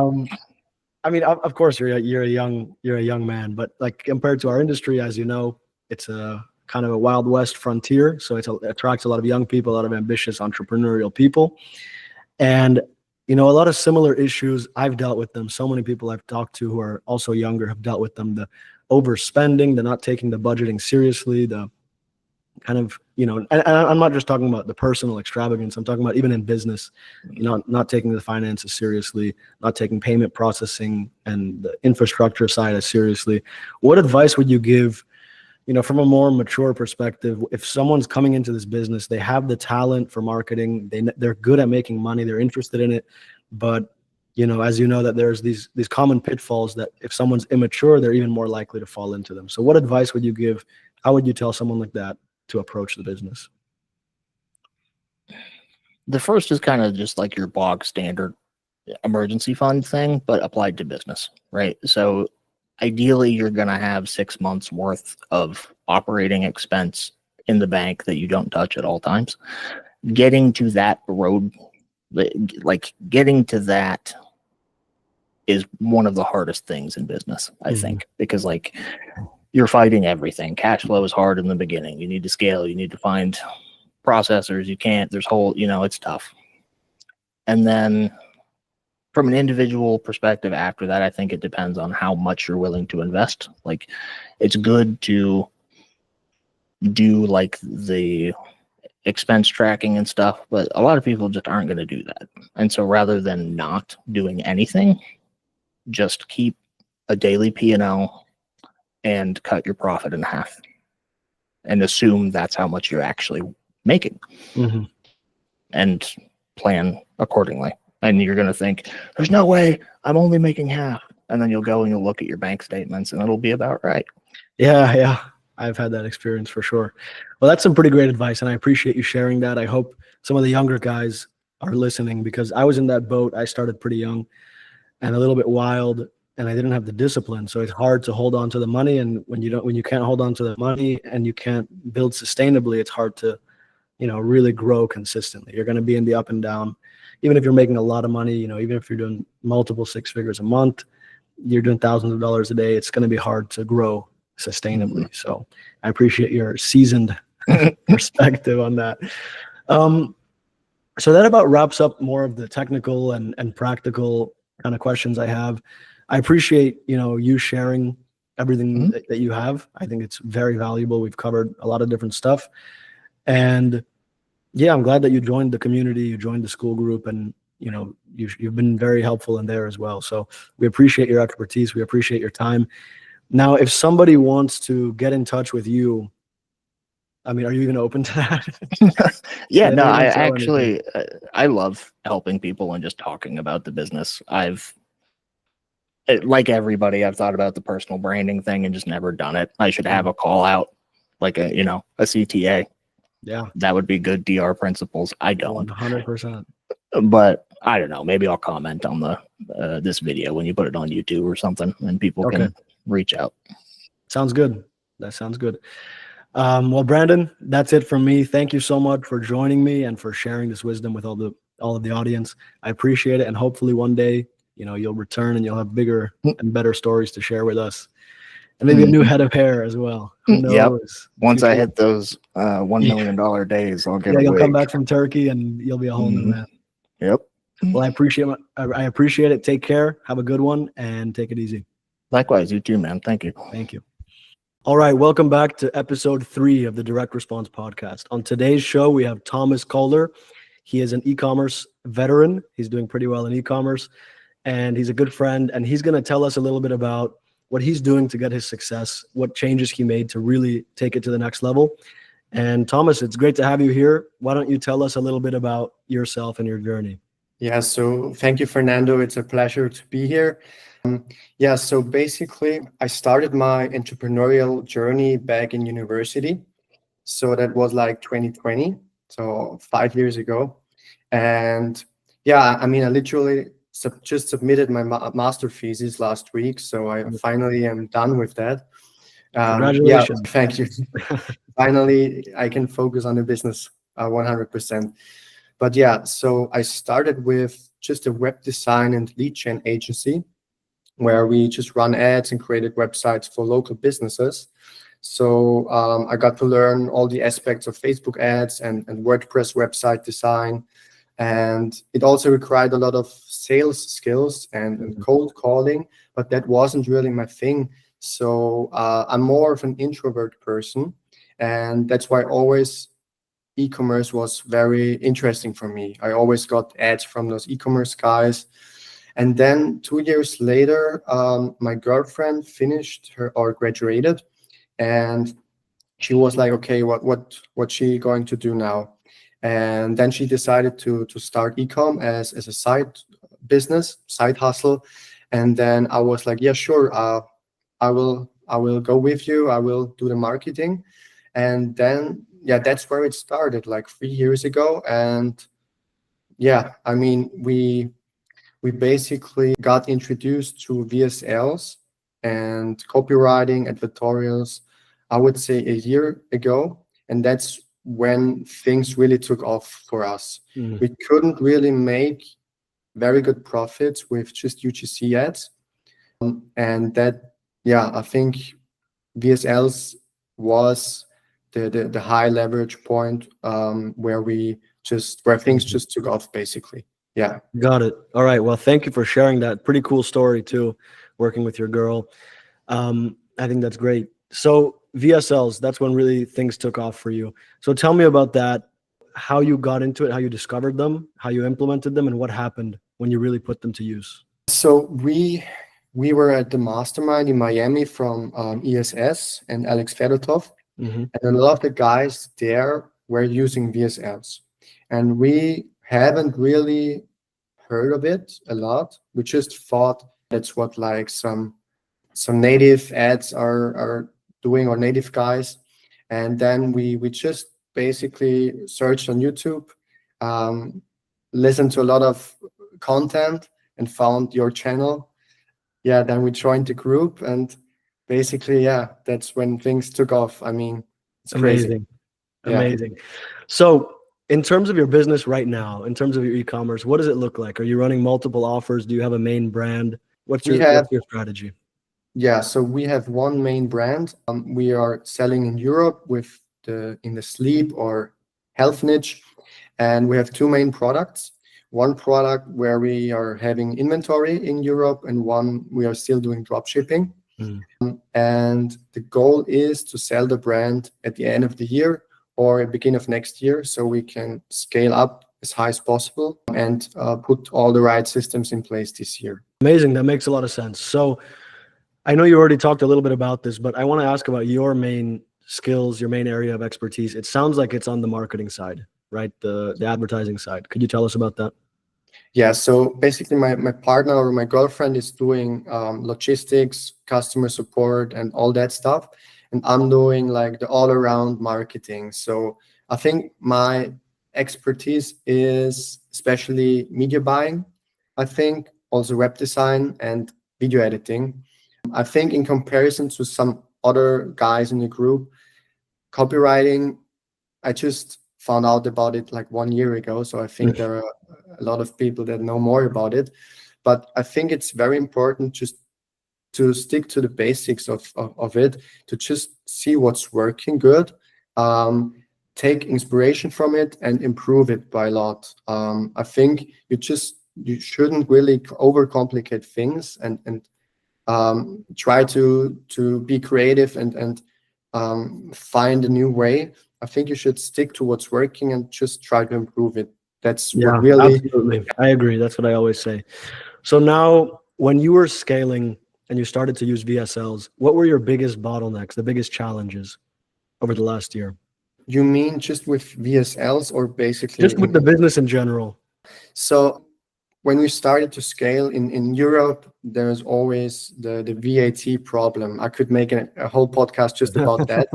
Of course you're a young man, but like compared to our industry, as you know, it's a kind of a Wild West frontier. So it attracts a lot of young people, a lot of ambitious entrepreneurial people. And, a lot of similar issues, I've dealt with them. So many people I've talked to who are also younger have dealt with them. The overspending, the not taking the budgeting seriously, the kind of, and I'm not just talking about the personal extravagance. I'm talking about even in business, not taking the finances seriously, not taking payment processing and the infrastructure side as seriously. What advice would you give, from a more mature perspective, if someone's coming into this business, they have the talent for marketing, they're good at making money, they're interested in it, but as you know, that there's these common pitfalls that if someone's immature, they're even more likely to fall into them. So what advice would you give? How would you tell someone like that to approach the business? The first is kind of just like your bog standard emergency fund thing, but applied to business, right? So ideally, you're going to have 6 months worth of operating expense in the bank that you don't touch at all times. Getting to that road, like getting to that is one of the hardest things in business, I think, because like you're fighting everything. Cash flow is hard in the beginning. You need to scale, you need to find processors. You can't, there's whole, it's tough. And then from an individual perspective after that, I think it depends on how much you're willing to invest. Like it's good to do like the expense tracking and stuff, but a lot of people just aren't going to do that. And so rather than not doing anything, just keep a daily P&L and cut your profit in half and assume that's how much you're actually making and plan accordingly. And you're going to think, there's no way I'm only making half. And then you'll go and you'll look at your bank statements and it'll be about right. Yeah. I've had that experience for sure. Well, that's some pretty great advice, and I appreciate you sharing that. I hope some of the younger guys are listening, because I was in that boat. I started pretty young and a little bit wild, and I didn't have the discipline. So it's hard to hold on to the money. And when you can't hold on to the money and you can't build sustainably, it's hard to, really grow consistently. You're going to be in the up and down. Even if you're making a lot of money, even if you're doing multiple six figures a month, you're doing thousands of dollars a day, it's going to be hard to grow sustainably. So I appreciate your seasoned perspective on that. So that about wraps up more of the technical and practical kind of questions I have. I appreciate, you sharing everything that you have. I think it's very valuable. We've covered a lot of different stuff. And yeah, I'm glad that you joined the community, you joined the school group, and you've been very helpful in there as well. So we appreciate your expertise. We appreciate your time. Now, if somebody wants to get in touch with you, I mean, are you even open to that? Yeah, no, I actually, I love helping people and just talking about the business. Like everybody, I've thought about the personal branding thing and just never done it. I should have a call out, like a CTA. Yeah. That would be good DR principles. I don't. 100%. But I don't know. Maybe I'll comment on this video when you put it on YouTube or something, and people can reach out. Sounds good. That sounds good. Well, Brandon, that's it from me. Thank you so much for joining me and for sharing this wisdom with all of the audience. I appreciate it, and hopefully one day, you'll return and you'll have bigger and better stories to share with us, and maybe a new head of hair as well. Who knows? Yep. Once I hit those $1 million days, I'll get. Yeah, you'll come back from Turkey and you'll be a whole new man. Yep. Well, I appreciate it. Take care. Have a good one, and take it easy. Likewise, you too, man. Thank you. Thank you. All right, welcome back to episode 3 of the Direct Response Podcast. On today's show, we have Thomas Calder. He is an e-commerce veteran. He's doing pretty well in e-commerce, and he's a good friend. And he's going to tell us a little bit about what he's doing to get his success, what changes he made to really take it to the next level. And Thomas, it's great to have you here. Why don't you tell us a little bit about yourself and your journey? Yeah, so thank you, Fernando. It's a pleasure to be here. Yeah, so basically, I started my entrepreneurial journey back in university. So that was like 2020, so 5 years ago. And yeah, I mean, I literally just submitted my master thesis last week. So I finally am done with that. Congratulations. Yeah, thank you. Finally, I can focus on the business 100%. But yeah, so I started with just a web design and lead gen agency, where we just run ads and created websites for local businesses. So I got to learn all the aspects of Facebook ads and WordPress website design. And it also required a lot of sales skills and cold calling, but that wasn't really my thing. So I'm more of an introvert person. And that's why e-commerce was very interesting for me. I always got ads from those e-commerce guys. And then 2 years later, my girlfriend graduated, and she was like, okay, what's she going to do now? And then she decided to start ecom as a side business, side hustle. And then I was like, yeah, sure, I will go with you. I will do the marketing. And then, yeah, that's where it started, like 3 years ago. And yeah, I mean, we basically got introduced to VSLs and copywriting, advertorials, I would say a year ago. and that's when things really took off for us. Mm. We couldn't really make very good profits with just UGC ads, and that, yeah, I think VSLs was the high leverage point, where things just took off, basically. Yeah. Got it. All right. Well, thank you for sharing that. Pretty cool story too, working with your girl. I think that's great. So VSLs, that's when really things took off for you. So tell me about that, how you got into it, how you discovered them, how you implemented them, and what happened when you really put them to use. So we were at the mastermind in Miami from ESS and Alex Fedotov, Mm-hmm. and a lot of the guys there were using VSLs, and we haven't really heard of it a lot. We just thought that's what like some native ads are doing, or native guys, and then we just basically searched on YouTube, listened to a lot of content, and found your channel. Yeah, then we joined the group, and basically, yeah, that's when things took off. I mean, it's crazy. Amazing. Yeah. Amazing. So in terms of your business right now, in terms of your e-commerce, what does it look like? Are you running multiple offers? Do you have a main brand? What's your strategy? Yeah, so we have one main brand. We are selling in Europe in the sleep or health niche, and we have two main products. One product where we are having inventory in Europe, and one we are still doing drop shipping. And the goal is to sell the brand at the end of the year or at the beginning of next year, so we can scale up as high as possible and put all the right systems in place this year. Amazing. That makes a lot of sense. So I know you already talked a little bit about this, but I want to ask about your main skills, your main area of expertise. It sounds like it's on the marketing side, right? The advertising side. Could you tell us about that? Yeah, so basically my partner or my girlfriend is doing logistics, customer support, and all that stuff. And I'm doing like the all-around marketing. So I think my expertise is especially media buying. I think also web design and video editing. I think in comparison to some other guys in the group, copywriting, I just found out about it like 1 year ago. So I think there are a lot of people that know more about it. But I think it's very important just to stick to the basics of it, to just see what's working good, take inspiration from it and improve it by a lot. I think you shouldn't really overcomplicate things and try to be creative and find a new way. I think you should stick to what's working and just try to improve it. That's what really. Absolutely. I agree. That's what I always say. So now, when you were scaling and you started to use VSLs, what were your biggest bottlenecks, the biggest challenges over the last year? You mean just with VSLs or basically? Just with the business in general. So when we started to scale in Europe, there's always the VAT problem. I could make a whole podcast just about that.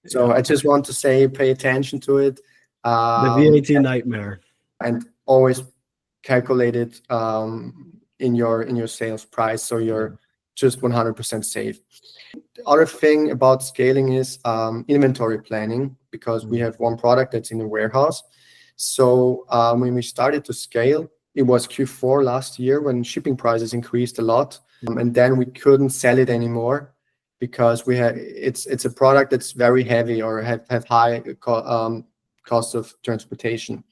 So I just want to say, pay attention to it. The VAT nightmare. And always calculate it in your sales price, so you're just 100% safe. The other thing about scaling is inventory planning, because we have one product that's in a warehouse. So when we started to scale, it was Q4 last year when shipping prices increased a lot, and then we couldn't sell it anymore because it's a product that's very heavy or have high cost of transportation.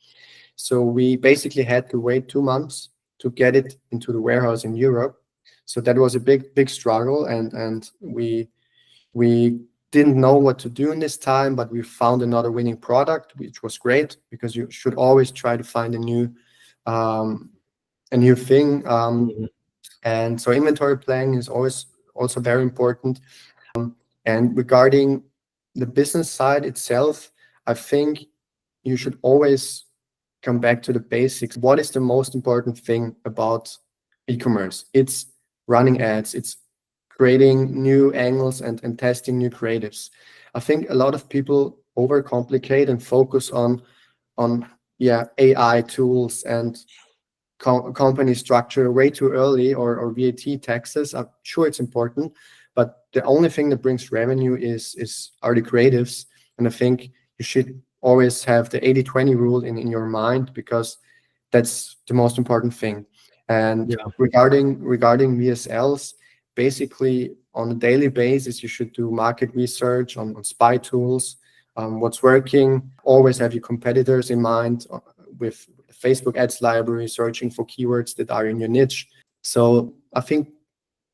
So we basically had to wait 2 months to get it into the warehouse in Europe. So that was a big struggle, and we didn't know what to do in this time, but we found another winning product, which was great, because you should always try to find a new thing. And so inventory planning is always also very important. And regarding the business side itself, I think you should always come back to the basics. What is the most important thing about e-commerce? It's running ads. It's creating new angles and testing new creatives. I think a lot of people overcomplicate and focus on AI tools and company structure way too early, or VAT taxes. I'm sure it's important, but the only thing that brings revenue are the creatives. And I think you should always have the 80-20 rule in your mind, because that's the most important thing. And Yeah. regarding VSLs, basically on a daily basis, you should do market research on spy tools, what's working. Always have your competitors in mind with Facebook ads library, searching for keywords that are in your niche. So I think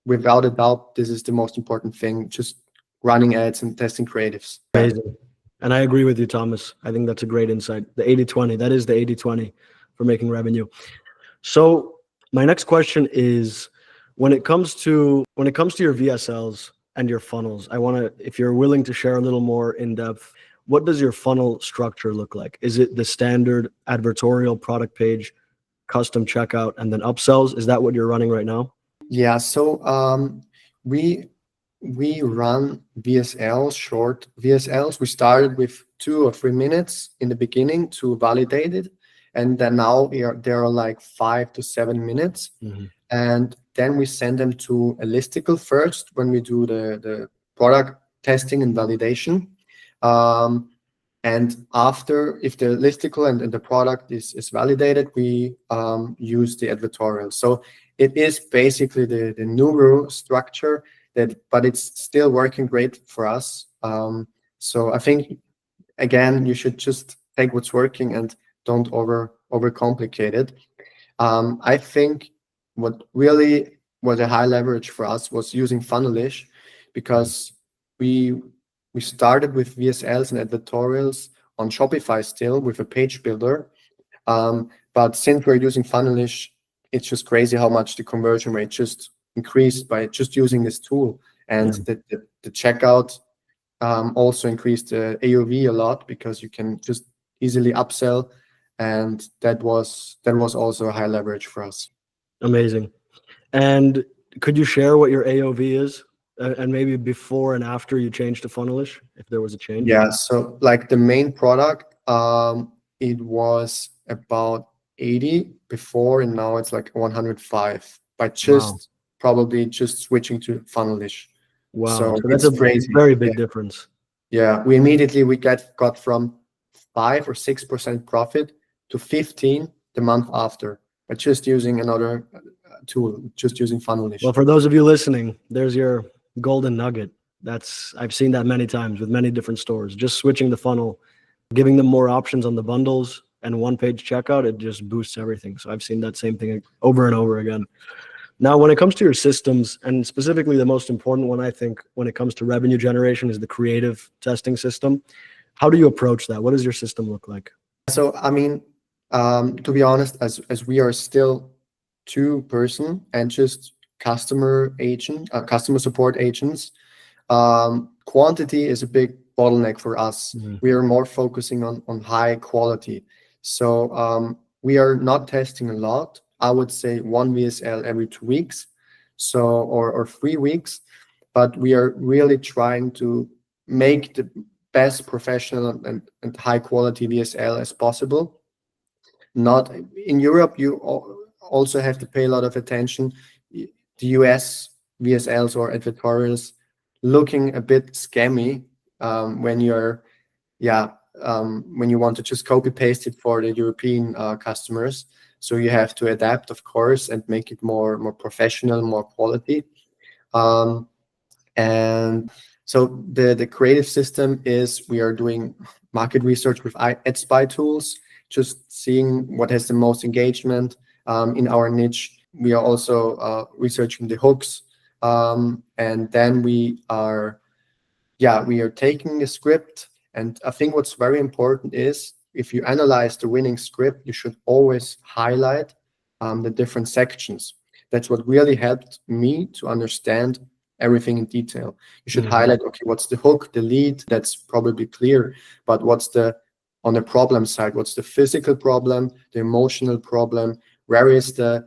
without a doubt, this is the most important thing, just running ads and testing creatives. Amazing. And I agree with you, Thomas. I think that's a great insight. The 80-20, that is the 80-20 for making revenue. So my next question is, when it comes to your VSLs and your funnels, I want to, if you're willing to share a little more in depth, what does your funnel structure look like? Is it the standard advertorial product page, custom checkout, and then upsells? Is that what you're running right now? Yeah, so we run VSLs, short VSLs. We started with 2 or 3 minutes in the beginning to validate it, and then now there are like 5 to 7 minutes. Mm-hmm. And then we send them to a listicle first when we do the product testing and validation. And after, if the listicle and the product is validated, we use the advertorial. So it is basically the Noobru structure, but it's still working great for us. So I think, again, you should just take what's working and don't overcomplicate it. I think what really was a high leverage for us was using Funnelish, because we started with VSLs and advertorials on Shopify still with a page builder. But since we're using Funnelish, it's just crazy how much the conversion rate just increased by just using this tool. And the checkout also increased the AOV a lot, because you can just easily upsell. And that was also a high leverage for us. Amazing. And could you share what your AOV is? And maybe before and after you changed to Funnelish, if there was a change? Yeah, so like the main product, it was about 80 before, and now it's like 105 by just probably just switching to Funnelish. Wow, so that's it's a crazy. very big difference. Yeah, we immediately got from 5 or 6% profit to 15 the month after, but just using another tool, just using Funnelish. Well, for those of you listening, there's your golden nugget. I've seen that many times with many different stores. Just switching the funnel, giving them more options on the bundles and one-page checkout, it just boosts everything. So I've seen that same thing over and over again. Now, when it comes to your systems, and specifically the most important one, I think, when it comes to revenue generation, is the creative testing system. How do you approach that? What does your system look like? So, I mean, to be honest, as we are still 2-person and just customer support agents, quantity is a big bottleneck for us. Mm-hmm. We are more focusing on high quality. So we are not testing a lot. I would say 1 VSL every 2 weeks, so or 3 weeks. But we are really trying to make the best professional and high quality VSL as possible. Not in Europe, you also have to pay a lot of attention. The US VSLs or advertorials looking a bit scammy when you're when you want to just copy paste it for the European customers. So you have to adapt, of course, and make it more professional, more quality. And so the creative system is, we are doing market research with ad spy tools, just seeing what has the most engagement in our niche. We are also researching the hooks, and then we are taking the script. And I think what's very important is, if you analyze the winning script, you should always highlight the different sections. That's what really helped me to understand everything in detail. You should highlight, okay, what's the hook, the lead, that's probably clear, but what's on the problem side, what's the physical problem, the emotional problem, where is the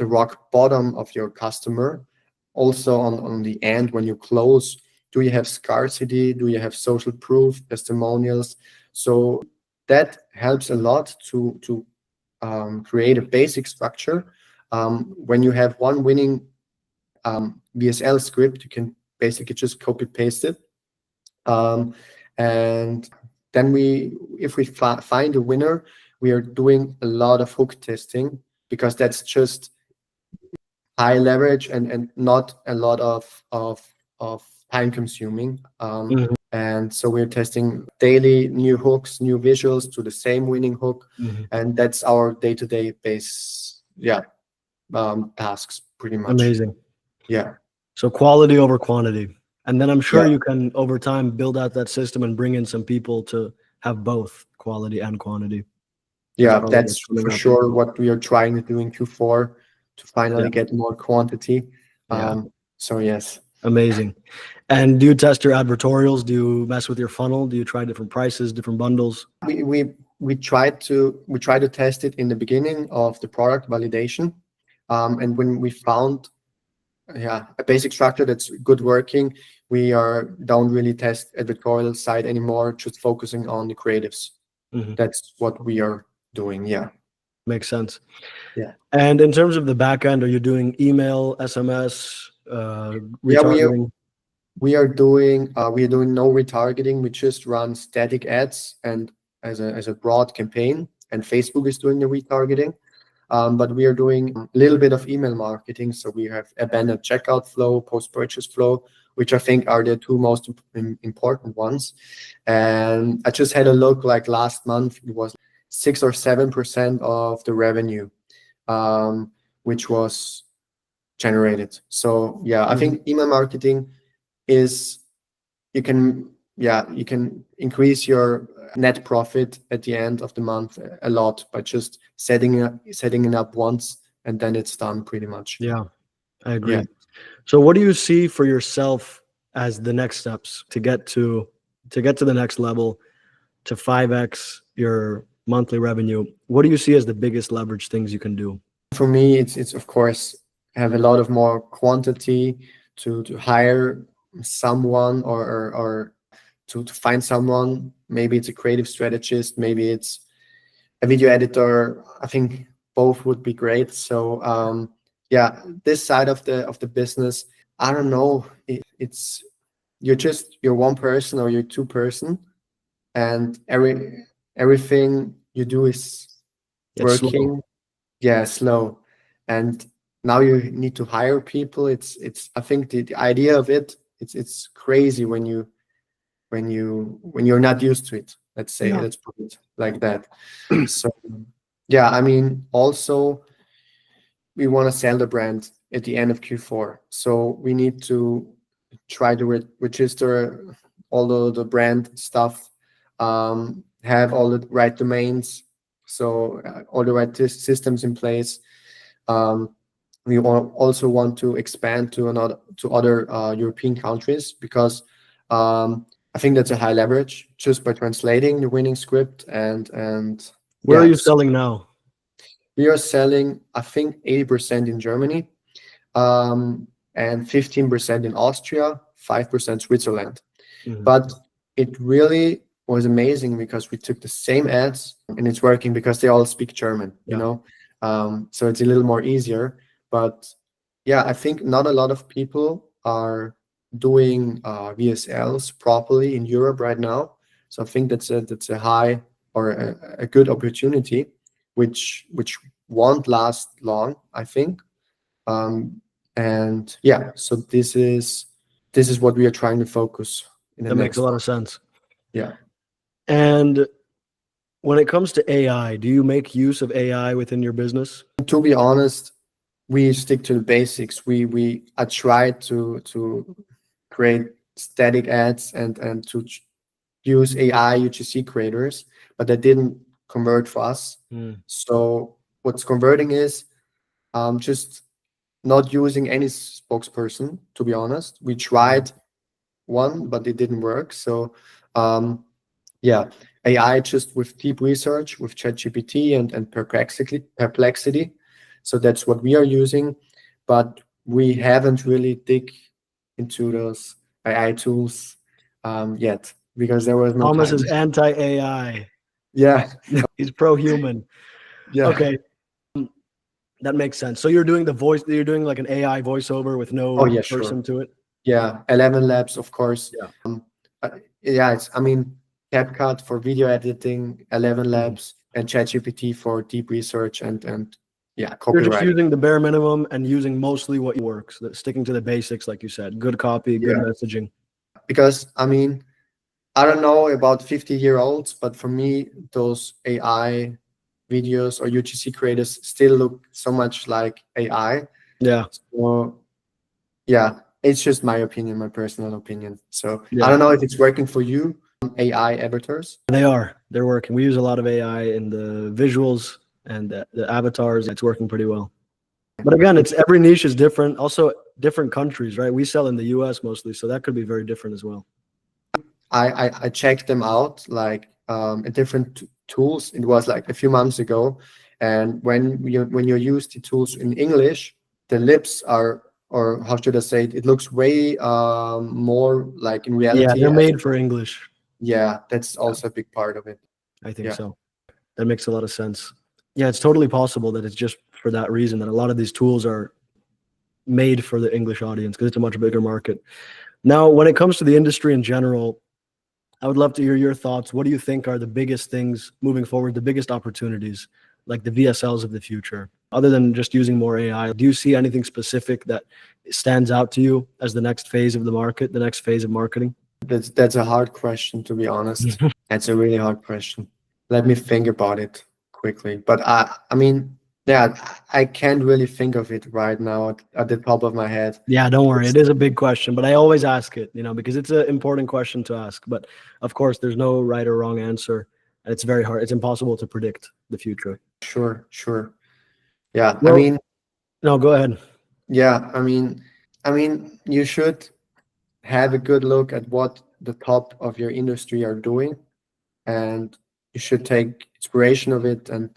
rock bottom of your customer? Also on the end, when you close, do you have scarcity? Do you have social proof, testimonials? So that helps a lot to create a basic structure. When you have one winning VSL script, you can basically just copy paste it. And then if we find a winner, we are doing a lot of hook testing, because that's just high leverage and not a lot of time consuming. Mhm. And so we're testing daily new hooks, new visuals to the same winning hook, and that's our day-to-day base. Tasks pretty much. Amazing. Yeah. So quality over quantity. And then I'm sure Yeah. you can, over time, build out that system and bring in some people to have both quality and quantity. Yeah, Probably that's coming for up. sure what we are trying to do in Q4 to finally get more quantity. Yeah. So yes. Amazing. And do you test your advertorials? Do you mess with your funnel? Do you try different prices, different bundles? We try to test it in the beginning of the product validation, and when we found a basic structure that's good working, we don't really test advertorial side anymore, just focusing on the creatives. That's what we are doing. Yeah. Makes sense. Yeah. And in terms of the back end, are you doing email, SMS, retargeting? We are doing no retargeting. We just run static ads and as a broad campaign, and Facebook is doing the retargeting. But we are doing a little bit of email marketing. So we have abandoned checkout flow, post-purchase flow, which I think are the two most important ones. And I just had a look, like last month, it was 6 or 7% of the revenue, which was generated. So yeah, I think email marketing is, you can increase your net profit at the end of the month a lot by just setting it up once, and then it's done pretty much. Yeah, I agree. Yeah. So what do you see for yourself as the next steps to get to the next level, to 5x your monthly revenue? What do you see as the biggest leverage things you can do? For me, it's of course have a lot of more quantity to hire someone or to find someone. Maybe it's a creative strategist, maybe it's a video editor. I think both would be great. So this side of the business, I don't know, it's you're one person or you're two person, and everything you do is It's working slow, and now you need to hire people. It's I think the idea of it's crazy when you're not used to it. Let's put it like that. So yeah, I mean, also we want to sell the brand at the end of Q4, so we need to try to register all the brand stuff, have all the right domains, so all the right systems in place. We also want to expand to other European countries, because I think that's a high leverage just by translating the winning script. And where are you selling now? We are selling, I think, 80% in Germany, and 15% in Austria, 5% Switzerland. But it really was amazing because we took the same ads and it's working because they all speak German, you know? So it's a little more easier. But yeah, I think not a lot of people are doing VSLs properly in Europe right now. So I think that's a high or a good opportunity, which won't last long, I think. And yeah, so this is what we are trying to focus in the That next. makes a lot of sense. Yeah. And when it comes to AI, do you make use of AI within your business? To be honest, we stick to the basics. I tried to create static ads and to use AI UGC creators, but that didn't convert for us. So what's converting is just not using any spokesperson, to be honest. We tried one, but it didn't work. So yeah, AI just with deep research with ChatGPT and Perplexity. So that's what we are using, but we haven't really dig into those AI tools yet, because there was no Thomas time. is anti-AI. Yeah. He's pro-human. Yeah. Okay. That makes sense. So you're doing you're doing like an AI voiceover with no person to it? Yeah, 11 Labs, of course. Yeah. Yeah, I mean, CapCut for video editing, 11 Labs, and ChatGPT for deep research and yeah, You're just copywriting. using the bare minimum and using mostly what works, sticking to the basics, like you said, good copy, good messaging. Because I mean, I don't know about 50-year-olds, but for me, those AI videos or UGC creators still look so much like AI. Yeah. So yeah, it's just my opinion, my personal opinion. So Yeah. I don't know if it's working for you, AI avatars. They're working. We use a lot of AI in the visuals and the avatars. It's working pretty well. But again, it's every niche is different. Also, different countries, right? We sell in the US mostly, so that could be very different as well. I checked them out like at different tools. It was like a few months ago, and when you use the tools in English, the lips are, or how should I say it? It looks way more like in reality. Yeah, they're made for English. Yeah, that's also a big part of it. I think so. That makes a lot of sense. Yeah, it's totally possible that it's just for that reason that a lot of these tools are made for the English audience because it's a much bigger market. Now, when it comes to the industry in general, I would love to hear your thoughts. What do you think are the biggest things moving forward, the biggest opportunities, like the VSLs of the future? Other than just using more AI, do you see anything specific that stands out to you as the next phase of the market, the next phase of marketing? That's a hard question, to be honest. That's a really hard question. Let me think about it quickly. But I mean, yeah, I can't really think of it right now at the top of my head. Yeah, don't worry. It is a big question, but I always ask it, because it's an important question to ask. But of course, there's no right or wrong answer. And it's very hard. It's impossible to predict the future. Sure. Yeah, Well, I mean, no, go ahead. yeah, I mean, you should have a good look at what the top of your industry are doing, and you should take inspiration of it and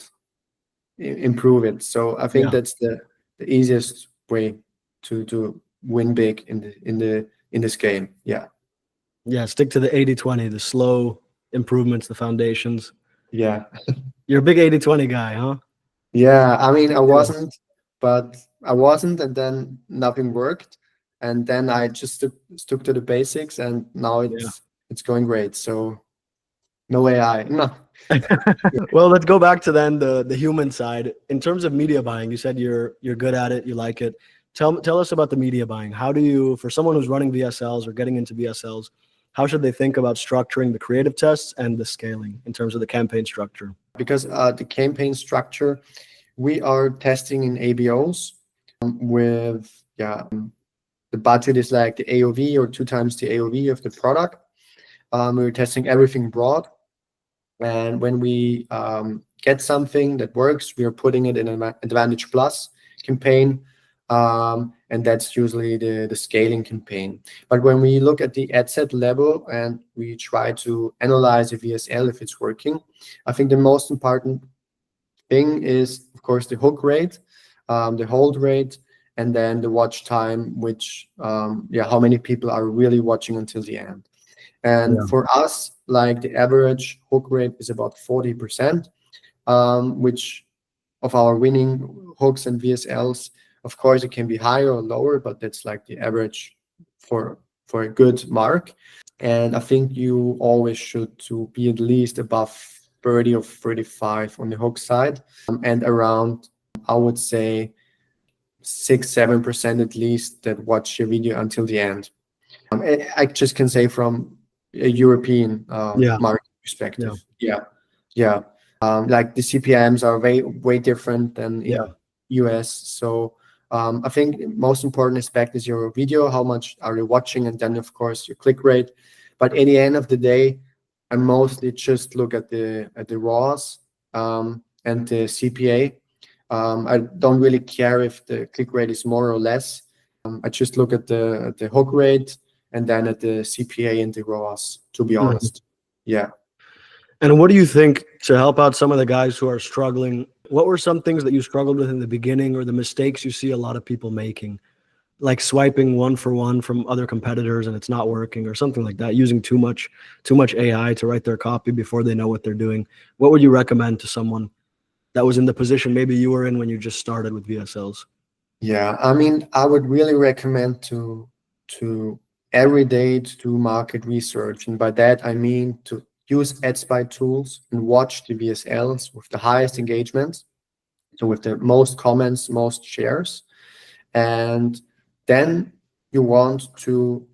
improve it. So I think that's the easiest way to win big in this game. Yeah. Yeah, stick to the 80-20, the slow improvements, the foundations. Yeah. You're a big 80-20 guy, huh? Yeah, I mean, I wasn't, and then nothing worked, and then I just stuck to the basics, and now it's going great. So no AI, no. Well, let's go back to then the human side. In terms of media buying, you said you're good at it, you like it. Tell us about the media buying. How do you, for someone who's running VSLs or getting into VSLs, how should they think about structuring the creative tests and the scaling in terms of the campaign structure? Because the campaign structure, we are testing in ABOs with, the budget is like the AOV or 2 times the AOV of the product. We're testing everything broad. And when we get something that works, we are putting it in an Advantage Plus campaign. And that's usually the scaling campaign. But when we look at the ad set level and we try to analyze a VSL if it's working, I think the most important thing is, of course, the hook rate, the hold rate, and then the watch time, which, how many people are really watching until the end. And for us, like the average hook rate is about 40%, which of our winning hooks and VSLs. Of course, it can be higher or lower, but that's like the average for a good mark. And I think you always should to be at least above 30 or 35 on the hook side, and around, I would say, 6-7% at least that watch your video until the end. I just can say from a European market perspective. Yeah. Like the CPMs are way different than in US. So I think the most important aspect is your video, how much are you watching, and then of course your click rate. But at the end of the day, I mostly just look at the ROAS and the CPA. I don't really care if the click rate is more or less. I just look at the hook rate and then at the CPA and the ROAS, to be honest. Yeah. And what do you think, to help out some of the guys who are struggling, what were some things that you struggled with in the beginning, or the mistakes you see a lot of people making, like swiping one for one from other competitors and it's not working, or something like that, using too much AI to write their copy before they know what they're doing? What would you recommend to someone that was in the position maybe you were in when you just started with VSLs? Yeah, I mean, I would really recommend to every day to do market research, and by that I mean to use ad spy tools and watch the VSLs with the highest engagements, so with the most comments, most shares. And then you want to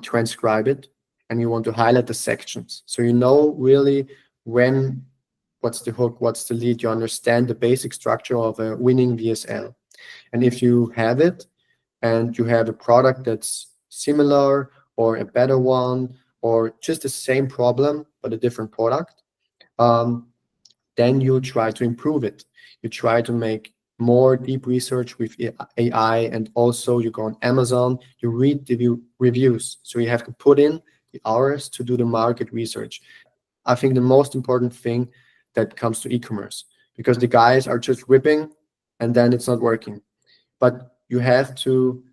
transcribe it, and you want to highlight the sections. So you know really what's the hook, what's the lead, you understand the basic structure of a winning VSL. And if you have it, and you have a product that's similar or a better one, or just the same problem but a different product, then you try to improve it. You try to make more deep research with AI, and also you go on Amazon, you read the reviews. So you have to put in the hours to do the market research. I think the most important thing that comes to e-commerce, because the guys are just ripping and then it's not working. But you have to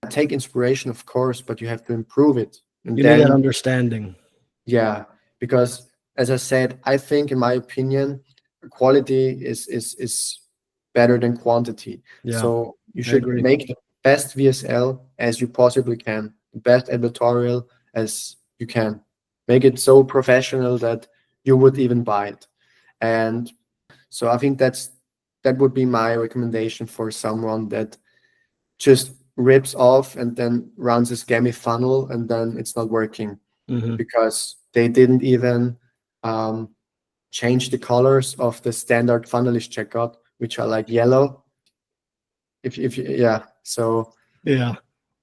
take inspiration, of course, but you have to improve it. And You then, need that understanding. yeah, because as I said, I think, in my opinion, quality is better than quantity. Yeah, So you I should agree. make the best VSL as you possibly can, the best advertorial as you can. Make it so professional that you would even buy it. And so I think that would be my recommendation for someone that just rips off and then runs a scammy funnel, and then it's not working Mhm. because they didn't even change the colors of the standard funnelist checkout, which are like yellow. Yeah. So Yeah.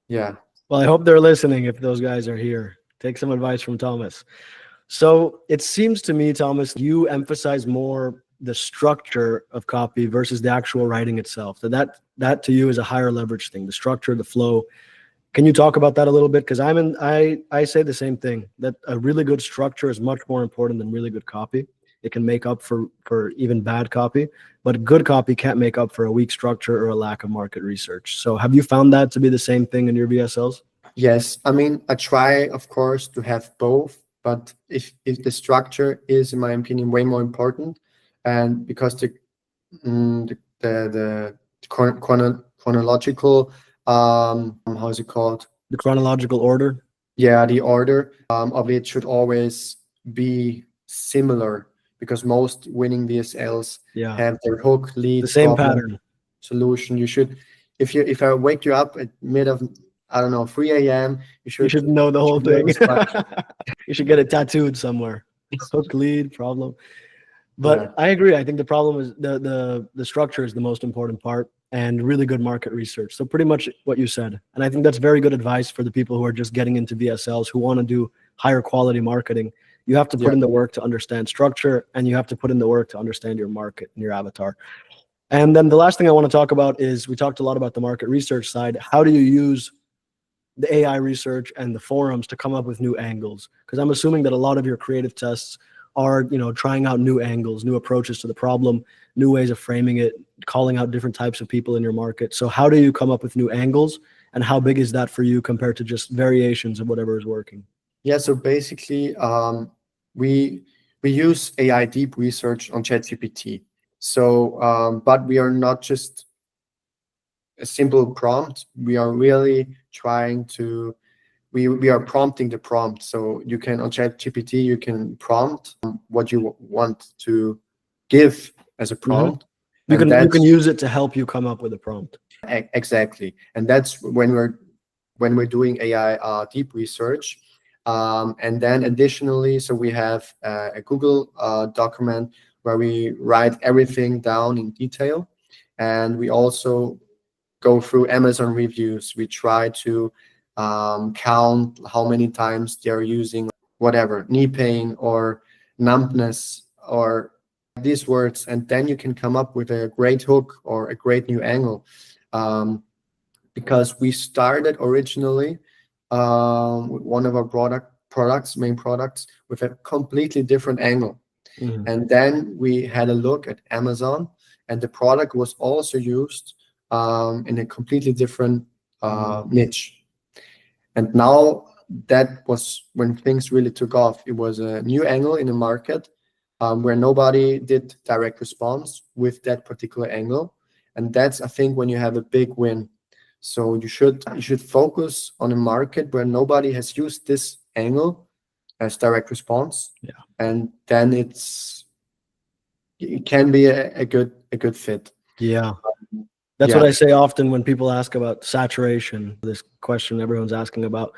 yeah. Well, I hope they're listening if those guys are here. Take some advice from Thomas. So it seems to me, Thomas, you emphasize more the structure of copy versus the actual writing itself. That to you is a higher leverage thing, the structure, the flow. Can you talk about that a little bit? Because I say the same thing, that a really good structure is much more important than really good copy. It can make up for even bad copy, but good copy can't make up for a weak structure or a lack of market research. So have you found that to be the same thing in your VSLs? Yes, I mean, I try, of course, to have both, but if the structure is, in my opinion, way more important, and because the chronological, how is it called? The chronological order? Yeah, the order of it should always be similar, because most winning VSLs Yeah. have their hook, lead, The same problem, pattern. solution. You should, if I wake you up at mid of, I don't know, 3 a.m., You should know the whole know thing. the structure. You should get it tattooed somewhere. Hook, lead, problem. But Yeah. I agree. I think the problem is the structure is the most important part, and really good market research. So pretty much what you said. And I think that's very good advice for the people who are just getting into VSLs, who want to do higher quality marketing. You have to put in the work to understand structure, and you have to put in the work to understand your market and your avatar. And then the last thing I want to talk about is, we talked a lot about the market research side. How do you use the AI research and the forums to come up with new angles? Because I'm assuming that a lot of your creative tests are, trying out new angles, new approaches to the problem, new ways of framing it, calling out different types of people in your market. So how do you come up with new angles, and how big is that for you compared to just variations of whatever is working? Yeah, so basically, we use AI deep research on ChatGPT. So, but we are not just a simple prompt. We are really trying to, we are prompting the prompt. So you can, on ChatGPT, you can prompt what you want to give as a prompt. You can use it to help you come up with a prompt. Exactly, and that's when we're doing AI deep research. And then additionally, so we have a Google document where we write everything down in detail, and we also go through Amazon reviews. We try to count how many times they're using whatever, knee pain or numbness or these words, and then you can come up with a great hook or a great new angle. Because we started originally with one of our main products, with a completely different angle. And then we had a look at Amazon, and the product was also used in a completely different niche. And now that was when things really took off. It was a new angle in the market where nobody did direct response with that particular angle. And that's, I think, when you have a big win. So you should focus on a market where nobody has used this angle, as direct response. Yeah. And then it can be a good fit. Yeah. That's what I say often when people ask about saturation, this question everyone's asking about.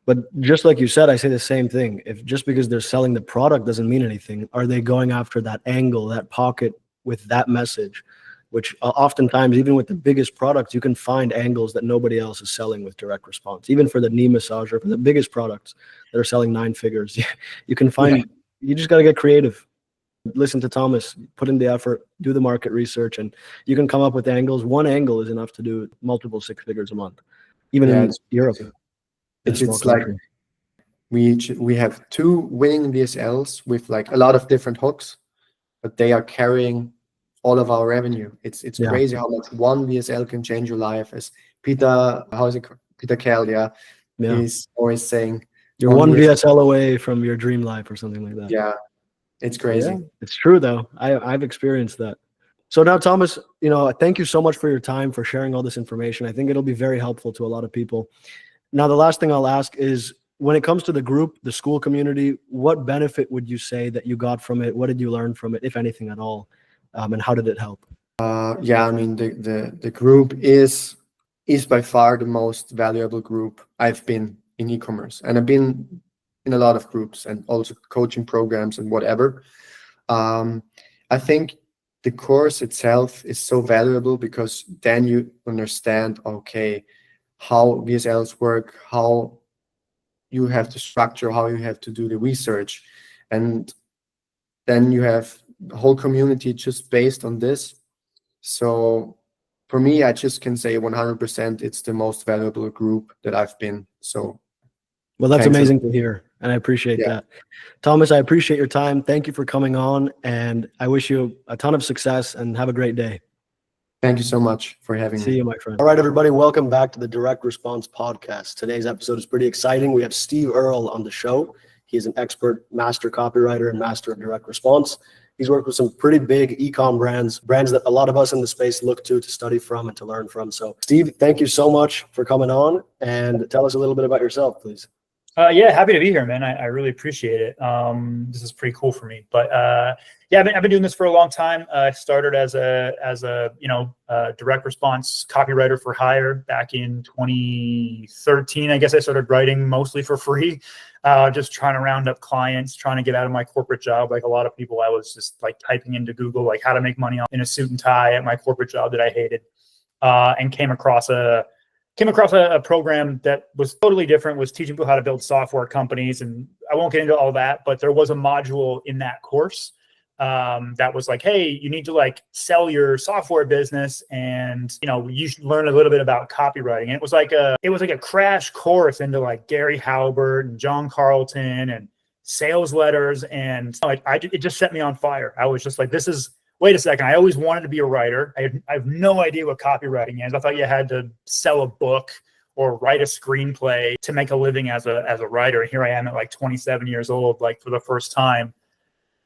But just like you said, I say the same thing. If just because they're selling the product doesn't mean anything, are they going after that angle, that pocket with that message? Which oftentimes, even with the biggest products, you can find angles that nobody else is selling with direct response. Even for the knee massager, for the biggest products that are selling 9 figures, you can find, you just got to get creative. Listen to Thomas, put in the effort, do the market research, and you can come up with angles. One angle is enough to do multiple 6 figures a month, even in Europe. It's like we have 2 winning VSLs with like a lot of different hooks, but they are carrying all of our revenue. It's crazy how much one VSL can change your life. As Peter Kell, he's always saying, you're one VSL away from your dream life or something like that. Yeah, it's crazy. Yeah, it's true though. I've experienced that. So now, Thomas, thank you so much for your time, for sharing all this information. I think it'll be very helpful to a lot of people. Now, the last thing I'll ask is, when it comes to the group, the school community, what benefit would you say that you got from it? What did you learn from it, if anything at all? And how did it help? Yeah, I mean, the group is by far the most valuable group I've been in e-commerce, and I've been in a lot of groups and also coaching programs and whatever. I think the course itself is so valuable because then you understand, okay, how VSLs work, how you have to structure, how you have to do the research, and then you have the whole community just based on this. So for me, I just can say 100% it's the most valuable group that I've been. So well, that's amazing to hear, and I appreciate that. Thomas, I appreciate your time. Thank you for coming on, and I wish you a ton of success and have a great day. Thank you so much for having me. See you, my friend. All right, everybody, welcome back to the Direct Response Podcast. Today's episode is pretty exciting. We have Steve Earle on the show. He is an expert master copywriter and master of direct response. He's worked with some pretty big e-com brands that a lot of us in the space look to study from and to learn from. So, Steve, thank you so much for coming on, and tell us a little bit about yourself, please. Yeah, happy to be here, man. I really appreciate it. This is pretty cool for me. But yeah, I've been doing this for a long time. I started as a direct response copywriter for hire back in 2013. I guess I started writing mostly for free, just trying to round up clients, trying to get out of my corporate job. Like a lot of people, I was just like typing into Google like how to make money in a suit and tie at my corporate job that I hated, and came across a program that was totally different, was teaching people how to build software companies. And I won't get into all that, but there was a module in that course that was like, hey, you need to like sell your software business, and you should learn a little bit about copywriting. And it was like a crash course into like Gary Halbert and John Carlton and sales letters. And like it just set me on fire. I was just like, wait a second, I always wanted to be a writer. I have no idea what copywriting is. I thought you had to sell a book or write a screenplay to make a living as a writer. And here I am at like 27 years old, like for the first time.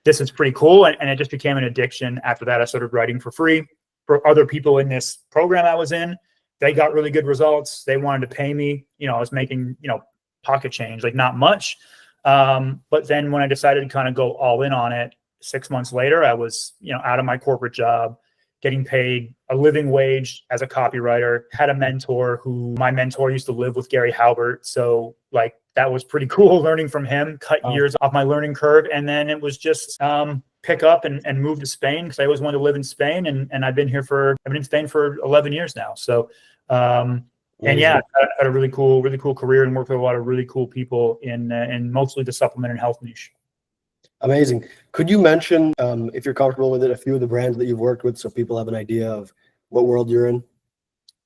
This is pretty cool. And it just became an addiction. After that, I started writing for free for other people in this program I was in. They got really good results. They wanted to pay me. I was making, pocket change, like not much. But then when I decided to kind of go all in on it, 6 months later, I was, out of my corporate job, getting paid a living wage as a copywriter, had a mentor my mentor used to live with Gary Halbert. So like, that was pretty cool learning from him, cut years off my learning curve. And then it was just pick up and move to Spain, because I always wanted to live in Spain. And I've been in Spain for 11 years now. So, and yeah, I had a really cool career and worked with a lot of really cool people in mostly the supplement and health niche. Amazing. Could you mention, if you're comfortable with it, a few of the brands that you've worked with so people have an idea of what world you're in?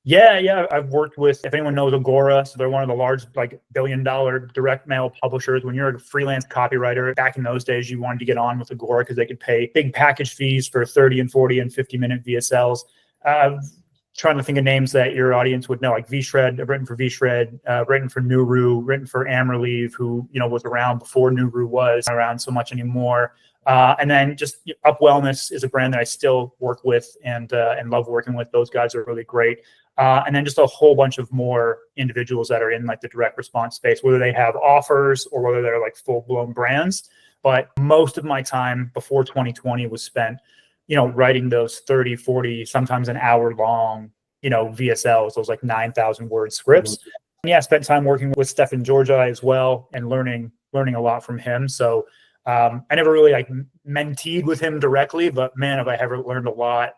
Yeah. I've worked with, if anyone knows Agora, so they're one of the large, like billion-dollar direct mail publishers. When you're a freelance copywriter, back in those days, you wanted to get on with Agora because they could pay big package fees for 30 and 40 and 50-minute VSLs. Trying to think of names that your audience would know, like VShred. I've written for VShred, written for Noobru, written for Amberleave, who was around before Noobru was around so much anymore. And then just Up Wellness is a brand that I still work with and love working with. Those guys are really great. And then just a whole bunch of more individuals that are in like the direct response space, whether they have offers or whether they're like full blown brands. But most of my time before 2020 was spent, writing those 30, 40, sometimes an hour long, VSLs, those like 9,000 word scripts. And yeah, I spent time working with Stefan Georgi as well and learning a lot from him. So I never really like menteed with him directly, but man, have I ever learned a lot,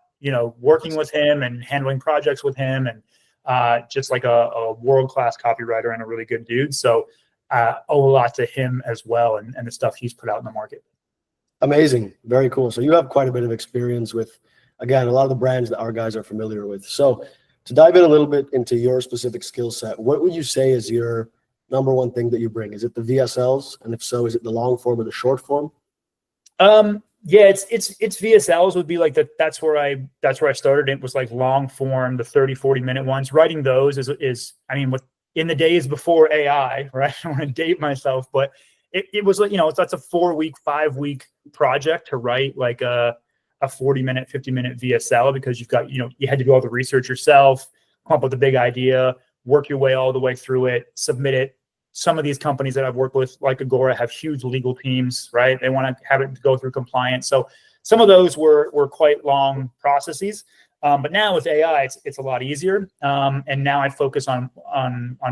working with him and handling projects with him, and just like a world-class copywriter and a really good dude. So owe a lot to him as well, and the stuff he's put out in the market. Amazing. Very cool. So you have quite a bit of experience with, again, a lot of the brands that our guys are familiar with. So to dive in a little bit into your specific skill set, what would you say is your number one thing that you bring? Is it the VSLs? And if so, is it the long form or the short form? Yeah, it's VSLs would be like that's where I started. It was like long form, the 30, 40 minute ones. Writing those is I mean, in the days before AI, right? I don't want to date myself, but it was like, that's a 4-week, 5-week project to write like a 40-minute, 50-minute VSL, because you've got, you had to do all the research yourself, come up with a big idea, work your way all the way through it, submit it. Some of these companies that I've worked with, like Agora, have huge legal teams, right? They want to have it go through compliance. So some of those were quite long processes. But now with AI, it's a lot easier. And now I focus on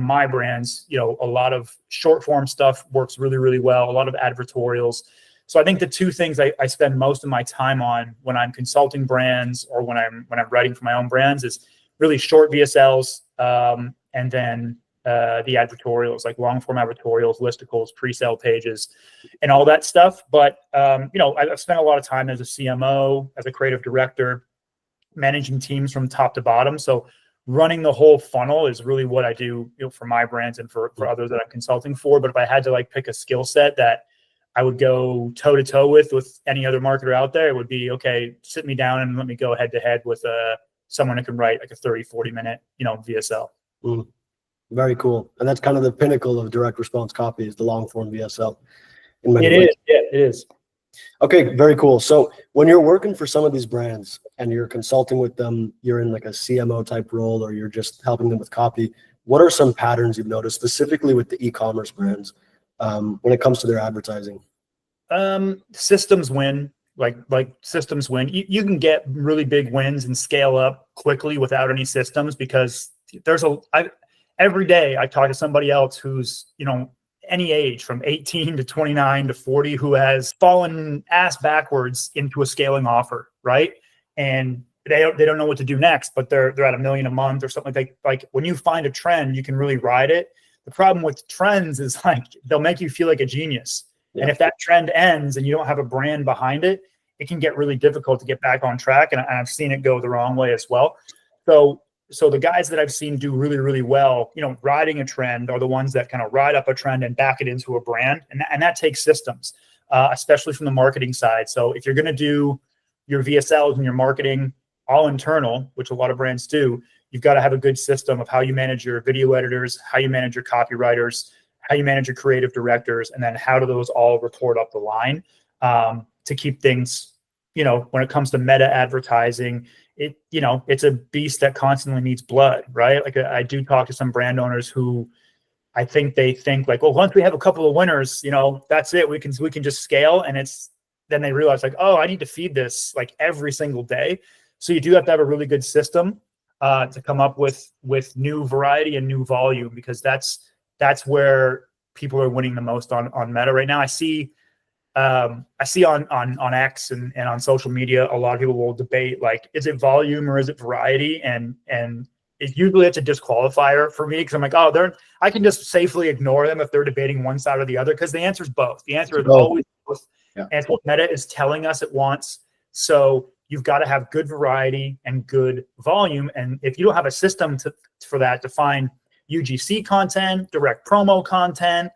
my brands. A lot of short form stuff works really, really well. A lot of advertorials. So I think the two things I spend most of my time on when I'm consulting brands or when I'm writing for my own brands is really short VSLs, and then the advertorials, like long form advertorials, listicles, pre-sale pages, and all that stuff. But I've spent a lot of time as a CMO, as a creative director, managing teams from top to bottom. So running the whole funnel is really what I do, for my brands and for others that I'm consulting for. But if I had to like pick a skill set that I would go toe to toe with any other marketer out there, it would be, okay, sit me down and let me go head to head with someone who can write like a 30, 40 minute, VSL. Very cool. And that's kind of the pinnacle of direct response copy, is the long form VSL. In many It ways. is. Yeah, it is. Okay, very cool. So when you're working for some of these brands and you're consulting with them, you're in like a CMO type role, or you're just helping them with copy, what are some patterns you've noticed specifically with the e-commerce brands when it comes to their advertising? Systems win. Like systems win. You can get really big wins and scale up quickly without any systems, because every day I talk to somebody else who's, any age from 18 to 29 to 40 who has fallen ass backwards into a scaling offer, right? And they don't know what to do next, but they're at $1 million a month or something like when you find a trend, you can really ride it. The problem with trends is like they'll make you feel like a genius. Yeah. And if that trend ends and you don't have a brand behind it, it can get really difficult to get back on track. And I've seen it go the wrong way as well. So the guys that I've seen do really, really well, riding a trend, are the ones that kind of ride up a trend and back it into a brand. And that takes systems, especially from the marketing side. So if you're going to do your VSLs and your marketing all internal, which a lot of brands do, you've got to have a good system of how you manage your video editors, how you manage your copywriters, how you manage your creative directors, and then how do those all report up the line to keep things, when it comes to meta advertising, it's a beast that constantly needs blood, right? Like I do talk to some brand owners who I think they think like, well, once we have a couple of winners, that's it. We can just scale. And then they realize like, oh, I need to feed this like every single day. So you do have to have a really good system to come up with new variety and new volume, because that's where people are winning the most on meta right now. I see on X and on social media, a lot of people will debate like, is it volume or is it variety? And usually it's a disqualifier for me, because I'm like, oh, I can just safely ignore them if they're debating one side or the other, because the answer is both. The answer is always both. Yeah. And it's what Meta is telling us it wants. So you've got to have good variety and good volume. And if you don't have a system for that, to find UGC content, direct promo content,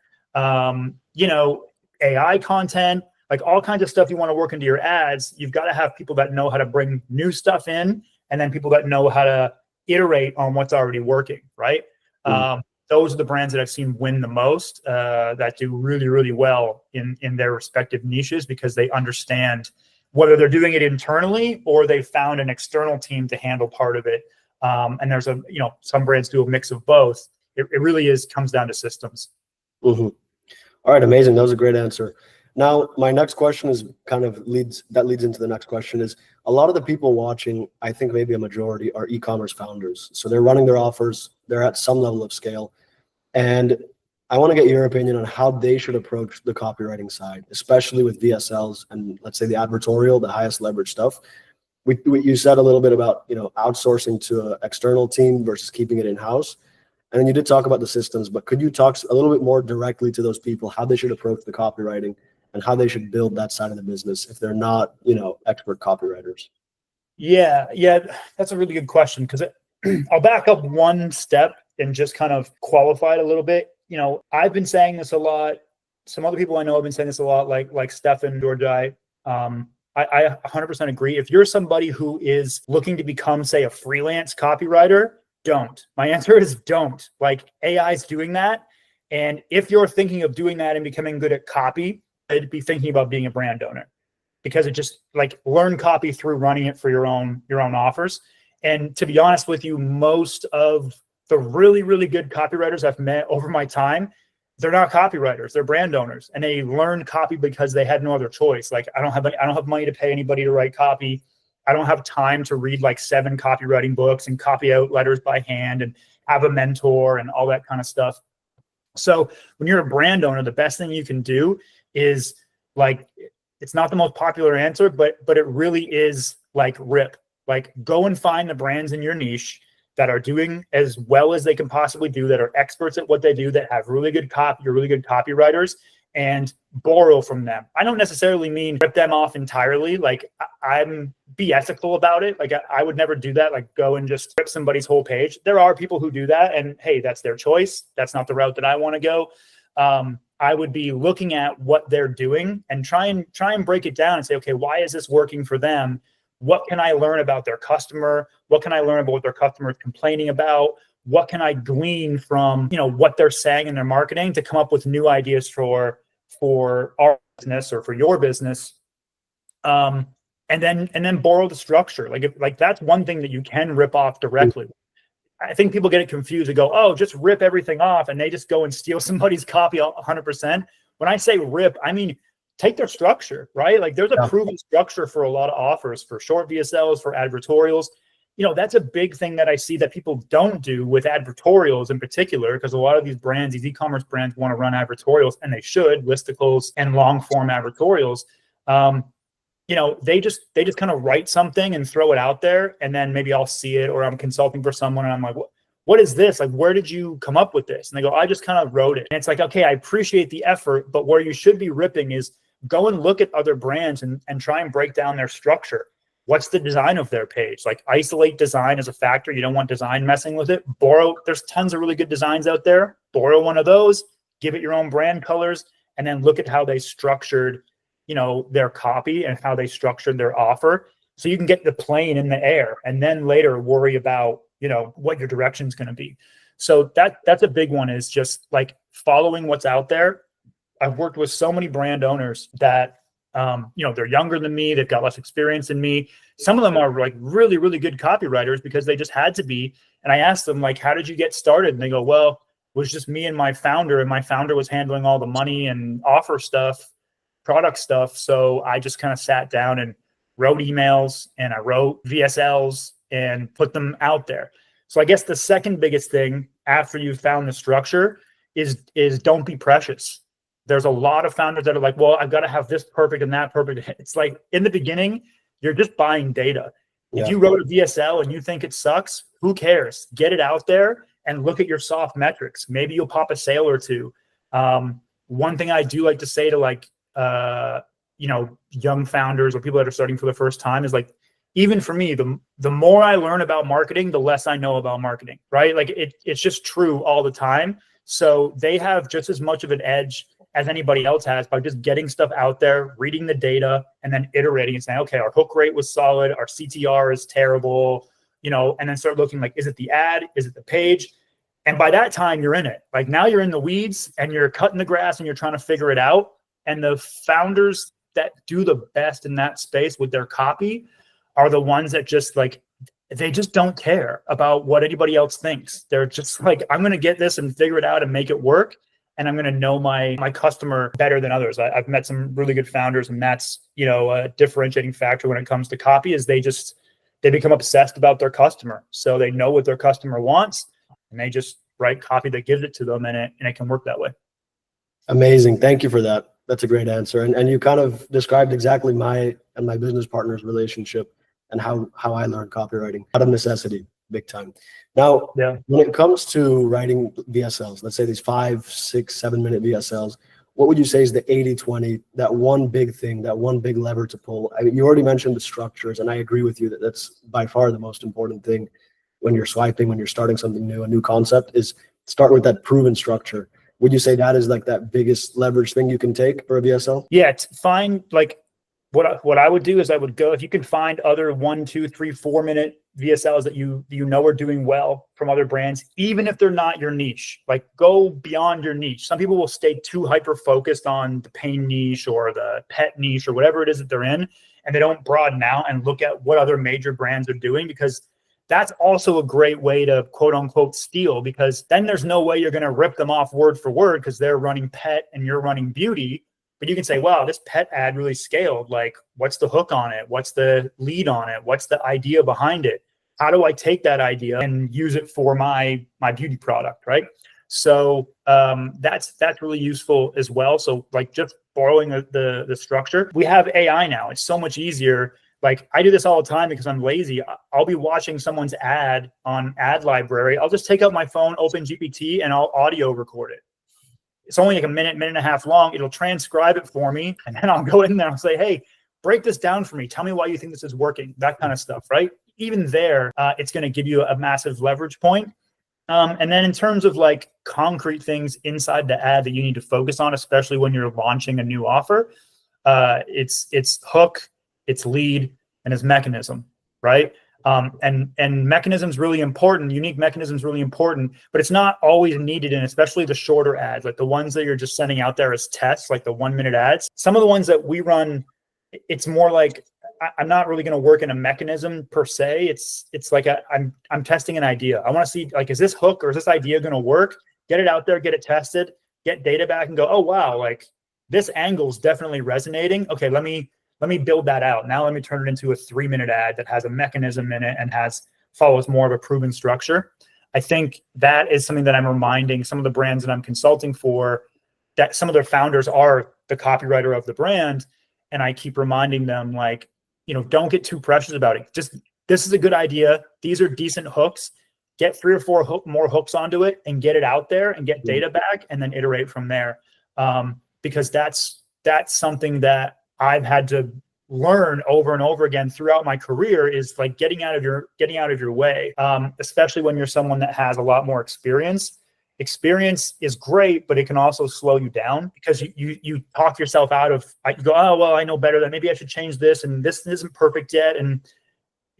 AI content, like all kinds of stuff you want to work into your ads, you've got to have people that know how to bring new stuff in, and then people that know how to iterate on what's already working, right? So those are the brands that I've seen win the most, that do really, really well in their respective niches, because they understand whether they're doing it internally or they found an external team to handle part of it. And there's some brands do a mix of both. It really comes down to systems. Mm-hmm. All right, amazing. That was a great answer. Now, my next question is leads into the next question. Is a lot of the people watching, I think maybe a majority, are e-commerce founders. So they're running their offers, they're at some level of scale. And I want to get your opinion on how they should approach the copywriting side, especially with VSLs and, let's say, the advertorial, the highest leverage stuff. You said a little bit about, outsourcing to an external team versus keeping it in-house. And then you did talk about the systems, but could you talk a little bit more directly to those people, how they should approach the copywriting and how they should build that side of the business if they're not, expert copywriters? Yeah, that's a really good question, because I'll back up one step and just kind of qualify it a little bit. I've been saying this a lot. Some other people I know have been saying this a lot, like Stefan Dorjai. I 100% agree. If you're somebody who is looking to become, say, a freelance copywriter, don't. My answer is don't. Like, AI is doing that. And if you're thinking of doing that and becoming good at copy, I'd be thinking about being a brand owner, because it just learn copy through running it for your own offers. And to be honest with you, most of the really, really good copywriters I've met over my time, they're not copywriters, they're brand owners, and they learned copy because they had no other choice. Like, I don't have money to pay anybody to write copy. I don't have time to read 7 copywriting books and copy out letters by hand and have a mentor and all that kind of stuff. So when you're a brand owner, the best thing you can do is, it's not the most popular answer, but it really is rip. Go and find the brands in your niche that are doing as well as they can possibly do, that are experts at what they do, that have really good copy or really good copywriters, and borrow from them. I don't necessarily mean rip them off entirely. I'm be ethical about it. I would never do that. Go and just rip somebody's whole page. There are people who do that, and hey, that's their choice. That's not the route that I want to go. I would be looking at what they're doing and try and break it down and say, okay, why is this working for them? What can I learn about their customer? What can I learn about what their customer is complaining about? What can I glean from, what they're saying in their marketing to come up with new ideas for our business or for your business? And then borrow the structure. That's one thing that you can rip off directly. I think people get it confused and go, oh, just rip everything off, and they just go and steal somebody's copy 100%. When I say rip, I mean take their structure, right? There's a proven structure for a lot of offers, for short VSLs, for advertorials. That's a big thing that I see that people don't do with advertorials in particular, because a lot of these brands, these e-commerce brands, want to run advertorials, and they should, listicles and long form advertorials. They just kind of write something and throw it out there, and then maybe I'll see it, or I'm consulting for someone and I'm like, what is this? Where did you come up with this? And they go, I just kind of wrote it. And it's okay, I appreciate the effort, but where you should be ripping is go and look at other brands and try and break down their structure. What's the design of their page? Isolate design as a factor. You don't want design messing with it. There's tons of really good designs out there. Borrow one of those, give it your own brand colors, and then look at how they structured their copy and how they structured their offer, so you can get the plane in the air, and then later worry about what your direction is going to be. So that's a big one, is just following what's out there. I've worked with so many brand owners that they're younger than me, they've got less experience than me. Some of them are really, really good copywriters because they just had to be. And I asked them, how did you get started? And they go, well, it was just me and my founder, and my founder was handling all the money and offer stuff, product stuff. So I just kind of sat down and wrote emails, and I wrote VSLs and put them out there. So I guess the second biggest thing after you've found the structure is don't be precious. There's a lot of founders that are well, I've got to have this perfect and that perfect. It's in the beginning, you're just buying data. Yeah. If you wrote a VSL and you think it sucks, who cares? Get it out there and look at your soft metrics. Maybe you'll pop a sale or two. One thing I do like to say to young founders or people that are starting for the first time is even for me, the more I learn about marketing, the less I know about marketing, right? It's just true all the time. So they have just as much of an edge as anybody else has by just getting stuff out there, reading the data, and then iterating and saying, okay, our hook rate was solid, our CTR is terrible, and then start looking is it the ad? Is it the page? And by that time, you're in it. Like now you're in the weeds and you're cutting the grass and you're trying to figure it out. And the founders that do the best in that space with their copy are the ones that just like, they just don't care about what anybody else thinks. They're just like, I'm going to get this and figure it out and make it work. And I'm going to know my customer better than others. I've met some really good founders, and that's, you know, a differentiating factor when it comes to copy is they become obsessed about their customer. So they know what their customer wants and they just write copy that gives it to them, and it can work that way. Amazing. Thank you for that. That's a great answer. And you kind of described exactly my and my business partner's relationship and how I learned copywriting out of necessity, big time. Now, when it comes to writing VSLs, let's say these 5, 6, 7 minute VSLs, what would you say is the 80-20, that one big thing, that one big lever to pull? I mean, you already mentioned the structures, and I agree with you that that's by far the most important thing when you're swiping, when you're starting something new, a new concept, is start with that proven structure. Would you say that is like that biggest leverage thing you can take for a VSL? Yeah, find like what I would do is I would go, if you can find other 1, 2, 3, 4 minute VSLs that you know are doing well from other brands, even if they're not your niche, like go beyond your niche. Some people will stay too hyper focused on the pain niche or the pet niche or whatever it is that they're in, and they don't broaden out and look at what other major brands are doing, because that's also a great way to quote unquote steal, because then there's no way you're going to rip them off word for word because they're running pet and you're running beauty. But you can say, wow, this pet ad really scaled. Like, what's the hook on it? What's the lead on it? What's the idea behind it? How do I take that idea and use it for my beauty product, right? So that's really useful as well. So like just borrowing the structure. We have AI now. It's so much easier. Like I do this all the time because I'm lazy. I'll be watching someone's ad on Ad Library. I'll just take out my phone, open GPT, and I'll audio record it. It's only like a minute and a half long. It'll transcribe it for me. And then I'll go in there and say, hey, break this down for me. Tell me why you think this is working, that kind of stuff, right? Even there, it's going to give you a massive leverage point. And then in terms of like concrete things inside the ad that you need to focus on, especially when you're launching a new offer, it's hook, it's lead, and it's mechanism, right? And mechanism is really important. Unique mechanism is really important, but it's not always needed. And especially the shorter ads, like the ones that you're just sending out there as tests, like the 1 minute ads. Some of the ones that we run, it's more like, I'm not really going to work in a mechanism per se. It's like I'm testing an idea. I want to see, like, is this hook or is this idea going to work? Get it out there, get it tested, get data back and go, oh, wow, like this angle is definitely resonating. Okay, let me build that out. Now let me turn it into a 3 minute ad that has a mechanism in it and follows more of a proven structure. I think that is something that I'm reminding some of the brands that I'm consulting for, that some of their founders are the copywriter of the brand. And I keep reminding them, like, you know, don't get too precious about it. Just, this is a good idea. These are decent hooks. Get 3 or 4 more hooks onto it and get it out there and get data back and then iterate from there. Because that's something that I've had to learn over and over again throughout my career, is like getting out of your way, especially when you're someone that has a lot more experience. Experience is great, but it can also slow you down because you talk yourself out of, you go, oh, well, I know better, that maybe I should change this, and this isn't perfect yet. And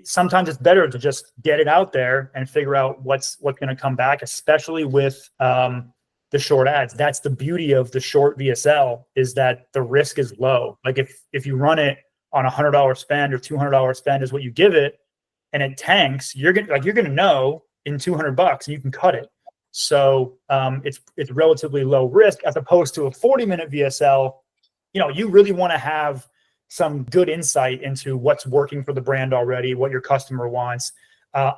sometimes it's better to just get it out there and figure out what's going to come back, especially with the short ads. That's the beauty of the short VSL, is that the risk is low. Like if you run it on $100 spend or $200 spend is what you give it, and it tanks, you're gonna know in $200 and you can cut it. So it's relatively low risk, as opposed to a 40-minute VSL. You know, you really want to have some good insight into what's working for the brand already, what your customer wants,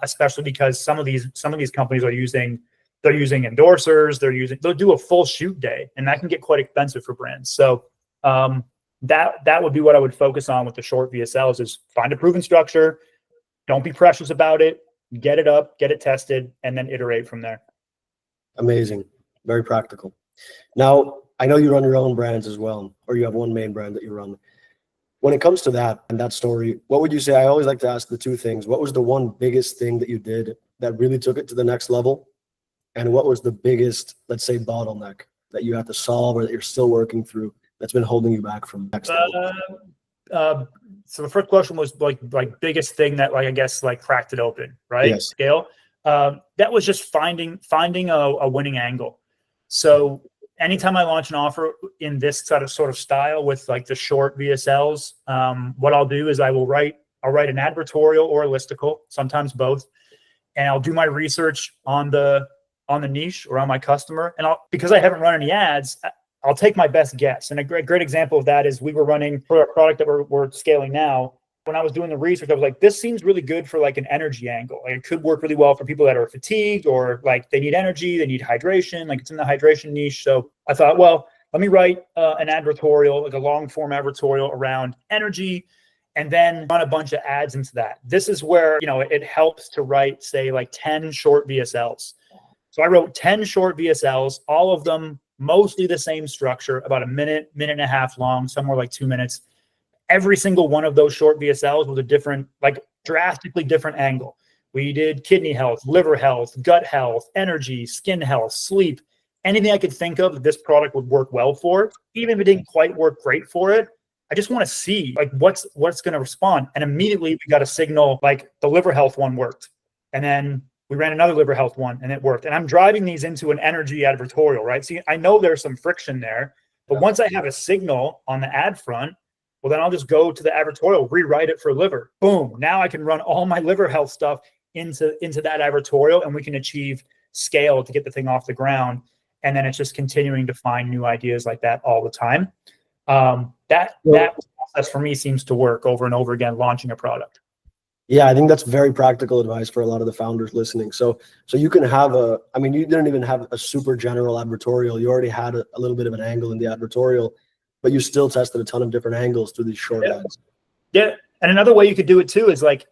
especially because some of these companies are using endorsers. They'll do a full shoot day, and that can get quite expensive for brands. So that would be what I would focus on with the short VSLs, is find a proven structure. Don't be precious about it. Get it up, get it tested, and then iterate from there. Amazing. Very practical. Now, I know you run your own brands as well, or you have one main brand that you run. When it comes to that and that story, what would you say? I always like to ask the two things. What was the one biggest thing that you did that really took it to the next level? And what was the biggest, let's say, bottleneck that you had to solve or that you're still working through that's been holding you back from next level? So the first question was like biggest thing that, like, I guess, like cracked it open, right? Yes. Scale. That was just finding a winning angle. So anytime I launch an offer in this sort of style with like the short VSLs, what I'll do is I'll write an advertorial or a listicle, sometimes both, and I'll do my research on the niche or on my customer. And because I haven't run any ads, I'll take my best guess. And a great example of that is we were running for a product that we're scaling now. When I was doing the research, I was like, this seems really good for like an energy angle. Like it could work really well for people that are fatigued or like they need energy, they need hydration, like it's in the hydration niche. So I thought, well, let me write an advertorial, like a long form advertorial around energy, and then run a bunch of ads into that. This is where, it helps to write, say, like 10 short VSLs. So I wrote 10 short VSLs, all of them mostly the same structure, about a minute and a half long, somewhere like 2 minutes. Every single one of those short VSLs was a different, like drastically different angle. We did kidney health, liver health, gut health, energy, skin health, sleep, anything I could think of that this product would work well for. Even if it didn't quite work great for it, I just want to see like what's going to respond. And immediately we got a signal like the liver health one worked. And then we ran another liver health one and it worked. And I'm driving these into an energy advertorial, right? See, I know there's some friction there, but once I have a signal on the ad front, well, then I'll just go to the advertorial, rewrite it for liver. Boom. Now I can run all my liver health stuff into that advertorial, and we can achieve scale to get the thing off the ground. And then it's just continuing to find new ideas like that all the time. That process for me seems to work over and over again, launching a product. Yeah, I think that's very practical advice for a lot of the founders listening. So you can have you didn't even have a super general advertorial. You already had a little bit of an angle in the advertorial, but you still tested a ton of different angles through these short ads. Yeah. And another way you could do it too is like,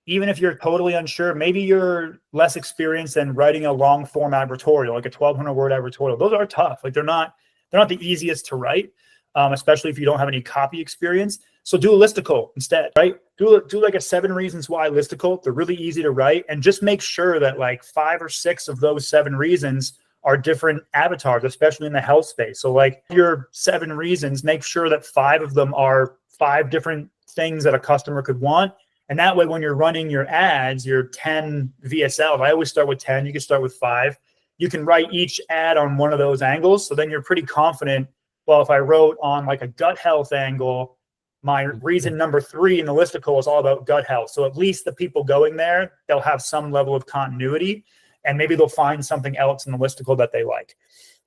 even if you're totally unsure, maybe you're less experienced than writing a long form advertorial, like a 1,200 word advertorial. Those are tough. Like they're not the easiest to write, especially if you don't have any copy experience. So do a listicle instead, right? Do like a 7 reasons why listicle. They're really easy to write, and just make sure that like 5 or 6 of those 7 reasons are different avatars, especially in the health space. So like your 7 reasons, make sure that 5 of them are 5 different things that a customer could want. And that way, when you're running your ads, your 10 VSLs, I always start with 10. You can start with 5. You can write each ad on one of those angles. So then you're pretty confident. Well, if I wrote on like a gut health angle, my reason number 3 in the listicle is all about gut health. So at least the people going there, they'll have some level of continuity, and maybe they'll find something else in the listicle that they like.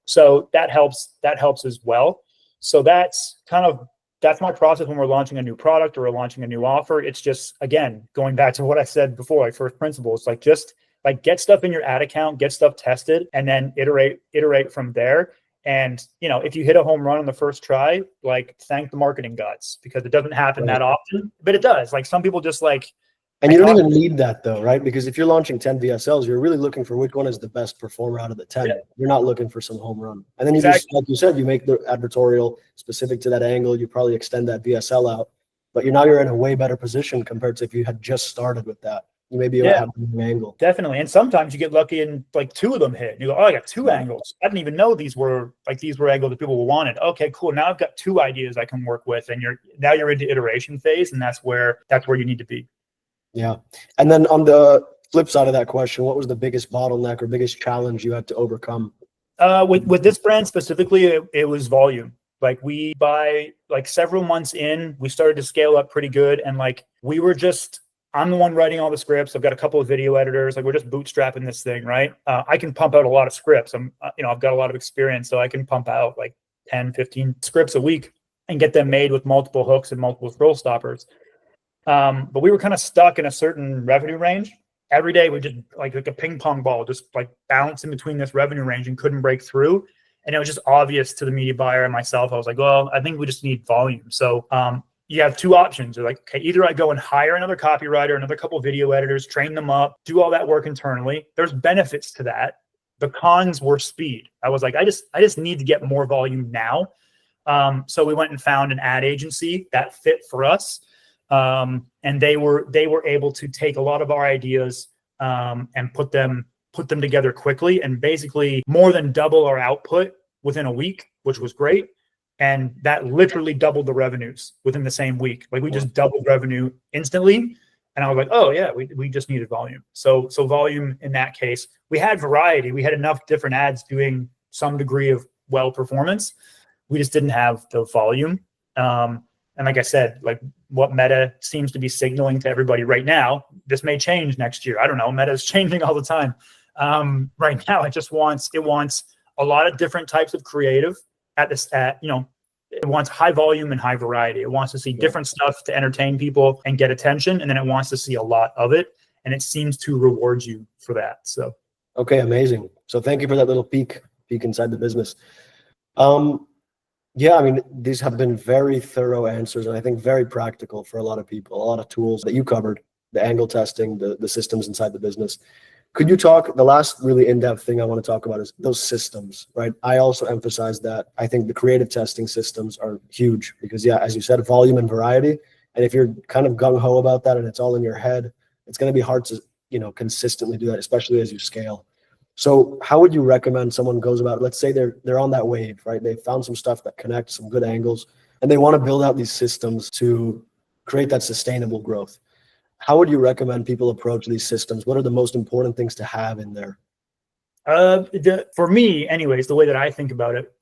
So that helps as well. So that's my process when we're launching a new product or we're launching a new offer. It's just, again, going back to what I said before, like first principles, like just like get stuff in your ad account, get stuff tested, and then iterate from there. And, if you hit a home run on the first try, like thank the marketing gods, because it doesn't happen that often, but it does. Like some people just like, and you don't even need that though, right? Because if you're launching 10 VSLs, you're really looking for which one is the best performer out of the 10. Yeah. You're not looking for some home run. And then you just, like you said, you make the advertorial specific to that angle. You probably extend that VSL out, but you're in a way better position compared to if you had just started with that. You may be able to have an angle. Definitely. And sometimes you get lucky and like 2 of them hit. And you go, oh, I got 2 angles. I didn't even know these were angles that people wanted. Okay, cool. Now I've got 2 ideas I can work with. And you're into iteration phase, and that's where you need to be. Yeah. And then on the flip side of that question, what was the biggest bottleneck or biggest challenge you had to overcome? With this brand specifically, it was volume. Like by several months in, we started to scale up pretty good. And like I'm the one writing all the scripts. I've got a couple of video editors. Like we're just bootstrapping this thing, right? I can pump out a lot of scripts. I've got a lot of experience, so I can pump out like 10, 15 scripts a week and get them made with multiple hooks and multiple scroll stoppers. But we were kind of stuck in a certain revenue range. Every day we just like a ping pong ball, just like bouncing between this revenue range and couldn't break through. And it was just obvious to the media buyer and myself. I was like, well, I think we just need volume. So you have 2 options. You're like, okay, either I go and hire another copywriter, another couple of video editors, train them up, do all that work internally. There's benefits to that. The cons were speed. I was like, I just need to get more volume now. So we went and found an ad agency that fit for us. And they were able to take a lot of our ideas and put them together quickly, and basically more than double our output within a week, which was great. And that literally doubled the revenues within the same week. Like we just doubled revenue instantly. And I was like, oh yeah, we just needed volume. So volume in that case, we had variety. We had enough different ads doing some degree of well performance. We just didn't have the volume. And like I said, like what Meta seems to be signaling to everybody right now, this may change next year. I don't know. Meta is changing all the time. Right now, it wants a lot of different types of creative it wants high volume and high variety. It wants to see different stuff to entertain people and get attention. And then it wants to see a lot of it. And it seems to reward you for that. So, okay, amazing. So thank you for that little peek inside the business. Yeah, I mean, these have been very thorough answers, and I think very practical for a lot of people, a lot of tools that you covered, the angle testing, the systems inside the business. Could you talk, the last really in-depth thing I want to talk about is those systems, right? I also emphasize that I think the creative testing systems are huge because, yeah, as you said, volume and variety. And if you're kind of gung-ho about that and it's all in your head, it's going to be hard to, consistently do that, especially as you scale. So how would you recommend someone goes about it? Let's say they're on that wave, right? They found some stuff that connects, some good angles, and they want to build out these systems to create that sustainable growth. How would you recommend people approach these systems? What are the most important things to have in there? For me, anyways, the way that I think about it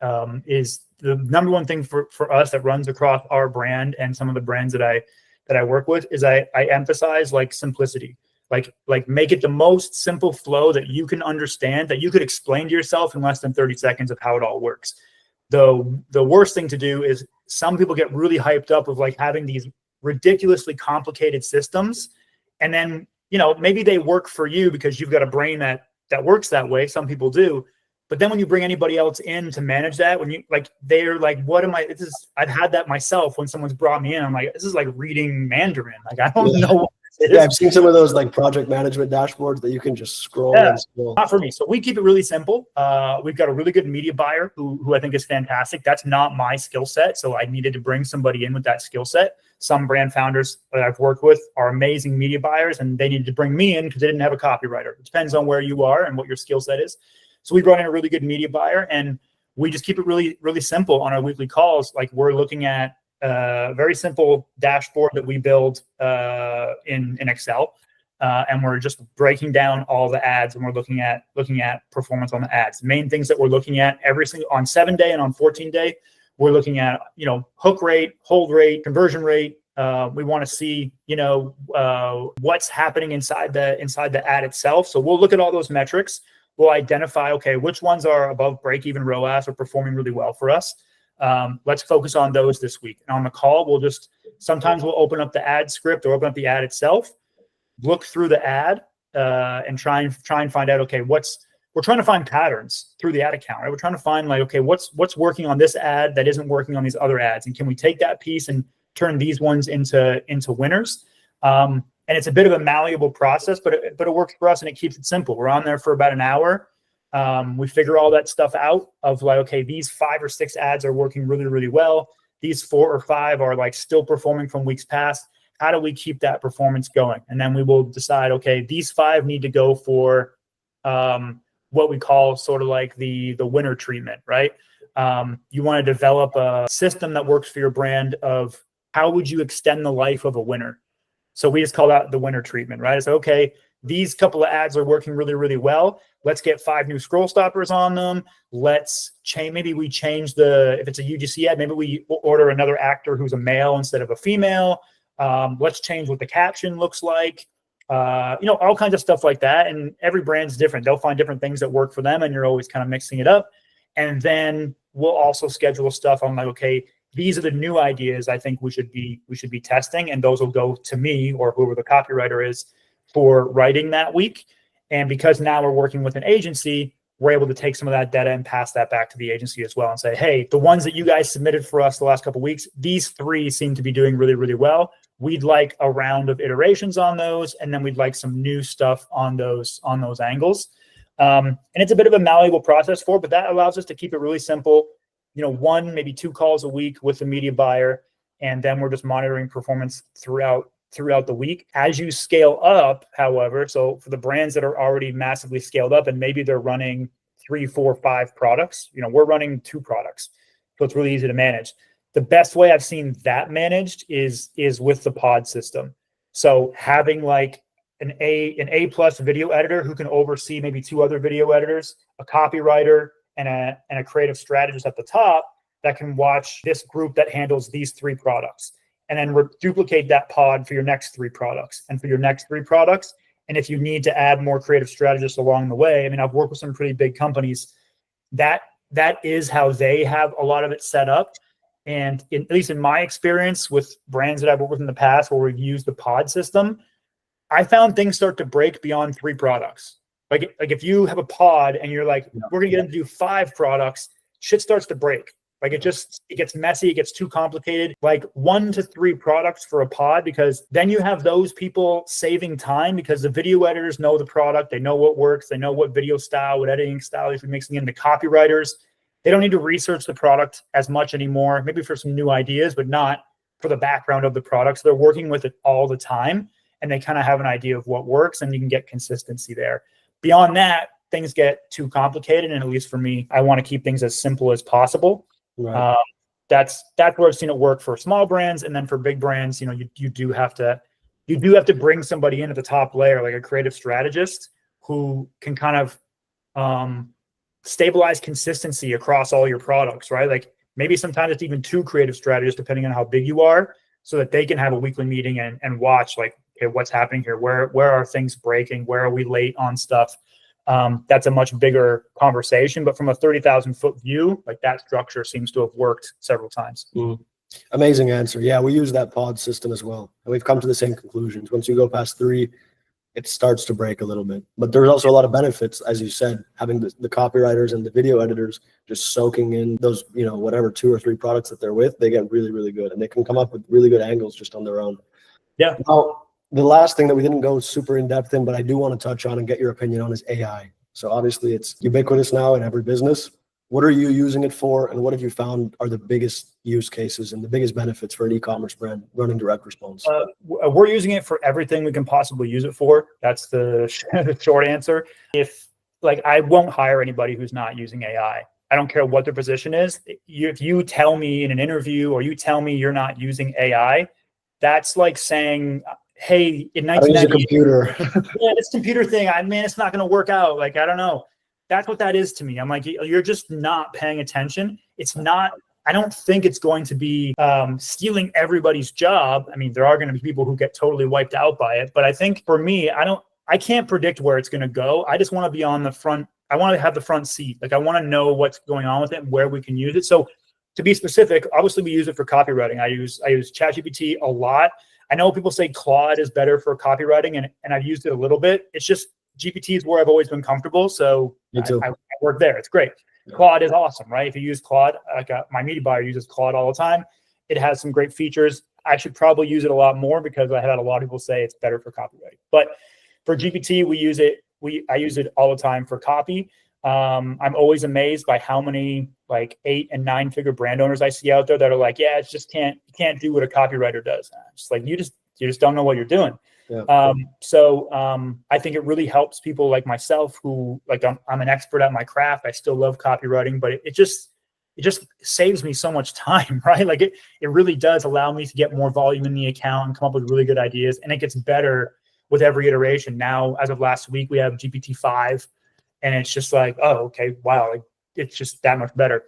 is the number one thing for us that runs across our brand and some of the brands that I work with is I emphasize like simplicity. Like make it the most simple flow that you can understand, that you could explain to yourself in less than 30 seconds of how it all works. The worst thing to do is some people get really hyped up of like having these ridiculously complicated systems. And then, maybe they work for you because you've got a brain that works that way. Some people do. But then when you bring anybody else in to manage that, when you they're like, I've had that myself when someone's brought me in. I'm like, this is like reading Mandarin. Like, I don't know what this is. Yeah, I've seen some of those like project management dashboards that you can just scroll and scroll. Not for me. So we keep it really simple. We've got a really good media buyer who I think is fantastic. That's not my skill set. So I needed to bring somebody in with that skill set. Some brand founders that I've worked with are amazing media buyers, and they needed to bring me in because they didn't have a copywriter. It depends on where you are and what your skill set is. So we brought in a really good media buyer, and we just keep it really, really simple on our weekly calls. Like we're looking at a very simple dashboard that we build in Excel, and we're just breaking down all the ads, and we're looking at performance on the ads. The main things that we're looking at every single on 7-day and on 14-day, we're looking at hook rate, hold rate, conversion rate. We want to see what's happening inside the ad itself. So we'll look at all those metrics. We'll identify, okay, which ones are above break-even ROAS or performing really well for us. Let's focus on those this week. And on the call, sometimes we'll open up the ad script or open up the ad itself, look through the ad, and try and find out, okay, we're trying to find patterns through the ad account, right? We're trying to find like, okay, what's working on this ad that isn't working on these other ads? And can we take that piece and turn these ones into winners? And it's a bit of a malleable process, but it works for us and it keeps it simple. We're on there for about an hour. We figure all that stuff out of like, okay, these 5 or 6 ads are working really, really well. These 4 or 5 are like still performing from weeks past. How do we keep that performance going? And then we will decide, okay, these 5 need to go for what we call sort of like the winner treatment, right? You want to develop a system that works for your brand of how would you extend the life of a winner? So we just call that the winner treatment, right? It's okay, these couple of ads are working really, really well. Let's get 5 new scroll stoppers on them. Let's change, maybe we change if it's a UGC ad, maybe we order another actor who's a male instead of a female. Let's change what the caption looks like. All kinds of stuff like that. And every brand's different. They'll find different things that work for them, and you're always kind of mixing it up. And then we'll also schedule stuff on like, okay, these are the new ideas I think we should be testing, and those will go to me or whoever the copywriter is for writing that week. And because now we're working with an agency, we're able to take some of that data and pass that back to the agency as well and say, hey, the ones that you guys submitted for us the last couple of weeks, these 3 seem to be doing really, really well. We'd like a round of iterations on those, and then we'd like some new stuff on those angles. And it's a bit of a malleable process but that allows us to keep it really simple. 1, maybe 2 calls a week with the media buyer, and then we're just monitoring performance throughout the week. As you scale up, however, so for the brands that are already massively scaled up and maybe they're running 3, 4, 5 products, we're running 2 products. So it's really easy to manage. The best way I've seen that managed is with the pod system. So having like an A plus video editor who can oversee maybe 2 other video editors, a copywriter, and a creative strategist at the top that can watch this group that handles these 3 products, and then duplicate that pod for your next 3 products and for your next 3 products. And if you need to add more creative strategists along the way, I mean, I've worked with some pretty big companies that is how they have a lot of it set up. And at least in my experience with brands that I've worked with in the past where we've used the pod system, I found things start to break beyond 3 products. Like if you have a pod and you're like, we're going to get them to do 5 products, shit starts to break. Like it gets messy. It gets too complicated. Like 1 to 3 products for a pod, because then you have those people saving time because the video editors know the product. They know what works. They know what video style, what editing style you're mixing in. The copywriters, they don't need to research the product as much anymore, maybe for some new ideas, but not for the background of the product. So they're working with it all the time, and they kind of have an idea of what works, and you can get consistency there. Beyond that, things get too complicated. And at least for me, I want to keep things as simple as possible. Right. That's where I've seen it work for small brands. And then for big brands, you know, you do have to bring somebody in at the top layer, like a creative strategist who can kind of stabilize consistency across all your products, right? Like maybe sometimes it's even 2 creative strategists, depending on how big you are, so that they can have a weekly meeting and watch like, okay, what's happening here? Where are things breaking? Where are we late on stuff? That's a much bigger conversation, but from a 30,000 foot view, like that structure seems to have worked several times. Amazing answer. Yeah, we use that pod system as well, and we've come to the same conclusions. Once you go past 3, it starts to break a little bit. But there's also a lot of benefits, as you said, having the copywriters and the video editors just soaking in those, you know, whatever 2 or 3 products that they're with. They get really, really good, and they can come up with really good angles just on their own. Yeah. Now, the last thing that we didn't go super in depth in, but I do want to touch on and get your opinion on, is AI. So obviously it's ubiquitous now in every business. What are you using it for, and what have you found are the biggest use cases and the biggest benefits for an e-commerce brand running direct response? We're using it for everything we can possibly use it for. That's the short answer. If like, I won't hire anybody who's not using AI. I don't care what their position is. If you tell me in an interview or you tell me you're not using AI, that's like saying, hey, in 1998, computer. yeah, this computer thing, it's not going to work out. Like, I don't know. That's what that is to me. I'm like, you're just not paying attention. It's not, I don't think it's going to be stealing everybody's job. I mean, there are going to be people who get totally wiped out by it. But I think for me, I can't predict where it's going to go. I just want to be on the front. I want to have the front seat. Like, I want to know what's going on with it and where we can use it. So to be specific, obviously we use it for copywriting. I use ChatGPT a lot. I know people say Claude is better for copywriting, and I've used it a little bit. It's just GPT is where I've always been comfortable. So I work there. It's great. Yeah. Claude is awesome, right? If you use Claude, like my media buyer uses Claude all the time. It has some great features. I should probably use it a lot more because I had a lot of people say it's better for copywriting. But for GPT, we use it. I use it all the time for copy. I'm always amazed by how many like 8- and 9-figure brand owners I see out there that are like, yeah, it's just can't do what a copywriter does. It's like, you just don't know what you're doing. Yeah. So I think it really helps people like myself who, like, I'm an expert at my craft. I still love copywriting, but it just saves me so much time, right? Like it really does allow me to get more volume in the account and come up with really good ideas. And it gets better with every iteration. Now, as of last week, we have GPT-5. And it's just like, oh, okay, wow, like, it's just that much better.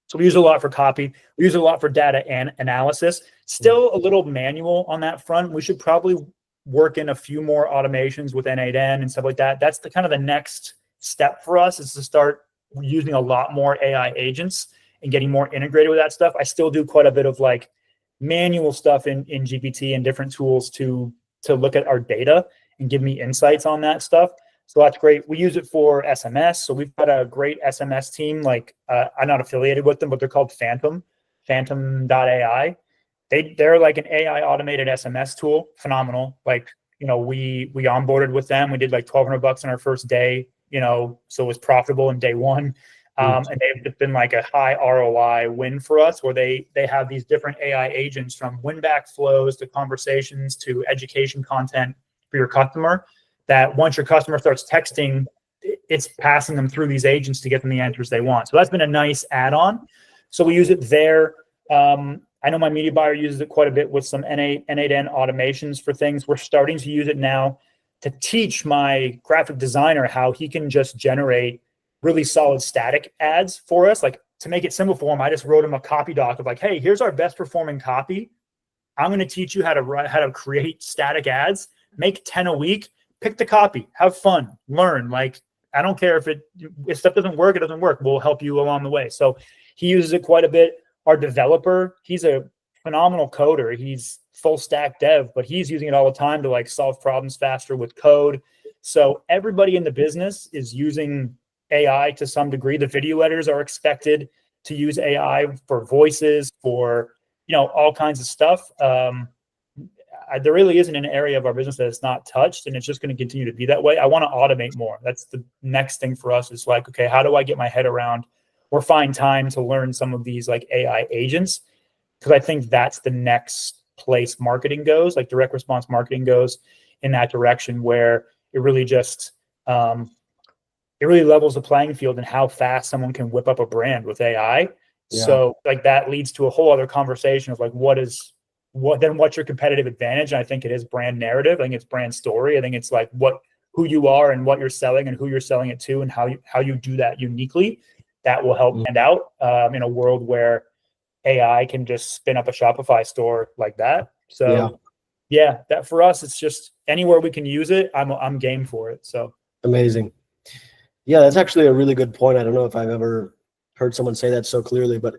So we use it a lot for copy. We use it a lot for data and analysis. Still a little manual on that front. We should probably work in a few more automations with N8N and stuff like that. That's the kind of the next step for us, is to start using a lot more AI agents and getting more integrated with that stuff. I still do quite a bit of like manual stuff in GPT and different tools to look at our data and give me insights on that stuff. So that's great. We use it for SMS. So we've got a great SMS team. Like I'm not affiliated with them, but they're called Phantom.ai. They're like an AI automated SMS tool. Phenomenal. Like, you know, we onboarded with them. We did like $1,200 on our first day, you know, so it was profitable in day one. And they've been like a high ROI win for us, where they have these different AI agents, from win back flows to conversations to education content for your customer, that once your customer starts texting, it's passing them through these agents to get them the answers they want. So that's been a nice add-on. So we use it there. I know my media buyer uses it quite a bit with some N8N automations for things. We're starting to use it now to teach my graphic designer how he can just generate really solid static ads for us. Like, to make it simple for him, I just wrote him a copy doc of like, hey, here's our best performing copy. I'm going to teach you how to create static ads, make 10 a week, pick the copy, have fun, learn. Like, I don't care if stuff doesn't work, it doesn't work. We'll help you along the way. So he uses it quite a bit. Our developer, he's a phenomenal coder. He's full stack dev, but he's using it all the time to like solve problems faster with code. So everybody in the business is using AI to some degree. The video editors are expected to use AI for voices, for, you know, all kinds of stuff. There really isn't an area of our business that is not touched, and it's just going to continue to be that way. I want to automate more. That's the next thing for us, is like, okay, how do I get my head around or find time to learn some of these like AI agents? Because I think that's the next place marketing goes, like direct response marketing goes in that direction, where it really just, it really levels the playing field and how fast someone can whip up a brand with AI. Yeah. So like that leads to a whole other conversation of like, what's your competitive advantage? And I think it is brand narrative. I think it's brand story. I think it's like who you are and what you're selling and who you're selling it to and how you do that uniquely. That will help stand out in a world where AI can just spin up a Shopify store like that. So yeah, that for us, it's just anywhere we can use it, I'm game for it. So amazing. Yeah, that's actually a really good point. I don't know if I've ever heard someone say that so clearly, but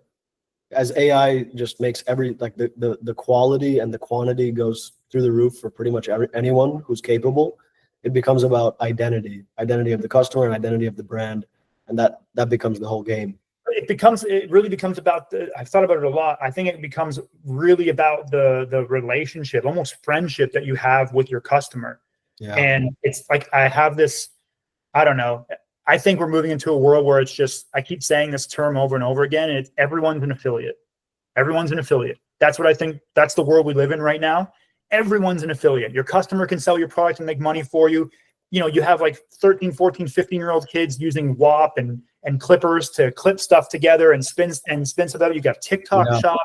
as AI just makes the quality and the quantity goes through the roof for pretty much anyone who's capable, it becomes about identity of the customer and identity of the brand. And that becomes the whole game. It really becomes about I've thought about it a lot. I think it becomes really about the relationship, almost friendship that you have with your customer. Yeah. And it's like, I have this, I don't know. I think we're moving into a world where it's just, I keep saying this term over and over again, and it's everyone's an affiliate. Everyone's an affiliate. That's what I think. That's the world we live in right now. Everyone's an affiliate. Your customer can sell your product and make money for you. You know, you have like 13, 14, 15-year-old kids using WAP and clippers to clip stuff together and spin stuff out. You got TikTok Shop,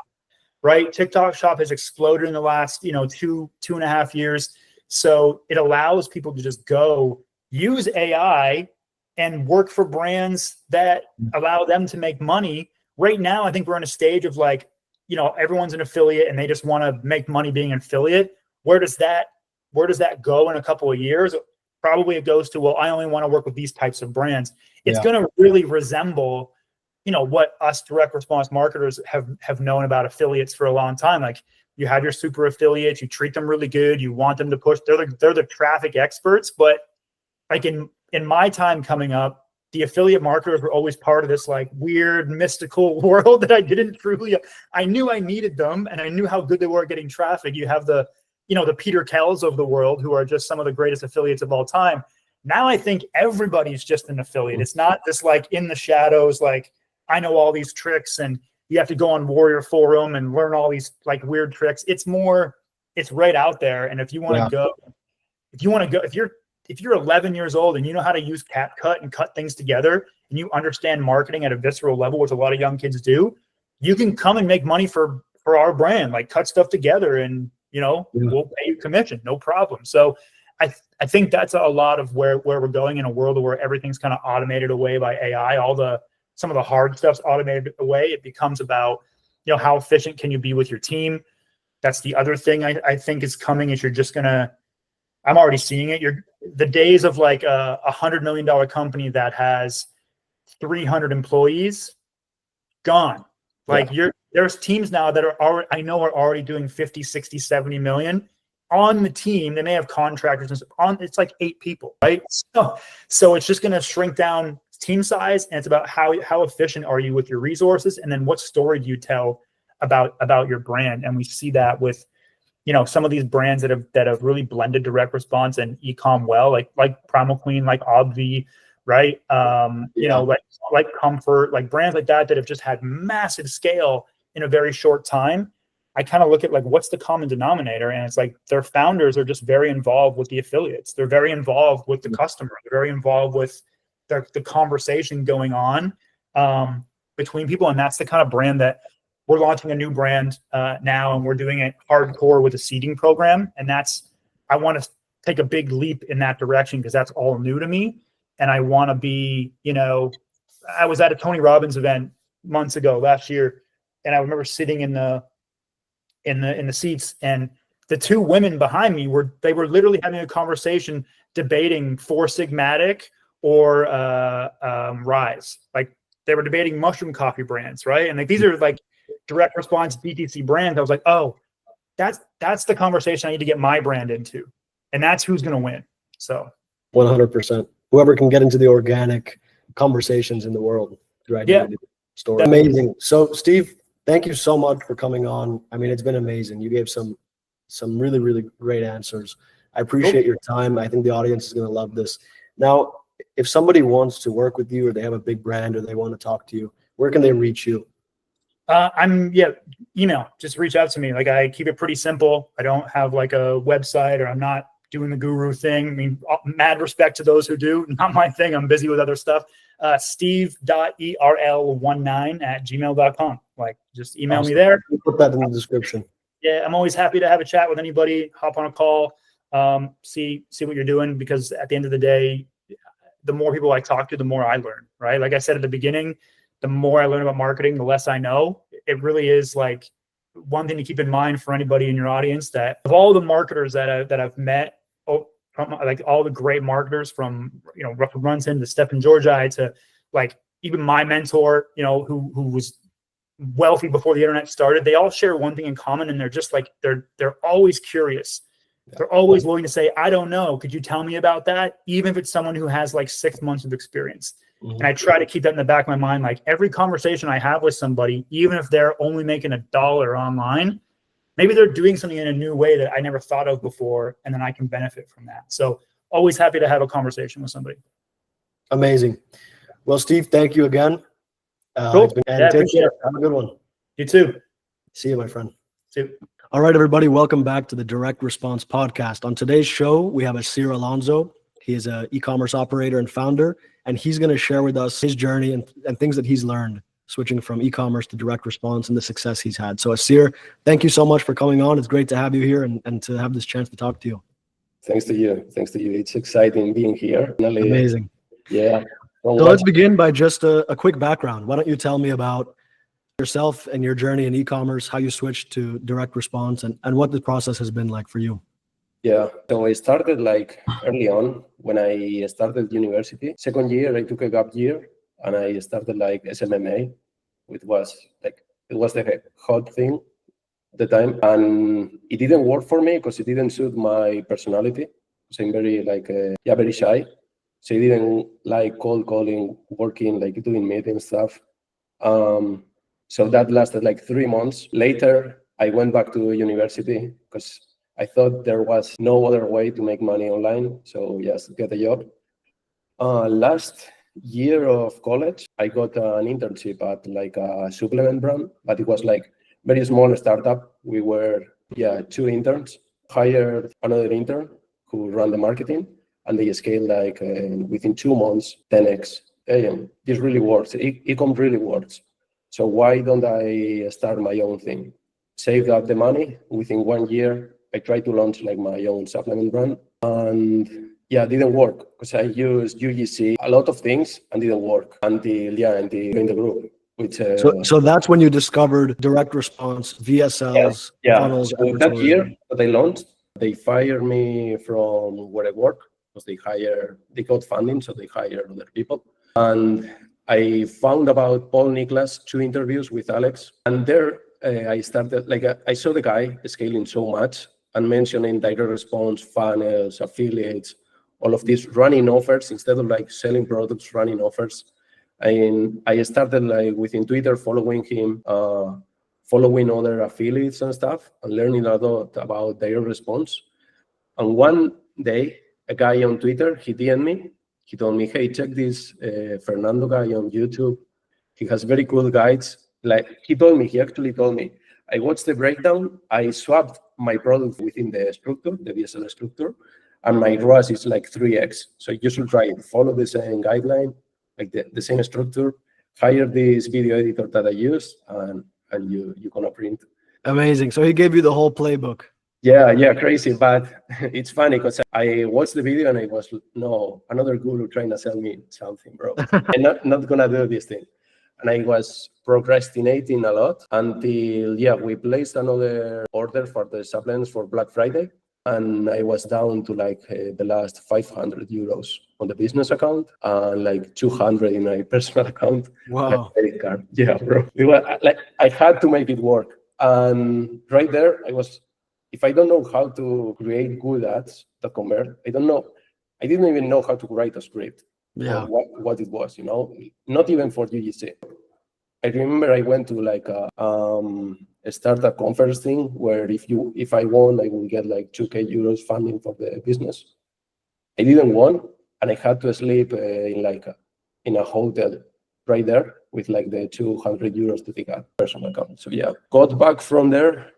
right? TikTok Shop has exploded in the last, 2.5 years. So it allows people to just go use AI and work for brands that allow them to make money. Right now, I think we're in a stage of like, everyone's an affiliate and they just want to make money being an affiliate. Where does that go in a couple of years? Probably it goes to, well, I only want to work with these types of brands. It's going to really resemble, what us direct response marketers have known about affiliates for a long time. Like, you have your super affiliates, you treat them really good, you want them to push. They're the traffic experts. But like in my time coming up, the affiliate marketers were always part of this like weird mystical world that I knew I needed them and I knew how good they were at getting traffic. You have the Peter Kells of the world, who are just some of the greatest affiliates of all time. Now I think everybody's just an affiliate. It's not this like in the shadows, like I know all these tricks and you have to go on Warrior Forum and learn all these like weird tricks. It's right out there. And if you want to if you're 11 years old and you know how to use CapCut and cut things together and you understand marketing at a visceral level, which a lot of young kids do, you can come and make money for our brand, like cut stuff together and, we'll pay you commission, no problem. So I think that's a lot of where we're going in a world where everything's kind of automated away by AI. Some of the hard stuff's automated away. It becomes about, how efficient can you be with your team? That's the other thing I think is coming, is I'm already seeing it. The days of like a $100 million company that has 300 employees, gone. Like there's teams now that are already doing 50, 60, 70 million on the team. They may have contractors it's like 8 people, right? So it's just going to shrink down team size, and it's about how efficient are you with your resources, and then what story do you tell about your brand. And we see that with some of these brands that have really blended direct response and ecom well, like Primal Queen, like Obvi, right? Like Comfort, like brands like that have just had massive scale in a very short time. I kind of look at like, what's the common denominator? And it's like their founders are just very involved with the affiliates. They're very involved with the customer. They're very involved with the conversation going on between people. And that's the kind of brand that we're launching a new brand now, and we're doing it hardcore with a seeding program. And I want to take a big leap in that direction because that's all new to me. And I want to be, I was at a Tony Robbins event months ago last year, and I remember sitting in the seats, and the two women behind me were literally having a conversation debating Four Sigmatic or Rise. Like, they were debating mushroom coffee brands, right? And like, these are like direct response DTC brands. I was like, oh, that's the conversation I need to get my brand into, and that's who's going to win. So 100%. Whoever can get into the organic conversations in the world through identity story. Amazing. So Steve, thank you so much for coming on. I mean, it's been amazing. You gave some really, really great answers. I appreciate your time. I think the audience is going to love this. Now, if somebody wants to work with you, or they have a big brand, or they want to talk to you, where can they reach you? Email. Just reach out to me. Like, I keep it pretty simple. I don't have like a website, or I'm not doing the guru thing. I mean, mad respect to those who do. Not my thing. I'm busy with other stuff. steve.erl19@gmail.com. Like, just email me there. We'll put that in the description. Yeah, I'm always happy to have a chat with anybody, hop on a call, see what you're doing, because at the end of the day, the more people I talk to, the more I learn, right? Like I said at the beginning, the more I learn about marketing, the less I know. It really is like one thing to keep in mind for anybody in your audience, that of all the marketers that I've met, from like all the great marketers from, Russell Brunson to Stephen Georgi to like even my mentor, who was wealthy before the internet started, they all share one thing in common, and they're just like, they're always curious. They're always willing to say, I don't know, could you tell me about that? Even if it's someone who has like 6 months of experience. Mm-hmm. And I try to keep that in the back of my mind. Like, every conversation I have with somebody, even if they're only making $1 online, maybe they're doing something in a new way that I never thought of before, and then I can benefit from that. So always happy to have a conversation with somebody. Amazing. Well, Steve, thank you again. Cool. Take care. Have a good one. You too. See you, my friend. See you. All right, everybody. Welcome back to the Direct Response Podcast. On today's show, we have Asir Alonso. He is an e-commerce operator and founder, and he's going to share with us his journey and things that he's learned switching from e-commerce to direct response and the success he's had. So Asir, thank you so much for coming on. It's great to have you here and to have this chance to talk to you. Thanks to you. It's exciting being here. Amazing. Yeah. So let's begin by just a quick background. Why don't you tell me about yourself and your journey in e-commerce, how you switched to direct response, and what the process has been like for you? Yeah, so I started like early on when I started university. Second year, I took a gap year and I started like SMMA, which was like, it was the hot thing at the time. And it didn't work for me because it didn't suit my personality. So I'm very very shy. So I didn't like cold calling, working, like doing meeting stuff. So that lasted like 3 months. Later, I went back to university because I thought there was no other way to make money online. So yes, get a job. Last year of college, I got an internship at like a supplement brand, but it was like very small startup. We were 2 interns, hired another intern who ran the marketing, and they scaled like within 2 months, 10x. This really works. Ecom really works. So why don't I start my own thing? Saved up the money. Within 1 year, I tried to launch like my own supplement brand, and it didn't work because I used UGC, a lot of things, and didn't work until in the group. Which so that's when you discovered direct response, VSLs, funnels. So that year that I launched, they fired me from where I work because they got funding, so they hired other people. And I found about Paul Nicholas 2 interviews with Alex, and there I started, I saw the guy scaling so much and mentioning direct response, funnels, affiliates, all of these, running offers instead of like selling products, running offers. And I started like within Twitter following him, following other affiliates and stuff, and learning a lot about direct response. And one day, a guy on Twitter, he DM'd me. He told me, hey, check this Fernando guy on YouTube. He has very cool guides. He actually told me, I watched the breakdown. I swapped my product within the structure, the VSL structure, and my ROAS is like 3x. So you should try it. Follow the same guideline, like the same structure. Hire this video editor that I use, and and you're gonna print. Amazing. So he gave you the whole playbook. Yeah, crazy. But it's funny because I watched the video and I was, no, another guru trying to sell me something, bro. I'm not gonna do this thing. And I was procrastinating a lot until, we placed another order for the supplements for Black Friday. And I was down to like the last 500 euros on the business account and like 200 in my personal account. Wow. Credit card. Yeah, bro. It was, like, I had to make it work. And right there, I was, if I don't know how to create good ads that convert, I didn't even know how to write a script. Yeah. What it was, not even for UGC. I remember I went to like a startup conference thing where if I won, I will get like 2K euros funding for the business. I didn't won, and I had to sleep in a hotel right there with like the 200 euros to take a personal account. So got back from there.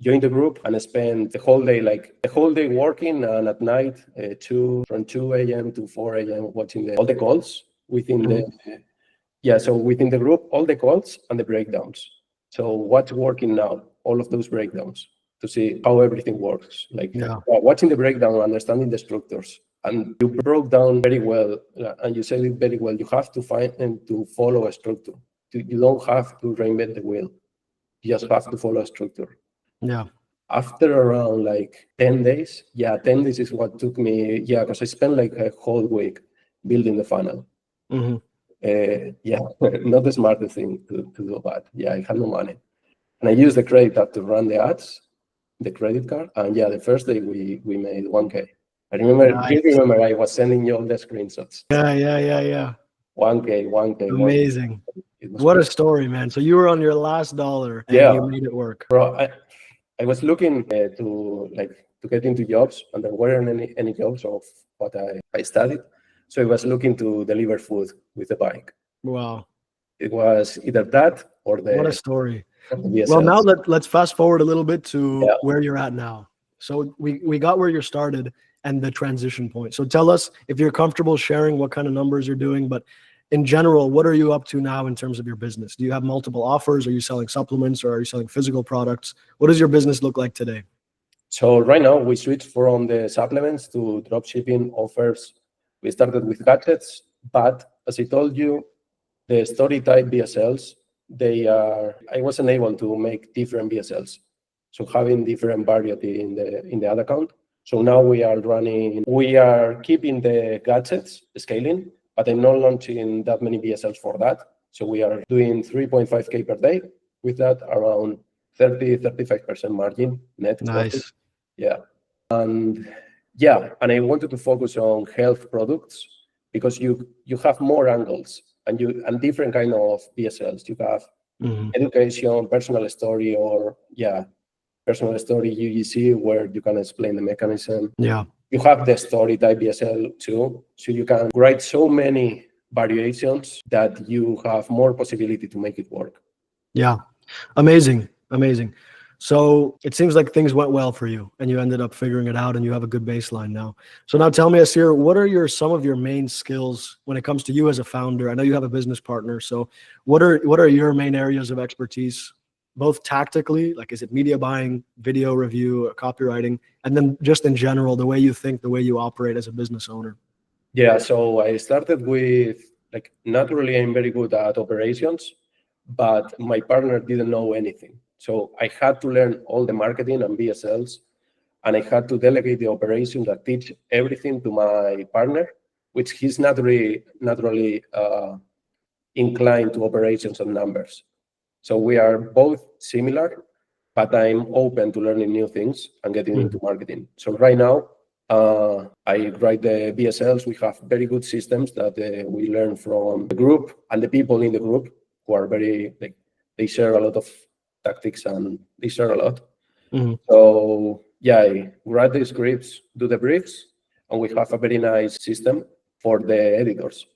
Joined the group and spent the whole day working, and at night from 2 a.m. to 4 a.m. watching all the calls within within the group, all the calls and the breakdowns. So what's working now? All of those breakdowns to see how everything works. Watching the breakdown, understanding the structures. And you broke down very well, and you said it very well. You have to find and to follow a structure. You don't have to reinvent the wheel. You just have to follow a structure. Yeah. After around like 10 days, 10 days is what took me, because I spent like a whole week building the funnel. Mm-hmm. Not the smartest thing to do, but I had no money. And I used the credit card to run the ads, the credit card. And the first day we made 1K. I remember, Nice. you remember I was sending you all the screenshots. Yeah. 1K. Amazing. What a story, man. So you were on your last dollar and you made it work. Bro, I was looking to get into jobs, and there weren't any jobs of what I studied. So I was looking to deliver food with a bike. Wow. It was either that or What a story. the Well, VSLs. now let's fast forward a little bit to where you're at now. So we got where you started and the transition point. So tell us, if you're comfortable sharing what kind of numbers you're doing, but in general, what are you up to now in terms of your business? Do you have multiple offers? Are you selling supplements, or are you selling physical products? What does your business look like today? So right now we switched from the supplements to drop shipping offers. We started with gadgets, but as I told you, the story type VSLs, I wasn't able to make different VSLs. So having different variety in the ad account. So now we are keeping the gadgets scaling, but I'm not launching that many VSLs for that. So we are doing 3.5K per day with that, around 30-35% margin net. Nice. And I wanted to focus on health products because you have more angles and different kind of VSLs. You have education, personal story, or personal story UGC, where you can explain the mechanism. Yeah. You have the story type VSL too, so you can write so many variations that you have more possibility to make it work. Yeah. Amazing. So it seems like things went well for you and you ended up figuring it out and you have a good baseline now. So now tell me, Asir, what are some of your main skills when it comes to you as a founder? I know you have a business partner. So what are your main areas of expertise, both tactically, like is it media buying, video review, copywriting, and then just in general, the way you think, the way you operate as a business owner? So I started with, naturally I'm very good at operations, but my partner didn't know anything. So I had to learn all the marketing and VSLs, and I had to delegate the operations that teach everything to my partner, which he's naturally inclined to operations and numbers. So we are both similar, but I'm open to learning new things and getting into marketing. So right now, I write the VSLs. We have very good systems that we learn from the group and the people in the group who are very, they share a lot of tactics and they share a lot. So I write the scripts, do the briefs, and we have a very nice system for the editors.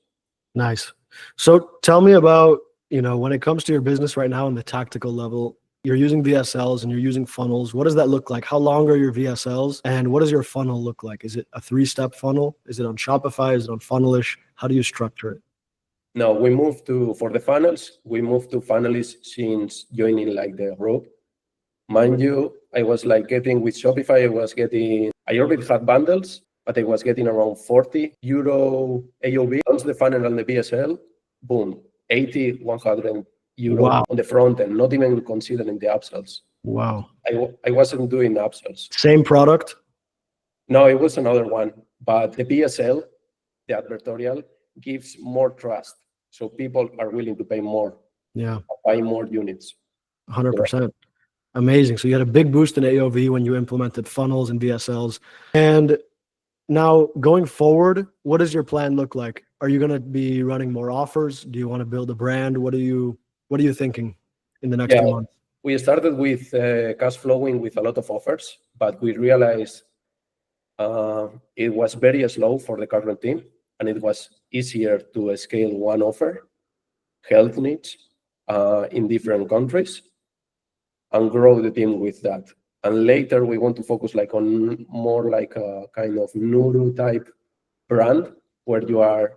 Nice. So tell me about, when it comes to your business right now on the tactical level, you're using VSLs and you're using funnels. What does that look like? How long are your VSLs? And what does your funnel look like? Is it a 3-step funnel? Is it on Shopify? Is it on Funnelish? How do you structure it? No, we moved to, for the funnels, we moved to finalists since joining like the group. Mind you, I was like getting with Shopify, I already had bundles, but I was getting around 40 euro AOV. Once the funnel and the VSL, boom, 80, 100 euro Wow. on the front end, not even considering the upsells. Wow. I wasn't doing upsells. Same product? No, it was another one, but the VSL, the Advertorial, gives more trust. So people are willing to pay more, Yeah, buy more units. 100%. Amazing. So you had a big boost in AOV when you implemented funnels and VSLs. And now going forward, what does your plan look like? Are you going to be running more offers? Do you want to build a brand? What are you thinking in the next few months? We started with cash flowing with a lot of offers, but we realized it was very slow for the current team, and it was easier to scale one offer, health needs in different countries, and grow the team with that. And later we want to focus like on more like a kind of Noobru type brand where you are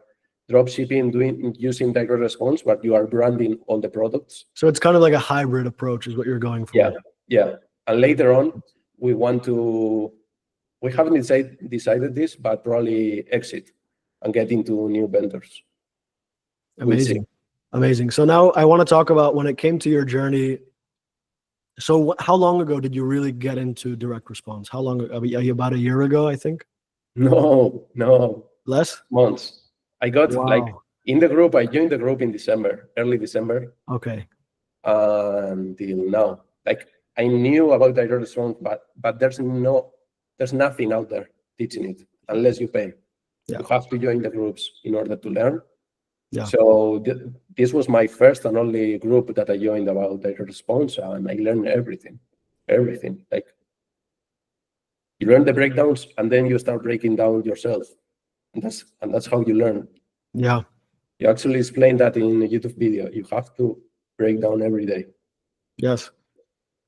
drop shipping, using direct response, but you are branding all the products. So it's kind of like a hybrid approach is what you're going for. Yeah. And later on, we haven't decided this, but probably exit and get into new vendors. Amazing. Amazing. So now I want to talk about when it came to your journey. So how long ago did you really get into direct response? How long? Are you about a year ago, I think? No. Less? Months. I got like in the group, I joined the group in December, early December. Okay. Until now. Like I knew about direct response, but there's nothing out there teaching it unless you pay. Yeah. You have to join the groups in order to learn. Yeah. So this was my first and only group that I joined about direct response, and I learned everything. Like you learn the breakdowns, and then you start breaking down yourself, and that's how you learn. Yeah. You actually explain that in a YouTube video. You have to break down every day. Yes.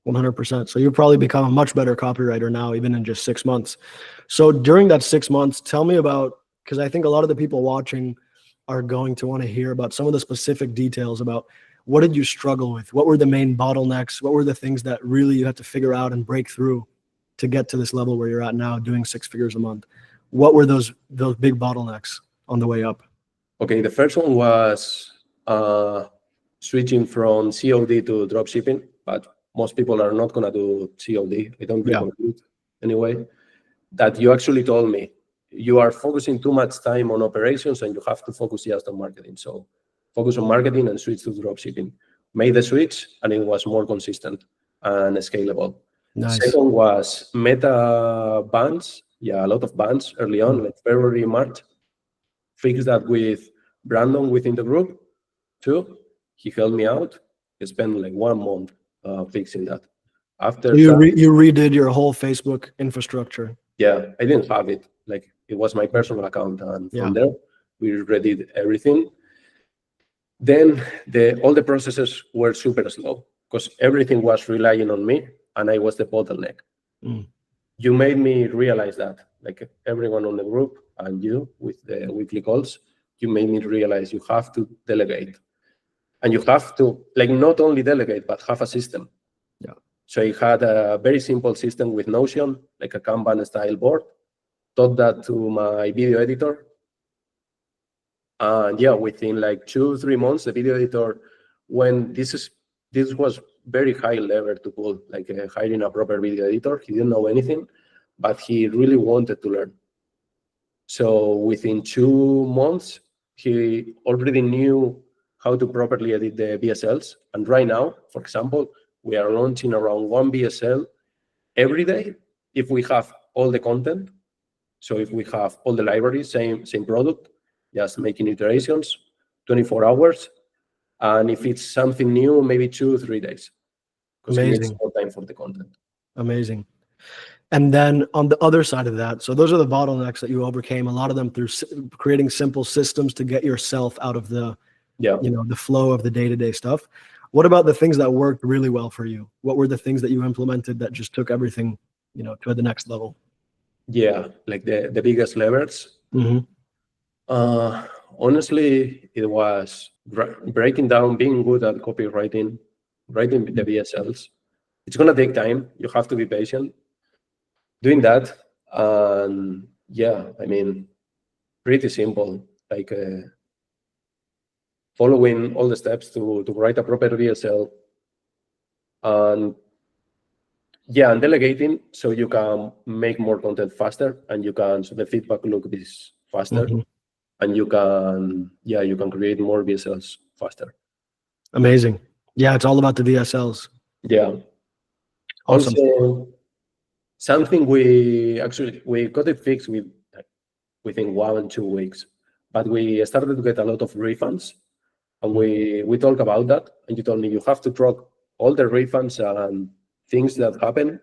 100%. So you've probably become a much better copywriter now, even in just 6 months. So during that 6 months, tell me about, because I think a lot of the people watching are going to want to hear about some of the specific details about what did you struggle with? What were the main bottlenecks? What were the things that really you had to figure out and break through to get to this level where you're at now, doing 6 figures a month? What were those big bottlenecks on the way up? Okay, the first one was switching from COD to drop shipping, but most people are not gonna do COD. I don't recommend it anyway. That you actually told me you are focusing too much time on operations and you have to focus just on marketing. So focus on marketing and switch to drop shipping. Made the switch and it was more consistent and scalable. Nice. Second was meta bans. Yeah, a lot of bans early on, like February, March. Fixed that with Brandon within the group too. He helped me out. He spent like 1 month fixing that. After you redid your whole Facebook infrastructure. Yeah, I didn't have it. Like it was my personal account, and from there we redid everything. Then all the processes were super slow because everything was relying on me, and I was the bottleneck. You made me realize that, like everyone on the group and you with the weekly calls, you made me realize you have to delegate. And you have to, like, not only delegate, but have a system. Yeah. So I had a very simple system with Notion, like a Kanban style board, taught that to my video editor. And yeah, within like 2-3 months, the video editor, when this was very high level to pull, like hiring a proper video editor. He didn't know anything, but he really wanted to learn. So within 2 months, he already knew how to properly edit the VSLs. And right now, for example, we are launching around 1 VSL every day if we have all the content. So if we have all the libraries, same product, just making iterations, 24 hours. And if it's something new, maybe 2-3 days. Because it takes more time for the content. Amazing. And then on the other side of that, so those are the bottlenecks that you overcame, a lot of them through creating simple systems to get yourself out of the, the flow of the day-to-day stuff. What about the things that worked really well for you? What were the things that you implemented that just took everything, to the next level? Yeah, like the biggest levers. Honestly, it was breaking down, being good at copywriting, writing the VSLs. It's gonna take time. You have to be patient doing that. And yeah, I mean, pretty simple, like following all the steps to write a proper VSL. And yeah, and delegating so you can make more content faster, and so the feedback loop is faster, and you can create more VSLs faster. Amazing. Yeah, it's all about the VSLs. Yeah. Awesome. Also, something we got it fixed within 1 and 2 weeks, but we started to get a lot of refunds, and we talked about that, and you told me you have to track all the refunds and things that happen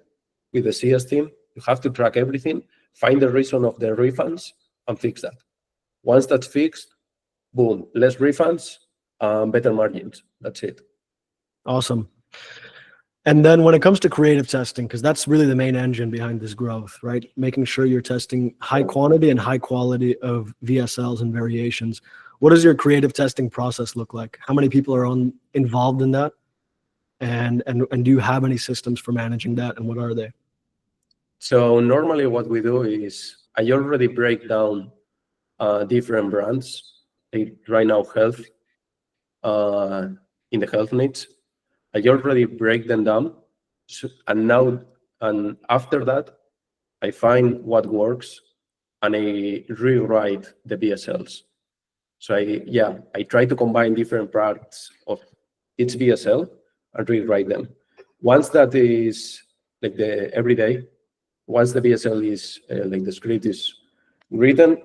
with the CS team. You have to track everything, find the reason of the refunds, and fix that. Once that's fixed, boom, less refunds, better margins. That's it. Awesome. And then when it comes to creative testing, because that's really the main engine behind this growth, right? Making sure you're testing high quantity and high quality of VSLs and variations. What does your creative testing process look like? How many people are involved in that? And do you have any systems for managing that, and what are they? So normally what we do is I already break down different brands, like right now health, in the health needs. I already break them down, and after that, I find what works, and I rewrite the VSLs. So I try to combine different parts of each VSL and rewrite them. Once that is like every day, once the VSL is like the script is written,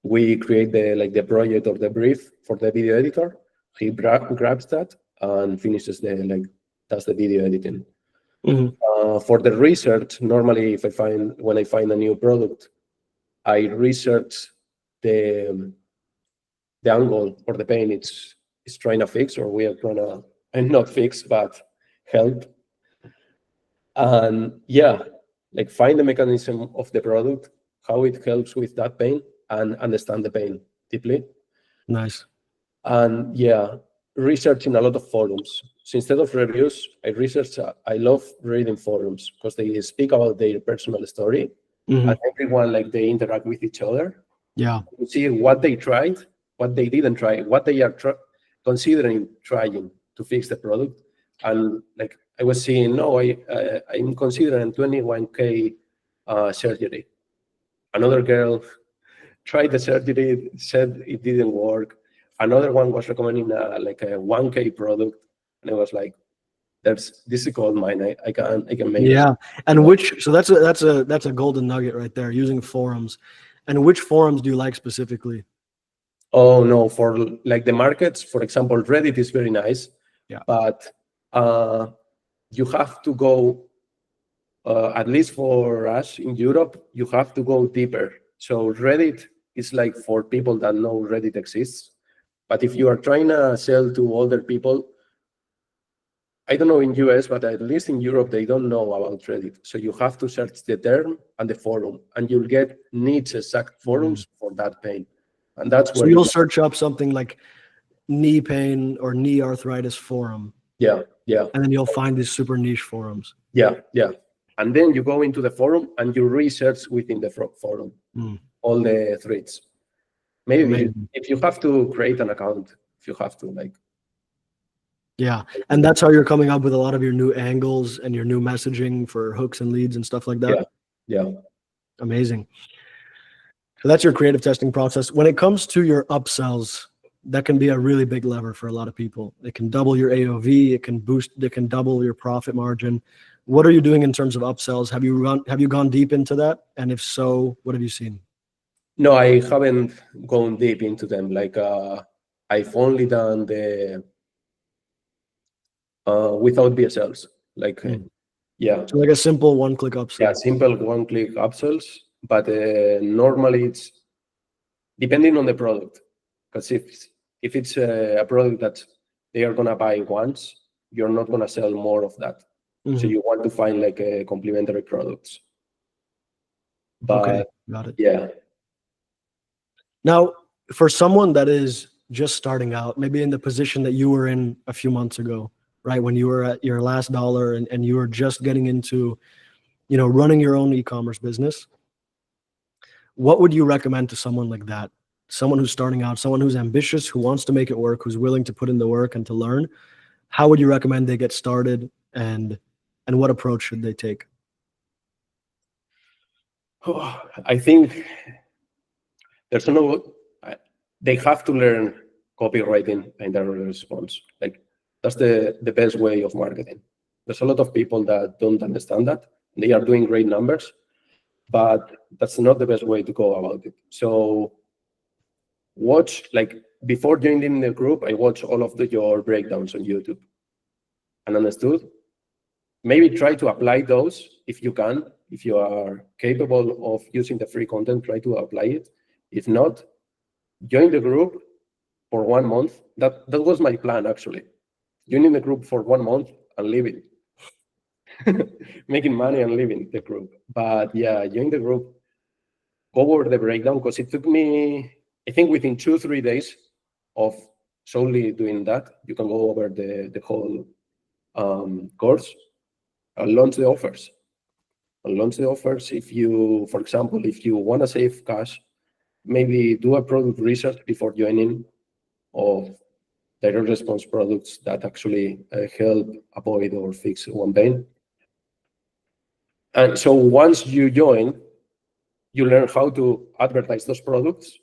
we create the project or the brief for the video editor. He grabs that and finishes does the video editing. For the research, normally when I find a new product, I research the angle or the pain it's trying to fix, or we are trying to, and not fix, but help. And find the mechanism of the product, how it helps with that pain, and understand the pain deeply. Nice. And researching a lot of forums. So instead of reviews, I love reading forums because they speak about their personal story, and everyone they interact with each other. Yeah. You see what they tried, what they didn't try, what they are considering trying to fix the product. And I was seeing, I'm considering 21K surgery. Another girl tried the surgery, said it didn't work. Another one was recommending a 1K product, and I was like, this is gold mine. I can make it. Yeah. And so that's a golden nugget right there, using forums. And which forums do you like specifically? Oh no, for the markets, for example, Reddit is very nice. Yeah. But you have to go, at least for us in Europe, you have to go deeper. So Reddit is for people that know Reddit exists. But if you are trying to sell to older people, I don't know in US, but at least in Europe, they don't know about Reddit. So you have to search the term and the forum, and you'll get niche exact forums for that pain. And that's where you'll search up something like knee pain or knee arthritis forum. Yeah. And then you'll find these super niche forums. Yeah. And then you go into the forum and you research within the forum all the threads. Maybe if you have to create an account, if you have to Yeah, and that's how you're coming up with a lot of your new angles and your new messaging for hooks and leads and stuff like that. Yeah. Amazing. So that's your creative testing process. When it comes to your upsells, that can be a really big lever for a lot of people. It can double your AOV. It can double your profit margin. What are you doing in terms of upsells? Have you gone deep into that? And if so, what have you seen? No, I haven't gone deep into them. I've only done the without VSLs. So a simple one-click upsell. Yeah, simple one-click upsells. But normally it's depending on the product. Because if it's a product that they are gonna buy once, you're not gonna sell more of that. So you want to find complementary products. But okay, got it. Yeah. Now, for someone that is just starting out, maybe in the position that you were in a few months ago, right? When you were at your last dollar and you were just getting into, running your own e-commerce business, what would you recommend to someone like that? Someone who's starting out, someone who's ambitious, who wants to make it work, who's willing to put in the work and to learn. How would you recommend they get started, and what approach should they take? I think there's they have to learn copywriting and direct response. Like, that's the best way of marketing. There's a lot of people that don't understand that. They are doing great numbers, but that's not the best way to go about it. So before joining the group, I watched all of your breakdowns on YouTube and understood. Maybe try to apply those if you can. If you are capable of using the free content, try to apply it. If not, join the group for 1 month. That was my plan, actually. Joining the group for 1 month and leaving. Making money and leaving the group. But yeah, join the group, go over the breakdown, because it took me, I think within 2-3 days of solely doing that, you can go over the whole course and launch the offers. If you, for example, if you want to save cash, maybe do a product research before joining of direct response products that actually help avoid or fix one pain. And so once you join, you learn how to advertise those products.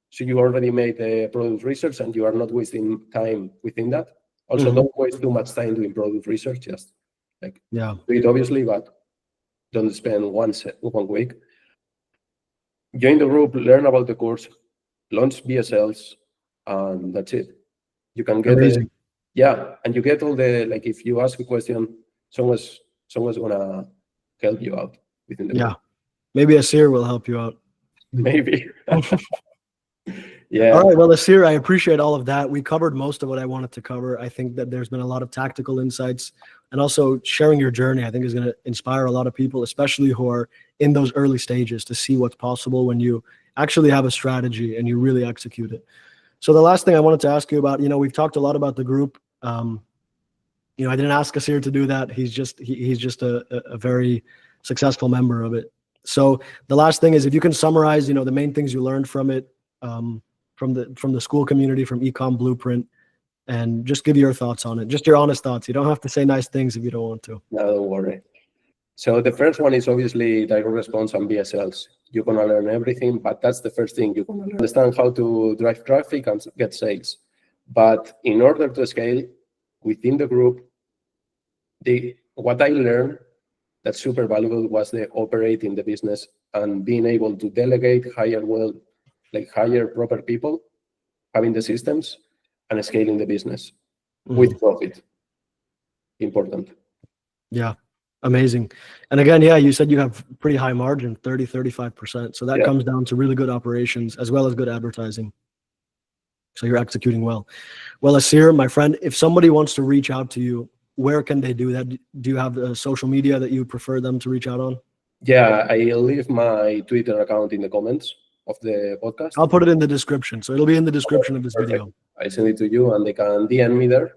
So you already made the product research and you are not wasting time within that. Also, don't waste too much time doing product research. Just do it, obviously, but don't spend 1 week. Join the group, learn about the course, launch VSLs, and that's it. You can get Amazing. and you get all the, if you ask a question, someone's gonna help you out within the group. Maybe Asir will help you out. Maybe. Yeah. All right. Well, Asir, I appreciate all of that. We covered most of what I wanted to cover. I think that there's been a lot of tactical insights, and also sharing your journey, I think, is going to inspire a lot of people, especially who are in those early stages, to see what's possible when you actually have a strategy and you really execute it. So the last thing I wanted to ask you about, we've talked a lot about the group. I didn't ask Asir to do that. He's just a very successful member of it. So the last thing is, if you can summarize, the main things you learned from it, from the school community, from Ecom Blueprint, and just give your thoughts on it. Just your honest thoughts. You don't have to say nice things if you don't want to. No, don't worry. So the first one is obviously direct response and VSLs. You're going to learn everything, but that's the first thing. You're going to understand how to drive traffic and get sales. But in order to scale within the group, what I learned that's super valuable was the operating the business and being able to delegate, hire proper people, having the systems, and scaling the business with profit. Important. Yeah. Amazing. And again, you said you have pretty high margin, 30-35%. So that comes down to really good operations as well as good advertising. So you're executing well. Well, Asir, my friend, if somebody wants to reach out to you, where can they do that? Do you have social media that you prefer them to reach out on? Yeah, I'll leave my Twitter account in the comments of the podcast. I'll put it in the description. So it'll be in the description of this video. I send it to you and they can DM me there.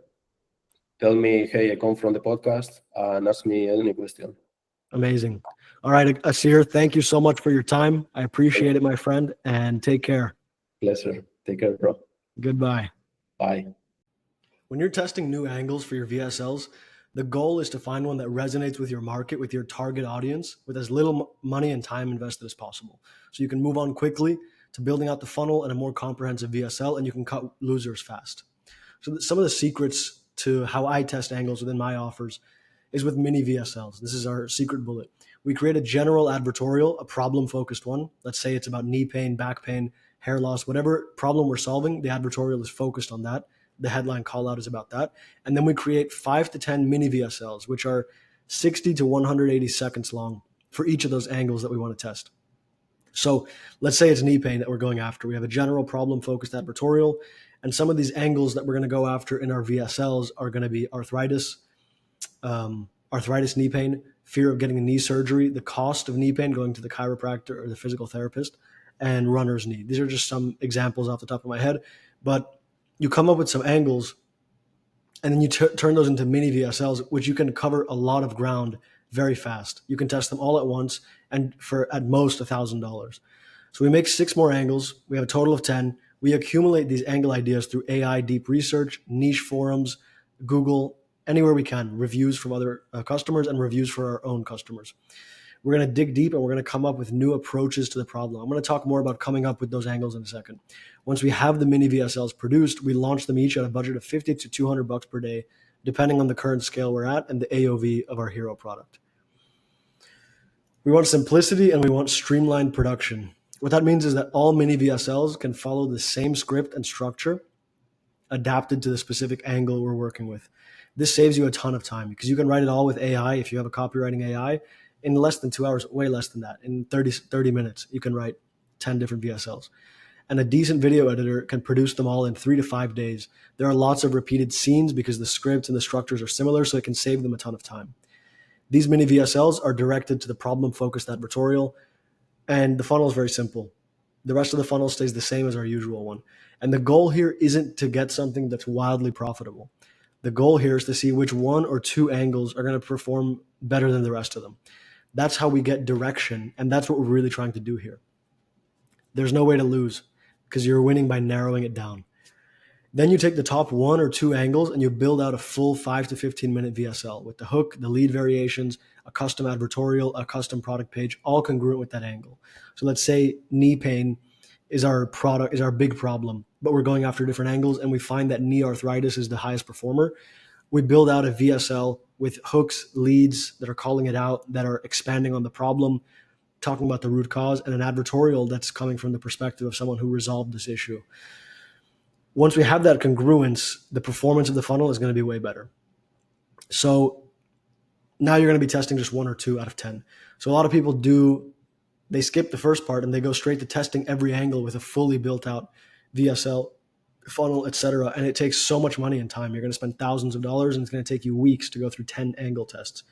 Tell me, hey, I come from the podcast, and ask me any question. Amazing. All right, Asir, thank you so much for your time. I appreciate it, my friend, and take care. Pleasure. Take care, bro. Goodbye. Bye. When you're testing new angles for your VSLs, the goal is to find one that resonates with your market, with your target audience, with as little money and time invested as possible. So you can move on quickly to building out the funnel and a more comprehensive VSL, and you can cut losers fast. So some of the secrets to how I test angles within my offers is with mini VSLs. This is our secret bullet. We create a general advertorial, a problem-focused one. Let's say it's about knee pain, back pain, hair loss, whatever problem we're solving, the advertorial is focused on that. The headline call out is about that. And then we create 5 to 10 mini VSLs, which are 60 to 180 seconds long for each of those angles that we want to test. So let's say it's knee pain that we're going after. We have a general problem-focused advertorial, and some of these angles that we're going to go after in our VSLs are going to be arthritis, knee pain, fear of getting a knee surgery, the cost of knee pain, going to the chiropractor or the physical therapist, and runners need. These are just some examples off the top of my head, but you come up with some angles and then you turn those into mini VSLs, which you can cover a lot of ground very fast. You can test them all at once and for at most $1,000. So we make 6 more angles. We have a total of 10. We accumulate these angle ideas through AI, deep research, niche forums, Google, anywhere we can, reviews from other customers and reviews for our own customers. We're going to dig deep and we're going to come up with new approaches to the problem. I'm going to talk more about coming up with those angles in a second. Once we have the mini VSLs produced, we launch them each at a budget of $50 to $200 per day, depending on the current scale we're at and the AOV of our hero product. We want simplicity and we want streamlined production. What that means is that all mini VSLs can follow the same script and structure adapted to the specific angle we're working with. This saves you a ton of time because you can write it all with AI. If you have a copywriting AI, in less than 2 hours, way less than that, in 30 minutes, you can write 10 different VSLs. And a decent video editor can produce them all in 3 to 5 days. There are lots of repeated scenes because the scripts and the structures are similar, so it can save them a ton of time. These mini VSLs are directed to the problem-focused advertorial, and the funnel is very simple. The rest of the funnel stays the same as our usual one. And the goal here isn't to get something that's wildly profitable. The goal here is to see which 1 or 2 angles are going to perform better than the rest of them. That's how we get direction, and that's what we're really trying to do here. There's no way to lose because you're winning by narrowing it down. Then you take the top 1 or 2 angles and you build out a full 5 to 15 minute VSL with the hook, the lead variations, a custom advertorial, a custom product page, all congruent with that angle. So let's say knee pain is our big problem, but we're going after different angles and we find that knee arthritis is the highest performer. We build out a VSL with hooks, leads that are calling it out, that are expanding on the problem, talking about the root cause, and an advertorial that's coming from the perspective of someone who resolved this issue. Once we have that congruence, the performance of the funnel is going to be way better. So now you're going to be testing just 1 or 2 out of 10. So a lot of people they skip the first part and they go straight to testing every angle with a fully built out VSL funnel, etc. And it takes so much money and time. You're going to spend thousands of dollars and it's going to take you weeks to go through 10 angle tests.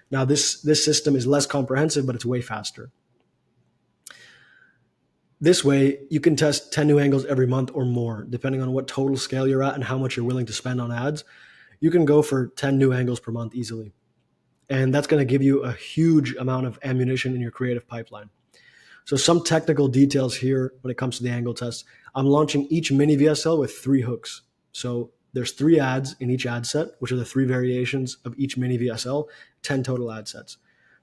Now this system is less comprehensive, but it's way faster. This way you can test 10 new angles every month or more, depending on what total scale you're at and how much you're willing to spend on ads. You can go for 10 new angles per month easily. And that's going to give you a huge amount of ammunition in your creative pipeline. So some technical details here when it comes to the angle test. I'm launching each mini VSL with 3 hooks. So there's 3 ads in each ad set, which are the 3 variations of each mini VSL, 10 total ad sets.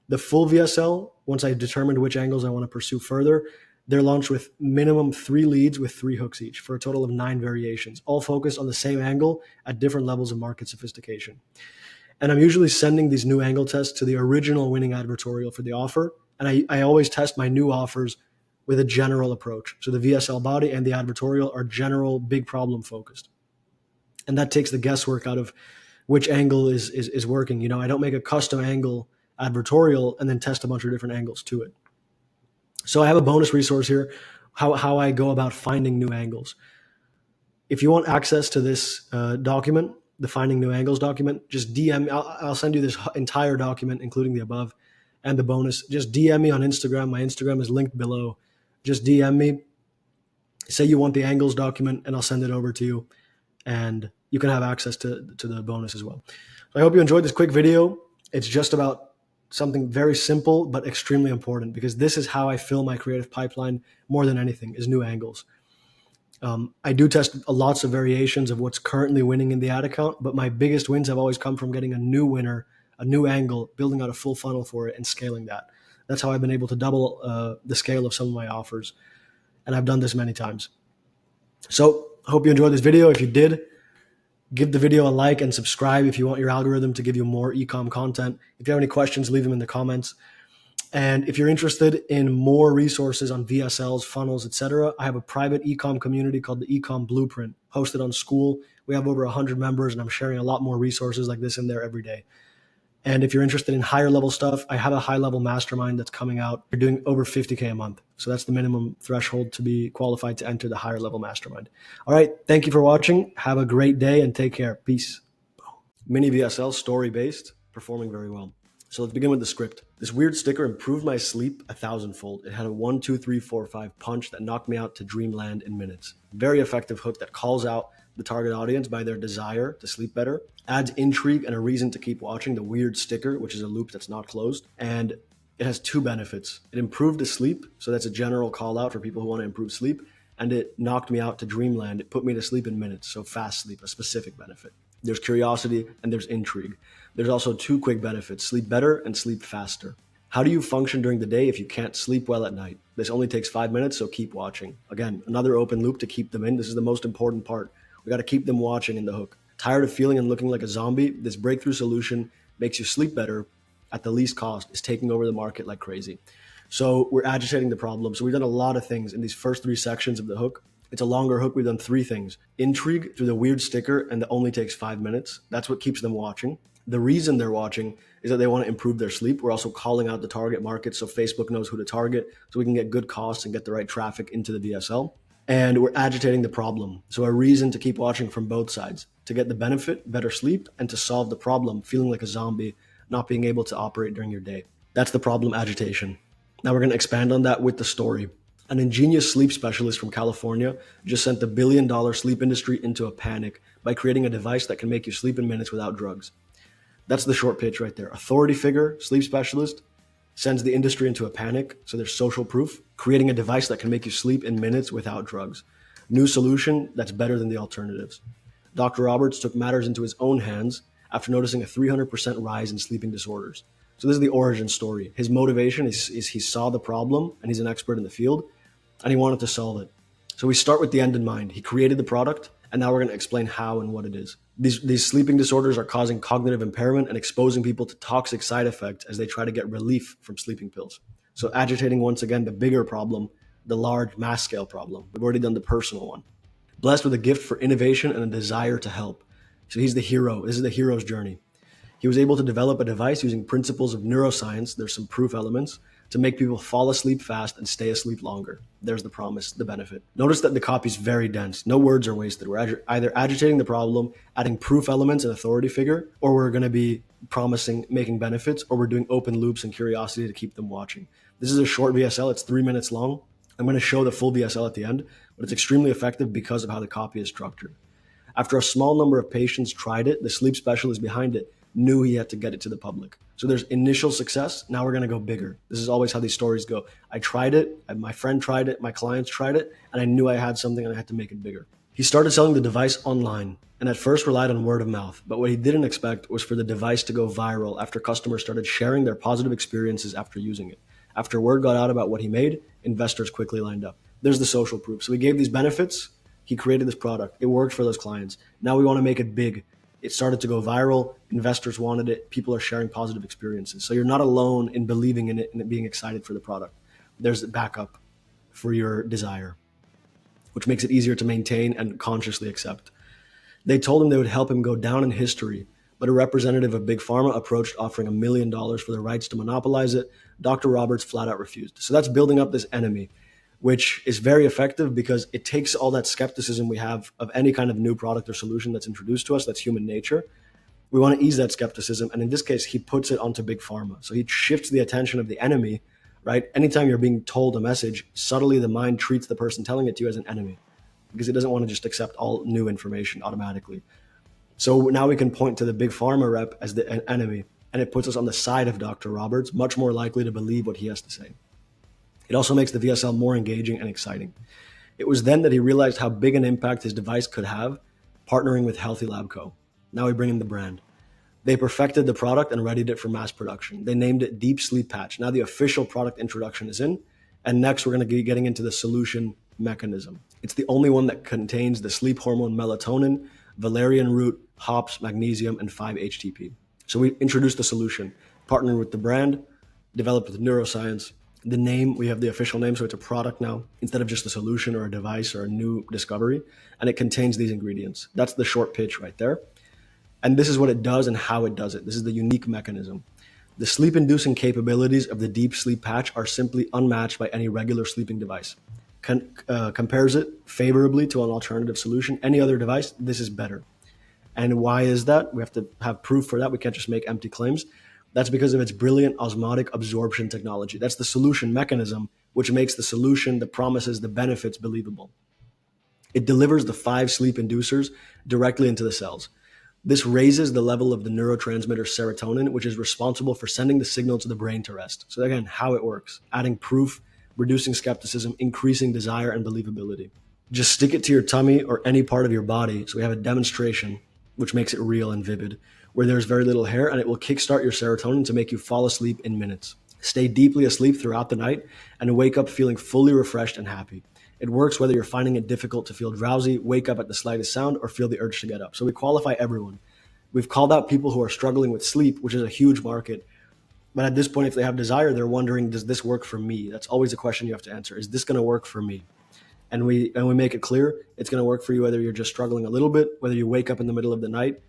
The full VSL, once I've determined which angles I want to pursue further, they're launched with minimum 3 leads with 3 hooks each for a total of 9 variations, all focused on the same angle at different levels of market sophistication. And I'm usually sending these new angle tests to the original winning advertorial for the offer. And I always test my new offers with a general approach. So the VSL body and the advertorial are general, big problem focused. And that takes the guesswork out of which angle is working. You know, I don't make a custom angle advertorial and then test a bunch of different angles to it. So I have a bonus resource here, how I go about finding new angles. If you want access to this document, the Finding New Angles document, just DM. I'll send you this entire document, including the above and the bonus. Just DM me on Instagram. My Instagram is linked below. Just DM me. Say you want the angles document, and I'll send it over to you. And you can have access to the bonus as well. So I hope you enjoyed this quick video. It's just about something very simple, but extremely important, because this is how I fill my creative pipeline more than anything, is new angles. I do test lots of variations of what's currently winning in the ad account, but my biggest wins have always come from getting a new winner, a new angle, building out a full funnel for it and scaling that. That's how I've been able to double the scale of some of my offers. And I've done this many times. So I hope you enjoyed this video. If you did, give the video a like and subscribe if you want your algorithm to give you more ecom content. If you have any questions, leave them in the comments. And if you're interested in more resources on VSLs, funnels, etc., I have a private ecom community called the Ecom Blueprint, hosted on School. We have over 100 members, and I'm sharing a lot more resources like this in there every day. And if you're interested in higher level stuff, I have a high level mastermind that's coming out. You're doing over 50K a month. So that's the minimum threshold to be qualified to enter the higher level mastermind. All right. Thank you for watching. Have a great day and take care. Peace. Mini VSL, story based, performing very well. So let's begin with the script. This weird sticker improved my sleep 1,000-fold. It had a 1, 2, 3, 4, 5 punch that knocked me out to dreamland in minutes. Very effective hook that calls out the target audience by their desire to sleep better, adds intrigue and a reason to keep watching. The weird sticker, which is a loop that's not closed, and it has two benefits. It improved the sleep, so that's a general call out for people who want to improve sleep, and it knocked me out to dreamland. It put me to sleep in minutes, so fast sleep, a specific benefit. There's curiosity and there's intrigue. There's also two quick benefits: sleep better and sleep faster. How do you function during the day if you can't sleep well at night? This only takes 5 minutes, so keep watching. Again, another open loop to keep them in. This is the most important part. We got to keep them watching in the hook. Tired of feeling and looking like a zombie? This breakthrough solution makes you sleep better at the least cost, is taking over the market like crazy. So we're agitating the problem. So we've done a lot of things in these first 3 sections of the hook. It's a longer hook. We've done 3 things. Intrigue through the weird sticker, and that only takes 5 minutes. That's what keeps them watching. The reason they're watching is that they want to improve their sleep. We're also calling out the target market so Facebook knows who to target, so we can get good costs and get the right traffic into the VSL. And we're agitating the problem. So a reason to keep watching from both sides, to get the benefit, better sleep, and to solve the problem, feeling like a zombie, not being able to operate during your day. That's the problem agitation. Now we're going to expand on that with the story. An ingenious sleep specialist from California just sent the billion-dollar sleep industry into a panic by creating a device that can make you sleep in minutes without drugs. That's the short pitch right there. Authority figure, sleep specialist, sends the industry into a panic, so there's social proof, creating a device that can make you sleep in minutes without drugs. New solution that's better than the alternatives. Dr. Roberts took matters into his own hands after noticing a 300% rise in sleeping disorders. So this is the origin story. His motivation is he saw the problem, and he's an expert in the field, and he wanted to solve it. So we start with the end in mind. He created the product, and now we're going to explain how and what it is. These sleeping disorders are causing cognitive impairment and exposing people to toxic side effects as they try to get relief from sleeping pills. So agitating, once again, the bigger problem, the large mass scale problem. We've already done the personal one. Blessed with a gift for innovation and a desire to help. So he's the hero. This is the hero's journey. He was able to develop a device using principles of neuroscience. There's some proof elements to make people fall asleep fast and stay asleep longer. There's the promise, the benefit. Notice that the copy is very dense. No words are wasted. We're either agitating the problem, adding proof elements and authority figure, or we're going to be promising making benefits, or we're doing open loops and curiosity to keep them watching. This is a short VSL. It's 3 minutes long. I'm going to show the full VSL at the end, but it's extremely effective because of how the copy is structured. After a small number of patients tried it, the sleep specialist behind it knew he had to get it to the public. So there's initial success. Now we're going to go bigger. This is always how these stories go. I tried it. My friend tried it. My clients tried it. And I knew I had something and I had to make it bigger. He started selling the device online and at first relied on word of mouth. But what he didn't expect was for the device to go viral after customers started sharing their positive experiences after using it. After word got out about what he made, investors quickly lined up. There's the social proof. So we gave these benefits. He created this product. It worked for those clients. Now we want to make it big. It started to go viral. Investors wanted it. People are sharing positive experiences. So you're not alone in believing in it and being excited for the product. There's a backup for your desire, which makes it easier to maintain and consciously accept. They told him they would help him go down in history, but a representative of Big Pharma approached offering $1 million for the rights to monopolize it. Dr. Roberts flat out refused. So that's building up this enemy, which is very effective because it takes all that skepticism we have of any kind of new product or solution that's introduced to us. That's human nature. We want to ease that skepticism. And in this case, he puts it onto Big Pharma. So he shifts the attention of the enemy, right? Anytime you're being told a message, subtly the mind treats the person telling it to you as an enemy because it doesn't want to just accept all new information automatically. So now we can point to the Big Pharma rep as the enemy, and it puts us on the side of Dr. Roberts, much more likely to believe what he has to say. It also makes the VSL more engaging and exciting. It was then that he realized how big an impact his device could have, partnering with Healthy Lab Co. Now we bring in the brand. They perfected the product and readied it for mass production. They named it Deep Sleep Patch. Now the official product introduction is in, and next we're going to be getting into the solution mechanism. It's the only one that contains the sleep hormone melatonin, valerian root, hops, magnesium, and 5-HTP. So we introduced the solution, partnered with the brand, developed with neuroscience. The name, we have the official name, so it's a product now, instead of just a solution or a device or a new discovery, and it contains these ingredients. That's the short pitch right there. And this is what it does and how it does it. This is the unique mechanism. The sleep-inducing capabilities of the Deep Sleep Patch are simply unmatched by any regular sleeping device. Compares it favorably to an alternative solution. Any other device, this is better. And why is that? We have to have proof for that. We can't just make empty claims. That's because of its brilliant osmotic absorption technology. That's the solution mechanism, which makes the solution, the promises, the benefits believable. It delivers the 5 sleep inducers directly into the cells. This raises the level of the neurotransmitter serotonin, which is responsible for sending the signal to the brain to rest. So again, how it works, adding proof, reducing skepticism, increasing desire and believability. Just stick it to your tummy or any part of your body. So we have a demonstration, which makes it real and vivid, where there's very little hair, and it will kickstart your serotonin to make you fall asleep in minutes. Stay deeply asleep throughout the night and wake up feeling fully refreshed and happy. It works whether you're finding it difficult to feel drowsy, wake up at the slightest sound, or feel the urge to get up. So we qualify everyone. We've called out people who are struggling with sleep, which is a huge market. But at this point, if they have desire, they're wondering, does this work for me? That's always a question you have to answer. Is this going to work for me? And we make it clear it's going to work for you whether you're just struggling a little bit, whether you wake up in the middle of the night,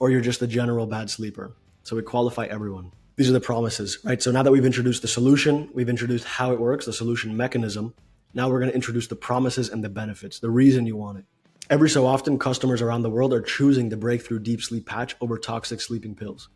or you're just a general bad sleeper. So we qualify everyone. These are the promises, right? So now that we've introduced the solution, we've introduced how it works, the solution mechanism. Now we're going to introduce the promises and the benefits, the reason you want it. Every so often, customers around the world are choosing the breakthrough deep sleep patch over toxic sleeping pills.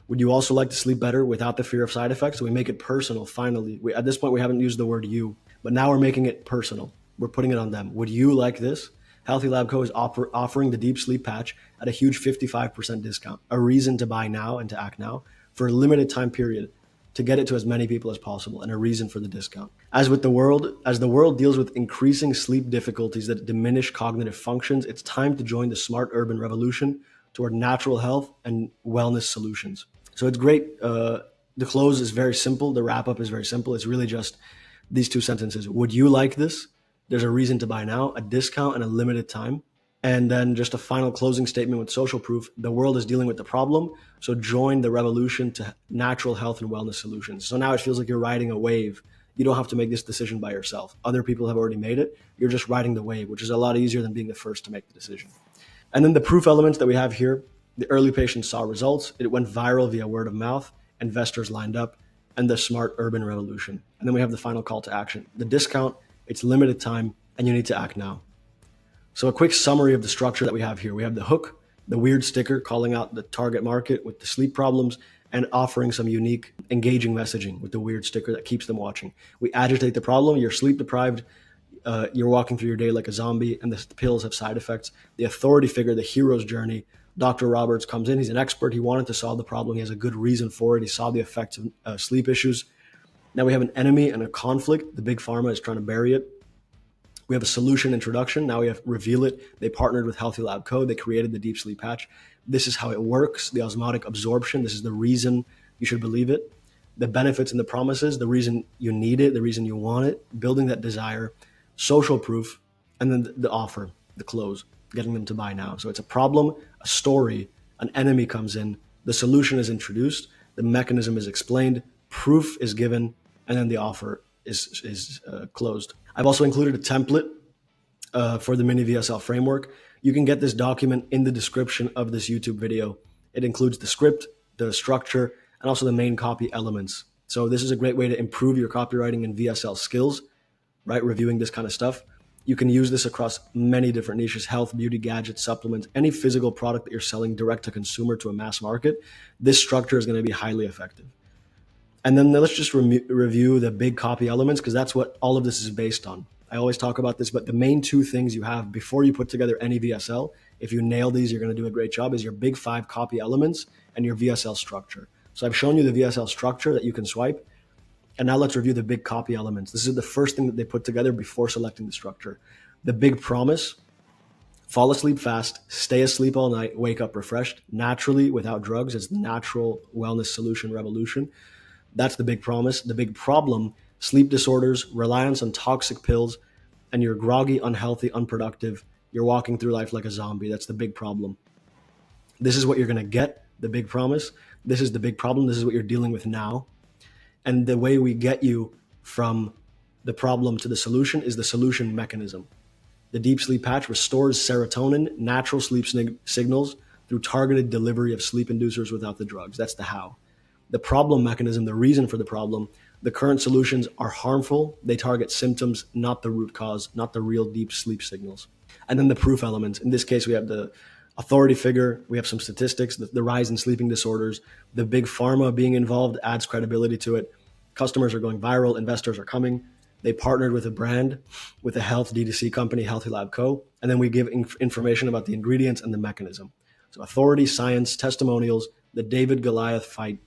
Would you also like to sleep better without the fear of side effects? So we make it personal, finally. At this point, we haven't used the word you, but now we're making it personal. We're putting it on them. Would you like this? Healthy Lab Co. is offering the deep sleep patch at a huge 55% discount, a reason to buy now and to act now for a limited time period to get it to as many people as possible, and a reason for the discount. As the world deals with increasing sleep difficulties that diminish cognitive functions, it's time to join the smart urban revolution toward natural health and wellness solutions. So it's great. The close is very simple. The wrap up is very simple. It's really just these 2 sentences. Would you like this? There's a reason to buy now, a discount and a limited time. And then just a final closing statement with social proof. The world is dealing with the problem, so join the revolution to natural health and wellness solutions. So now it feels like you're riding a wave. You don't have to make this decision by yourself. Other people have already made it. You're just riding the wave, which is a lot easier than being the first to make the decision. And then the proof elements that we have here, the early patients saw results. It went viral via word of mouth, investors lined up, and the smart urban revolution. And then we have the final call to action. The discount, it's limited time, and you need to act now. So a quick summary of the structure that we have here. We have the hook, the weird sticker calling out the target market with the sleep problems and offering some unique, engaging messaging with the weird sticker that keeps them watching. We agitate the problem. You're sleep deprived. You're walking through your day like a zombie, and the pills have side effects. The authority figure, the hero's journey. Dr. Roberts comes in. He's an expert. He wanted to solve the problem. He has a good reason for it. He saw the effects of sleep issues. Now we have an enemy and a conflict. The big pharma is trying to bury it. We have a solution introduction. Now we have reveal it. They partnered with Healthy Lab Co. They created the deep sleep patch. This is how it works. The osmotic absorption. This is the reason you should believe it. The benefits and the promises, the reason you need it, the reason you want it, building that desire, social proof, and then the offer, the close, getting them to buy now. So it's a problem, a story, an enemy comes in, the solution is introduced, the mechanism is explained, proof is given, and then the offer is closed. I've also included a template for the mini VSL framework. You can get this document in the description of this YouTube video. It includes the script, the structure, and also the main copy elements. So this is a great way to improve your copywriting and VSL skills, right? Reviewing this kind of stuff. You can use this across many different niches: health, beauty, gadgets, supplements, any physical product that you're selling direct to consumer to a mass market. This structure is going to be highly effective. And then let's just review the big copy elements, because that's what all of this is based on. I always talk about this, but the main 2 things you have before you put together any VSL, if you nail these, you're going to do a great job, is your big 5 copy elements and your VSL structure. So I've shown you the VSL structure that you can swipe. And now let's review the big copy elements. This is the first thing that they put together before selecting the structure. The big promise: fall asleep fast, stay asleep all night, wake up refreshed, naturally without drugs. It's the natural wellness solution revolution. That's the big promise. The big problem: sleep disorders, reliance on toxic pills, and you're groggy, unhealthy, unproductive. You're walking through life like a zombie. That's the big problem. This is what you're going to get, the big promise. This is the big problem. This is what you're dealing with now. And the way we get you from the problem to the solution is the solution mechanism. The deep sleep patch restores serotonin, natural sleep signals, through targeted delivery of sleep inducers without the drugs. That's the how. The problem mechanism, the reason for the problem: the current solutions are harmful. They target symptoms, not the root cause, not the real deep sleep signals. And then the proof elements. In this case, we have the authority figure. We have some statistics, the rise in sleeping disorders, the big pharma being involved adds credibility to it. Customers are going viral, investors are coming. They partnered with a brand, with a health D2C company, Healthy Lab Co. And then we give information about the ingredients and the mechanism. So authority, science, testimonials, the David Goliath fight.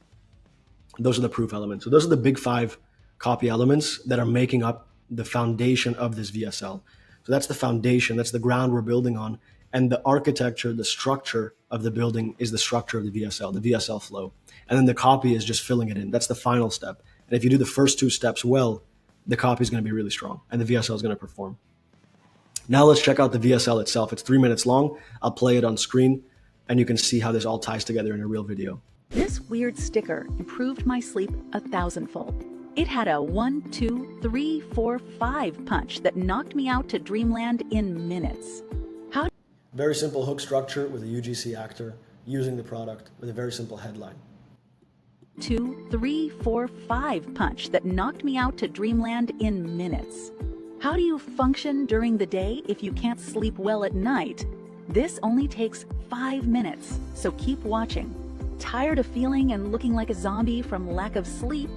Those are the proof elements. So those are the big 5 copy elements that are making up the foundation of this VSL. So that's the foundation, that's the ground we're building on. And the architecture, the structure of the building is the structure of the VSL flow. And then the copy is just filling it in. That's the final step. And if you do the first 2 steps well, the copy is going to be really strong and the VSL is going to perform. Now let's check out the VSL itself. It's 3 minutes long. I'll play it on screen and you can see how this all ties together in a real video. This weird sticker improved my sleep 1,000-fold. It had a 1, 2, 3, 4, 5 punch that knocked me out to dreamland in minutes. Very simple hook structure with a UGC actor using the product with a very simple headline. 2, 3, 4, 5 punch that knocked me out to dreamland in minutes. How do you function during the day if you can't sleep well at night? This only takes 5 minutes, so keep watching. Tired of feeling and looking like a zombie from lack of sleep?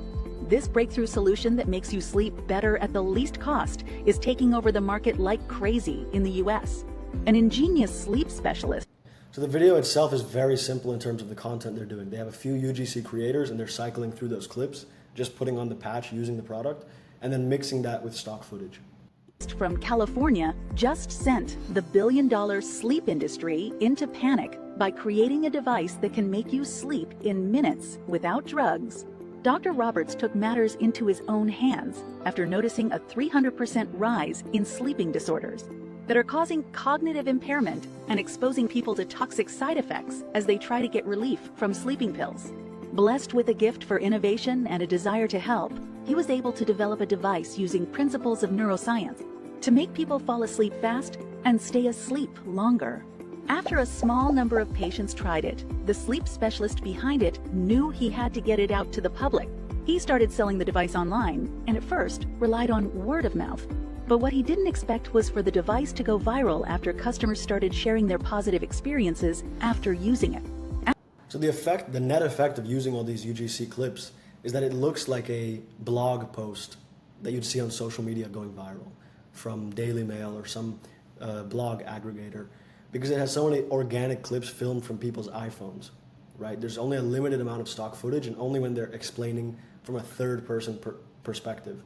This breakthrough solution that makes you sleep better at the least cost is taking over the market like crazy in the US. An ingenious sleep specialist. So the video itself is very simple in terms of the content they're doing. They have a few UGC creators and they're cycling through those clips, just putting on the patch using the product, and then mixing that with stock footage. From California just sent the billion-dollar sleep industry into panic by creating a device that can make you sleep in minutes without drugs. Dr. Roberts took matters into his own hands after noticing a 300% rise in sleeping disorders that are causing cognitive impairment and exposing people to toxic side effects as they try to get relief from sleeping pills. Blessed with a gift for innovation and a desire to help, he was able to develop a device using principles of neuroscience to make people fall asleep fast and stay asleep longer. After a small number of patients tried it, the sleep specialist behind it knew he had to get it out to the public. He started selling the device online and at first relied on word of mouth. But what he didn't expect was for the device to go viral after customers started sharing their positive experiences after using it. So the net effect of using all these UGC clips is that it looks like a blog post that you'd see on social media going viral from Daily Mail or some blog aggregator, because it has so many organic clips filmed from people's iPhones, right? There's only a limited amount of stock footage and only when they're explaining from a third person perspective.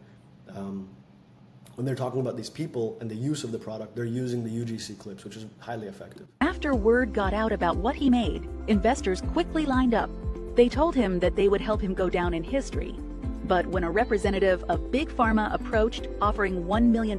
When they're talking about these people and the use of the product, they're using the UGC clips, which is highly effective. After word got out about what he made, investors quickly lined up. They told him that they would help him go down in history. But when a representative of Big Pharma approached offering $1 million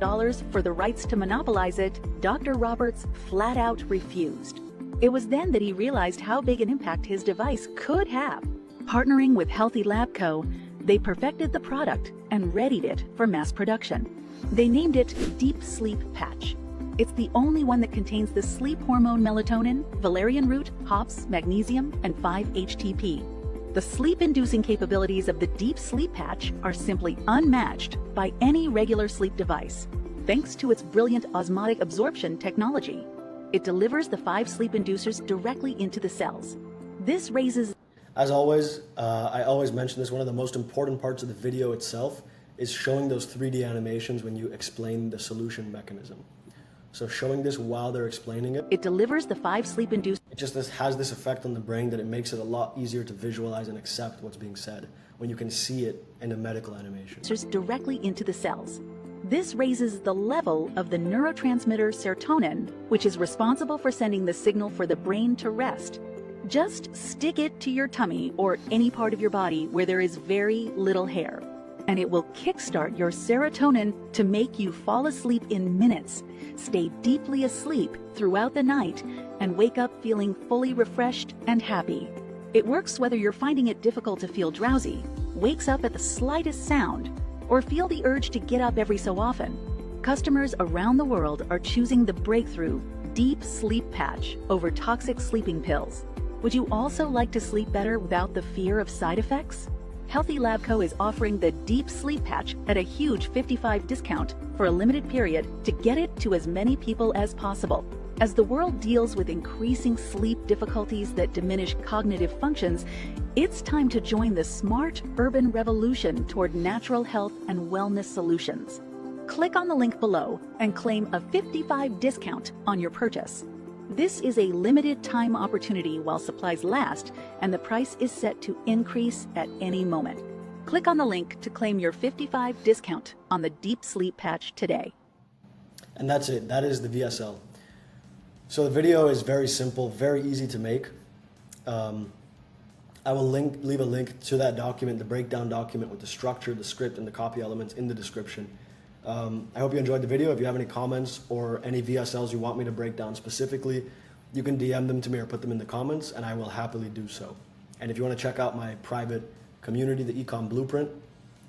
for the rights to monopolize it, Dr. Roberts flat out refused. It was then that he realized how big an impact his device could have. Partnering with Healthy Lab Co., they perfected the product and readied it for mass production. They named it Deep Sleep Patch. It's the only one that contains the sleep hormone melatonin, valerian root, hops, magnesium, and 5-HTP. The sleep-inducing capabilities of the Deep Sleep Patch are simply unmatched by any regular sleep device, thanks to its brilliant osmotic absorption technology. It delivers the 5 sleep inducers directly into the cells. This raises... As always, I always mention this, one of the most important parts of the video itself is showing those 3D animations when you explain the solution mechanism. So showing this while they're explaining it. It delivers the 5 sleep inducers. It just has this effect on the brain that it makes it a lot easier to visualize and accept what's being said when you can see it in a medical animation. Directly into the cells. This raises the level of the neurotransmitter serotonin, which is responsible for sending the signal for the brain to rest. Just stick it to your tummy or any part of your body where there is very little hair, and it will kickstart your serotonin to make you fall asleep in minutes, stay deeply asleep throughout the night, and wake up feeling fully refreshed and happy. It works whether you're finding it difficult to feel drowsy, wakes up at the slightest sound, or feel the urge to get up every so often. Customers around the world are choosing the breakthrough Deep Sleep Patch over toxic sleeping pills. Would you also like to sleep better without the fear of side effects? Healthy Lab Co. is offering the Deep Sleep Patch at a huge 55% discount for a limited period to get it to as many people as possible. As the world deals with increasing sleep difficulties that diminish cognitive functions, it's time to join the smart urban revolution toward natural health and wellness solutions. Click on the link below and claim a 55% discount on your purchase. This is a limited time opportunity while supplies last, and the price is set to increase at any moment. Click on the link to claim your 55% discount on the Deep Sleep Patch today. And that's it. That is the VSL. So the video is very simple, very easy to make. I will leave a link to that document, the breakdown document with the structure, the script, and the copy elements in the description. I hope you enjoyed the video. If you have any comments or any VSLs you want me to break down specifically, you can DM them to me or put them in the comments, and I will happily do so. And if you want to check out my private community, the Ecom Blueprint,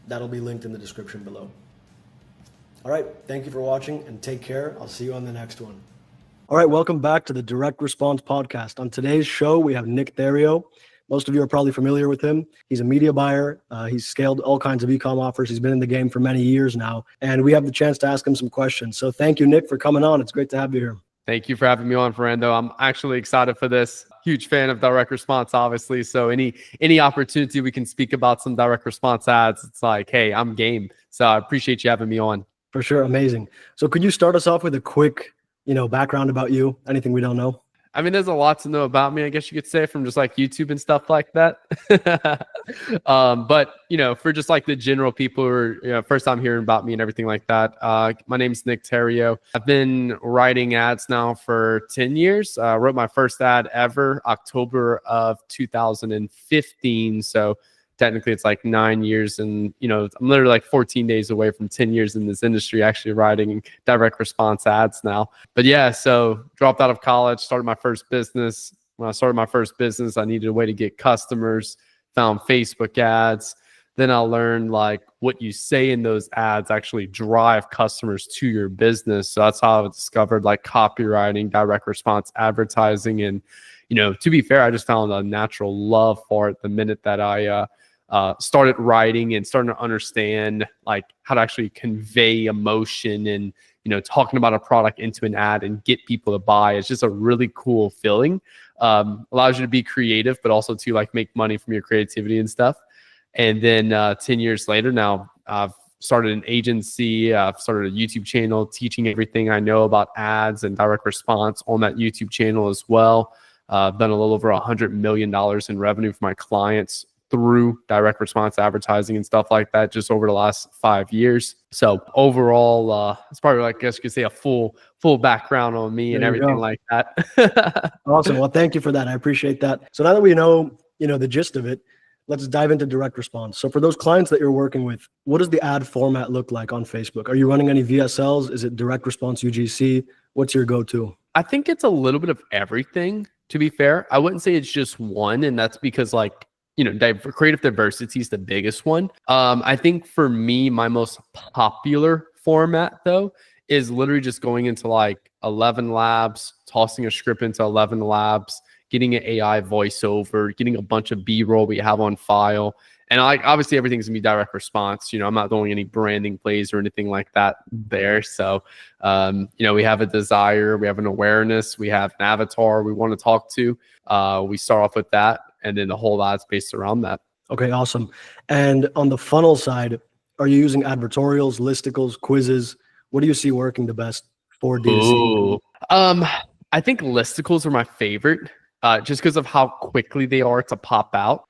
that'll be linked in the description below. All right, thank you for watching and take care. I'll see you on the next one. All right, welcome back to the Direct Response Podcast. On today's show, we have Nick Therio. Most of you are probably familiar with him. He's a media buyer. He's scaled all kinds of e-com offers. He's been in the game for many years now, and we have the chance to ask him some questions. So thank you, Nick, for coming on. It's great to have you here. Thank you for having me on, Fernando. I'm actually excited for this. Huge fan of direct response, obviously. So any opportunity we can speak about some direct response ads, it's like, hey, I'm game. So I appreciate you having me on. For sure. Amazing. So could you start us off with a quick, background about you? Anything we don't know? I mean, there's a lot to know about me, I guess you could say, from just like YouTube and stuff like that. But, for just like the general people who are first time hearing about me and everything like that, my name's Nick Therio. I've been writing ads now for 10 years. I wrote my first ad ever, October of 2015. So technically it's like 9 years, and I'm literally like 14 days away from 10 years in this industry, actually writing direct response ads now. But yeah, so dropped out of college, started my first business. When I started my first business, I needed a way to get customers, found Facebook ads. Then I learned like what you say in those ads actually drive customers to your business. So that's how I discovered like copywriting, direct response advertising. And, to be fair, I just found a natural love for it the minute that I started writing and starting to understand like how to actually convey emotion and, talking about a product into an ad and get people to buy. It's just a really cool feeling. Allows you to be creative, but also to like make money from your creativity and stuff. And then 10 years later now, I've started an agency. I've started a YouTube channel teaching everything I know about ads and direct response on that YouTube channel as well. I've done a little over $100 million in revenue for my clients through direct response advertising and stuff like that just over the last 5 years. So overall, it's probably like, I guess you could say a full background on me and everything like that. Awesome. Well, thank you for that. I appreciate that. So now that we know, the gist of it, let's dive into direct response. So for those clients that you're working with, what does the ad format look like on Facebook? Are you running any VSLs? Is it direct response UGC? What's your go-to? I think it's a little bit of everything, to be fair. I wouldn't say it's just one, and that's because like, creative diversity is the biggest one. I think for me, my most popular format though is literally just going into like 11 labs, tossing a script into 11 labs, getting an AI voiceover, getting a bunch of B-roll we have on file. And obviously everything's gonna be direct response. I'm not doing any branding plays or anything like that there. So, we have a desire, we have an awareness, we have an avatar we want to talk to. We start off with that, and then the whole ad's based around that. Okay, awesome. And on the funnel side, are you using advertorials, listicles, quizzes? What do you see working the best for D2C? I think listicles are my favorite. Just because of how quickly they are to pop out.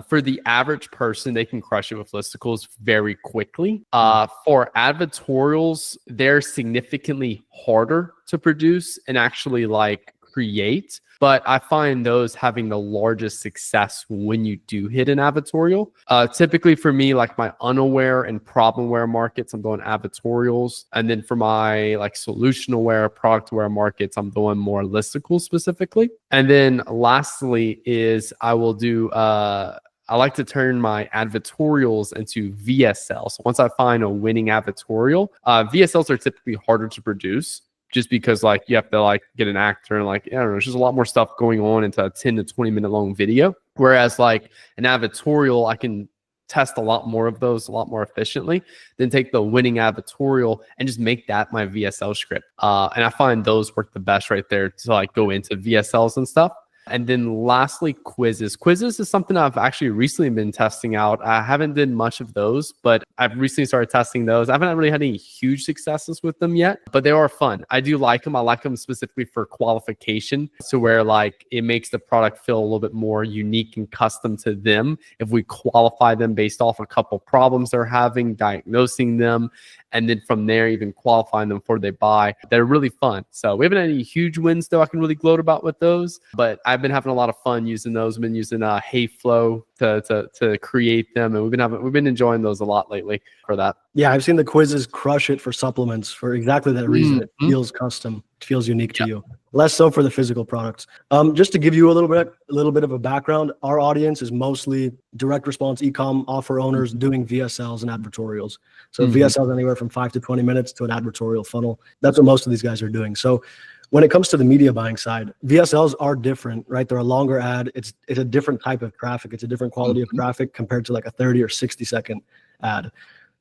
For the average person, they can crush it with listicles very quickly. For advertorials, they're significantly harder to produce and actually like create. But I find those having the largest success when you do hit an advertorial. Typically for me, like my unaware and problem-aware markets, I'm doing advertorials. And then for my like solution-aware, product-aware markets, I'm doing more listicles specifically. And then lastly is I will do, I like to turn my advertorials into VSLs. So once I find a winning advertorial, VSLs are typically harder to produce, just because like you have to like get an actor and like, I don't know, there's just a lot more stuff going on into a 10 to 20 minute long video. Whereas like an advertorial, I can test a lot more of those a lot more efficiently, then take the winning advertorial and just make that my VSL script. And I find those work the best right there to like go into VSLs and stuff. And then lastly, quizzes. Quizzes is something I've actually recently been testing out. I haven't done much of those, but I've recently started testing those. I haven't really had any huge successes with them yet, but they are fun. I do like them. I like them specifically for qualification. So where like it makes the product feel a little bit more unique and custom to them. If we qualify them based off a couple problems they're having, diagnosing them, and then from there, even qualifying them before they buy. They're really fun. So we haven't had any huge wins though I can really gloat about with those, but I've been having a lot of fun using those. I've been using Hayflow to create them, and we've been enjoying those a lot lately for that. Yeah, I've seen the quizzes crush it for supplements for exactly that reason. It feels custom, it feels unique to you. Less so for the physical products. Just to give you a little bit of a background, our audience is mostly direct response ecom offer owners doing VSLs and advertorials. So VSLs anywhere from 5 to 20 minutes to an advertorial funnel. That's what most of these guys are doing. So when it comes to the media buying side, VSLs are different, right? They're a longer ad. It's a different type of traffic. It's a different quality of traffic compared to like a 30 or 60 second ad.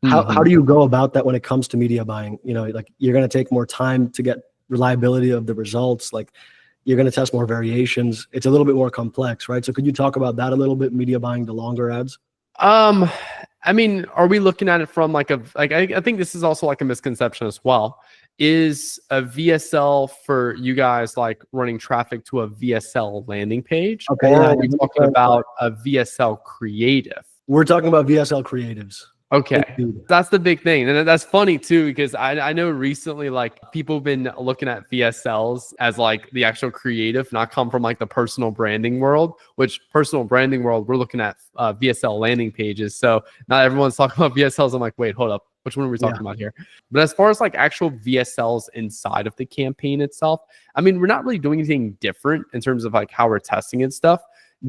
How do you go about that when it comes to media buying? You know, like you're going to take more time to get reliability of the results. Like you're going to test more variations. It's a little bit more complex, right? So could you talk about that a little bit, media buying the longer ads? I mean, are we looking at it from like I think this is also like a misconception as well. Is a VSL for you guys like running traffic to a VSL landing page? Okay, or are we talking about a VSL creative? We're talking about VSL creatives. Okay, that's the big thing. And that's funny too, because I know recently like people have been looking at VSLs as like the actual creative, not come from like the personal branding world, which personal branding world, we're looking at VSL landing pages. So not everyone's talking about VSLs. I'm like, wait, hold up. Which one are we talking about here? But as far as like actual VSLs inside of the campaign itself, I mean, we're not really doing anything different in terms of like how we're testing and stuff.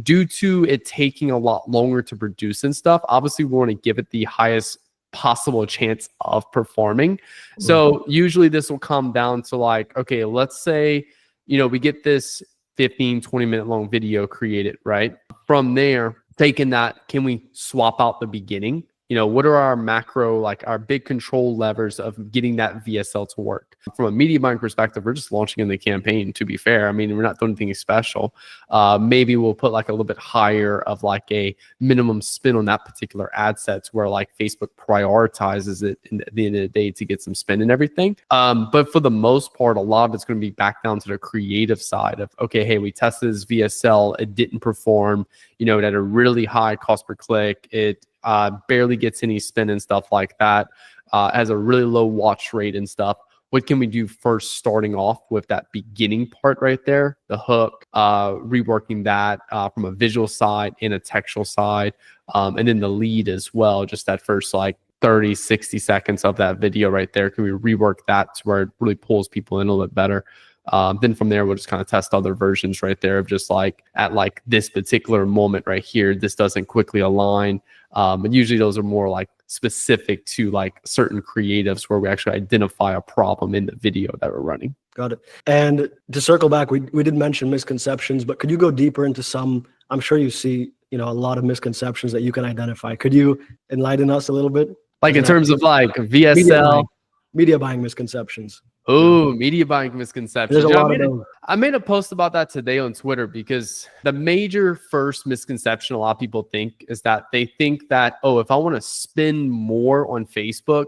Due to it taking a lot longer to produce and stuff, obviously we want to give it the highest possible chance of performing. So usually this will come down to like, okay, let's say, you know, we get this 15, 20 minute long video created, right? From there, taking that, can we swap out the beginning? You know, what are our macro, like our big control levers of getting that VSL to work? From a media buying perspective, we're just launching in the campaign, to be fair. I mean, we're not doing anything special. Maybe we'll put like a little bit higher of like a minimum spin on that particular ad set where like Facebook prioritizes it at the end of the day to get some spin and everything. But for the most part, a lot of it's going to be back down to the creative side of, okay, hey, we tested this VSL, it didn't perform, you know, it had a really high cost per click. It barely gets any spin and stuff like that, has a really low watch rate and stuff. What can we do first, starting off with that beginning part right there, the hook, reworking that from a visual side and a textual side, and then the lead as well, just that first like 30, 60 seconds of that video right there. Can we rework that to where it really pulls people in a little bit better? Then from there, we'll just kind of test other versions right there of just like at like this particular moment right here, this doesn't quickly align. And usually those are more like specific to like certain creatives where we actually identify a problem in the video that we're running. Got it. And to circle back, we did mention misconceptions, but could you go deeper into some? I'm sure you see, you know, a lot of misconceptions that you can identify. Could you enlighten us a little bit? Like in terms of like VSL? Media buying misconceptions. Oh, media buying misconceptions. There's a lot of those. I made a post about that today on Twitter because the major first misconception a lot of people think is that they think that, oh, if I want to spend more on Facebook,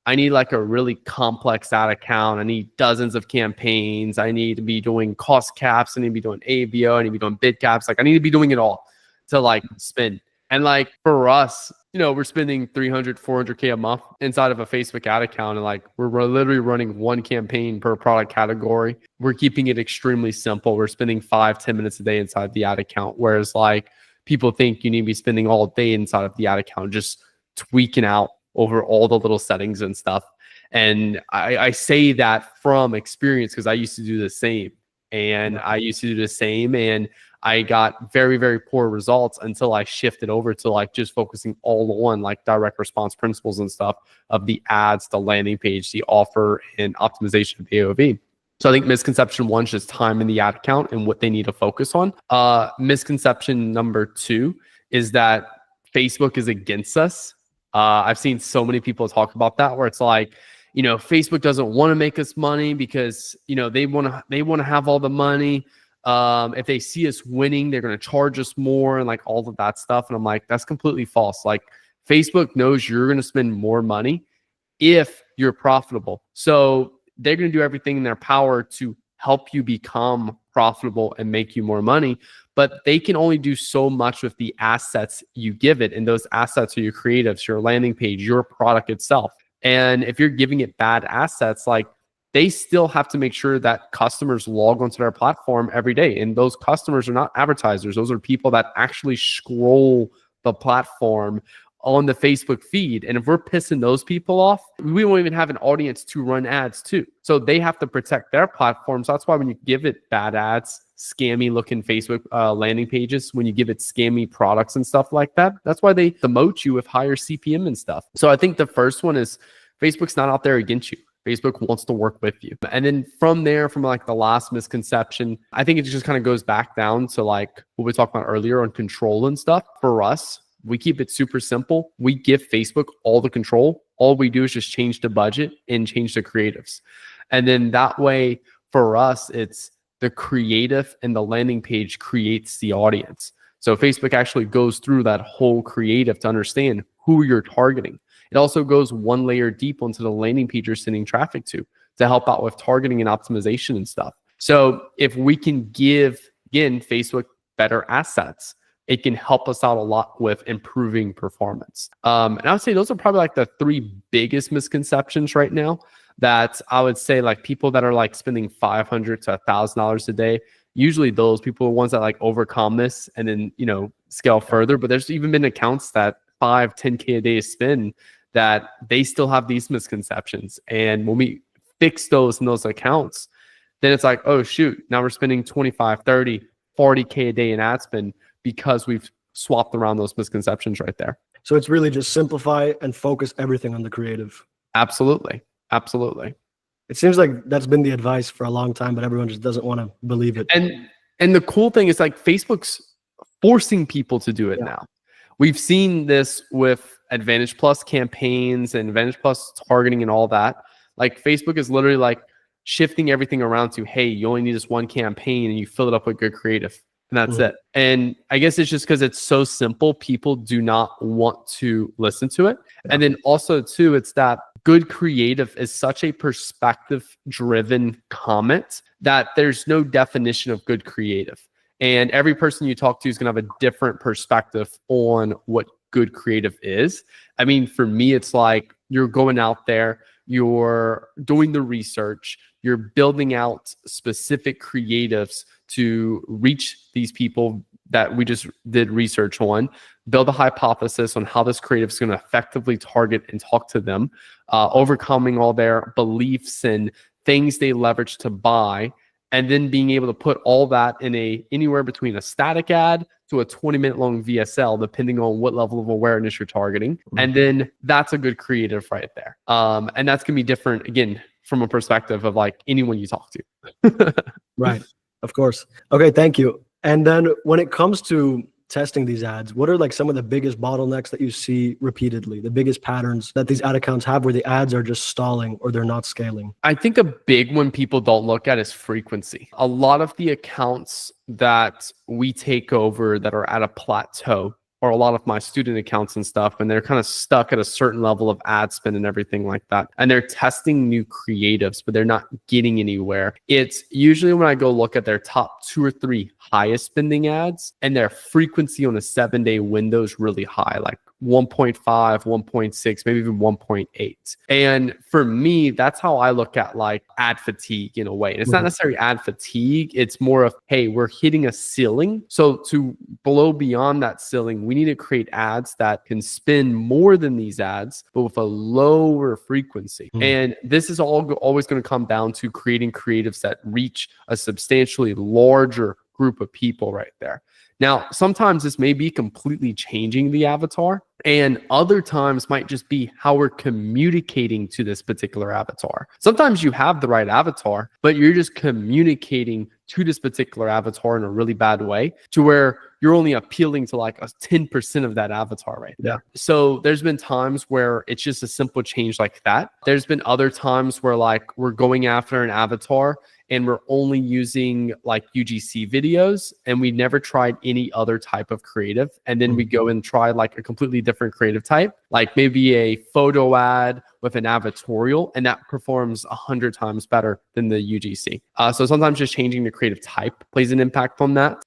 I need like a really complex ad account. I need dozens of campaigns. I need to be doing cost caps. I need to be doing ABO. I need to be doing bid caps. Like I need to be doing it all to like spend. And like for us, you know, we're spending 300, 400K a month inside of a Facebook ad account. And like, we're literally running one campaign per product category. We're keeping it extremely simple. We're spending 5-10 minutes a day inside the ad account. Whereas like people think you need to be spending all day inside of the ad account, just tweaking out over all the little settings and stuff. And I say that from experience because I used to do the same. And I got very, very poor results until I shifted over to like just focusing all on like direct response principles and stuff of the ads, the landing page, the offer, and optimization of the AOV. So I think misconception one is just time in the ad account and what they need to focus on. Misconception number two is that Facebook is against us. I've seen so many people talk about that, where it's like, you know, Facebook doesn't want to make us money because, you know, they want to have all the money. If they see us winning, they're going to charge us more and like all of that stuff. And I'm like, that's completely false. Like, Facebook knows you're going to spend more money if you're profitable. So they're going to do everything in their power to help you become profitable and make you more money. But they can only do so much with the assets you give it. And those assets are your creatives, your landing page, your product itself. And if you're giving it bad assets, like, they still have to make sure that customers log onto their platform every day. And those customers are not advertisers. Those are people that actually scroll the platform on the Facebook feed. And if we're pissing those people off, we won't even have an audience to run ads to. So they have to protect their platforms. So that's why when you give it bad ads, scammy looking Facebook landing pages, when you give it scammy products and stuff like that, that's why they demote you with higher CPM and stuff. So I think the first one is Facebook's not out there against you. Facebook wants to work with you. And then from there, from like the last misconception, I think it just kind of goes back down to like what we talked about earlier on control and stuff. For us, we keep it super simple. We give Facebook all the control. All we do is just change the budget and change the creatives. And then that way for us, it's the creative and the landing page creates the audience. So Facebook actually goes through that whole creative to understand who you're targeting. It also goes one layer deep onto the landing page you're sending traffic to help out with targeting and optimization and stuff. So if we can give, again, Facebook better assets, it can help us out a lot with improving performance. And I would say those are probably like the three biggest misconceptions right now that I would say, like, people that are like spending $500 to $1,000 a day, usually those people are ones that like overcome this and then, you know, scale further. But there's even been accounts that 5, 10K a day spend that they still have these misconceptions. And when we fix those in those accounts, then it's like, oh shoot, now we're spending 25, 30, 40K a day in ad spend because we've swapped around those misconceptions right there. So it's really just simplify and focus everything on the creative. Absolutely. Absolutely. It seems like that's been the advice for a long time, but everyone just doesn't want to believe it. And the cool thing is, like, Facebook's forcing people to do it now. We've seen this with Advantage Plus campaigns and Advantage Plus targeting and all that. Like, Facebook is literally like shifting everything around to, hey, you only need this one campaign and you fill it up with good creative. And that's it. And I guess it's just because it's so simple, people do not want to listen to it. And then also too, it's that good creative is such a perspective driven comment that there's no definition of good creative. And every person you talk to is going to have a different perspective on what good creative is. I mean, for me, it's like you're going out there, you're doing the research, you're building out specific creatives to reach these people that we just did research on, build a hypothesis on how this creative is going to effectively target and talk to them, overcoming all their beliefs and things they leverage to buy, and then being able to put all that in anywhere between a static ad to a 20-minute long VSL, depending on what level of awareness you're targeting. And then that's a good creative right there. And that's going to be different, again, from a perspective of like anyone you talk to. Right. Of course. Okay. Thank you. And then when it comes to testing these ads, what are like some of the biggest bottlenecks that you see repeatedly, the biggest patterns that these ad accounts have where the ads are just stalling or they're not scaling? I think a big one people don't look at is frequency. A lot of the accounts that we take over that are at a plateau, or a lot of my student accounts and stuff, and they're kind of stuck at a certain level of ad spend and everything like that. And they're testing new creatives, but they're not getting anywhere. It's usually when I go look at their top 2 or 3 highest spending ads and their frequency on a 7-day window is really high, like 1.5, 1.6, maybe even 1.8. And for me, that's how I look at like ad fatigue in a way. And it's not necessarily ad fatigue. It's more of, hey, we're hitting a ceiling. So to blow beyond that ceiling, we need to create ads that can spend more than these ads, but with a lower frequency. And this is always going to come down to creating creatives that reach a substantially larger group of people right there. Now, sometimes this may be completely changing the avatar, and other times might just be how we're communicating to this particular avatar. Sometimes you have the right avatar, but you're just communicating to this particular avatar in a really bad way, to where you're only appealing to like a 10% of that avatar right there. Yeah. So there's been times where it's just a simple change like that. There's been other times where like we're going after an avatar and we're only using like UGC videos and we never tried any other type of creative. And then we go and try like a completely different creative type, like maybe a photo ad with an advertorial, and that performs 100 times better than the UGC. So sometimes just changing the creative type plays an impact on that.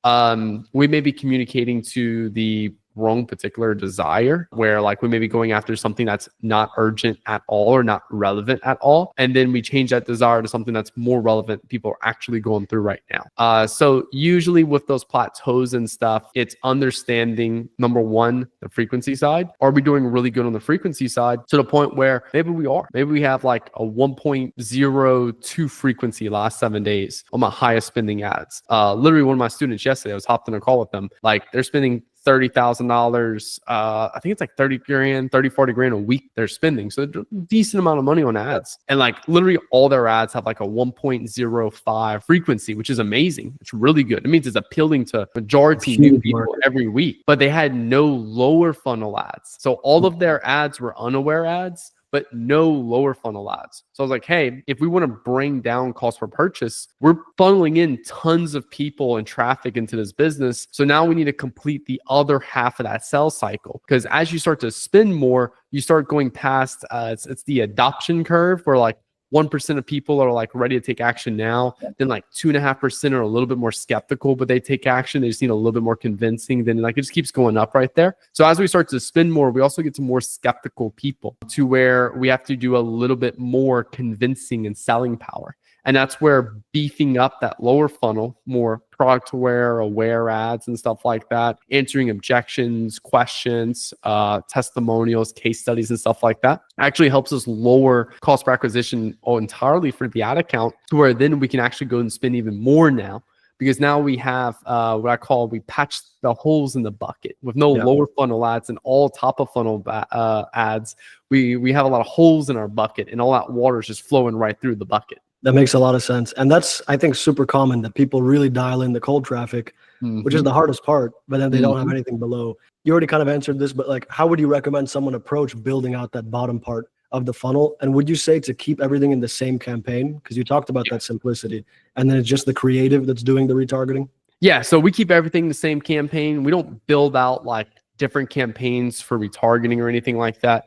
We may be communicating to the wrong particular desire, where like we may be going after something that's not urgent at all or not relevant at all, and then we change that desire to something that's more relevant, people are actually going through right now. So usually with those plateaus and stuff, it's understanding, number one, the frequency side. Are we doing really good on the frequency side to the point where maybe we have like a 1.02 frequency last 7 days on my highest spending ads. Literally one of my students yesterday, I was hopped on a call with them, like they're spending $30,000. I think it's like 30 grand, 30, 40 grand a week they're spending. So a decent amount of money on ads. And like literally all their ads have like a 1.05 frequency, which is amazing. It's really good. It means it's appealing to majority new people every week, but they had no lower funnel ads. So all of their ads were unaware ads, but no lower funnel ads. So I was like, hey, if we want to bring down cost per purchase, we're funneling in tons of people and traffic into this business. So now we need to complete the other half of that sales cycle. Because as you start to spend more, you start going past, it's the adoption curve where like 1% of people are like ready to take action now. Then like 2.5% are a little bit more skeptical, but they take action. They just need a little bit more convincing. Then like it just keeps going up right there. So as we start to spend more, we also get to more skeptical people to where we have to do a little bit more convincing and selling power. And that's where beefing up that lower funnel, more product aware ads and stuff like that, answering objections, questions, testimonials, case studies and stuff like that actually helps us lower cost per acquisition entirely for the ad account, to where then we can actually go and spend even more now. Because now we have we patch the holes in the bucket with no lower funnel ads and all top of funnel ads. We have a lot of holes in our bucket and all that water is just flowing right through the bucket. That makes a lot of sense. And that's, I think, super common that people really dial in the cold traffic, which is the hardest part, but then they don't have anything below. You already kind of answered this, but like, how would you recommend someone approach building out that bottom part of the funnel? And would you say to keep everything in the same campaign? Because you talked about that simplicity, and then it's just the creative that's doing the retargeting. Yeah. So we keep everything the same campaign. We don't build out like different campaigns for retargeting or anything like that.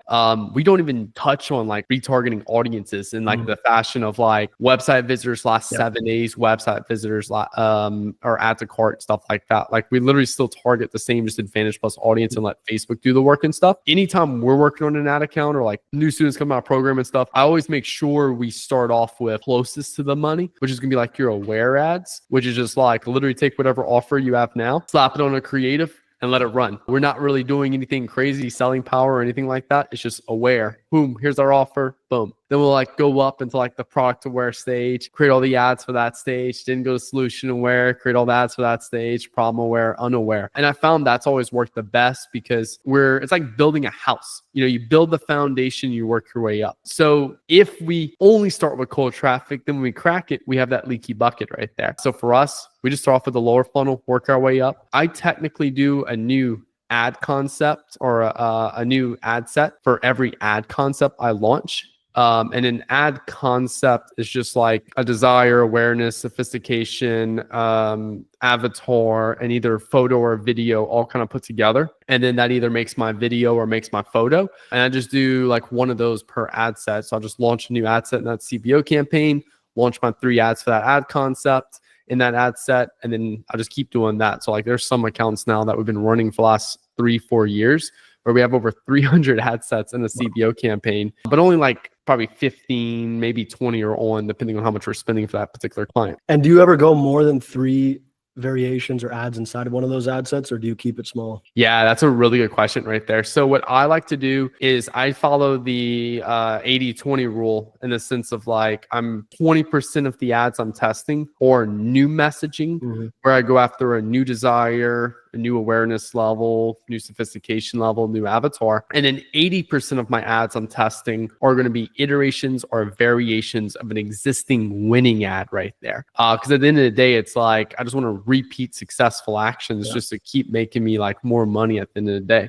We don't even touch on like retargeting audiences in like the fashion of like website visitors last 7 days, website visitors or add to cart, stuff like that. Like we literally still target the same just Advantage Plus audience and let Facebook do the work and stuff. Anytime we're working on an ad account or like new students come out of program and stuff, I always make sure we start off with closest to the money, which is gonna be like your aware ads, which is just like literally take whatever offer you have now, slap it on a creative, and let it run. We're not really doing anything crazy, selling power or anything like that. It's just aware. Boom, here's our offer. Boom. Then we'll like go up into like the product aware stage, create all the ads for that stage, then go to solution aware, create all the ads for that stage, problem aware, unaware. And I found that's always worked the best because it's like building a house. You know, you build the foundation, you work your way up. So if we only start with cold traffic, then when we crack it, we have that leaky bucket right there. So for us, we just start off with the lower funnel, work our way up. I technically do a new ad concept or a new ad set for every ad concept I launch. And an ad concept is just like a desire, awareness, sophistication, avatar, and either photo or video all kind of put together. And then that either makes my video or makes my photo. And I just do like one of those per ad set. So I'll just launch a new ad set in that CBO campaign, launch my 3 ads for that ad concept in that ad set, and then I'll just keep doing that. So like there's some accounts now that we've been running for the last 3-4 years where we have over 300 ad sets in a CBO campaign, but only like probably 15, maybe 20 are on, depending on how much we're spending for that particular client. And do you ever go more than 3 variations or ads inside of one of those ad sets, or do you keep it small? Yeah, that's a really good question right there. So what I like to do is I follow the 80-20 rule in the sense of like I'm 20% of the ads I'm testing or new messaging where I go after a new desire, a new awareness level, new sophistication level, new avatar. And then 80% of my ads I'm testing are going to be iterations or variations of an existing winning ad right there. Because at the end of the day, it's like, I just want to repeat successful actions just to keep making me like more money at the end of the day.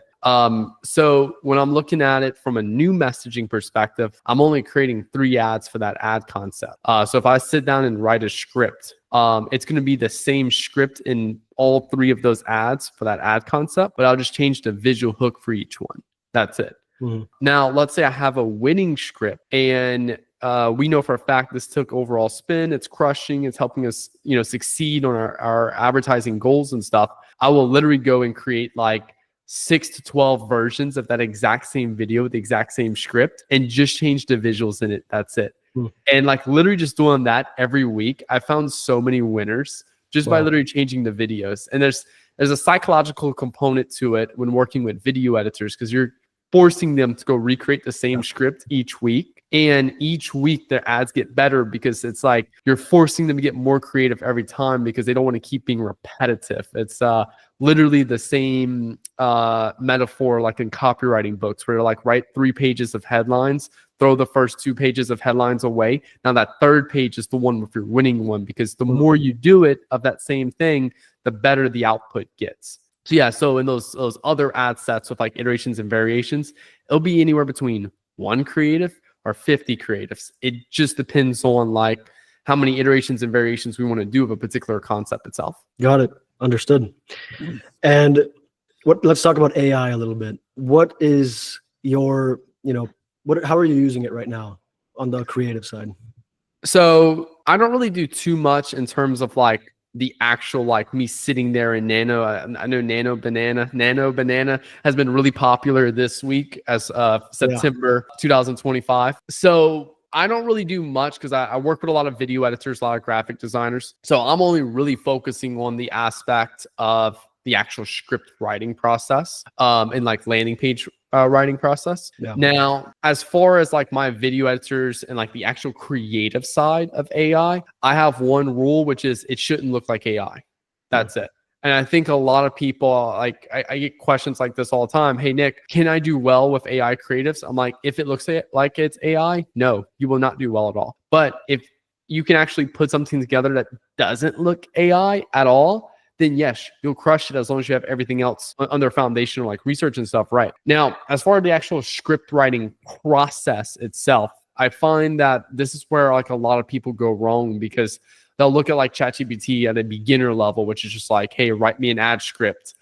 So when I'm looking at it from a new messaging perspective, I'm only creating 3 ads for that ad concept. So if I sit down and write a script, it's going to be the same script in all 3 of those ads for that ad concept, but I'll just change the visual hook for each one. That's it. Now, let's say I have a winning script and we know for a fact this took overall spin, it's crushing, it's helping us, succeed on our advertising goals and stuff. I will literally go and create like 6 to 12 versions of that exact same video with the exact same script and just change the visuals in it. That's it. And like literally just doing that every week, I found so many winners just by literally changing the videos. And there's a psychological component to it when working with video editors, because you're forcing them to go recreate the same script each week. And each week their ads get better because it's like you're forcing them to get more creative every time because they don't want to keep being repetitive. It's literally the same metaphor like in copywriting books where like write 3 pages of headlines, throw the first 2 pages of headlines away. Now that 3rd page is the one with your winning one, because the more you do it of that same thing, the better the output gets. So yeah, so in those other ad sets with like iterations and variations, it'll be anywhere between 1 creative or 50 creatives. It just depends on like how many iterations and variations we want to do of a particular concept itself. Got it. Understood. And let's talk about AI a little bit. What is your, how are you using it right now on the creative side? So I don't really do too much in terms of like the actual like me sitting there in Nano. I know Nano Banana has been really popular this week as September 2025. So I don't really do much because I work with a lot of video editors, a lot of graphic designers. So I'm only really focusing on the aspect of the actual script writing process and like landing page writing process. Now, as far as like my video editors and like the actual creative side of AI, I have one rule, which is it shouldn't look like AI. That's it. And I think a lot of people, like I get questions like this all the time. Hey, Nick, can I do well with AI creatives? I'm like, if it looks like it's AI, no, you will not do well at all. But if you can actually put something together that doesn't look AI at all, then yes, you'll crush it as long as you have everything else under foundational like research and stuff right. Now, as far as the actual script writing process itself, I find that this is where like a lot of people go wrong, because they'll look at like ChatGPT at a beginner level, which is just like, hey, write me an ad script.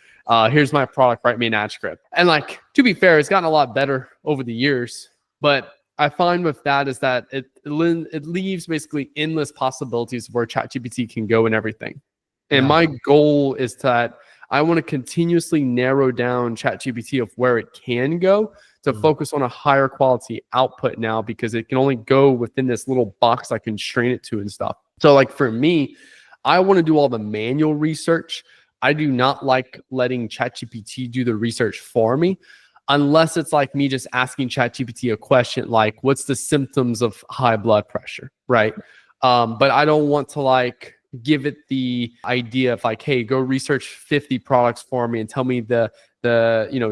Here's my product, write me an ad script. And like, to be fair, it's gotten a lot better over the years. But I find with that is that it leaves basically endless possibilities of where ChatGPT can go and everything. And my goal is that I want to continuously narrow down ChatGPT of where it can go to focus on a higher quality output now, because it can only go within this little box I constrain it to and stuff. So like for me, I want to do all the manual research. I do not like letting ChatGPT do the research for me, unless it's like me just asking ChatGPT a question like, what's the symptoms of high blood pressure, right? But I don't want to like give it the idea of like, hey, go research 50 products for me and tell me the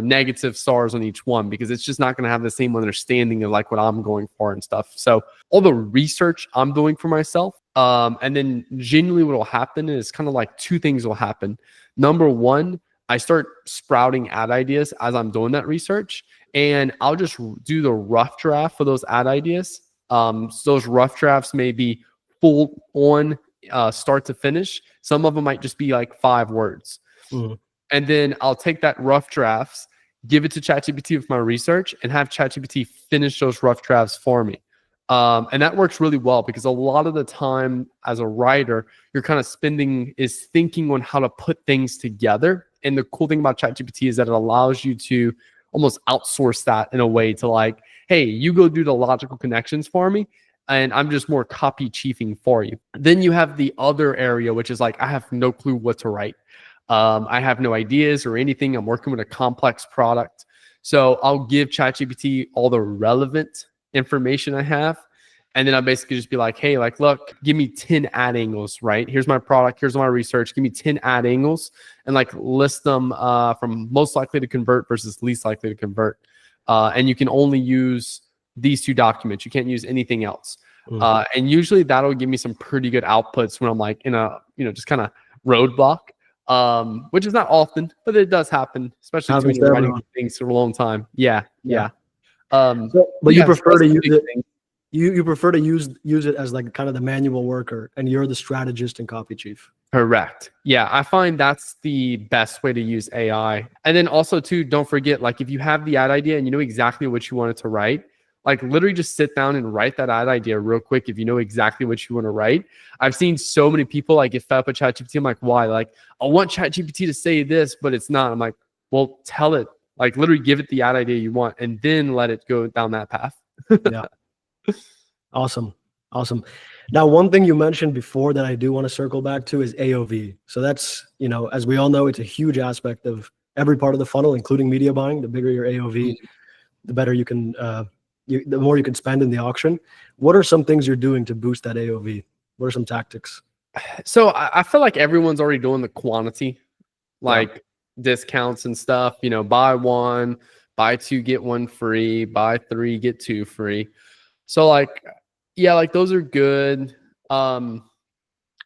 negative stars on each one, because it's just not going to have the same understanding of like what I'm going for and stuff. So all the research I'm doing for myself, and then genuinely what will happen is kind of like 2 things will happen. Number 1, I start sprouting ad ideas as I'm doing that research, and I'll just do the rough draft for those ad ideas. So those rough drafts may be full on start to finish. Some of them might just be like 5 words. And then I'll take that rough drafts, give it to ChatGPT with my research, and have ChatGPT finish those rough drafts for me. And that works really well, because a lot of the time as a writer, you're kind of thinking on how to put things together. And the cool thing about ChatGPT is that it allows you to almost outsource that in a way to like, hey, you go do the logical connections for me, and I'm just more copy chiefing for you. Then you have the other area, which is like, I have no clue what to write. I have no ideas or anything. I'm working with a complex product. So I'll give ChatGPT all the relevant information I have, And then I basically just be like, hey, like, look, give me 10 ad angles, right? Here's my product. Here's my research. Give me 10 ad angles and like list them from most likely to convert versus least likely to convert. And you can only use these 2 documents. You can't use anything else. And usually that'll give me some pretty good outputs when I'm like in a, just kind of roadblock, which is not often, but it does happen, especially when you're writing things for a long time. Yeah. But you prefer to use it. You prefer to use it as like kind of the manual worker, and you're the strategist and copy chief. Correct. Yeah, I find that's the best way to use AI. And then also too, don't forget, like if you have the ad idea and you know exactly what you want it to write, like literally just sit down and write that ad idea real quick if you know exactly what you want to write. I've seen so many people like get fed up with ChatGPT. I'm like, why? Like, I want ChatGPT to say this, but it's not. I'm like, well, tell it. Like literally give it the ad idea you want and then let it go down that path. Yeah. Awesome. Now, one thing you mentioned before that I do want to circle back to is AOV. So that's, as we all know, it's a huge aspect of every part of the funnel, including media buying. The bigger your AOV, the better you can, the more you can spend in the auction. What are some things you're doing to boost that AOV? What are some tactics? So I feel like everyone's already doing the quantity, like discounts and stuff, buy 1, buy 2, get 1 free, buy 3, get 2 free. So like, yeah, like those are good. Where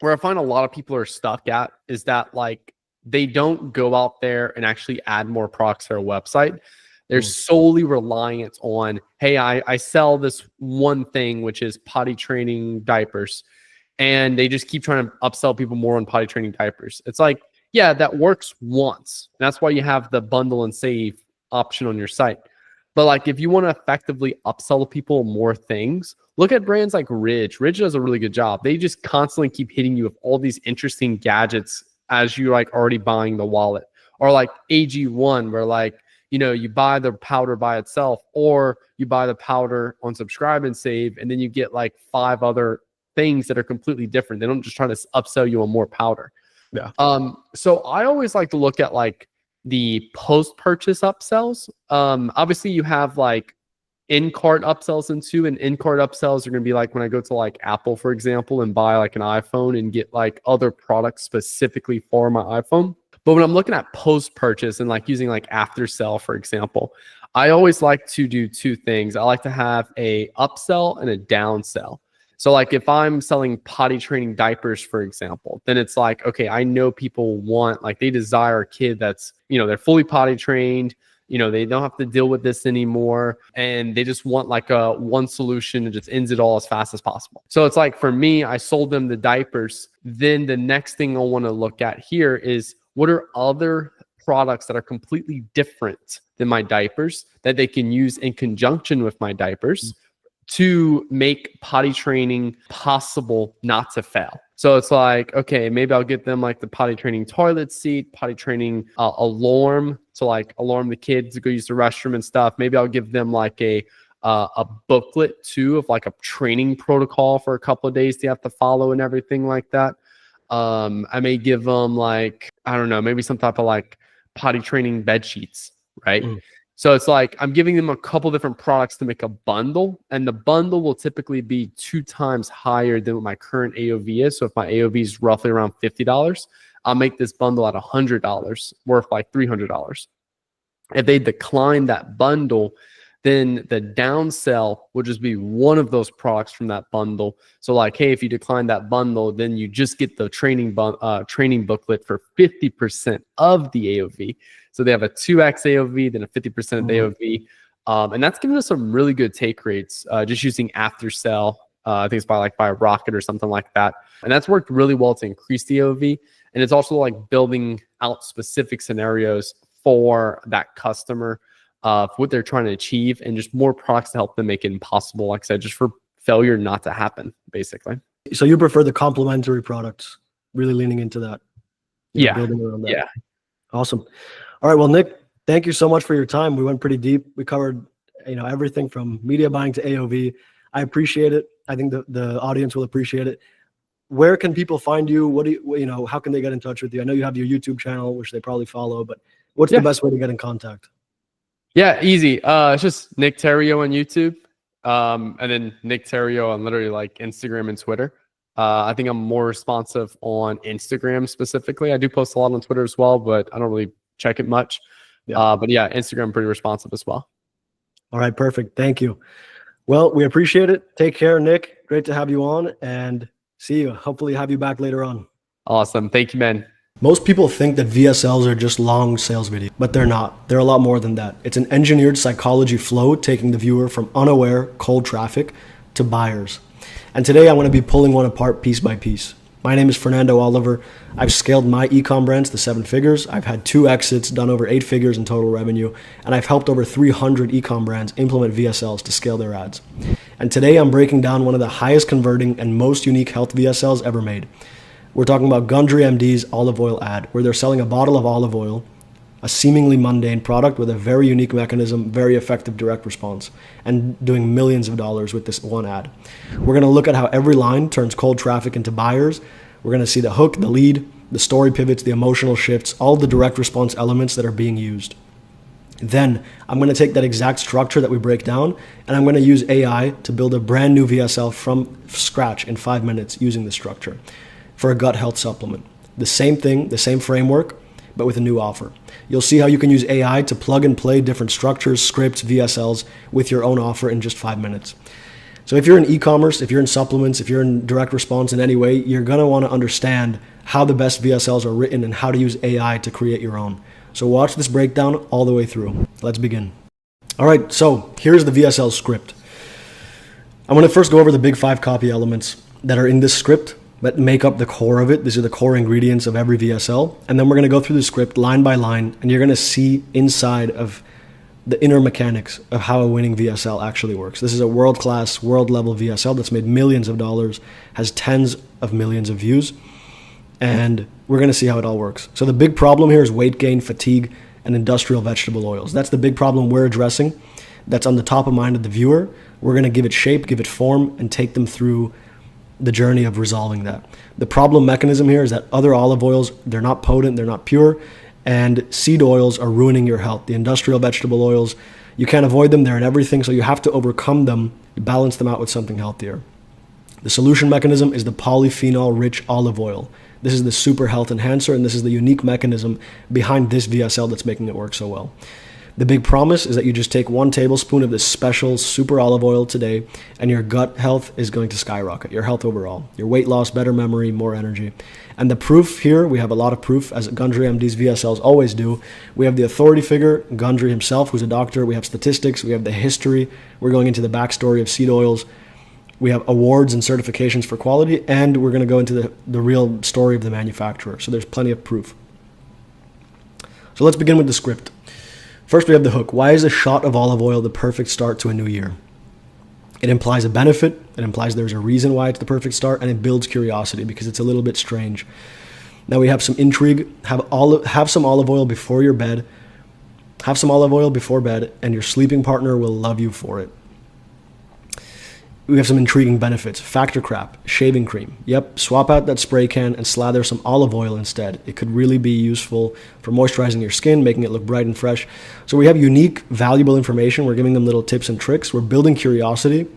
I find a lot of people are stuck at is that like they don't go out there and actually add more products to their website. They're solely reliant on, hey, I sell this one thing, which is potty training diapers. And they just keep trying to upsell people more on potty training diapers. It's like, yeah, that works once. And that's why you have the bundle and save option on your site. But like, if you want to effectively upsell people more things, look at brands like Ridge. Ridge does a really good job. They just constantly keep hitting you with all these interesting gadgets as you like already buying the wallet. Or like AG1, where like, you buy the powder by itself, or you buy the powder on subscribe and save, and then you get like 5 other things that are completely different. They don't just try to upsell you on more powder. Yeah. So I always like to look at like the post-purchase upsells. Obviously you have like in-cart upsells and in-cart upsells are going to be like when I go to like Apple, for example, and buy like an iPhone and get like other products specifically for my iPhone. But when I'm looking at post-purchase and like using like after sell, for example, I always like to do 2 things. I like to have a upsell and a downsell. So like if I'm selling potty training diapers, for example, then it's like, okay, I know people want, like they desire a kid that's, they're fully potty trained, they don't have to deal with this anymore. And they just want like a one solution that just ends it all as fast as possible. So it's like, for me, I sold them the diapers. Then the next thing I want to look at here is what are other products that are completely different than my diapers that they can use in conjunction with my diapers to make potty training possible not to fail. So it's like, okay, maybe I'll get them like the potty training toilet seat, potty training alarm to like alarm the kids to go use the restroom and stuff. Maybe I'll give them like a booklet too of like a training protocol for a couple of days they have to follow and everything like that. I may give them like, I don't know, maybe some type of like potty training bed sheets, right? So it's like I'm giving them a couple different products to make a bundle, and the bundle will typically be 2 times higher than what my current AOV is. So if my AOV is roughly around $50, I'll make this bundle at $100 worth like $300. If they decline that bundle, then the downsell will just be one of those products from that bundle. So like, hey, if you decline that bundle, then you just get the training booklet for 50% of the AOV. So they have a 2x AOV, then a 50% AOV. And that's giving us some really good take rates just using after sell. I think it's by Rocket or something like that. And that's worked really well to increase the AOV. And it's also like building out specific scenarios for that customer for what they're trying to achieve, and just more products to help them make it impossible, like I said, just for failure not to happen, basically. So you prefer the complementary products, really leaning into that. Building around that. Yeah. Awesome. All right. Well, Nick, thank you so much for your time. We went pretty deep. We covered, everything from media buying to AOV. I appreciate it. I think the audience will appreciate it. Where can people find you? What do you, how can they get in touch with you? I know you have your YouTube channel, which they probably follow, but what's the best way to get in contact? Yeah, easy. It's just Nick Terrio on YouTube. And then Nick Terrio on literally like Instagram and Twitter. I think I'm more responsive on Instagram specifically. I do post a lot on Twitter as well, but I don't really check it much. But yeah, Instagram pretty responsive as well. All right, perfect. Thank you. Well, we appreciate it. Take care, Nick. Great to have you on, and see you. Hopefully have you back later on. Awesome. Thank you, man. Most people think that VSLs are just long sales videos, but they're not. They're a lot more than that. It's an engineered psychology flow taking the viewer from unaware, cold traffic to buyers. And today I want to be pulling one apart piece by piece. My name is Fernando Oliver. I've scaled my ecom brands to 7 figures. I've had 2 exits, done over 8 figures in total revenue, and I've helped over 300 ecom brands implement VSLs to scale their ads. And today I'm breaking down one of the highest converting and most unique health VSLs ever made. We're talking about Gundry MD's olive oil ad, where they're selling a bottle of olive oil, a seemingly mundane product with a very unique mechanism, very effective direct response, and doing millions of dollars with this one ad. We're going to look at how every line turns cold traffic into buyers. We're going to see the hook, the lead, the story pivots, the emotional shifts, all the direct response elements that are being used. Then I'm going to take that exact structure that we break down, and I'm going to use AI to build a brand new VSL from scratch in 5 minutes using this structure for a gut health supplement. The same thing, the same framework, but with a new offer. You'll see how you can use AI to plug and play different structures, scripts, VSLs with your own offer in just 5 minutes. So if you're in e-commerce, if you're in supplements, if you're in direct response in any way, you're going to want to understand how the best VSLs are written and how to use AI to create your own. So watch this breakdown all the way through. Let's begin. All right, so here's the VSL script. I'm going to first go over the big 5 copy elements that are in this script that make up the core of it. These are the core ingredients of every VSL. And then we're going to go through the script line by line, and you're going to see inside of the inner mechanics of how a winning VSL actually works. This is a world-class, world-level VSL that's made millions of dollars, has tens of millions of views, and we're going to see how it all works. So the big problem here is weight gain, fatigue, and industrial vegetable oils. That's the big problem we're addressing. That's on the top of mind of the viewer. We're going to give it shape, give it form, and take them through the journey of resolving that. The problem mechanism here is that other olive oils, they're not potent, they're not pure, and seed oils are ruining your health. The industrial vegetable oils, you can't avoid them, they're in everything, so you have to overcome them, balance them out with something healthier. The solution mechanism is the polyphenol-rich olive oil. This is the super health enhancer, and this is the unique mechanism behind this VSL that's making it work so well. The big promise is that you just take 1 tablespoon of this special super olive oil today, and your gut health is going to skyrocket, your health overall, your weight loss, better memory, more energy. And the proof here, we have a lot of proof, as Gundry MD's VSLs always do. We have the authority figure, Gundry himself, who's a doctor. We have statistics. We have the history. We're going into the backstory of seed oils. We have awards and certifications for quality, and we're going to go into the real story of the manufacturer. So there's plenty of proof. So let's begin with the script. First, we have the hook. Why is a shot of olive oil the perfect start to a new year? It implies a benefit. It implies there's a reason why it's the perfect start, and it builds curiosity because it's a little bit strange. Now we have some intrigue. Have some olive oil before your bed. Have some olive oil before bed, and your sleeping partner will love you for it. We have some intriguing benefits. Factor crap, shaving cream. Yep, swap out that spray can and slather some olive oil instead. It could really be useful for moisturizing your skin, making it look bright and fresh. So we have unique, valuable information. We're giving them little tips and tricks. We're building curiosity.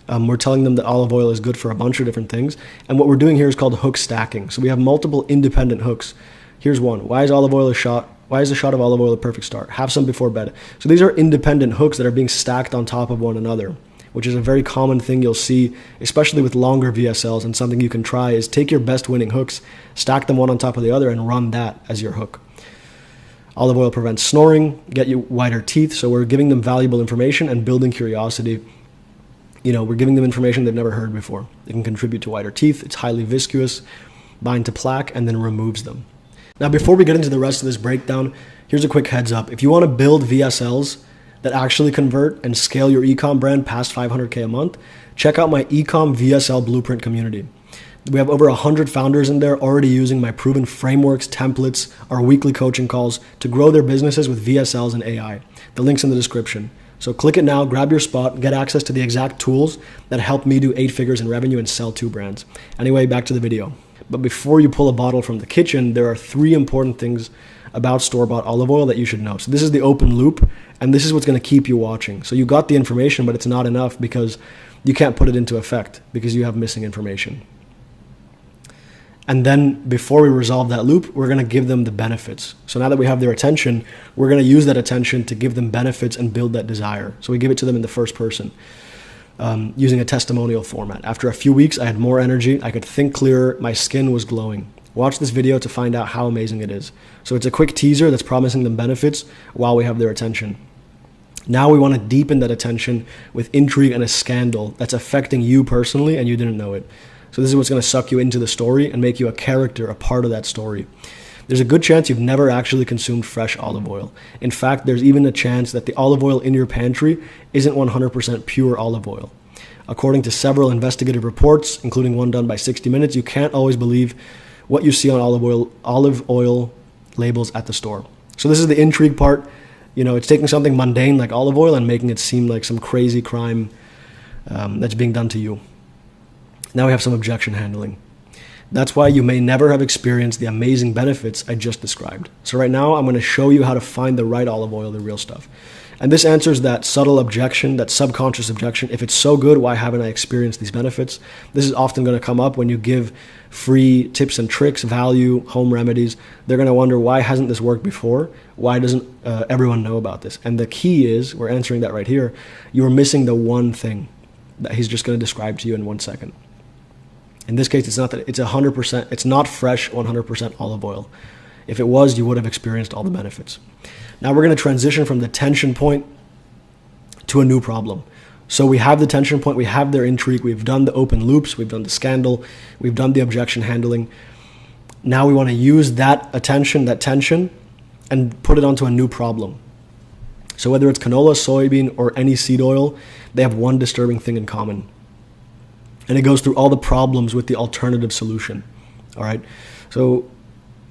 We're telling them that olive oil is good for a bunch of different things. And what we're doing here is called hook stacking. So we have multiple independent hooks. Here's one. Why is olive oil a shot? Why is a shot of olive oil a perfect start? Have some before bed. So these are independent hooks that are being stacked on top of one another, which is a very common thing you'll see, especially with longer VSLs. And something you can try is take your best winning hooks, stack them one on top of the other, and run that as your hook. Olive oil prevents snoring, get you whiter teeth. So we're giving them valuable information and building curiosity. We're giving them information they've never heard before. It can contribute to whiter teeth. It's highly viscous, bind to plaque, and then removes them. Now, before we get into the rest of this breakdown, here's a quick heads up. If you want to build VSLs that actually convert and scale your ecom brand past $500K a month, check out my Ecom VSL Blueprint community. We have over 100 founders in there already using my proven frameworks, templates, our weekly coaching calls to grow their businesses with VSLs and AI. The link's in the description. So click it now, grab your spot, get access to the exact tools that help me do 8 figures in revenue and sell 2 brands. Anyway, back to the video. But before you pull a bottle from the kitchen, there are 3 important things about store-bought olive oil that you should know. So this is the open loop, and this is what's going to keep you watching. So you got the information, but it's not enough because you can't put it into effect because you have missing information. And then before we resolve that loop, we're going to give them the benefits. So now that we have their attention, we're going to use that attention to give them benefits and build that desire. So we give it to them in the first person, using a testimonial format. After a few weeks, I had more energy. I could think clearer. My skin was glowing. Watch this video to find out how amazing it is. So it's a quick teaser that's promising them benefits while we have their attention. Now we want to deepen that attention with intrigue and a scandal that's affecting you personally and you didn't know it. So this is what's going to suck you into the story and make you a character, a part of that story. There's a good chance you've never actually consumed fresh olive oil. In fact, there's even a chance that the olive oil in your pantry isn't 100% pure olive oil. According to several investigative reports, including one done by 60 Minutes, you can't always believe what you see on olive oil labels at the store. So this is the intrigue part. You know, it's taking something mundane like olive oil and making it seem like some crazy crime that's being done to you. Now we have some objection handling. That's why you may never have experienced the amazing benefits I just described. So right now I'm going to show you how to find the right olive oil, the real stuff. And this answers that subtle objection, that subconscious objection. If it's so good, why haven't I experienced these benefits? This is often going to come up when you give free tips and tricks, value, home remedies. They're going to wonder, why hasn't this worked before? Why doesn't everyone know about this? And the key is, we're answering that right here, you're missing the one thing that he's just going to describe to you in 1 second. In this case, it's not that it's 100%, it's not fresh 100% olive oil. If it was, you would have experienced all the benefits. Now we're going to transition from the tension point to a new problem. So we have the tension point, we have their intrigue, we've done the open loops, we've done the scandal, we've done the objection handling. Now we want to use that attention, that tension, and put it onto a new problem. So whether it's canola, soybean, or any seed oil, they have one disturbing thing in common. And it goes through all the problems with the alternative solution. All right. So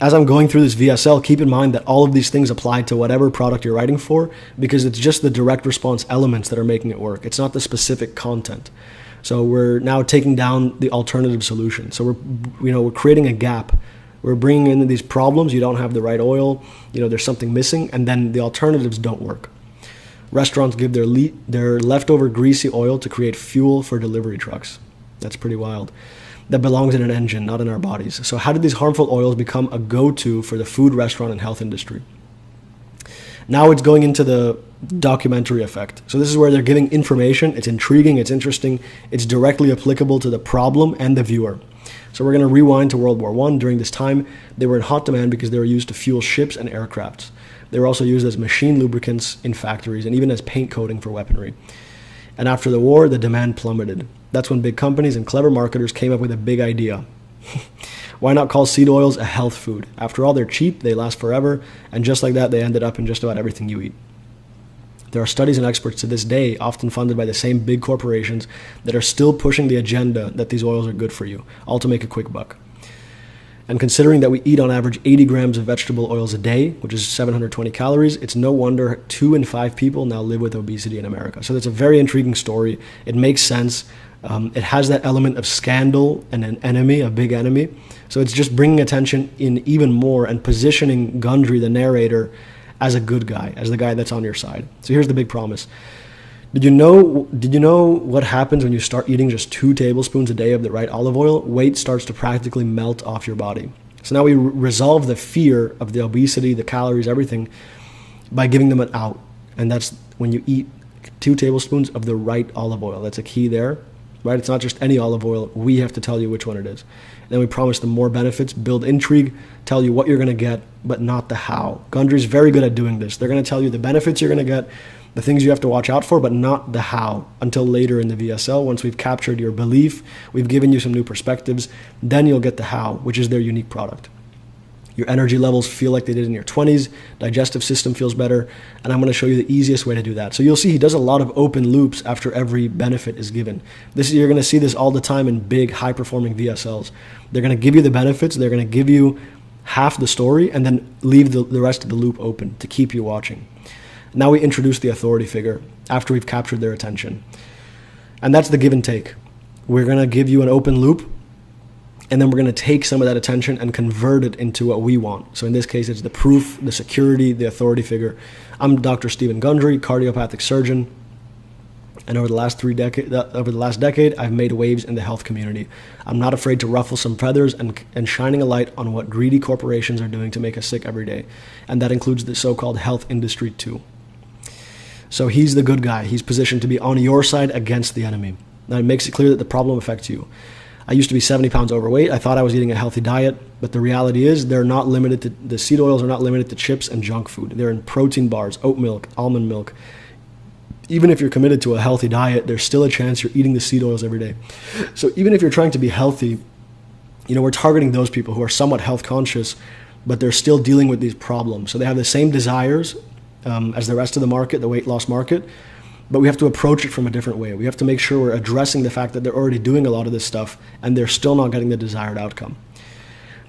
as I'm going through this VSL, keep in mind that all of these things apply to whatever product you're writing for, because it's just the direct response elements that are making it work. It's not the specific content. So we're now taking down the alternative solution. So we're creating a gap. We're bringing in these problems. You don't have the right oil. There's something missing, and then the alternatives don't work. Restaurants give their leftover greasy oil to create fuel for delivery trucks. That's pretty wild. That belongs in an engine, not in our bodies. So how did these harmful oils become a go-to for the food, restaurant, and health industry? Now it's going into the documentary effect. So this is where they're giving information. It's intriguing, it's interesting, it's directly applicable to the problem and the viewer. So we're going to rewind to World War I. During this time, they were in hot demand because they were used to fuel ships and aircrafts. They were also used as machine lubricants in factories and even as paint coating for weaponry. And after the war, the demand plummeted. That's when big companies and clever marketers came up with a big idea. Why not call seed oils a health food? After all, they're cheap, they last forever, and just like that, they ended up in just about everything you eat. There are studies and experts to this day, often funded by the same big corporations, that are still pushing the agenda that these oils are good for you, all to make a quick buck. And considering that we eat on average 80 grams of vegetable oils a day, which is 720 calories, it's no wonder 2 in 5 people now live with obesity in America. So that's a very intriguing story. It makes sense. It has that element of scandal and an enemy, a big enemy. So it's just bringing attention in even more and positioning Gundry, the narrator, as a good guy, as the guy that's on your side. So here's the big promise. Did you know what happens when you start eating just 2 tablespoons a day of the right olive oil? Weight starts to practically melt off your body. So now we resolve the fear of the obesity, the calories, everything, by giving them an out. And that's when you eat 2 tablespoons of the right olive oil. That's a key there, right? It's not just any olive oil. We have to tell you which one it is. And then we promise them more benefits, build intrigue, tell you what you're going to get, but not the how. Gundry's very good at doing this. They're going to tell you the benefits you're going to get, the things you have to watch out for, but not the how until later in the VSL. Once we've captured your belief, we've given you some new perspectives, then you'll get the how, which is their unique product. Your energy levels feel like they did in your 20s, digestive system feels better, and I'm going to show you the easiest way to do that. So you'll see he does a lot of open loops after every benefit is given. You're going to see this all the time in big, high-performing VSLs. They're going to give you the benefits, they're going to give you half the story, and then leave the rest of the loop open to keep you watching. Now we introduce the authority figure after we've captured their attention. And that's the give and take. We're going to give you an open loop, And then we're going to take some of that attention and convert it into what we want. So in this case, it's the proof, the security, the authority figure. I'm Dr. Stephen Gundry, cardiopathic surgeon. And over the last decade, I've made waves in the health community. I'm not afraid to ruffle some feathers and shining a light on what greedy corporations are doing to make us sick every day. And that includes the so-called health industry too. So he's the good guy. He's positioned to be on your side against the enemy. Now it makes it clear that the problem affects you. I used to be 70 pounds overweight. I thought I was eating a healthy diet, but the reality is the seed oils are not limited to chips and junk food. They're in protein bars, oat milk, almond milk. Even if you're committed to a healthy diet, there's still a chance you're eating the seed oils every day. So even if you're trying to be healthy, we're targeting those people who are somewhat health conscious, but they're still dealing with these problems. So they have the same desires as the rest of the market, the weight loss market, but we have to approach it from a different way. We have to make sure we're addressing the fact that they're already doing a lot of this stuff and they're still not getting the desired outcome.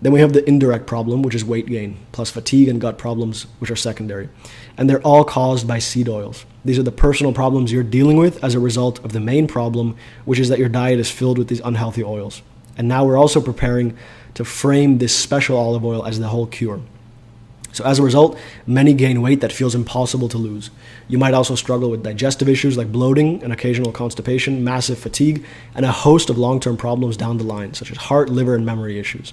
Then we have the indirect problem, which is weight gain, plus fatigue and gut problems, which are secondary. And they're all caused by seed oils. These are the personal problems you're dealing with as a result of the main problem, which is that your diet is filled with these unhealthy oils. And now we're also preparing to frame this special olive oil as the whole cure. So as a result, many gain weight that feels impossible to lose. You might also struggle with digestive issues like bloating and occasional constipation, massive fatigue, and a host of long-term problems down the line, such as heart, liver, and memory issues.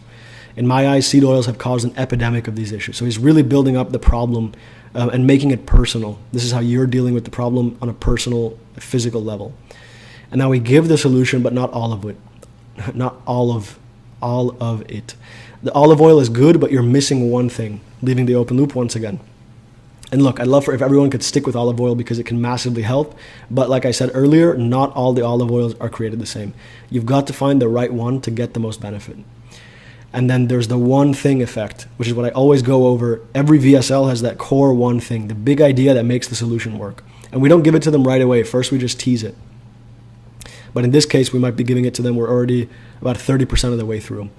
In my eyes, seed oils have caused an epidemic of these issues. So he's really building up the problem and making it personal. This is how you're dealing with the problem on a personal, physical level. And now we give the solution, but not all of it. Not all of it. The olive oil is good, but you're missing one thing, leaving the open loop once again. And look, I'd love for if everyone could stick with olive oil because it can massively help. But like I said earlier, not all the olive oils are created the same. You've got to find the right one to get the most benefit. And then there's the one thing effect, which is what I always go over. Every VSL has that core one thing, the big idea that makes the solution work. And we don't give it to them right away. First, we just tease it. But in this case, we might be giving it to them. We're already about 30% of the way through.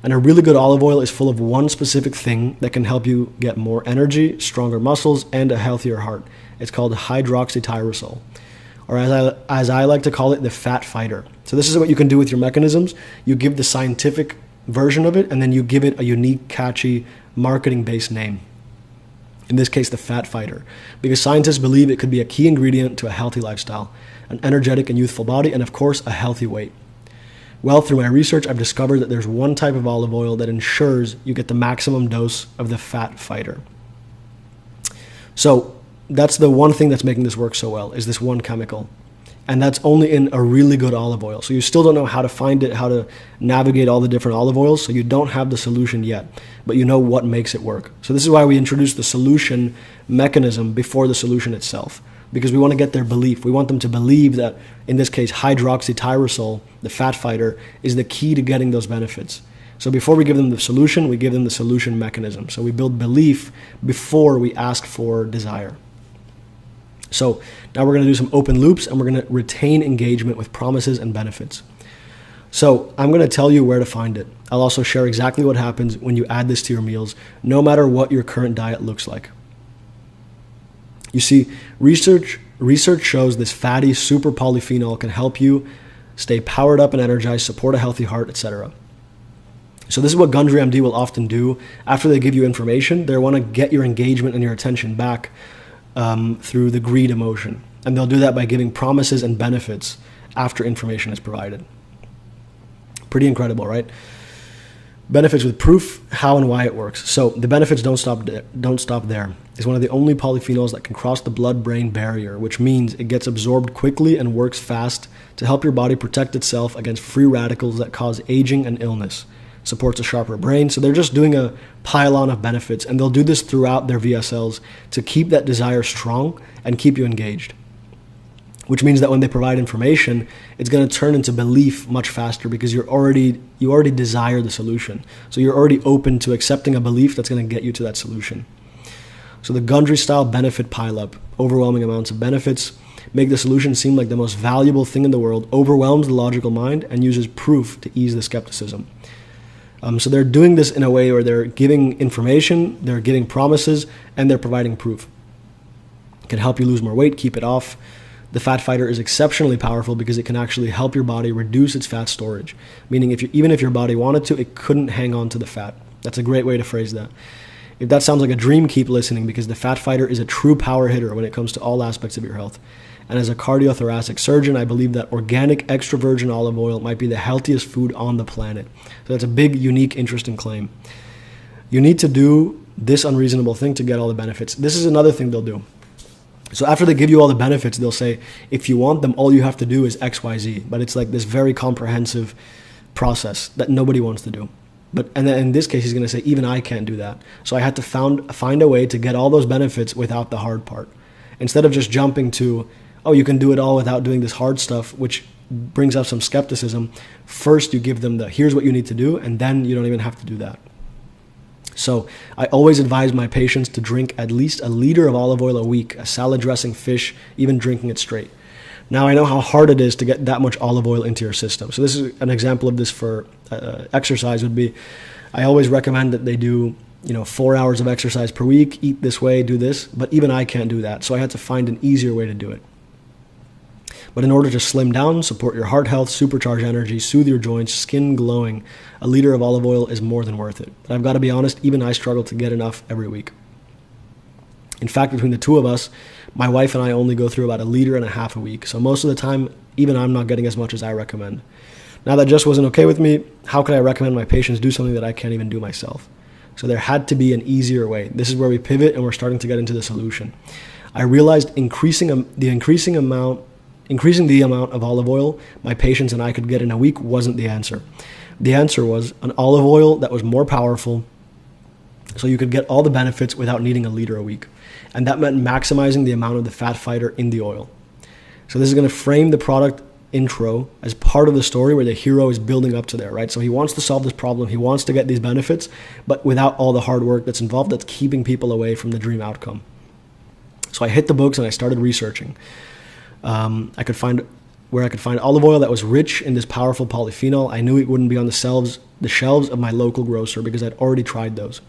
And a really good olive oil is full of one specific thing that can help you get more energy, stronger muscles, and a healthier heart. It's called hydroxytyrosol, or as I like to call it, the fat fighter. So this is what you can do with your mechanisms. You give the scientific version of it, and then you give it a unique, catchy, marketing-based name. In this case, the fat fighter, because scientists believe it could be a key ingredient to a healthy lifestyle, an energetic and youthful body, and of course, a healthy weight. Well, through my research, I've discovered that there's one type of olive oil that ensures you get the maximum dose of the fat fighter. So that's the one thing that's making this work so well, is this one chemical. And that's only in a really good olive oil. So you still don't know how to find it, how to navigate all the different olive oils, so you don't have the solution yet, but you know what makes it work. So this is why we introduced the solution mechanism before the solution itself, because we want to get their belief. We want them to believe that, in this case, hydroxytyrosol, the fat fighter, is the key to getting those benefits. So before we give them the solution, we give them the solution mechanism. So we build belief before we ask for desire. So now we're going to do some open loops, and we're going to retain engagement with promises and benefits. So I'm going to tell you where to find it. I'll also share exactly what happens when you add this to your meals, no matter what your current diet looks like. You see, research shows this fatty super polyphenol can help you stay powered up and energized, support a healthy heart, etc. So this is what Gundry MD will often do. After they give you information, they want to get your engagement and your attention back through the greed emotion. And they'll do that by giving promises and benefits after information is provided. Pretty incredible, right? Benefits with proof, how and why it works. So the benefits don't stop there. It's one of the only polyphenols that can cross the blood-brain barrier, which means it gets absorbed quickly and works fast to help your body protect itself against free radicals that cause aging and illness. Supports a sharper brain. So they're just doing a pile-on of benefits, and they'll do this throughout their VSLs to keep that desire strong and keep you engaged. Which means that when they provide information, it's going to turn into belief much faster because you already desire the solution. So you're already open to accepting a belief that's going to get you to that solution. So the Gundry style benefit pileup, overwhelming amounts of benefits, make the solution seem like the most valuable thing in the world, overwhelms the logical mind, and uses proof to ease the skepticism. So they're doing this in a way where they're giving information, they're giving promises, and they're providing proof. It can help you lose more weight, keep it off. The fat fighter is exceptionally powerful because it can actually help your body reduce its fat storage, meaning even if your body wanted to, it couldn't hang on to the fat. That's a great way to phrase that. If that sounds like a dream, keep listening, because the fat fighter is a true power hitter when it comes to all aspects of your health. And as a cardiothoracic surgeon, I believe that organic extra virgin olive oil might be the healthiest food on the planet. So that's a big, unique, interesting claim. You need to do this unreasonable thing to get all the benefits. This is another thing they'll do. So after they give you all the benefits, they'll say, if you want them, all you have to do is X, Y, Z. But it's like this very comprehensive process that nobody wants to do. And then in this case, he's going to say, even I can't do that. So I had to find a way to get all those benefits without the hard part. Instead of just jumping to, oh, you can do it all without doing this hard stuff, which brings up some skepticism. First, you give them here's what you need to do, and then you don't even have to do that. So I always advise my patients to drink at least a liter of olive oil a week, a salad dressing, fish, even drinking it straight. Now I know how hard it is to get that much olive oil into your system. So this is an example of this for exercise would be, I always recommend that they do 4 hours of exercise per week, eat this way, do this, but even I can't do that. So I had to find an easier way to do it. But in order to slim down, support your heart health, supercharge energy, soothe your joints, skin glowing, a liter of olive oil is more than worth it. But I've got to be honest, even I struggle to get enough every week. In fact, between the two of us, my wife and I only go through about 1.5 liters a week. So most of the time, even I'm not getting as much as I recommend. Now that just wasn't okay with me, how could I recommend my patients do something that I can't even do myself? So there had to be an easier way. This is where we pivot and we're starting to get into the solution. I realized increasing the amount of olive oil my patients and I could get in a week wasn't the answer. The answer was an olive oil that was more powerful, so you could get all the benefits without needing 1 liter a week. And that meant maximizing the amount of the fat fighter in the oil. So this is going to frame the product intro as part of the story where the hero is building up to there, right? So he wants to solve this problem, he wants to get these benefits, but without all the hard work that's involved that's keeping people away from the dream outcome. So I hit the books and I started researching. I could find olive oil that was rich in this powerful polyphenol. I knew it wouldn't be on the shelves of my local grocer because I'd already tried those.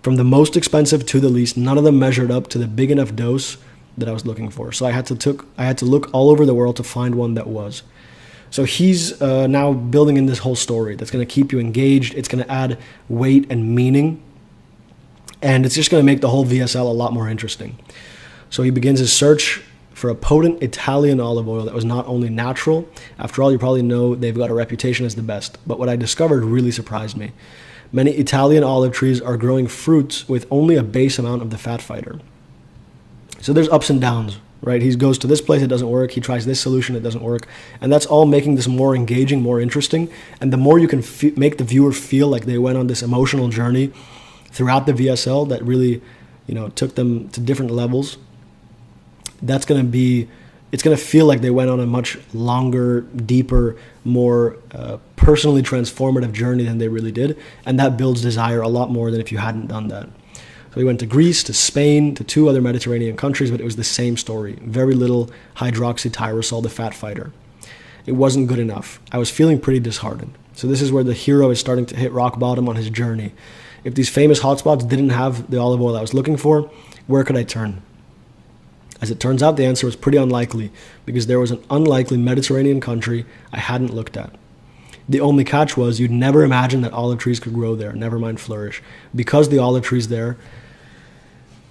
From the most expensive to the least, none of them measured up to the big enough dose that I was looking for. So I had to look all over the world to find one that was. So he's now building in this whole story that's going to keep you engaged. It's going to add weight and meaning, and it's just going to make the whole VSL a lot more interesting. So he begins his search for a potent Italian olive oil that was not only natural. After all, you probably know they've got a reputation as the best. But what I discovered really surprised me. Many Italian olive trees are growing fruits with only a base amount of the fat fighter. So there's ups and downs, right? He goes to this place, it doesn't work. He tries this solution, it doesn't work. And that's all making this more engaging, more interesting. And the more you can make the viewer feel like they went on this emotional journey throughout the VSL that really, took them to different levels, it's going to feel like they went on a much longer, deeper, more personally transformative journey than they really did. And that builds desire a lot more than if you hadn't done that. So we went to Greece, to Spain, to 2 other Mediterranean countries, but it was the same story. Very little hydroxytyrosol, the fat fighter. It wasn't good enough. I was feeling pretty disheartened. So this is where the hero is starting to hit rock bottom on his journey. If these famous hotspots didn't have the olive oil I was looking for, where could I turn? As it turns out, the answer was pretty unlikely because there was an unlikely Mediterranean country I hadn't looked at. The only catch was you'd never imagine that olive trees could grow there, never mind flourish, because the olive trees there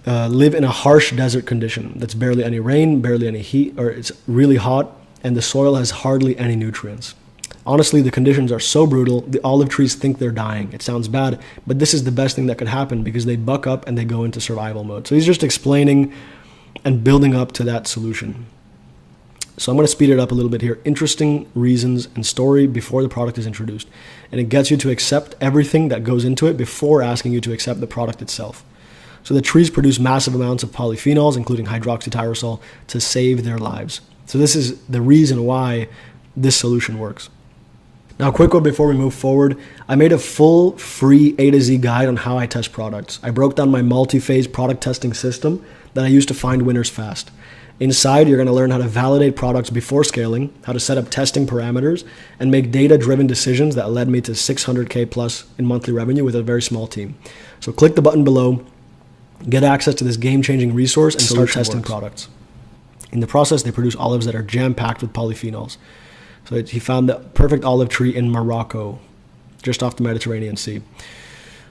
live in a harsh desert condition. That's barely any rain, barely any heat, or it's really hot, and the soil has hardly any nutrients. Honestly, the conditions are so brutal, the olive trees think they're dying. It sounds bad, but this is the best thing that could happen because they buck up and they go into survival mode. So he's just explaining and building up to that solution. So I'm going to speed it up a little bit here. Interesting reasons and story before the product is introduced. And it gets you to accept everything that goes into it before asking you to accept the product itself. So the trees produce massive amounts of polyphenols, including hydroxytyrosol, to save their lives. So this is the reason why this solution works. Now, a quick one before we move forward. I made a full free A to Z guide on how I test products. I broke down my multi-phase product testing system that I use to find winners fast. Inside, you're going to learn how to validate products before scaling, how to set up testing parameters, and make data-driven decisions that led me to $600K plus in monthly revenue with a very small team. So click the button below, get access to this game-changing resource, and start testing products. In the process, they produce olives that are jam-packed with polyphenols. So he found the perfect olive tree in Morocco, just off the Mediterranean Sea.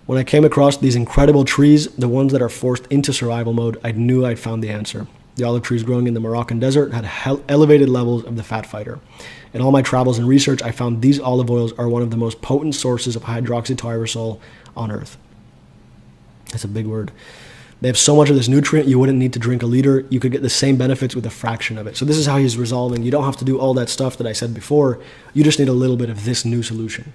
When I came across these incredible trees, the ones that are forced into survival mode, I knew I'd found the answer. The olive trees growing in the Moroccan desert had elevated levels of the fat fighter. In all my travels and research, I found these olive oils are one of the most potent sources of hydroxytyrosol on Earth. That's a big word. They have so much of this nutrient, you wouldn't need to drink a liter. You could get the same benefits with a fraction of it. So this is how he's resolving. You don't have to do all that stuff that I said before. You just need a little bit of this new solution.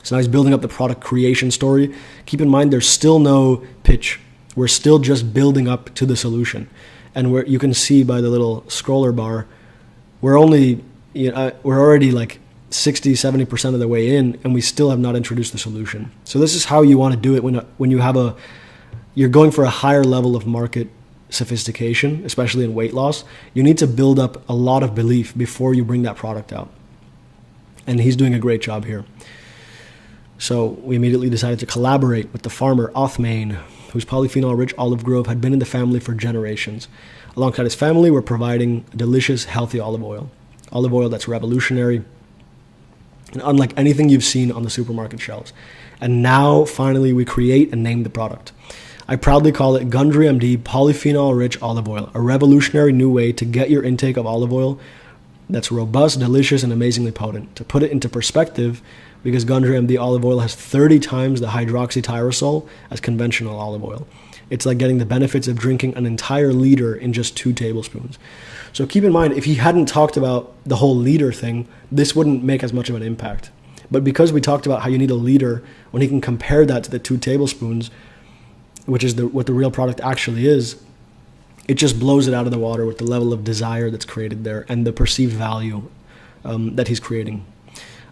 So now he's building up the product creation story. Keep in mind, there's still no pitch. We're still just building up to the solution. And where you can see by the little scroller bar, we're already like 60, 70% of the way in, and we still have not introduced the solution. So this is how you want to do it when you have you're going for a higher level of market sophistication, especially in weight loss. You need to build up a lot of belief before you bring that product out. And he's doing a great job here. So we immediately decided to collaborate with the farmer Othmane, whose polyphenol-rich olive grove had been in the family for generations. Alongside his family, we're providing delicious, healthy olive oil that's revolutionary and unlike anything you've seen on the supermarket shelves. And now, finally, we create and name the product. I proudly call it Gundry MD Polyphenol-Rich Olive Oil, a revolutionary new way to get your intake of olive oil that's robust, delicious, and amazingly potent. To put it into perspective, because Gundry MD olive oil has 30 times the hydroxytyrosol as conventional olive oil. It's like getting the benefits of drinking an entire liter in just 2 tablespoons. So keep in mind, if he hadn't talked about the whole liter thing, this wouldn't make as much of an impact. But because we talked about how you need a liter, when he can compare that to the 2 tablespoons, which is what the real product actually is, it just blows it out of the water with the level of desire that's created there and the perceived value that he's creating.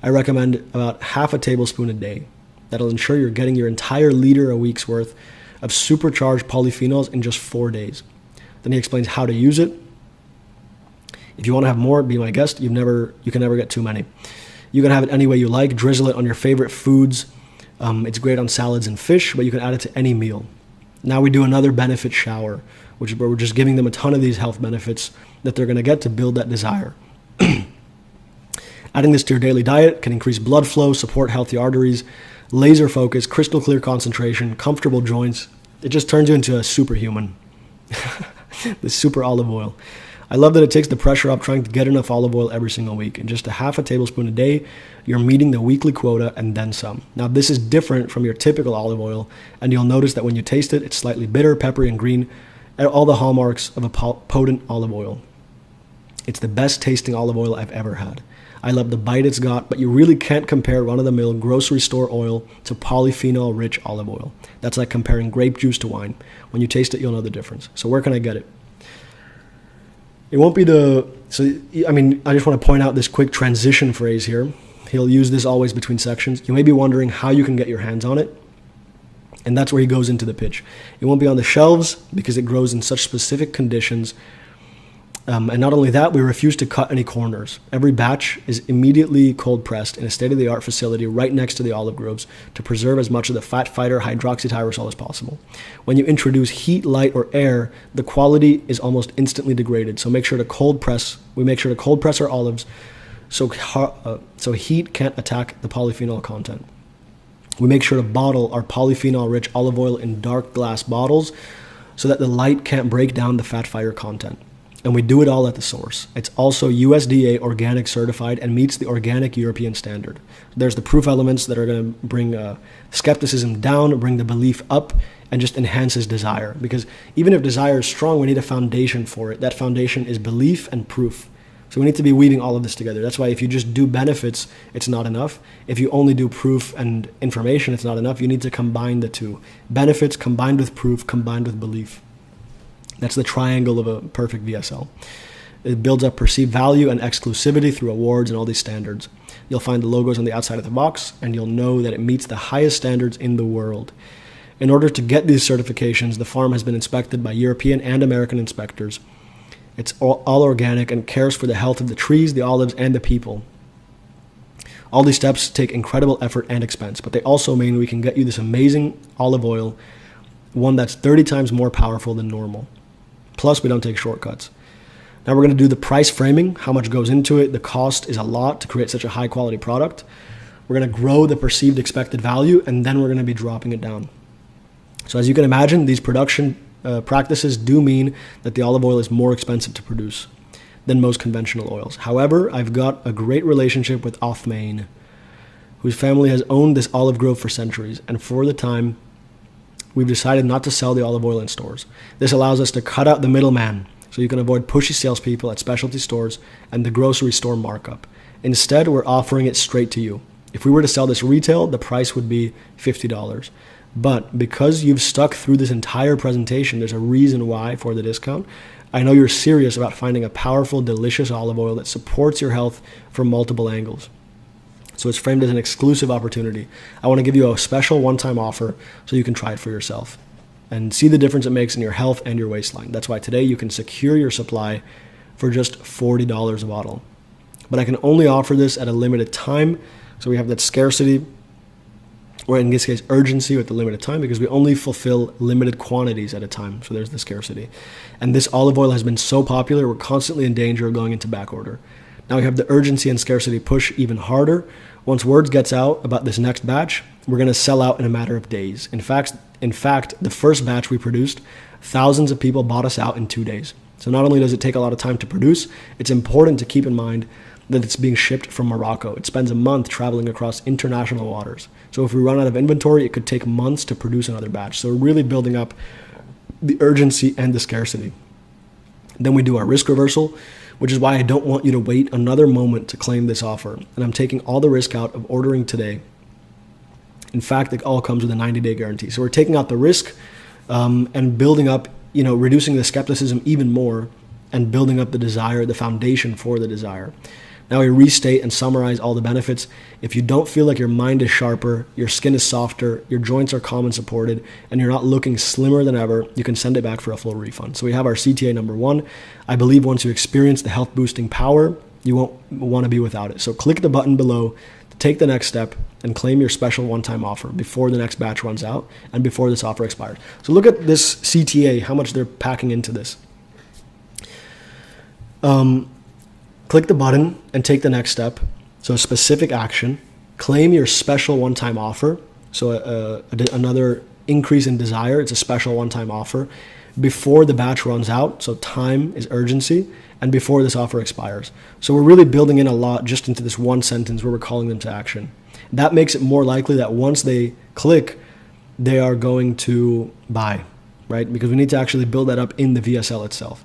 I recommend about half a tablespoon a day. That'll ensure you're getting your entire liter a week's worth of supercharged polyphenols in just 4 days. Then he explains how to use it. If you want to have more, be my guest. You can never get too many. You can have it any way you like. Drizzle it on your favorite foods. It's great on salads and fish, but you can add it to any meal. Now we do another benefit shower, which is where we're just giving them a ton of these health benefits that they're going to get to build that desire. Adding this to your daily diet can increase blood flow, support healthy arteries, laser focus, crystal clear concentration, comfortable joints. It just turns you into a superhuman. The super olive oil. I love that it takes the pressure off trying to get enough olive oil every single week. In just a half a tablespoon a day, you're meeting the weekly quota and then some. Now, this is different from your typical olive oil, and you'll notice that when you taste it, it's slightly bitter, peppery, and green, and all the hallmarks of a potent olive oil. It's the best tasting olive oil I've ever had. I love the bite it's got, but you really can't compare run-of-the-mill grocery store oil to polyphenol-rich olive oil. That's like comparing grape juice to wine. When you taste it, you'll know the difference. So where can I get it? It won't be I just want to point out this quick transition phrase here. He'll use this always between sections. You may be wondering how you can get your hands on it. And that's where he goes into the pitch. It won't be on the shelves because it grows in such specific conditions. And not only that, we refuse to cut any corners. Every batch is immediately cold pressed in a state-of-the-art facility right next to the olive groves to preserve as much of the fat fighter hydroxytyrosol as possible. When you introduce heat, light, or air, the quality is almost instantly degraded. So we make sure to cold press our olives so heat can't attack the polyphenol content. We make sure to bottle our polyphenol-rich olive oil in dark glass bottles so that the light can't break down the fat fighter content. And we do it all at the source. It's also USDA organic certified and meets the organic European standard. There's the proof elements that are going to bring skepticism down, bring the belief up, and just enhance his desire. Because even if desire is strong, we need a foundation for it. That foundation is belief and proof. So we need to be weaving all of this together. That's why if you just do benefits, it's not enough. If you only do proof and information, it's not enough. You need to combine the two. Benefits combined with proof, combined with belief. That's the triangle of a perfect VSL. It builds up perceived value and exclusivity through awards and all these standards. You'll find the logos on the outside of the box, and you'll know that it meets the highest standards in the world. In order to get these certifications, the farm has been inspected by European and American inspectors. It's all organic and cares for the health of the trees, the olives, and the people. All these steps take incredible effort and expense, but they also mean we can get you this amazing olive oil, one that's 30 times more powerful than normal. Plus, we don't take shortcuts. Now we're going to do the price framing, how much goes into it. The cost is a lot to create such a high quality product. We're going to grow the perceived expected value, and then we're going to be dropping it down. So as you can imagine, these production practices do mean that the olive oil is more expensive to produce than most conventional oils. However, I've got a great relationship with Othmane, whose family has owned this olive grove for centuries, and for the time, we've decided not to sell the olive oil in stores. This allows us to cut out the middleman, so you can avoid pushy salespeople at specialty stores and the grocery store markup. Instead, we're offering it straight to you. If we were to sell this retail, the price would be $50. But because you've stuck through this entire presentation, there's a reason why for the discount. I know you're serious about finding a powerful, delicious olive oil that supports your health from multiple angles. So it's framed as an exclusive opportunity. I want to give you a special one-time offer so you can try it for yourself and see the difference it makes in your health and your waistline. That's why today you can secure your supply for just $40 a bottle. But I can only offer this at a limited time. So we have that scarcity, or in this case, urgency with the limited time, because we only fulfill limited quantities at a time. So there's the scarcity. And this olive oil has been so popular, we're constantly in danger of going into back order. Now we have the urgency and scarcity push even harder. Once word gets out about this next batch, we're going to sell out in a matter of days. In fact, the first batch we produced, thousands of people bought us out in 2 days. So not only does it take a lot of time to produce, it's important to keep in mind that it's being shipped from Morocco. It spends a month traveling across international waters. So if we run out of inventory, it could take months to produce another batch. So we're really building up the urgency and the scarcity. Then we do our risk reversal, which is why I don't want you to wait another moment to claim this offer. And I'm taking all the risk out of ordering today. In fact, it all comes with a 90-day guarantee. So we're taking out the risk and building up, reducing the skepticism even more and building up the desire, the foundation for the desire. Now we restate and summarize all the benefits. If you don't feel like your mind is sharper, your skin is softer, your joints are calm and supported, and you're not looking slimmer than ever, you can send it back for a full refund. So we have our CTA number 1. I believe once you experience the health boosting power, you won't want to be without it. So click the button below to take the next step and claim your special one-time offer before the next batch runs out and before this offer expires. So look at this CTA, how much they're packing into this. Click the button and take the next step. So specific action, claim your special one-time offer. So another increase in desire, it's a special one-time offer before the batch runs out. So time is urgency and before this offer expires. So we're really building in a lot just into this one sentence where we're calling them to action. That makes it more likely that once they click, they are going to buy, right? Because we need to actually build that up in the VSL itself.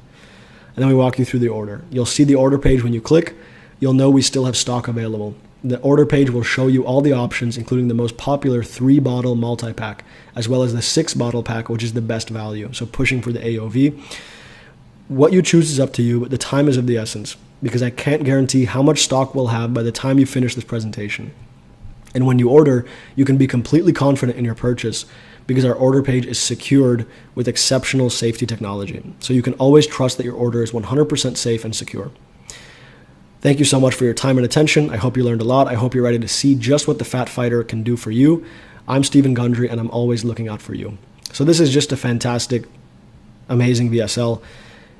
And then we walk you through the order. You'll see the order page when you click. You'll know we still have stock available. The order page will show you all the options, including the most popular 3-bottle multi-pack, as well as the 6-bottle pack, which is the best value. So pushing for the AOV. What you choose is up to you, but the time is of the essence, because I can't guarantee how much stock we'll have by the time you finish this presentation. And when you order, you can be completely confident in your purchase because our order page is secured with exceptional safety technology. So you can always trust that your order is 100% safe and secure. Thank you so much for your time and attention. I hope you learned a lot. I hope you're ready to see just what the Fat Fighter can do for you. I'm Stephen Gundry, and I'm always looking out for you. So this is just a fantastic, amazing VSL.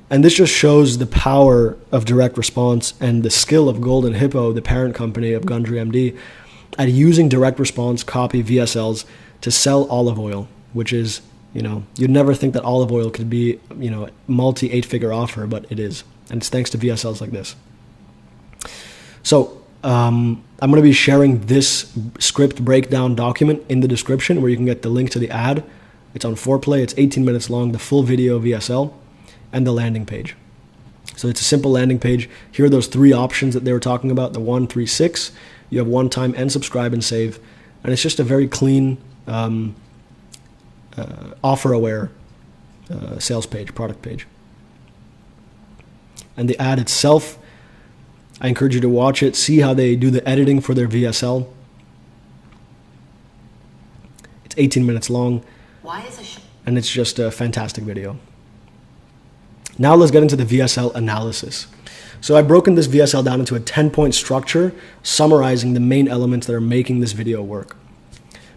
And this just shows the power of direct response and the skill of Golden Hippo, the parent company of Gundry MD, at using direct response copy VSLs to sell olive oil, which is, you'd never think that olive oil could be, multi 8-figure offer, but it is. And it's thanks to VSLs like this. So I'm going to be sharing this script breakdown document in the description where you can get the link to the ad. It's on Foreplay. It's 18 minutes long, the full video VSL, and the landing page. So it's a simple landing page. Here are those 3 options that they were talking about, the 1, 3, 6. You have one time and subscribe and save. And it's just a very clean, offer-aware sales page, product page. And the ad itself, I encourage you to watch it, see how they do the editing for their VSL. It's 18 minutes long, and it's just a fantastic video. Now let's get into the VSL analysis. So I've broken this VSL down into a 10-point structure, summarizing the main elements that are making this video work.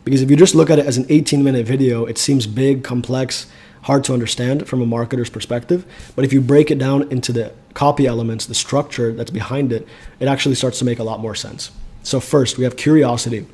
Because if you just look at it as an 18-minute video, it seems big, complex, hard to understand from a marketer's perspective. But if you break it down into the copy elements, the structure that's behind it, it actually starts to make a lot more sense. So first, we have curiosity.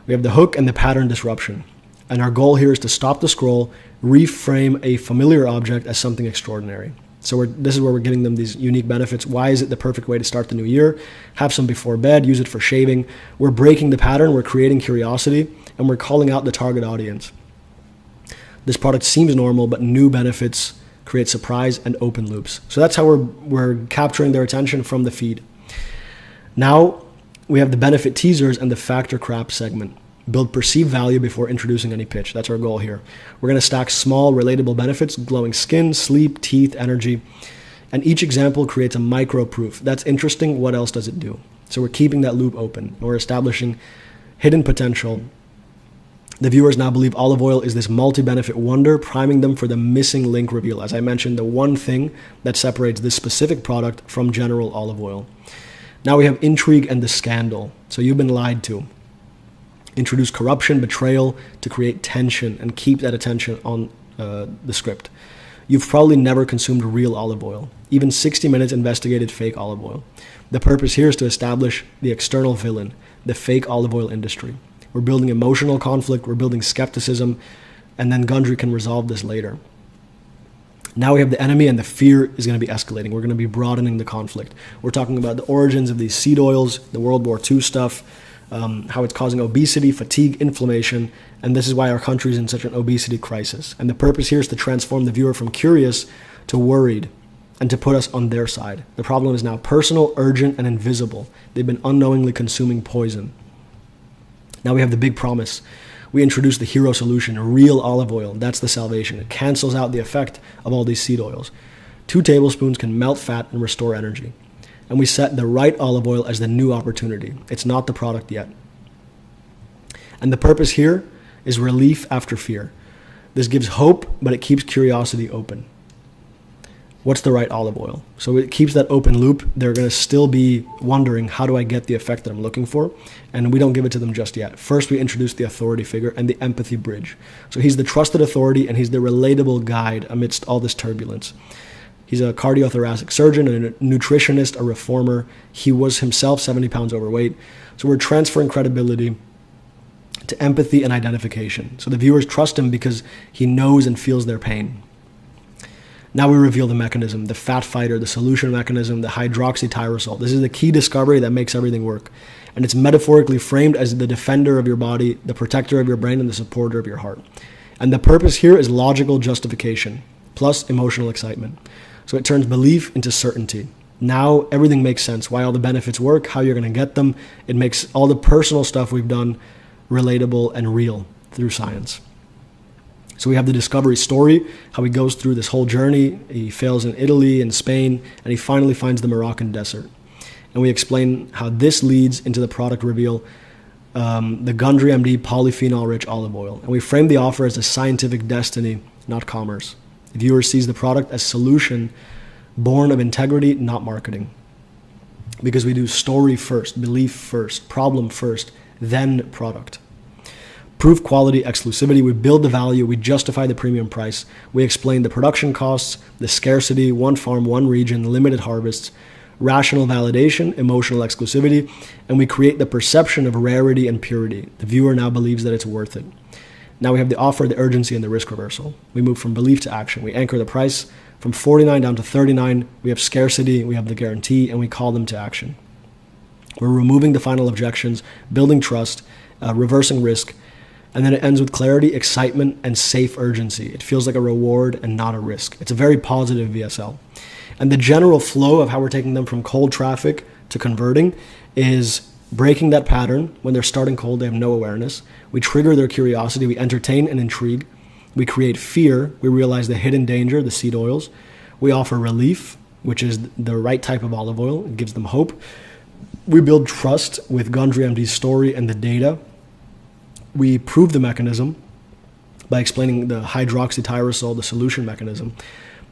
We have the hook and the pattern disruption. And our goal here is to stop the scroll, reframe a familiar object as something extraordinary. So this is where we're getting them these unique benefits. Why is it the perfect way to start the new year? Have some before bed, use it for shaving. We're breaking the pattern, we're creating curiosity, and we're calling out the target audience. This product seems normal, but new benefits create surprise and open loops. So that's how we're capturing their attention from the feed. Now we have the benefit teasers and the factor crap segment. Build perceived value before introducing any pitch. That's our goal here. We're going to stack small, relatable benefits, glowing skin, sleep, teeth, energy. And each example creates a micro proof. That's interesting. What else does it do? So we're keeping that loop open. We're establishing hidden potential. The viewers now believe olive oil is this multi-benefit wonder, priming them for the missing link reveal. As I mentioned, the one thing that separates this specific product from general olive oil. Now we have intrigue and the scandal. So you've been lied to. Introduce corruption, betrayal to create tension and keep that attention on the script. You've probably never consumed real olive oil. Even 60 Minutes investigated fake olive oil. The purpose here is to establish the external villain, the fake olive oil industry. We're building emotional conflict, we're building skepticism, and then Gundry can resolve this later. Now we have the enemy, and the fear is going to be escalating. We're going to be broadening the conflict. We're talking about the origins of these seed oils, the World War II stuff, how it's causing obesity, fatigue, inflammation, and this is why our country is in such an obesity crisis. And the purpose here is to transform the viewer from curious to worried and to put us on their side. The problem is now personal, urgent, and invisible. They've been unknowingly consuming poison. Now we have the big promise. We introduce the hero solution, real olive oil. That's the salvation. It cancels out the effect of all these seed oils. 2 tablespoons can melt fat and restore energy. And we set the right olive oil as the new opportunity. It's not the product yet. And the purpose here is relief after fear. This gives hope, but it keeps curiosity open. What's the right olive oil? So it keeps that open loop. They're going to still be wondering, how do I get the effect that I'm looking for? And we don't give it to them just yet. First, we introduce the authority figure and the empathy bridge. So he's the trusted authority and he's the relatable guide amidst all this turbulence. He's a cardiothoracic surgeon, a nutritionist, a reformer. He was himself 70 pounds overweight. So we're transferring credibility to empathy and identification. So the viewers trust him because he knows and feels their pain. Now we reveal the mechanism, the fat fighter, the solution mechanism, the hydroxytyrosol. This is the key discovery that makes everything work. And it's metaphorically framed as the defender of your body, the protector of your brain, and the supporter of your heart. And the purpose here is logical justification plus emotional excitement. So it turns belief into certainty. Now everything makes sense, why all the benefits work, how you're going to get them. It makes all the personal stuff we've done relatable and real through science. So we have the discovery story, how he goes through this whole journey. He fails in Italy and Spain, and he finally finds the Moroccan desert. And we explain how this leads into the product reveal, the Gundry MD polyphenol-rich olive oil. And we frame the offer as a scientific destiny, not commerce. The viewer sees the product as solution born of integrity, not marketing. Because we do story first, belief first, problem first, then product. Proof, quality, exclusivity. We build the value, we justify the premium price. We explain the production costs, the scarcity, one farm, one region, limited harvests, rational validation, emotional exclusivity, and we create the perception of rarity and purity. The viewer now believes that it's worth it. Now we have the offer, the urgency, and the risk reversal. We move from belief to action. We anchor the price from 49 down to 39. We have scarcity, we have the guarantee, and we call them to action. We're removing the final objections, building trust, reversing risk, and then it ends with clarity, excitement, and safe urgency. It feels like a reward and not a risk. It's a very positive VSL. And the general flow of how we're taking them from cold traffic to converting is breaking that pattern. When they're starting cold, they have no awareness. We trigger their curiosity. We entertain and intrigue. We create fear. We realize the hidden danger, the seed oils. We offer relief, which is the right type of olive oil. It gives them hope. We build trust with Gundry MD's story and the data. We prove the mechanism by explaining the hydroxytyrosol, the solution mechanism.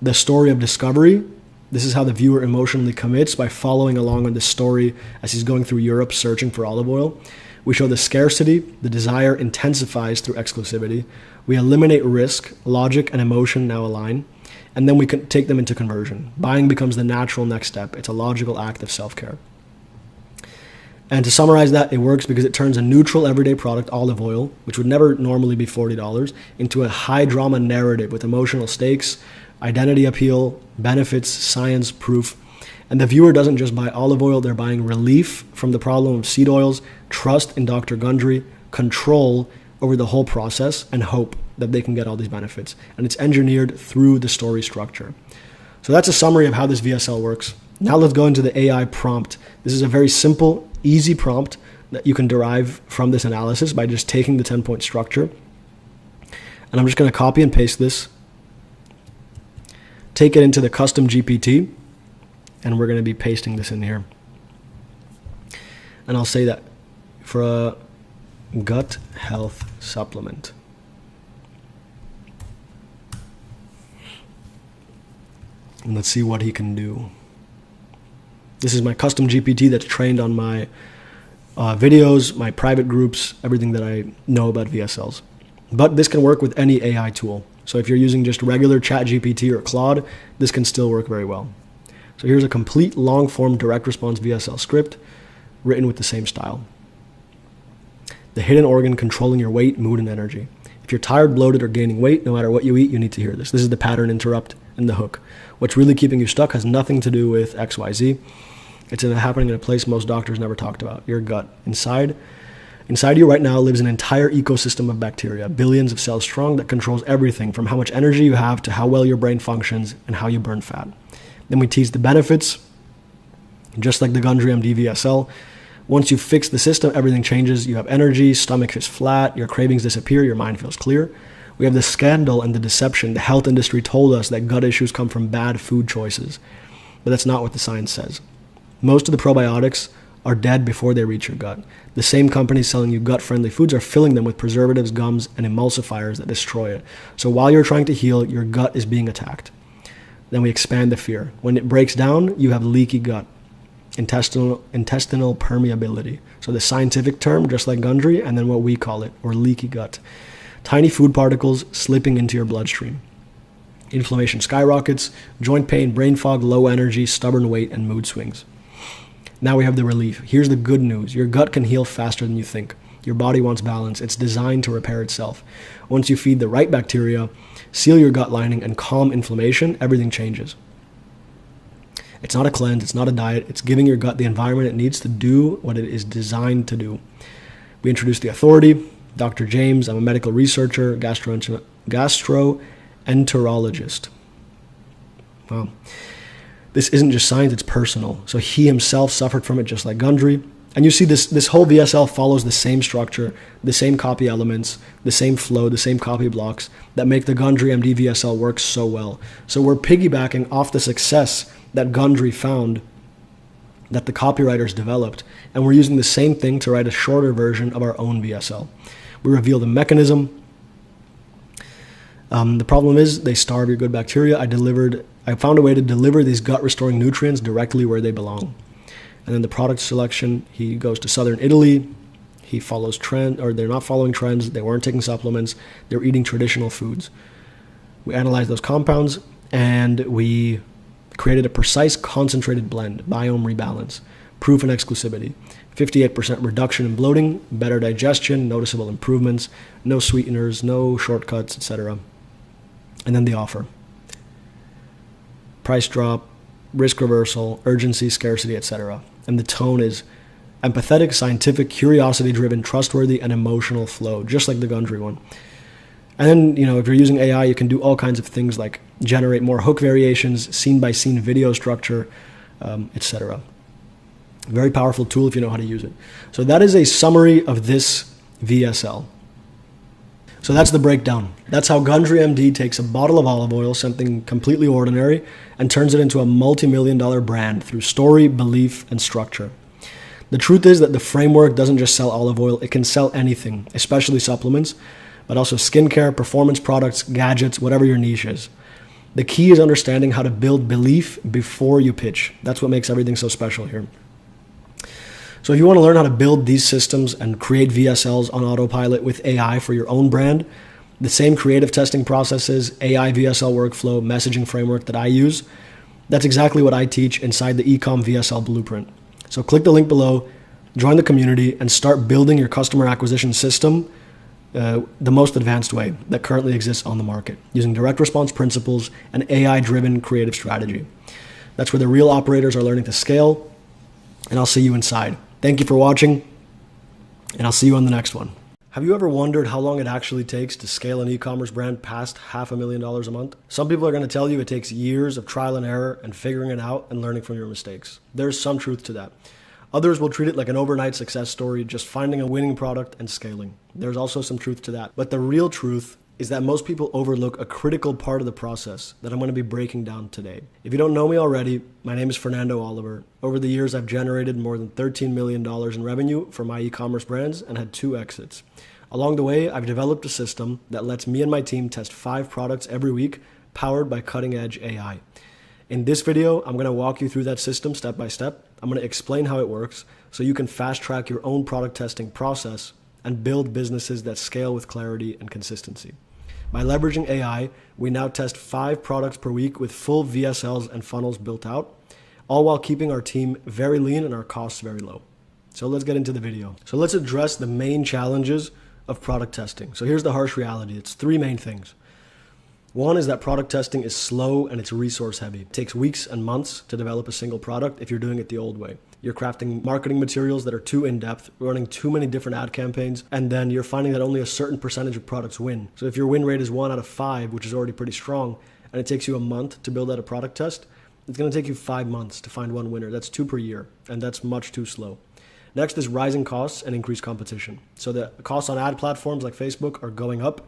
The story of discovery. This is how the viewer emotionally commits by following along on this story as he's going through Europe searching for olive oil. We show the scarcity, the desire intensifies through exclusivity. We eliminate risk, logic and emotion now align, and then we can take them into conversion. Buying becomes the natural next step. It's a logical act of self-care. And to summarize that, it works because it turns a neutral everyday product, olive oil, which would never normally be $40, into a high drama narrative with emotional stakes, identity appeal, benefits, science, proof. And the viewer doesn't just buy olive oil, they're buying relief from the problem of seed oils, trust in Dr. Gundry, control over the whole process, and hope that they can get all these benefits. And it's engineered through the story structure. So that's a summary of how this VSL works. Now let's go into the AI prompt. This is a very simple, easy prompt that you can derive from this analysis by just taking the 10-point structure. And I'm just going to copy and paste this, take it into the custom GPT, and we're going to be pasting this in here. And I'll say that for a gut health supplement. And let's see what he can do. This is my custom GPT that's trained on my videos, my private groups, everything that I know about VSLs. But this can work with any AI tool. So if you're using just regular ChatGPT or Claude, this can still work very well. So here's a complete long-form direct response VSL script written with the same style. The hidden organ controlling your weight, mood, and energy. If you're tired, bloated, or gaining weight, no matter what you eat, you need to hear this. This is the pattern interrupt in the hook. What's really keeping you stuck has nothing to do with XYZ. It's happening in a place most doctors never talked about, your gut. Inside you right now lives an entire ecosystem of bacteria, billions of cells strong, that controls everything from how much energy you have to how well your brain functions and how you burn fat. Then we tease the benefits, just like the Gundry MD VSL. Once you fix the system, everything changes. You have energy, stomach is flat, your cravings disappear, your mind feels clear. We have the scandal and the deception. The health industry told us that gut issues come from bad food choices, but that's not what the science says. Most of the probiotics are dead before they reach your gut. The same companies selling you gut-friendly foods are filling them with preservatives, gums, and emulsifiers that destroy it. So while you're trying to heal, your gut is being attacked. Then we expand the fear. When it breaks down, you have leaky gut, intestinal permeability. So the scientific term, just like Gundry, and then what we call it, or leaky gut. Tiny food particles slipping into your bloodstream. Inflammation skyrockets, joint pain, brain fog, low energy, stubborn weight, and mood swings. Now we have the relief. Here's the good news. Your gut can heal faster than you think. Your body wants balance. It's designed to repair itself. Once you feed the right bacteria, seal your gut lining, and calm inflammation, everything changes. It's not a cleanse. It's not a diet. It's giving your gut the environment it needs to do what it is designed to do. We introduced the authority, Dr. James. I'm a medical researcher, gastroenterologist. Wow. This isn't just science, it's personal. So he himself suffered from it just like Gundry. And you see this whole VSL follows the same structure, the same copy elements, the same flow, the same copy blocks that make the Gundry MD VSL work so well. So we're piggybacking off the success that Gundry found, that the copywriters developed, and we're using the same thing to write a shorter version of our own VSL. We reveal the mechanism. The problem is they starve your good bacteria. I found a way to deliver these gut-restoring nutrients directly where they belong. And then the product selection, he goes to southern Italy. He follows trend, or they're not following trends. They weren't taking supplements. They're eating traditional foods. We analyzed those compounds, and we created a precise concentrated blend, biome rebalance, proof and exclusivity, 58% reduction in bloating, better digestion, noticeable improvements, no sweeteners, no shortcuts, etc. And then the offer. Price drop, risk reversal, urgency, scarcity, etc. And the tone is empathetic, scientific, curiosity-driven, trustworthy, and emotional flow, just like the Gundry one. And then, if you're using AI, you can do all kinds of things like generate more hook variations, scene-by-scene video structure, etc. Very powerful tool if you know how to use it. So that is a summary of this VSL. So that's the breakdown. That's how Gundry MD takes a bottle of olive oil, something completely ordinary, and turns it into a multi-million-dollar brand through story, belief, and structure. The truth is that the framework doesn't just sell olive oil, it can sell anything, especially supplements, but also skincare, performance products, gadgets, whatever your niche is. The key is understanding how to build belief before you pitch. That's what makes everything so special here. So if you want to learn how to build these systems and create VSLs on autopilot with AI for your own brand, the same creative testing processes, AI VSL workflow, messaging framework that I use, that's exactly what I teach inside the Ecom VSL Blueprint. So click the link below, join the community, and start building your customer acquisition system the most advanced way that currently exists on the market, using direct response principles and AI-driven creative strategy. That's where the real operators are learning to scale, and I'll see you inside. Thank you for watching, and I'll see you on the next one. Have you ever wondered how long it actually takes to scale an e-commerce brand past $500,000 a month? Some people are going to tell you it takes years of trial and error and figuring it out and learning from your mistakes. There's some truth to that. Others will treat it like an overnight success story, just finding a winning product and scaling. There's also some truth to that. But the real truth is that most people overlook a critical part of the process that I'm going to be breaking down today. If you don't know me already, my name is Fernando Oliver. Over the years, I've generated more than $13 million in revenue for my e-commerce brands and had 2 exits. Along the way, I've developed a system that lets me and my team test 5 products every week, powered by cutting-edge AI. In this video, I'm going to walk you through that system step by step. I'm going to explain how it works so you can fast-track your own product testing process and build businesses that scale with clarity and consistency. By leveraging AI, we now test 5 products per week with full VSLs and funnels built out, all while keeping our team very lean and our costs very low. So let's get into the video. So let's address the main challenges of product testing. So here's the harsh reality. It's 3 main things. One is that product testing is slow and it's resource heavy. It takes weeks and months to develop a single product if you're doing it the old way. You're crafting marketing materials that are too in-depth, running too many different ad campaigns, and then you're finding that only a certain percentage of products win. So if your win rate is 1 out of 5, which is already pretty strong, and it takes you a month to build out a product test, it's going to take you 5 months to find 1 winner. That's 2 per year, and that's much too slow. Next is rising costs and increased competition. So the costs on ad platforms like Facebook are going up,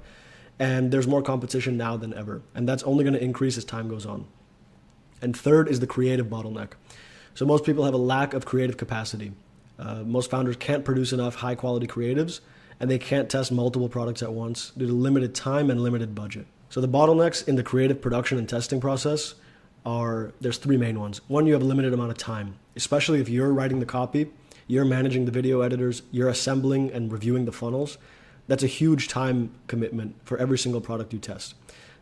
and there's more competition now than ever. And that's only going to increase as time goes on. And third is the creative bottleneck. So most people have a lack of creative capacity. Most founders can't produce enough high quality creatives, and they can't test multiple products at once due to limited time and limited budget. So the bottlenecks in the creative production and testing process there's 3 main ones. One, you have a limited amount of time, especially if you're writing the copy, you're managing the video editors, you're assembling and reviewing the funnels. That's a huge time commitment for every single product you test.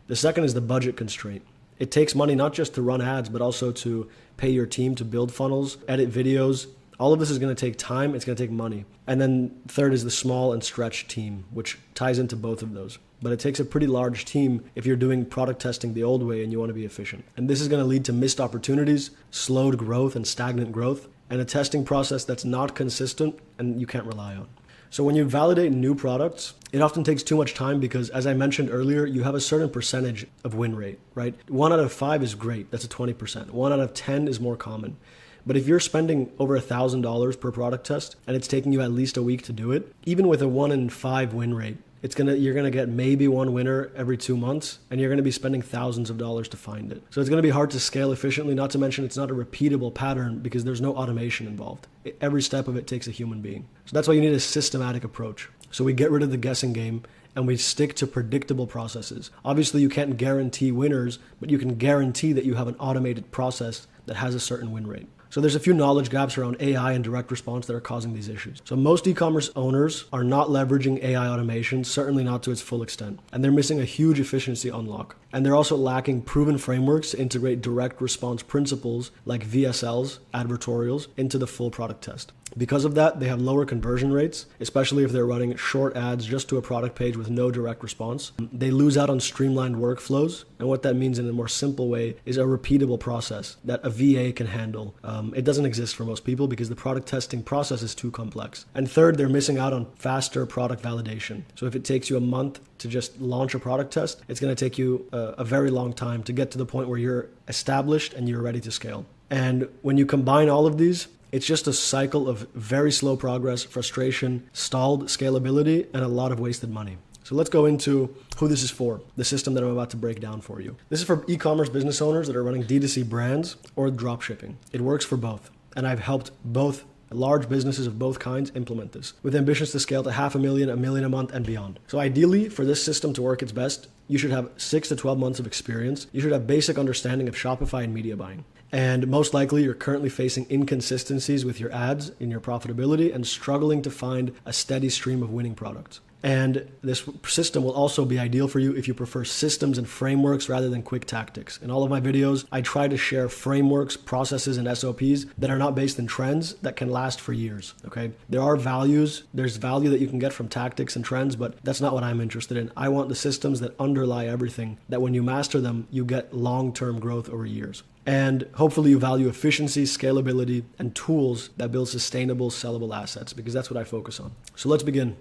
The second is the budget constraint. It takes money not just to run ads, but also to pay your team to build funnels, edit videos. All of this is going to take time. It's going to take money. And then third is the small and stretched team, which ties into both of those. But it takes a pretty large team if you're doing product testing the old way and you want to be efficient. And this is going to lead to missed opportunities, slowed growth and stagnant growth, and a testing process that's not consistent and you can't rely on. So when you validate new products, it often takes too much time because, as I mentioned earlier, you have a certain percentage of win rate, right? 1 out of 5 is great. That's a 20%. 1 out of 10 is more common. But if you're spending over $1,000 per product test and it's taking you at least a week to do it, even with a 1 in 5 win rate, you're gonna get maybe 1 winner every 2 months, and you're gonna be spending thousands of dollars to find it. So it's gonna be hard to scale efficiently, not to mention it's not a repeatable pattern because there's no automation involved. Every step of it takes a human being. So that's why you need a systematic approach. So we get rid of the guessing game and we stick to predictable processes. Obviously you can't guarantee winners, but you can guarantee that you have an automated process that has a certain win rate. So there's a few knowledge gaps around AI and direct response that are causing these issues. So most e-commerce owners are not leveraging AI automation, certainly not to its full extent. And they're missing a huge efficiency unlock. And they're also lacking proven frameworks to integrate direct response principles like VSLs, Advertorials, into the full product test. Because of that, they have lower conversion rates, especially if they're running short ads just to a product page with no direct response. They lose out on streamlined workflows. And what that means in a more simple way is a repeatable process that a VA can handle. It doesn't exist for most people because the product testing process is too complex. And third, they're missing out on faster product validation. So if it takes you a month to just launch a product test, it's going to take you a very long time to get to the point where you're established and you're ready to scale. And when you combine all of these, it's just a cycle of very slow progress, frustration, stalled scalability, and a lot of wasted money. So let's go into who this is for, the system that I'm about to break down for you. This is for e-commerce business owners that are running D2C brands or drop shipping. It works for both. And I've helped both large businesses of both kinds implement this with ambitions to scale to $500,000, $1 million a month and beyond. So ideally for this system to work its best, you should have 6 to 12 months of experience. You should have basic understanding of Shopify and media buying. And most likely you're currently facing inconsistencies with your ads in your profitability and struggling to find a steady stream of winning products. And this system will also be ideal for you if you prefer systems and frameworks rather than quick tactics. In all of my videos, I try to share frameworks, processes, and SOPs that are not based in trends that can last for years, okay? There's value that you can get from tactics and trends, but that's not what I'm interested in. I want the systems that underlie everything, that when you master them, you get long-term growth over years. And hopefully you value efficiency, scalability, and tools that build sustainable, sellable assets, because that's what I focus on. So let's begin.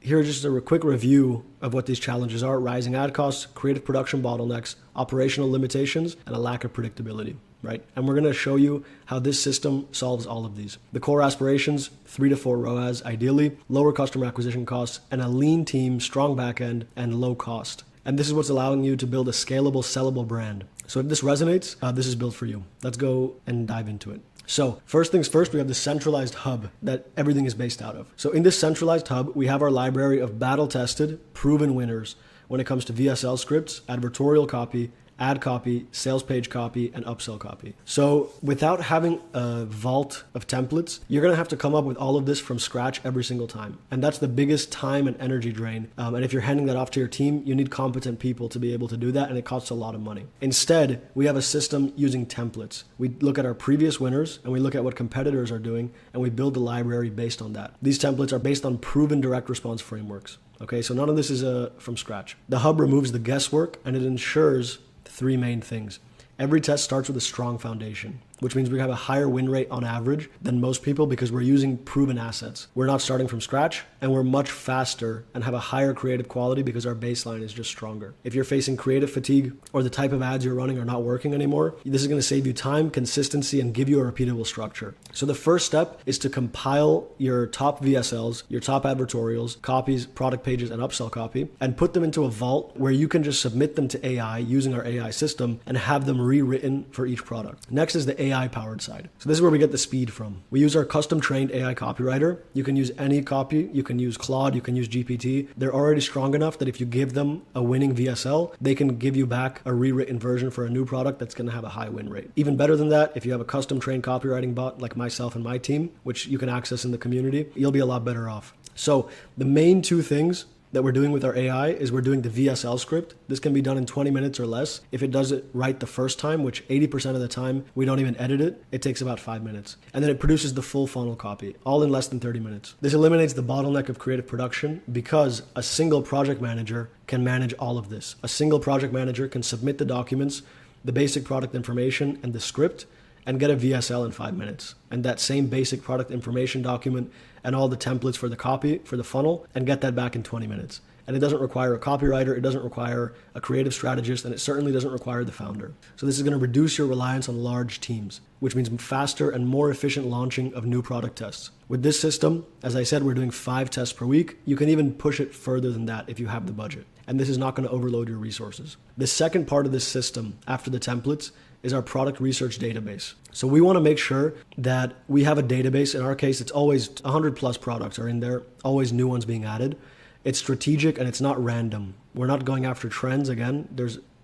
Here's just a quick review of what these challenges are: rising ad costs, creative production bottlenecks, operational limitations, and a lack of predictability, right? And we're gonna show you how this system solves all of these. The core aspirations, 3 to 4 ROAS ideally, lower customer acquisition costs, and a lean team, strong backend, and low cost. And this is what's allowing you to build a scalable, sellable brand. So if this resonates, this is built for you. Let's go and dive into it. So first things first, we have the centralized hub that everything is based out of. So in this centralized hub, we have our library of battle-tested, proven winners when it comes to VSL scripts, advertorial copy, ad copy, sales page copy, and upsell copy. So without having a vault of templates, you're gonna have to come up with all of this from scratch every single time. And that's the biggest time and energy drain. And if you're handing that off to your team, you need competent people to be able to do that, and it costs a lot of money. Instead, we have a system using templates. We look at our previous winners, and we look at what competitors are doing, and we build a library based on that. These templates are based on proven direct response frameworks. Okay, so none of this is from scratch. The hub removes the guesswork, and it ensures 3 main things. Every test starts with a strong foundation, which means we have a higher win rate on average than most people because we're using proven assets. We're not starting from scratch, and we're much faster and have a higher creative quality because our baseline is just stronger. If you're facing creative fatigue or the type of ads you're running are not working anymore, this is going to save you time, consistency, and give you a repeatable structure. So the first step is to compile your top VSLs, your top advertorials, copies, product pages, and upsell copy, and put them into a vault where you can just submit them to AI using our AI system and have them rewritten for each product. Next is the AI powered side. So this is where we get the speed from. We use our custom trained AI copywriter. You can use any copy, you can use Claude, you can use GPT. They're already strong enough that if you give them a winning VSL, they can give you back a rewritten version for a new product that's going to have a high win rate. Even better than that, if you have a custom trained copywriting bot like myself and my team, which you can access in the community, you'll be a lot better off. So the main 2 things that we're doing with our AI is we're doing the VSL script. This can be done in 20 minutes or less. If it does it right the first time, which 80% of the time we don't even edit it, it takes about 5 minutes. And then it produces the full funnel copy, all in less than 30 minutes. This eliminates the bottleneck of creative production because a single project manager can manage all of this. A single project manager can submit the documents, the basic product information, and the script, and get a VSL in 5 minutes. And that same basic product information document and all the templates for the copy, for the funnel, and get that back in 20 minutes. And it doesn't require a copywriter, it doesn't require a creative strategist, and it certainly doesn't require the founder. So this is going to reduce your reliance on large teams, which means faster and more efficient launching of new product tests. With this system, as I said, we're doing 5 tests per week. You can even push it further than that if you have the budget. And this is not going to overload your resources. The second part of this system, after the templates, is our product research database. So we want to make sure that we have a database. In our case, it's always 100 plus products are in there, always new ones being added. It's strategic and it's not random. We're not going after trends. Again,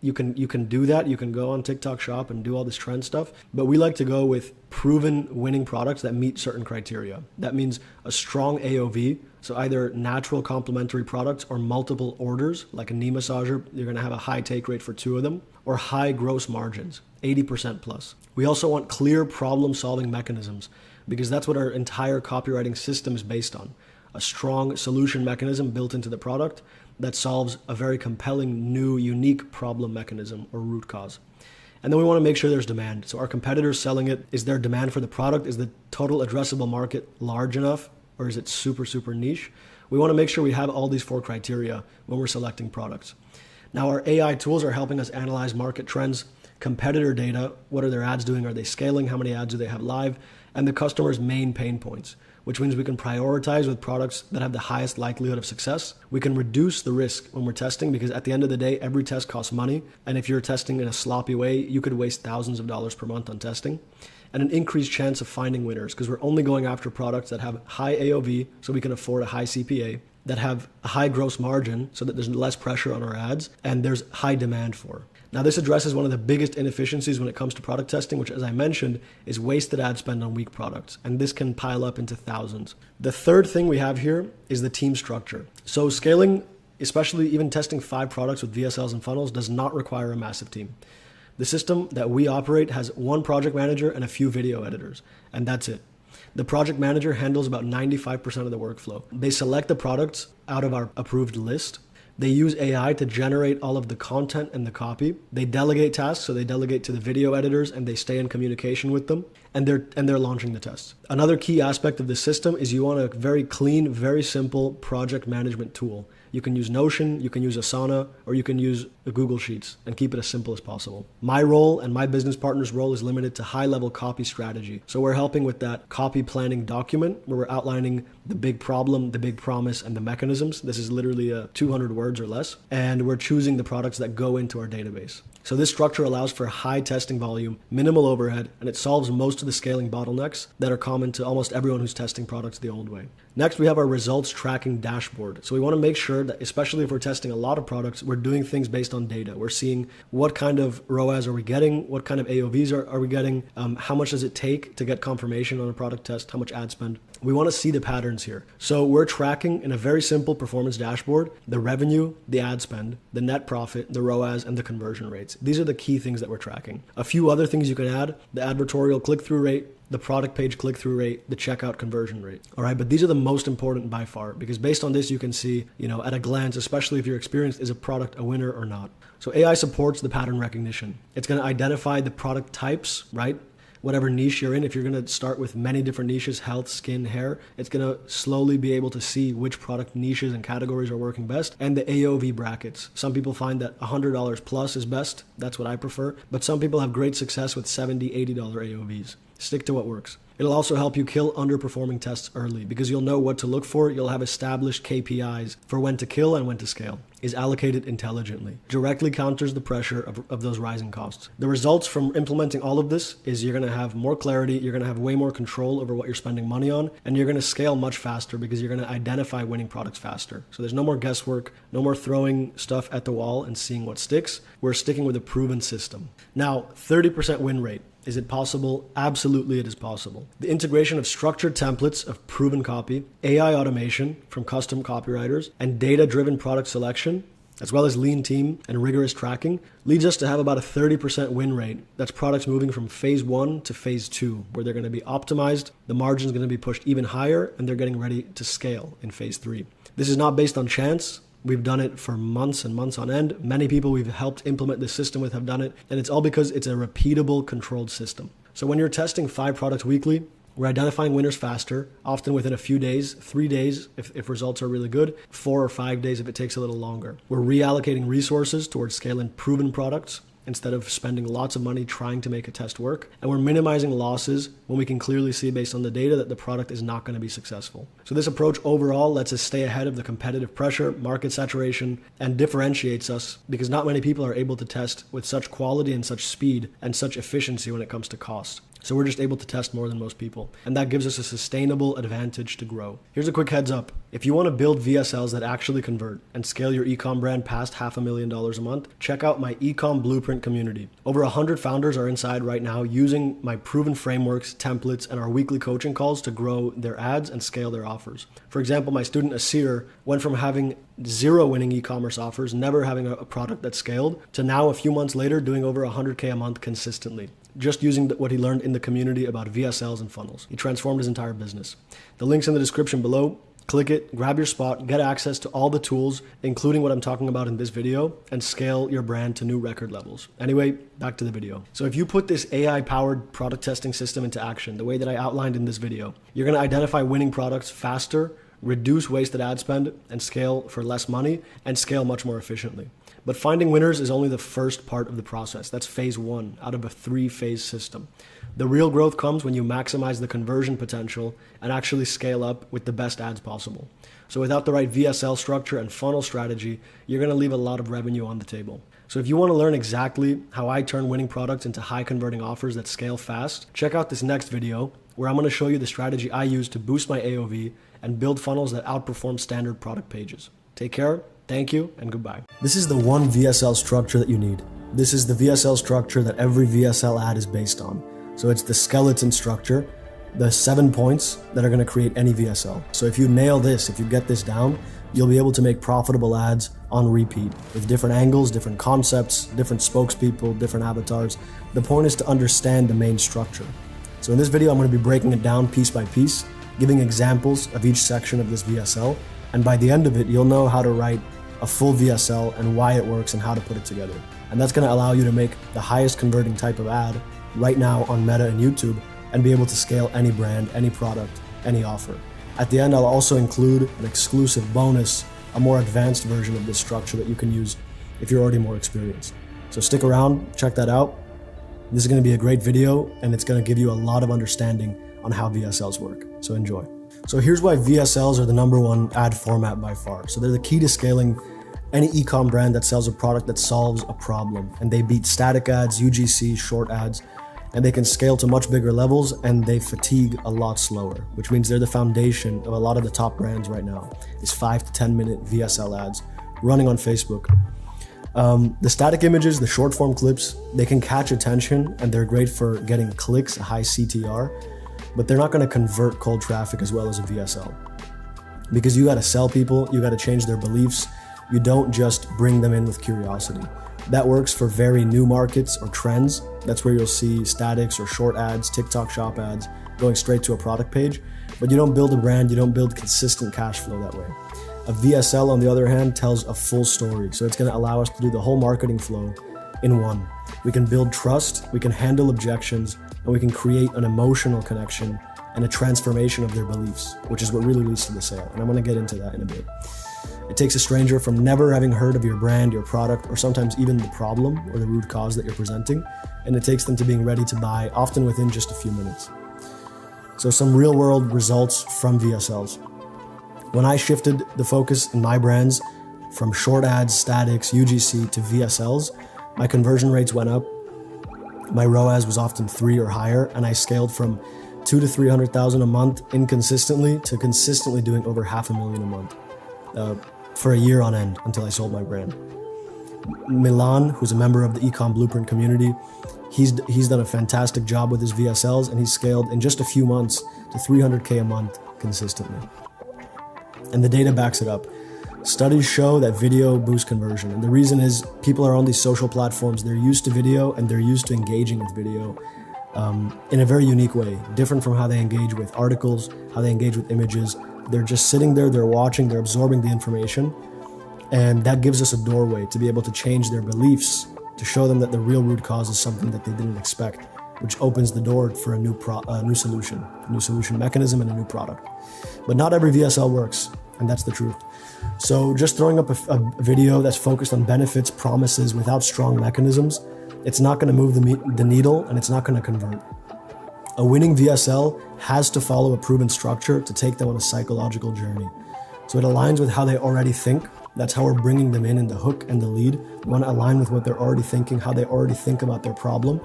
you can do that. You can go on TikTok Shop and do all this trend stuff, but we like to go with proven winning products that meet certain criteria. That means a strong AOV. So either natural complementary products or multiple orders, like a knee massager, you're going to have a high take rate for 2 of them, or high gross margins, 80% plus. We also want clear problem solving mechanisms because that's what our entire copywriting system is based on. A strong solution mechanism built into the product that solves a very compelling, new, unique problem mechanism or root cause. And then we want to make sure there's demand. So our competitors selling it, is there demand for the product? Is the total addressable market large enough? Or is it super, super niche? We want to make sure we have all these 4 criteria when we're selecting products. Now our AI tools are helping us analyze market trends, competitor data, what are their ads doing? Are they scaling? How many ads do they have live? And the customer's main pain points, which means we can prioritize with products that have the highest likelihood of success. We can reduce the risk when we're testing because at the end of the day, every test costs money. And if you're testing in a sloppy way, you could waste thousands of dollars per month on testing. And an increased chance of finding winners because we're only going after products that have high AOV so we can afford a high CPA, that have a high gross margin so that there's less pressure on our ads, and there's high demand for. Now, this addresses one of the biggest inefficiencies when it comes to product testing, which, as I mentioned, is wasted ad spend on weak products. And this can pile up into thousands. The third thing we have here is the team structure. So scaling, especially even testing 5 products with VSLs and funnels, does not require a massive team. The system that we operate has one project manager and a few video editors, and that's it. The project manager handles about 95% of the workflow. They select the products out of our approved list. They use AI to generate all of the content and the copy. They delegate tasks, so they delegate to the video editors and they stay in communication with them, and they're launching the tests. Another key aspect of the system is you want a very clean, very simple project management tool. You can use Notion, you can use Asana, or you can use Google Sheets and keep it as simple as possible. My role and my business partner's role is limited to high-level copy strategy. So we're helping with that copy planning document where we're outlining the big problem, the big promise, and the mechanisms. This is literally 200 words or less. And we're choosing the products that go into our database. So this structure allows for high testing volume, minimal overhead, and it solves most of the scaling bottlenecks that are common to almost everyone who's testing products the old way. Next, we have our results tracking dashboard. So we want to make sure that, especially if we're testing a lot of products, we're doing things based on data. We're seeing what kind of ROAS are we getting, what kind of AOVs are we getting, how much does it take to get confirmation on a product test, how much ad spend. We want to see the patterns here. So we're tracking in a very simple performance dashboard, the revenue, the ad spend, the net profit, the ROAS, and the conversion rates. These are the key things that we're tracking. A few other things you can add: the advertorial click-through rate, the product page click-through rate, the checkout conversion rate. All right, but these are the most important by far, because based on this, you can see, at a glance, especially if you're experienced, is a product a winner or not. So AI supports the pattern recognition. It's going to identify the product types, right? Whatever niche you're in, if you're going to start with many different niches, health, skin, hair, it's going to slowly be able to see which product niches and categories are working best, and the AOV brackets. Some people find that $100 plus is best. That's what I prefer. But some people have great success with $70, $80 AOVs. Stick to what works. It'll also help you kill underperforming tests early because you'll know what to look for. You'll have established KPIs for when to kill and when to scale. Is allocated intelligently. Directly counters the pressure of those rising costs. The results from implementing all of this is you're going to have more clarity, you're going to have way more control over what you're spending money on, and you're going to scale much faster because you're going to identify winning products faster. So there's no more guesswork, no more throwing stuff at the wall and seeing what sticks. We're sticking with a proven system. Now, 30% win rate. Is it possible? Absolutely, it is possible. The integration of structured templates of proven copy, AI automation from custom copywriters, and data-driven product selection, as well as lean team and rigorous tracking, leads us to have about a 30% win rate. That's products moving from phase 1 to phase 2, where they're going to be optimized, the margin's going to be pushed even higher, and they're getting ready to scale in phase 3. This is not based on chance. We've done it for months and months on end. Many people we've helped implement this system with have done it, and it's all because it's a repeatable, controlled system. So when you're testing 5 products weekly, we're identifying winners faster, often within a few days, 3 days if results are really good, 4 or 5 days if it takes a little longer. We're reallocating resources towards scaling proven products instead of spending lots of money trying to make a test work. And we're minimizing losses when we can clearly see based on the data that the product is not going to be successful. So this approach overall lets us stay ahead of the competitive pressure, market saturation, and differentiates us because not many people are able to test with such quality and such speed and such efficiency when it comes to cost. So we're just able to test more than most people. And that gives us a sustainable advantage to grow. Here's a quick heads up. If you want to build VSLs that actually convert and scale your ecom brand past $500,000 a month, check out my Ecom Blueprint community. Over 100 founders are inside right now using my proven frameworks, templates, and our weekly coaching calls to grow their ads and scale their offers. For example, my student Asir went from having 0 winning e-commerce offers, never having a product that scaled, to now a few months later doing over 100K a month consistently, just using what he learned in the community about VSLs and funnels. He transformed his entire business. The link's in the description below. Click it, grab your spot, get access to all the tools, including what I'm talking about in this video, and scale your brand to new record levels. Anyway, back to the video. So if you put this AI-powered product testing system into action, the way that I outlined in this video, you're going to identify winning products faster, reduce wasted ad spend, and scale for less money, and scale much more efficiently. But finding winners is only the first part of the process. That's phase 1 out of a 3-phase system. The real growth comes when you maximize the conversion potential and actually scale up with the best ads possible. So without the right VSL structure and funnel strategy, you're going to leave a lot of revenue on the table. So if you want to learn exactly how I turn winning products into high converting offers that scale fast, check out this next video where I'm going to show you the strategy I use to boost my AOV and build funnels that outperform standard product pages. Take care. Thank you and goodbye. This is the one VSL structure that you need. This is the VSL structure that every VSL ad is based on. So it's the skeleton structure, the 7 points that are going to create any VSL. So if you nail this, if you get this down, you'll be able to make profitable ads on repeat with different angles, different concepts, different spokespeople, different avatars. The point is to understand the main structure. So in this video, I'm going to be breaking it down piece by piece, giving examples of each section of this VSL. And by the end of it, you'll know how to write a full VSL and why it works and how to put it together. And that's going to allow you to make the highest converting type of ad right now on Meta and YouTube and be able to scale any brand, any product, any offer. At the end, I'll also include an exclusive bonus, a more advanced version of this structure that you can use if you're already more experienced. So stick around, check that out. This is going to be a great video and it's going to give you a lot of understanding on how VSLs work. So enjoy. So here's why VSLs are the #1 ad format by far. So they're the key to scaling any e-com brand that sells a product that solves a problem. And they beat static ads, UGC, short ads, and they can scale to much bigger levels and they fatigue a lot slower, which means they're the foundation of a lot of the top brands right now. Is 5 to 10 minute VSL ads running on Facebook. The static images, the short form clips, they can catch attention and they're great for getting clicks, a high CTR, but they're not going to convert cold traffic as well as a VSL. Because you got to sell people, you got to change their beliefs. You don't just bring them in with curiosity. That works for very new markets or trends. That's where you'll see statics or short ads, TikTok shop ads going straight to a product page. But you don't build a brand, you don't build consistent cash flow that way. A VSL, on the other hand, tells a full story. So it's going to allow us to do the whole marketing flow in one. We can build trust, we can handle objections, and we can create an emotional connection and a transformation of their beliefs, which is what really leads to the sale. And I'm going to get into that in a bit. It takes a stranger from never having heard of your brand, your product, or sometimes even the problem or the root cause that you're presenting, and it takes them to being ready to buy, often within just a few minutes. So some real-world results from VSLs. When I shifted the focus in my brands from short ads, statics, UGC to VSLs, my conversion rates went up. My ROAS was often 3 or higher, and I scaled from 200 to 300,000 a month inconsistently to consistently doing over $500,000 a month. For a year on end until I sold my brand. Milan, who's a member of the Ecom Blueprint community, he's done a fantastic job with his VSLs and he's scaled in just a few months to 300K a month consistently. And the data backs it up. Studies show that video boosts conversion. And the reason is people are on these social platforms, they're used to video and they're used to engaging with video in a very unique way, different from how they engage with articles, how they engage with images. They're just sitting there, they're watching, they're absorbing the information. And that gives us a doorway to be able to change their beliefs, to show them that the real root cause is something that they didn't expect, which opens the door for a new solution mechanism and a new product. But not every VSL works, and that's the truth. So just throwing up a video that's focused on benefits, promises, without strong mechanisms, it's not going to move the needle and it's not going to convert. A winning VSL has to follow a proven structure to take them on a psychological journey. So it aligns with how they already think. That's how we're bringing them in the hook and the lead. We want to align with what they're already thinking, how they already think about their problem.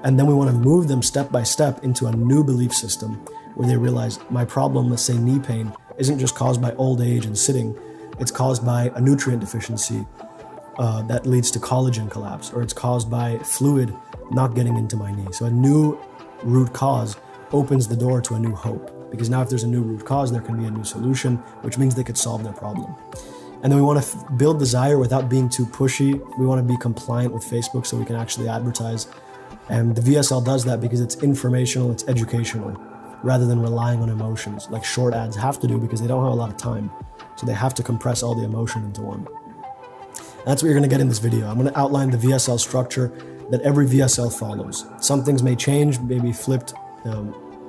And then we want to move them step by step into a new belief system where they realize my problem, let's say knee pain, isn't just caused by old age and sitting. It's caused by a nutrient deficiency that leads to collagen collapse, or it's caused by fluid not getting into my knee. So a new root cause opens the door to a new hope, because now if there's a new root cause, there can be a new solution, which means they could solve their problem. And then we want to build desire without being too pushy. We want to be compliant with Facebook so we can actually advertise. And the VSL does that because it's informational, it's educational, rather than relying on emotions like short ads have to do, because they don't have a lot of time. So they have to compress all the emotion into one. And that's what you're going to get in this video. I'm going to outline the VSL structure that every VSL follows. Some things may change, maybe flipped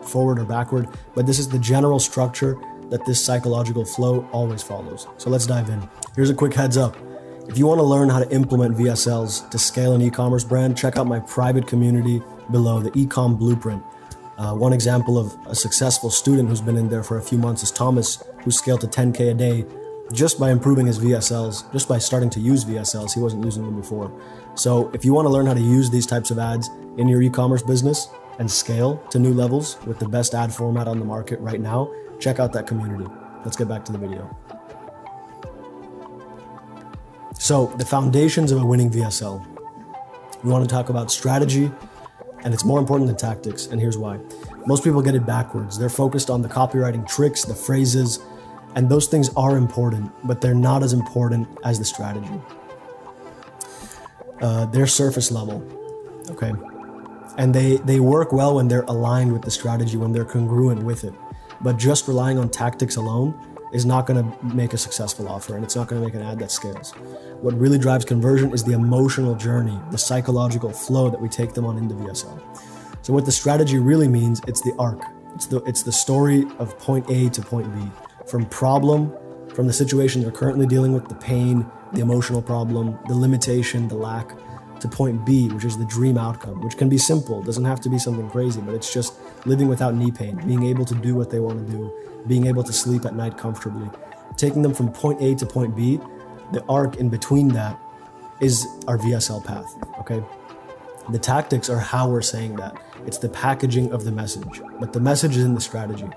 forward or backward, but this is the general structure that this psychological flow always follows. So let's dive in. Here's a quick heads up. If you want to learn how to implement VSLs to scale an e-commerce brand, check out my private community below, the Ecom Blueprint. One example of a successful student who's been in there for a few months is Thomas, who scaled to 10K a day just by improving his VSLs, just by starting to use VSLs. He wasn't using them before. So if you want to learn how to use these types of ads in your e-commerce business and scale to new levels with the best ad format on the market right now, check out that community. Let's get back to the video. So the foundations of a winning VSL. We want to talk about strategy, and it's more important than tactics, and here's why. Most people get it backwards. They're focused on the copywriting tricks, the phrases, and those things are important, but they're not as important as the strategy. They're surface level, okay? And they work well when they're aligned with the strategy, when they're congruent with it. But just relying on tactics alone is not going to make a successful offer, and it's not going to make an ad that scales. What really drives conversion is the emotional journey, the psychological flow that we take them on into VSL. So what the strategy really means, it's the arc. It's the story of point A to point B, from the situation they're currently dealing with, the pain, the emotional problem, the limitation, the lack, to point B, which is the dream outcome, which can be simple, doesn't have to be something crazy, but it's just living without knee pain, being able to do what they want to do, being able to sleep at night comfortably. Taking them from point A to point B, the arc in between that is our VSL path, okay? The tactics are how we're saying that. It's the packaging of the message, but the message is in the strategy.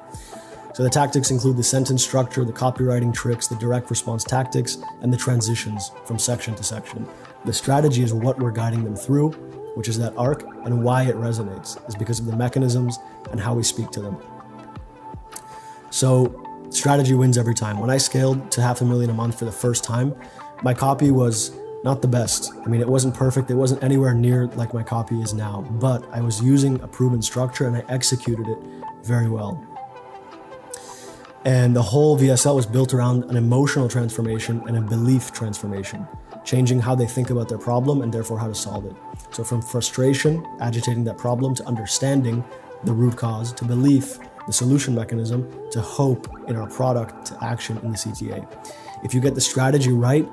So the tactics include the sentence structure, the copywriting tricks, the direct response tactics, and the transitions from section to section. The strategy is what we're guiding them through, which is that arc, and why it resonates is because of the mechanisms and how we speak to them. So strategy wins every time. When I scaled to $500,000 a month for the first time, my copy was not the best. I mean, it wasn't perfect. It wasn't anywhere near like my copy is now, but I was using a proven structure and I executed it very well. And the whole VSL was built around an emotional transformation and a belief transformation, changing how they think about their problem and therefore how to solve it. So from frustration, agitating that problem, to understanding the root cause, to belief, the solution mechanism, to hope in our product, to action in the CTA. If you get the strategy right,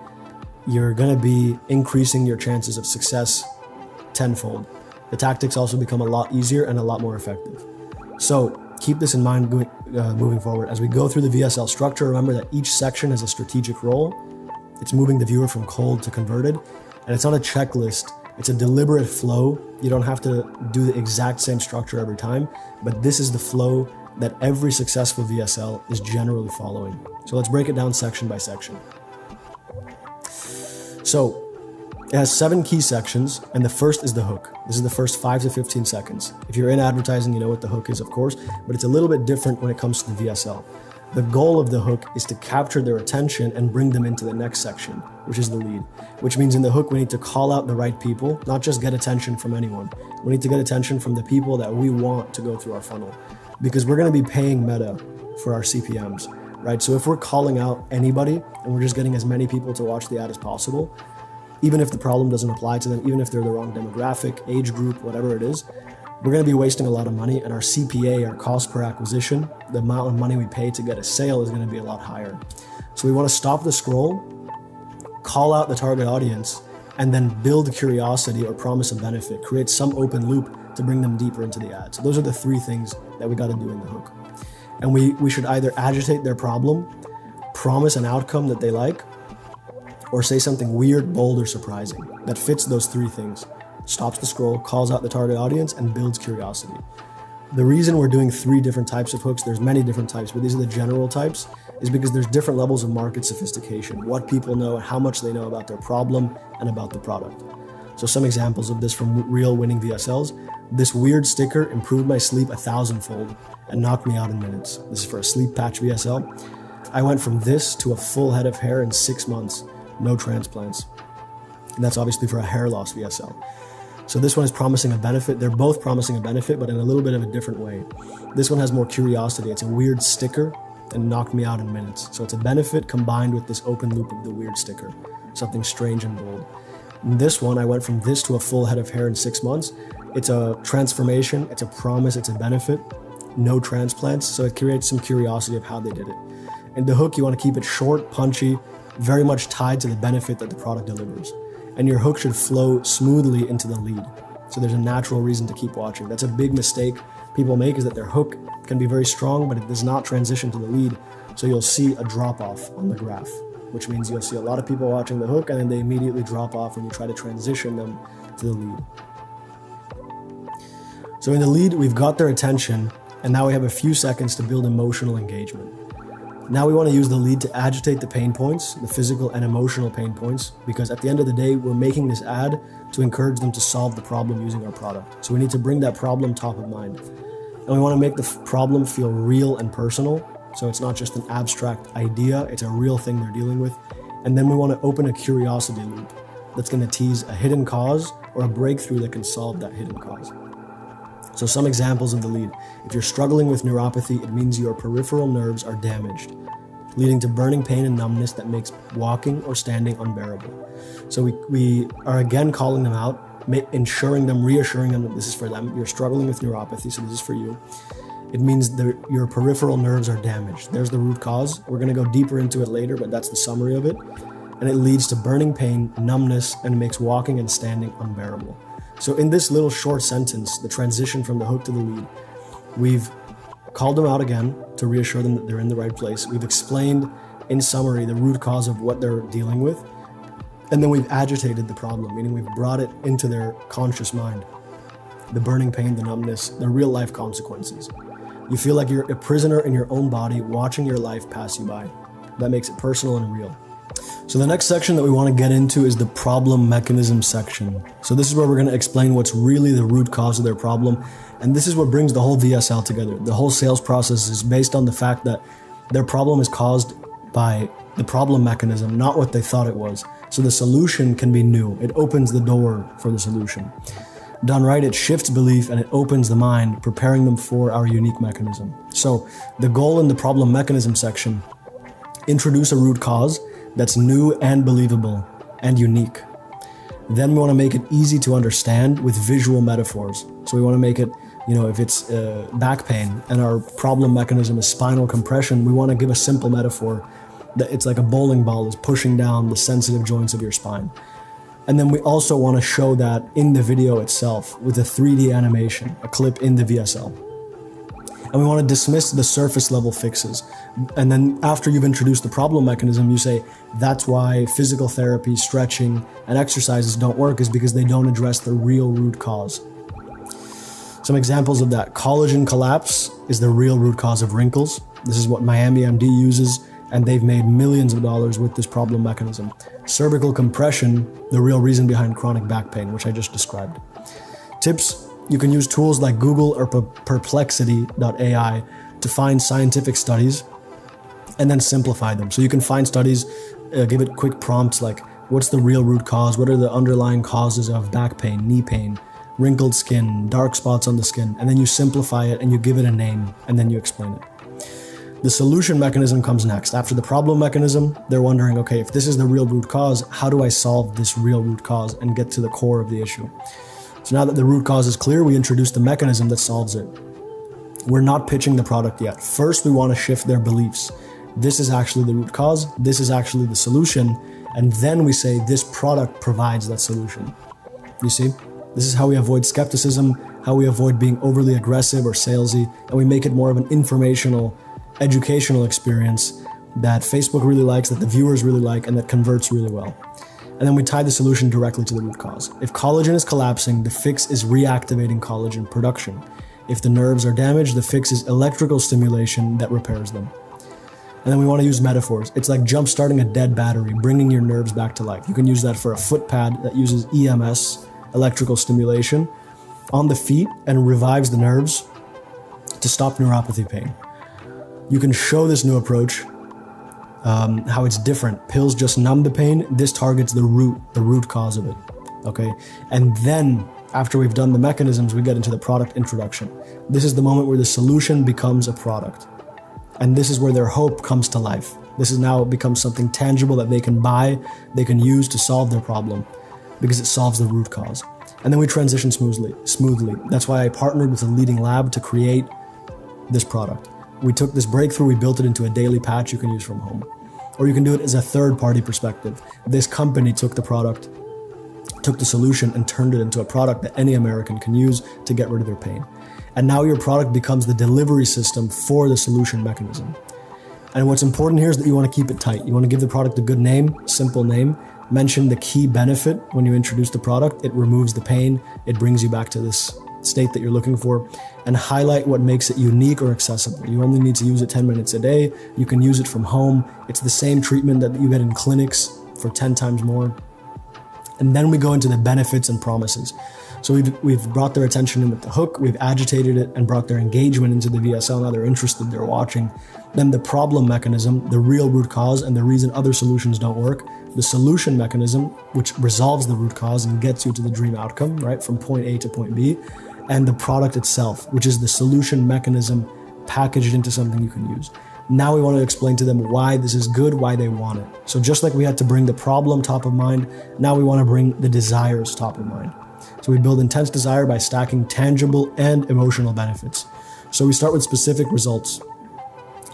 you're going to be increasing your chances of success tenfold. The tactics also become a lot easier and a lot more effective. So keep this in mind moving forward. As we go through the VSL structure, remember that each section has a strategic role. It's moving the viewer from cold to converted, and it's not a checklist. It's a deliberate flow. You don't have to do the exact same structure every time, but this is the flow that every successful VSL is generally following. So let's break it down section by section. So it has 7 key sections, and the first is the hook. This is the first 5 to 15 seconds. If you're in advertising, you know what the hook is, of course, but it's a little bit different when it comes to the VSL. The goal of the hook is to capture their attention and bring them into the next section, which is the lead, which means in the hook, we need to call out the right people, not just get attention from anyone. We need to get attention from the people that we want to go through our funnel, because we're going to be paying Meta for our CPMs, right? So if we're calling out anybody and we're just getting as many people to watch the ad as possible, even if the problem doesn't apply to them, even if they're the wrong demographic, age group, whatever it is, we're going to be wasting a lot of money, and our CPA, our cost per acquisition, the amount of money we pay to get a sale is going to be a lot higher. So we want to stop the scroll, call out the target audience, and then build curiosity or promise a benefit, create some open loop to bring them deeper into the ad. So those are the 3 things that we got to do in the hook. And we should either agitate their problem, promise an outcome that they like, or say something weird, bold, or surprising that fits those 3 things. Stops the scroll, calls out the target audience, and builds curiosity. The reason we're doing 3 different types of hooks, there's many different types, but these are the general types, is because there's different levels of market sophistication, what people know, how much they know about their problem and about the product. So some examples of this from real winning VSLs. This weird sticker improved my sleep 1,000-fold and knocked me out in minutes. This is for a sleep patch VSL. I went from this to a full head of hair in 6 months, no transplants. And that's obviously for a hair loss VSL. So this one is promising a benefit. They're both promising a benefit, but in a little bit of a different way. This one has more curiosity. It's a weird sticker and knocked me out in minutes. So it's a benefit combined with this open loop of the weird sticker, something strange and bold. In this one, I went from this to a full head of hair in 6 months. It's a transformation, it's a promise, it's a benefit, no transplants. So it creates some curiosity of how they did it. In the hook, you want to keep it short, punchy, very much tied to the benefit that the product delivers. And your hook should flow smoothly into the lead. So there's a natural reason to keep watching. That's a big mistake people make, is that their hook can be very strong, but it does not transition to the lead. So you'll see a drop off on the graph, which means you'll see a lot of people watching the hook and then they immediately drop off when you try to transition them to the lead. So in the lead, we've got their attention, and now we have a few seconds to build emotional engagement. Now we want to use the lead to agitate the pain points, the physical and emotional pain points, because at the end of the day, we're making this ad to encourage them to solve the problem using our product. So we need to bring that problem top of mind. And we want to make the problem feel real and personal. So it's not just an abstract idea, it's a real thing they're dealing with. And then we want to open a curiosity loop that's going to tease a hidden cause or a breakthrough that can solve that hidden cause. So some examples of the lead. If you're struggling with neuropathy, it means your peripheral nerves are damaged, leading to burning pain and numbness that makes walking or standing unbearable. So we are again calling them out, reassuring them that this is for them. You're struggling with neuropathy, so this is for you. It means that your peripheral nerves are damaged. There's the root cause. We're going to go deeper into it later, but that's the summary of it. And it leads to burning pain, numbness, and makes walking and standing unbearable. So in this little short sentence, the transition from the hook to the lead, we've called them out again to reassure them that they're in the right place. We've explained in summary the root cause of what they're dealing with. And then we've agitated the problem, meaning we've brought it into their conscious mind. The burning pain, the numbness, the real life consequences. You feel like you're a prisoner in your own body watching your life pass you by. That makes it personal and real. So the next section that we want to get into is the problem mechanism section. So this is where we're going to explain what's really the root cause of their problem. And this is what brings the whole VSL together. The whole sales process is based on the fact that their problem is caused by the problem mechanism, not what they thought it was. So the solution can be new. It opens the door for the solution. Done right, it shifts belief and it opens the mind, preparing them for our unique mechanism. So the goal in the problem mechanism section, introduce a root cause that's new and believable and unique. Then we want to make it easy to understand with visual metaphors. So we want to make it, if it's back pain and our problem mechanism is spinal compression, we want to give a simple metaphor that it's like a bowling ball is pushing down the sensitive joints of your spine. And then we also want to show that in the video itself with a 3D animation, a clip in the VSL. And we want to dismiss the surface level fixes. And then after you've introduced the problem mechanism, you say, that's why physical therapy, stretching, and exercises don't work, is because they don't address the real root cause. Some examples of that. Collagen collapse is the real root cause of wrinkles. This is what Miami MD uses, and they've made millions of dollars with this problem mechanism. Cervical compression, the real reason behind chronic back pain, which I just described. Tips. You can use tools like Google or perplexity.ai to find scientific studies and then simplify them. So you can find studies, give it quick prompts like, what's the real root cause? What are the underlying causes of back pain, knee pain, wrinkled skin, dark spots on the skin? And then you simplify it and you give it a name and then you explain it. The solution mechanism comes next. After the problem mechanism, they're wondering, okay, if this is the real root cause, how do I solve this real root cause and get to the core of the issue? So now that the root cause is clear, we introduce the mechanism that solves it. We're not pitching the product yet. First, we want to shift their beliefs. This is actually the root cause. This is actually the solution. And then we say this product provides that solution. You see? This is how we avoid skepticism, how we avoid being overly aggressive or salesy, and we make it more of an informational, educational experience that Facebook really likes, that the viewers really like, and that converts really well. And then we tie the solution directly to the root cause. If collagen is collapsing, the fix is reactivating collagen production. If the nerves are damaged, the fix is electrical stimulation that repairs them. And then we want to use metaphors. It's like jump-starting a dead battery, bringing your nerves back to life. You can use that for a foot pad that uses EMS, electrical stimulation, on the feet and revives the nerves to stop neuropathy pain. You can show this new approach, how it's different. Pills just numb the pain. This targets the root cause of it. Okay. And then after we've done the mechanisms, we get into the product introduction. This is the moment where the solution becomes a product. And this is where their hope comes to life. This is now becomes something tangible that they can buy, they can use to solve their problem because it solves the root cause. And then we transition smoothly. That's why I partnered with a leading lab to create this product. We took this breakthrough, we built it into a daily patch you can use from home. Or you can do it as a third-party perspective. This company took the product, took the solution and turned it into a product that any American can use to get rid of their pain. And now your product becomes the delivery system for the solution mechanism. And what's important here is that you want to keep it tight. You want to give the product a good name, simple name, mention the key benefit when you introduce the product. It removes the pain. It brings you back to this state that you're looking for, and highlight what makes it unique or accessible. You only need to use it 10 minutes a day. You can use it from home. It's the same treatment that you get in clinics for 10 times more. And then we go into the benefits and promises. So we've brought their attention in with the hook, we've agitated it and brought their engagement into the VSL. Now they're interested, they're watching. Then the problem mechanism, the real root cause and the reason other solutions don't work. The solution mechanism, which resolves the root cause and gets you to the dream outcome, right, from point A to point B. And the product itself, which is the solution mechanism packaged into something you can use. Now we want to explain to them why this is good, why they want it. So just like we had to bring the problem top of mind, now we want to bring the desires top of mind. So we build intense desire by stacking tangible and emotional benefits. So we start with specific results.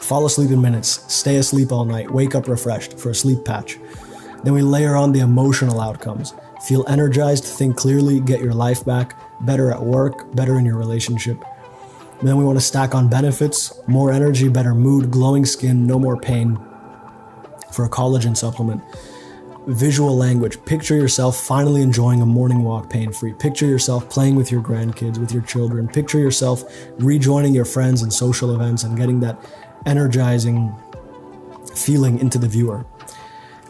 Fall asleep in minutes, stay asleep all night, wake up refreshed for a sleep patch. Then we layer on the emotional outcomes. Feel energized, think clearly, get your life back, better at work, better in your relationship. And then we want to stack on benefits, more energy, better mood, glowing skin, no more pain for a collagen supplement. Visual language. Picture yourself finally enjoying a morning walk pain-free. Picture yourself playing with your grandkids, with your children. Picture yourself rejoining your friends in social events and getting that energizing feeling into the viewer.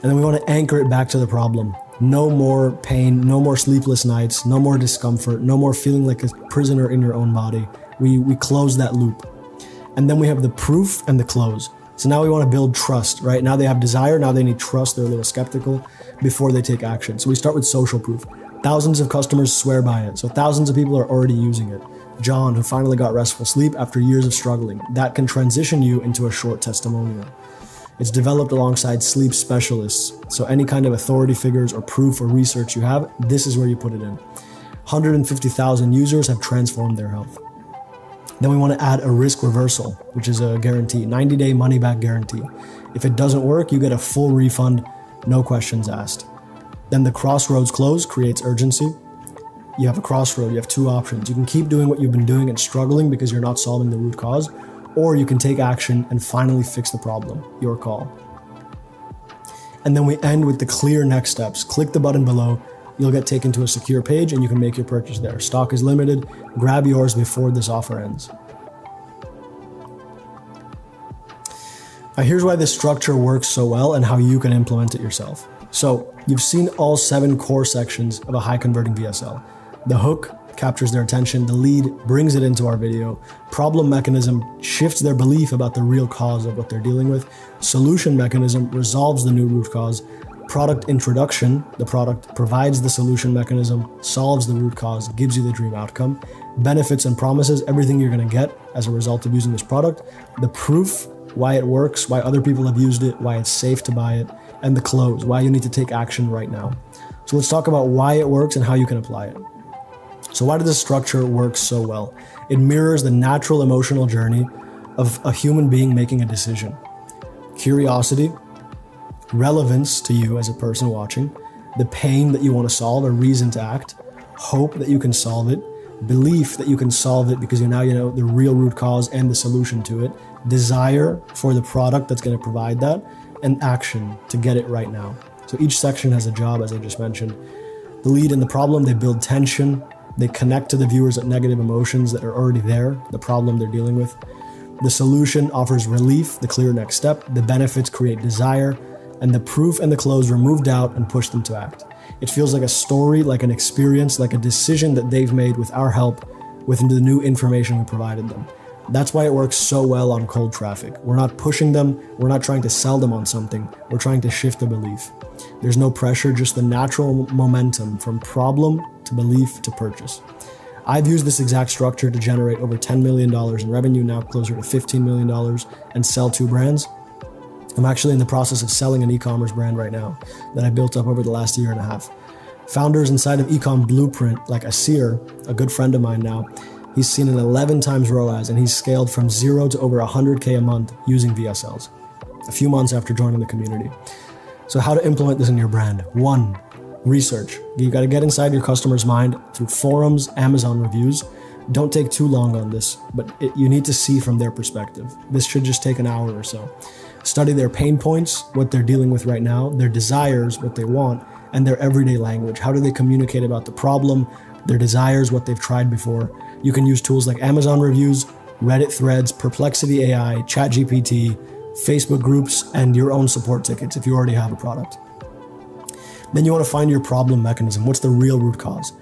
And then we want to anchor it back to the problem. No more pain, no more sleepless nights, no more discomfort, no more feeling like a prisoner in your own body. We close that loop. And then we have the proof and the close. So now we want to build trust, right? Now they have desire, now they need trust, they're a little skeptical before they take action. So we start with social proof. Thousands of customers swear by it. So thousands of people are already using it. John, who finally got restful sleep after years of struggling. That can transition you into a short testimonial. It's developed alongside sleep specialists. So any kind of authority figures or proof or research you have, this is where you put it in. 150,000 users have transformed their health. Then we want to add a risk reversal, which is a guarantee, 90-day money-back guarantee. If it doesn't work, you get a full refund, no questions asked. Then the crossroads close creates urgency. You have a crossroad, you have two options. You can keep doing what you've been doing and struggling because you're not solving the root cause, or you can take action and finally fix the problem, your call. And then we end with the clear next steps. Click the button below. You'll get taken to a secure page and you can make your purchase there. Stock is limited. Grab yours before this offer ends. Now here's why this structure works so well and how you can implement it yourself. So you've seen all 7 core sections of a high converting VSL. The hook captures their attention. The lead brings it into our video. Problem mechanism shifts their belief about the real cause of what they're dealing with. Solution mechanism resolves the new root cause. Product introduction, the product provides the solution mechanism, solves the root cause, gives you the dream outcome. Benefits and promises, everything you're going to get as a result of using this product. The proof, why it works, why other people have used it, why it's safe to buy it. And the close, why you need to take action right now. So let's talk about why it works and how you can apply it. So why does this structure work so well? It mirrors the natural emotional journey of a human being making a decision. Curiosity, relevance to you as a person watching, the pain that you want to solve, a reason to act, hope that you can solve it, belief that you can solve it because you know the real root cause and the solution to it, desire for the product that's going to provide that, and action to get it right now. So each section has a job, as I just mentioned. The lead and the problem, they build tension, they connect to the viewers at negative emotions that are already there, the problem they're dealing with. The solution offers relief, the clear next step, the benefits create desire, and the proof and the close remove doubt and push them to act. It feels like a story, like an experience, like a decision that they've made with our help, with the new information we provided them. That's why it works so well on cold traffic. We're not pushing them, we're not trying to sell them on something, we're trying to shift the belief. There's no pressure, just the natural momentum from problem to belief to purchase. I've used this exact structure to generate over $10 million in revenue, now closer to $15 million, and sell 2 brands. I'm actually in the process of selling an e-commerce brand right now that I built up over the last year and a half. Founders inside of Ecom Blueprint, like Asir, a good friend of mine now, he's seen an 11 times ROAS and he's scaled from 0 to over 100K a month using VSLs, a few months after joining the community. So how to implement this in your brand? 1, research. You got to get inside your customer's mind through forums, Amazon reviews. Don't take too long on this, but you need to see from their perspective. This should just take an hour or so. Study their pain points, what they're dealing with right now, their desires, what they want, and their everyday language. How do they communicate about the problem? their desires, what they've tried before. You can use tools like Amazon reviews, Reddit threads, Perplexity AI, ChatGPT, Facebook groups, and your own support tickets if you already have a product. Then you want to find your problem mechanism. What's the real root cause?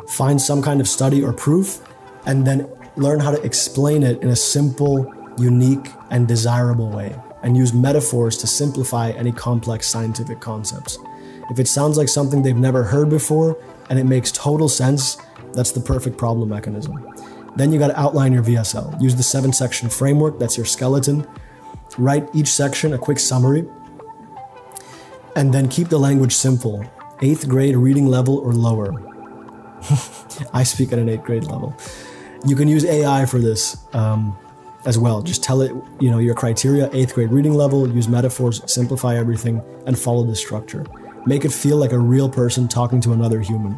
Find some kind of study or proof, and then learn how to explain it in a simple, unique, and desirable way, and use metaphors to simplify any complex scientific concepts. If it sounds like something they've never heard before and it makes total sense, that's the perfect problem mechanism. Then you got to outline your VSL. Use the 7-section framework, that's your skeleton. Write each section a quick summary, and then keep the language simple. 8th grade reading level or lower. I speak at an 8th grade level. You can use AI for this as well. Just tell it, your criteria, 8th grade reading level, use metaphors, simplify everything, and follow the structure. Make it feel like a real person talking to another human.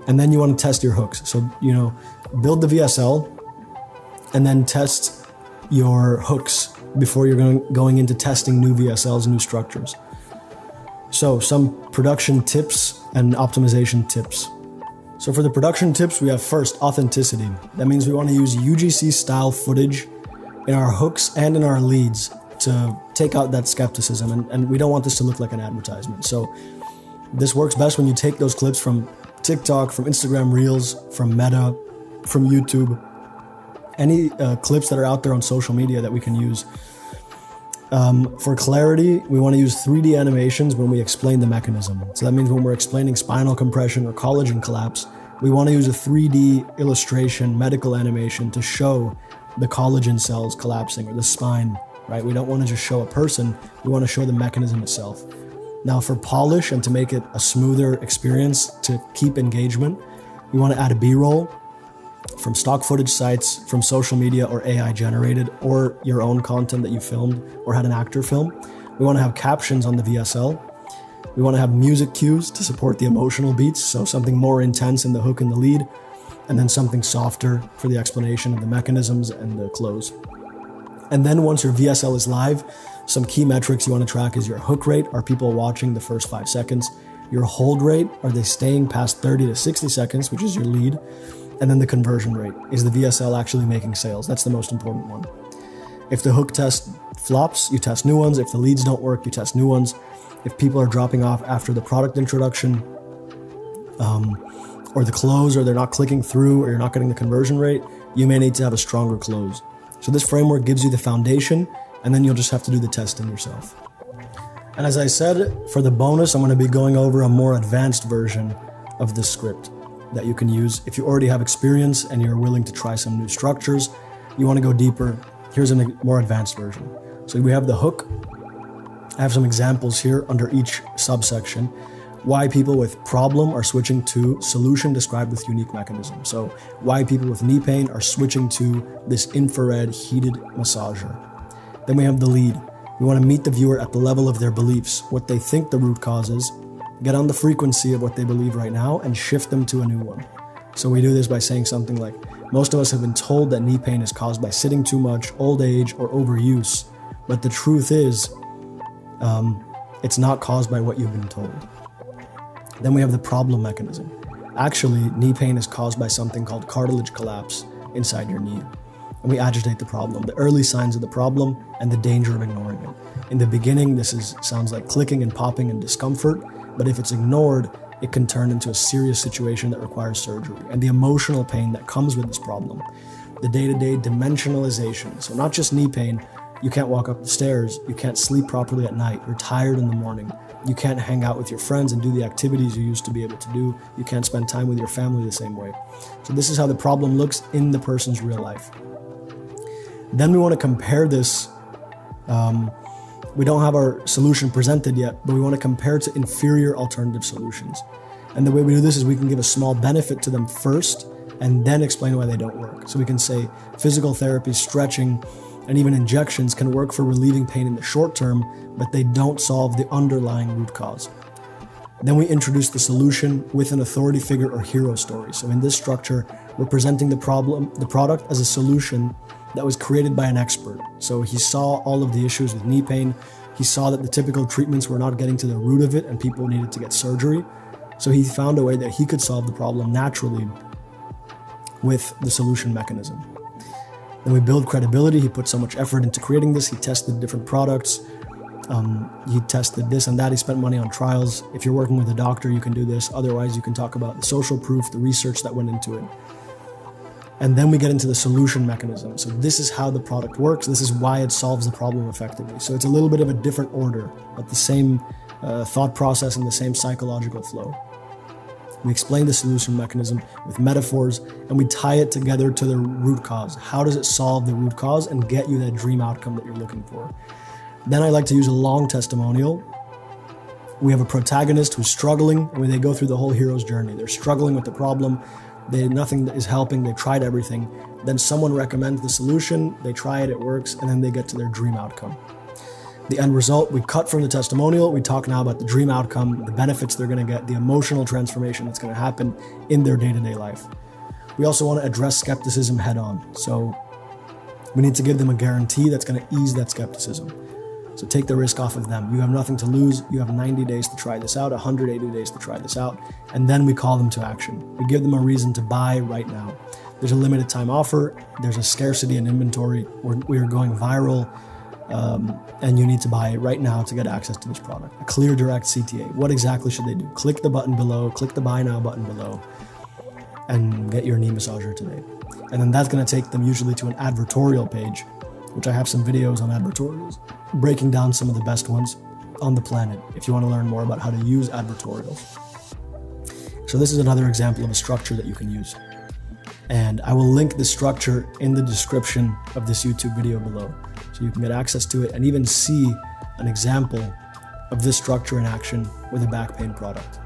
And then you want to test your hooks. So, build the VSL and then test your hooks before you're going into testing new VSLs, new structures. So some production tips and optimization tips. So for the production tips, we have first, authenticity. That means we want to use UGC style footage in our hooks and in our leads to take out that skepticism. And we don't want this to look like an advertisement. So this works best when you take those clips from TikTok, from Instagram Reels, from Meta, from YouTube, any clips that are out there on social media that we can use. For clarity, we want to use 3D animations when we explain the mechanism. So that means when we're explaining spinal compression or collagen collapse, we want to use a 3D illustration, medical animation to show the collagen cells collapsing or the spine, right? We don't want to just show a person, we want to show the mechanism itself. Now for polish and to make it a smoother experience to keep engagement, we want to add a B-roll from stock footage sites, from social media or AI generated, or your own content that you filmed or had an actor film. We want to have captions on the VSL. We want to have music cues to support the emotional beats, so something more intense in the hook and the lead, and then something softer for the explanation of the mechanisms and the close. And then once your VSL is live, some key metrics you want to track is your hook rate. Are people watching the first 5 seconds? Your hold rate, are they staying past 30 to 60 seconds, which is your lead? And then the conversion rate. Is the VSL actually making sales? That's the most important one. If the hook test flops, you test new ones. If the leads don't work, you test new ones. If people are dropping off after the product introduction, or the close, or they're not clicking through, or you're not getting the conversion rate, you may need to have a stronger close. So this framework gives you the foundation, and then you'll just have to do the testing yourself. And as I said, for the bonus, I'm going to be going over a more advanced version of this script that you can use. If you already have experience and you're willing to try some new structures, you want to go deeper, here's a more advanced version. So we have the hook. I have some examples here under each subsection. Why people with problem are switching to solution described with unique mechanism. So why people with knee pain are switching to this infrared heated massager. Then we have the lead. We want to meet the viewer at the level of their beliefs, what they think the root cause is, get on the frequency of what they believe right now, and shift them to a new one. So we do this by saying something like, most of us have been told that knee pain is caused by sitting too much, old age, or overuse. But the truth is, it's not caused by what you've been told. Then we have the problem mechanism. Actually, knee pain is caused by something called cartilage collapse inside your knee. And we agitate the problem, the early signs of the problem, and the danger of ignoring it. In the beginning, this sounds like clicking and popping and discomfort, but if it's ignored, it can turn into a serious situation that requires surgery, and the emotional pain that comes with this problem. The day-to-day dimensionalization, so not just knee pain, you can't walk up the stairs, you can't sleep properly at night, you're tired in the morning, you can't hang out with your friends and do the activities you used to be able to do, you can't spend time with your family the same way. So this is how the problem looks in the person's real life. Then we want to compare this. We don't have our solution presented yet, but we want to compare it to inferior alternative solutions. And the way we do this is we can give a small benefit to them first and then explain why they don't work. So we can say physical therapy, stretching, and even injections can work for relieving pain in the short term, but they don't solve the underlying root cause. Then we introduce the solution with an authority figure or hero story. So in this structure, we're presenting the product as a solution that was created by an expert. So he saw all of the issues with knee pain. He saw that the typical treatments were not getting to the root of it and people needed to get surgery. So he found a way that he could solve the problem naturally with the solution mechanism. Then we build credibility. He put so much effort into creating this. He tested different products. He tested this and that. He spent money on trials. If you're working with a doctor, you can do this. Otherwise, you can talk about the social proof, the research that went into it. And then we get into the solution mechanism. So this is how the product works. This is why it solves the problem effectively. So it's a little bit of a different order, but the same thought process and the same psychological flow. We explain the solution mechanism with metaphors, and we tie it together to the root cause. How does it solve the root cause and get you that dream outcome that you're looking for? Then I like to use a long testimonial. We have a protagonist who's struggling, and they go through the whole hero's journey. They're struggling with the problem. Nothing is helping. They tried everything. Then someone recommends the solution. They try it, it works, and then they get to their dream outcome. The end result, we cut from the testimonial. We talk now about the dream outcome, the benefits they're going to get, the emotional transformation that's going to happen in their day-to-day life. We also want to address skepticism head on. So we need to give them a guarantee that's going to ease that skepticism. So take the risk off of them. You have nothing to lose. You have 90 days to try this out, 180 days to try this out. And then we call them to action. We give them a reason to buy right now. There's a limited time offer. There's a scarcity in inventory. We are going viral. And you need to buy it right now to get access to this product. A clear, direct CTA. What exactly should they do? Click the button below, click the buy now button below, and get your knee massager today. And then that's going to take them usually to an advertorial page, which I have some videos on advertorials, breaking down some of the best ones on the planet if you want to learn more about how to use advertorials. So this is another example of a structure that you can use. And I will link the structure in the description of this YouTube video below, so you can get access to it and even see an example of this structure in action with a back pain product.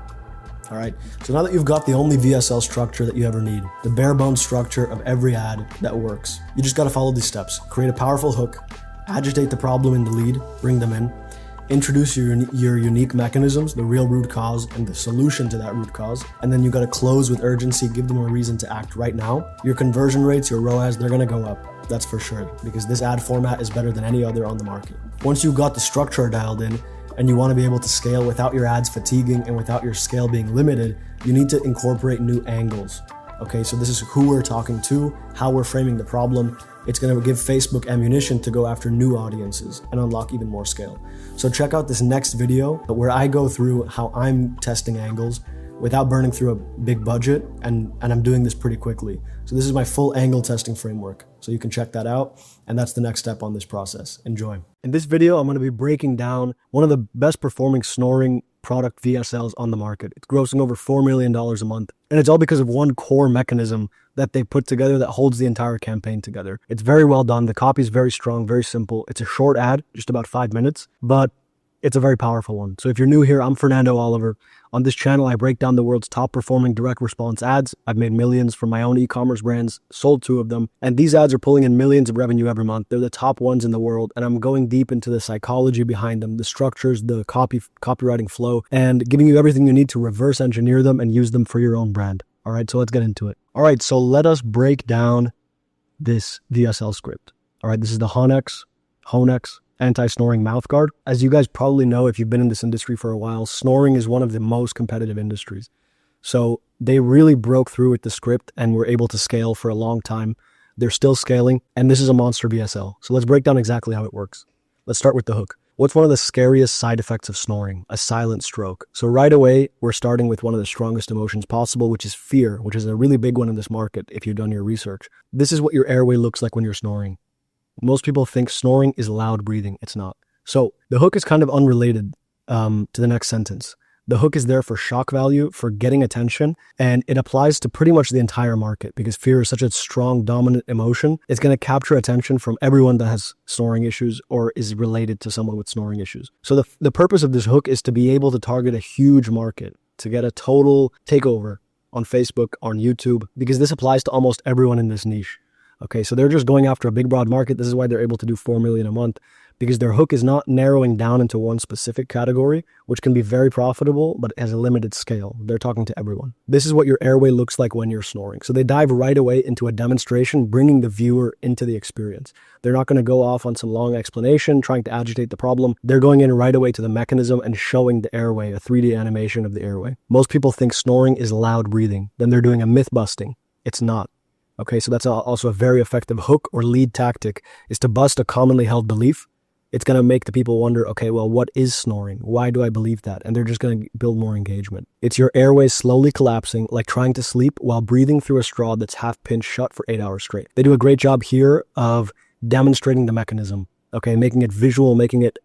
All right, so now that you've got the only VSL structure that you ever need, the bare bones structure of every ad that works, you just got to follow these steps. Create a powerful hook, agitate the problem in the lead, bring them in, introduce your unique mechanisms, the real root cause and the solution to that root cause, and then you got to close with urgency, give them a reason to act right now. Your conversion rates, your ROAS, they're going to go up. That's for sure, because this ad format is better than any other on the market. Once you've got the structure dialed in and you want to be able to scale without your ads fatiguing and without your scale being limited, you need to incorporate new angles. Okay, so this is who we're talking to, how we're framing the problem. It's going to give Facebook ammunition to go after new audiences and unlock even more scale. So check out this next video where I go through how I'm testing angles without burning through a big budget, and I'm doing this pretty quickly. So this is my full angle testing framework. So you can check that out, and that's the next step on this process. Enjoy. In this video, I'm going to be breaking down one of the best performing snoring product VSLs on the market. It's grossing over $4 million a month, and it's all because of one core mechanism that they put together that holds the entire campaign together. It's very well done. The copy is very strong, very simple. It's a short ad, just about 5 minutes, but it's a very powerful one. So if you're new here, I'm Fernando Oliver. On this channel, I break down the world's top performing direct response ads. I've made millions from my own e-commerce brands, sold 2 of them, and these ads are pulling in millions of revenue every month. They're the top ones in the world, and I'm going deep into the psychology behind them, the structures, the copywriting flow, and giving you everything you need to reverse engineer them and use them for your own brand. All right, so let's get into it. All right, so let us break down this VSL script. All right, this is the Honex Anti-Snoring Mouthguard. As you guys probably know, if you've been in this industry for a while, snoring is one of the most competitive industries. So they really broke through with the script and were able to scale for a long time. They're still scaling, and this is a monster VSL. So let's break down exactly how it works. Let's start with the hook. What's one of the scariest side effects of snoring? A silent stroke. So right away, we're starting with one of the strongest emotions possible, which is fear, which is a really big one in this market if you've done your research. This is what your airway looks like when you're snoring. Most people think snoring is loud breathing. It's not. So the hook is kind of unrelated to the next sentence. The hook is there for shock value, for getting attention, and it applies to pretty much the entire market because fear is such a strong, dominant emotion. It's going to capture attention from everyone that has snoring issues or is related to someone with snoring issues. So the purpose of this hook is to be able to target a huge market, to get a total takeover on Facebook, on YouTube, because this applies to almost everyone in this niche. Okay, so they're just going after a big, broad market. This is why they're able to do $4 million a month, because their hook is not narrowing down into one specific category, which can be very profitable, but has a limited scale. They're talking to everyone. This is what your airway looks like when you're snoring. So they dive right away into a demonstration, bringing the viewer into the experience. They're not going to go off on some long explanation, trying to agitate the problem. They're going in right away to the mechanism and showing the airway, a 3D animation of the airway. Most people think snoring is loud breathing. Then they're doing a myth busting. It's not. Okay, so that's also a very effective hook or lead tactic, is to bust a commonly held belief. It's going to make the people wonder, okay, well, what is snoring? Why do I believe that? And they're just going to build more engagement. It's your airways slowly collapsing, like trying to sleep while breathing through a straw that's half pinched shut for 8 hours straight. They do a great job here of demonstrating the mechanism, okay, making it visual, making it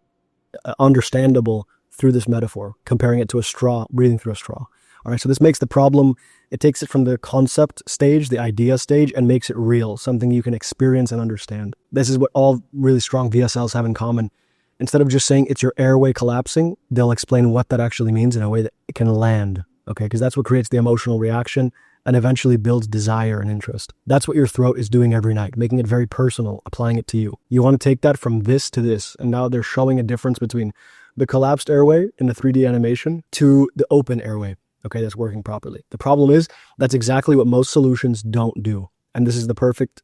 understandable through this metaphor, comparing it to a straw, breathing through a straw. All right, so this makes the problem, it takes it from the concept stage, the idea stage, and makes it real, something you can experience and understand. This is what all really strong VSLs have in common. Instead of just saying it's your airway collapsing, they'll explain what that actually means in a way that it can land, okay? Because that's what creates the emotional reaction and eventually builds desire and interest. That's what your throat is doing every night, making it very personal, applying it to you. You want to take that from this to this, and now they're showing a difference between the collapsed airway in the 3D animation to the open airway. Okay, that's working properly. The problem is that's exactly what most solutions don't do. And this is the perfect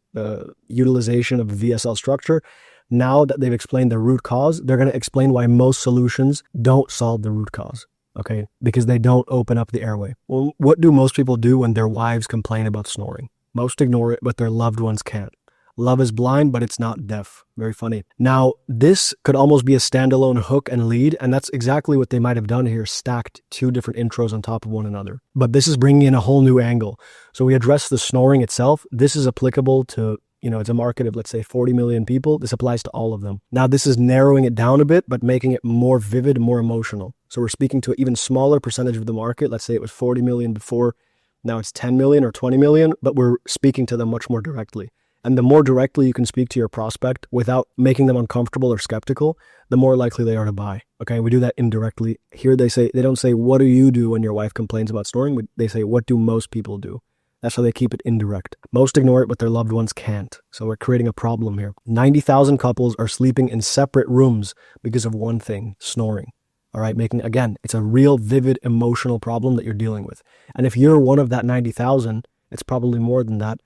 utilization of VSL structure. Now that they've explained the root cause, they're going to explain why most solutions don't solve the root cause. Okay, because they don't open up the airway. Well, what do most people do when their wives complain about snoring? Most ignore it, but their loved ones can't. Love is blind, but it's not deaf. Very funny. Now, this could almost be a standalone hook and lead, and that's exactly what they might have done here, stacked two different intros on top of one another. But this is bringing in a whole new angle. So we address the snoring itself. This is applicable to, it's a market of, let's say, 40 million people. This applies to all of them. Now, this is narrowing it down a bit, but making it more vivid, more emotional. So we're speaking to an even smaller percentage of the market. Let's say it was 40 million before. Now it's 10 million or 20 million, but we're speaking to them much more directly. And the more directly you can speak to your prospect without making them uncomfortable or skeptical, the more likely they are to buy. Okay, we do that indirectly. Here they don't say, what do you do when your wife complains about snoring? They say, what do most people do? That's how they keep it indirect. Most ignore it, but their loved ones can't. So we're creating a problem here. 90,000 couples are sleeping in separate rooms because of one thing, snoring. All right, again, it's a real vivid emotional problem that you're dealing with. And if you're one of that 90,000, it's probably more than that,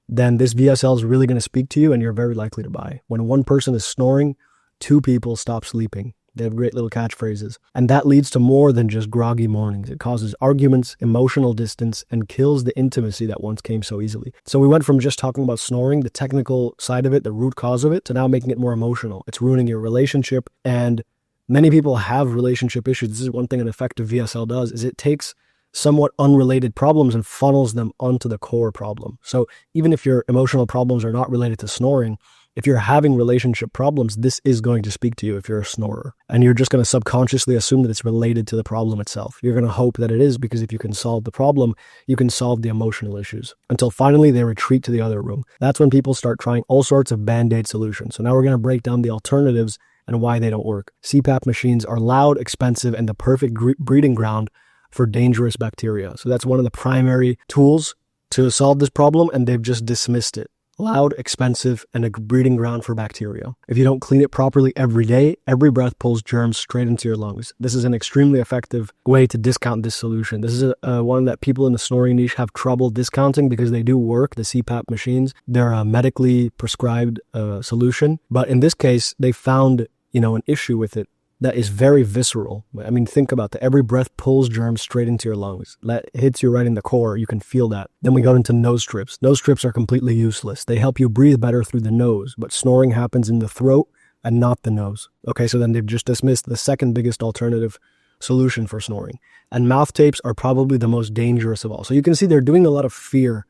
then this VSL is really going to speak to you and you're very likely to buy. When one person is snoring, two people stop sleeping. They have great little catchphrases. And that leads to more than just groggy mornings. It causes arguments, emotional distance, and kills the intimacy that once came so easily. So we went from just talking about snoring, the technical side of it, the root cause of it, to now making it more emotional. It's ruining your relationship. And many people have relationship issues. This is one thing an effective VSL does, is it takes somewhat unrelated problems and funnels them onto the core problem. So even if your emotional problems are not related to snoring, if you're having relationship problems, this is going to speak to you if you're a snorer. And you're just going to subconsciously assume that it's related to the problem itself. You're going to hope that it is, because if you can solve the problem, you can solve the emotional issues. Until finally they retreat to the other room. That's when people start trying all sorts of band-aid solutions. So now we're going to break down the alternatives and why they don't work. CPAP machines are loud, expensive, and the perfect breeding ground for dangerous bacteria. So that's one of the primary tools to solve this problem, and they've just dismissed it. Loud, expensive, and a breeding ground for bacteria. If you don't clean it properly every day, every breath pulls germs straight into your lungs. This is an extremely effective way to discount this solution. This is one that people in the snoring niche have trouble discounting because they do work, the CPAP machines. They're a medically prescribed solution. But in this case, they found an issue with it that is very visceral. I mean, think about that. Every breath pulls germs straight into your lungs. That hits you right in the core. You can feel that. Then we got into nose strips. Nose strips are completely useless. They help you breathe better through the nose, but snoring happens in the throat and not the nose. Okay, so then they've just dismissed the second biggest alternative solution for snoring. And mouth tapes are probably the most dangerous of all. So you can see they're doing a lot of fear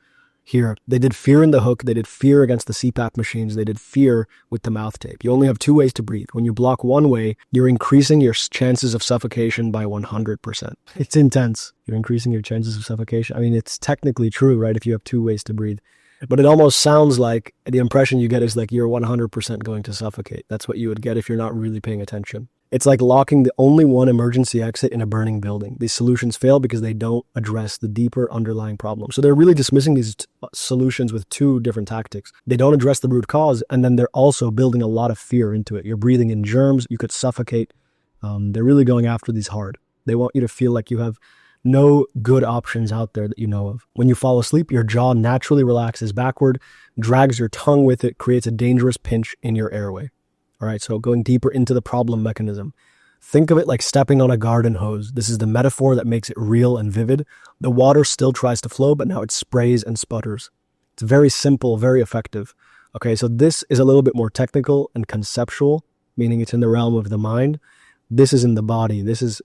here. They did fear in the hook. They did fear against the CPAP machines. They did fear with the mouth tape. You only have two ways to breathe. When you block one way, you're increasing your chances of suffocation by 100%. It's intense. You're increasing your chances of suffocation. I mean, it's technically true, right? If you have two ways to breathe. But it almost sounds like the impression you get is like you're 100% going to suffocate. That's what you would get if you're not really paying attention. It's like locking the only one emergency exit in a burning building. These solutions fail because they don't address the deeper underlying problem. So they're really dismissing these solutions with two different tactics. They don't address the root cause, and then they're also building a lot of fear into it. You're breathing in germs, you could suffocate. They're really going after these hard. They want you to feel like you have no good options out there that you know of. When you fall asleep, your jaw naturally relaxes backward, drags your tongue with it, creates a dangerous pinch in your airway. All right, so going deeper into the problem mechanism. Think of it like stepping on a garden hose. This is the metaphor that makes it real and vivid. The water still tries to flow, but now it sprays and sputters. It's very simple, very effective. Okay, so this is a little bit more technical and conceptual, meaning it's in the realm of the mind. This is in the body. This is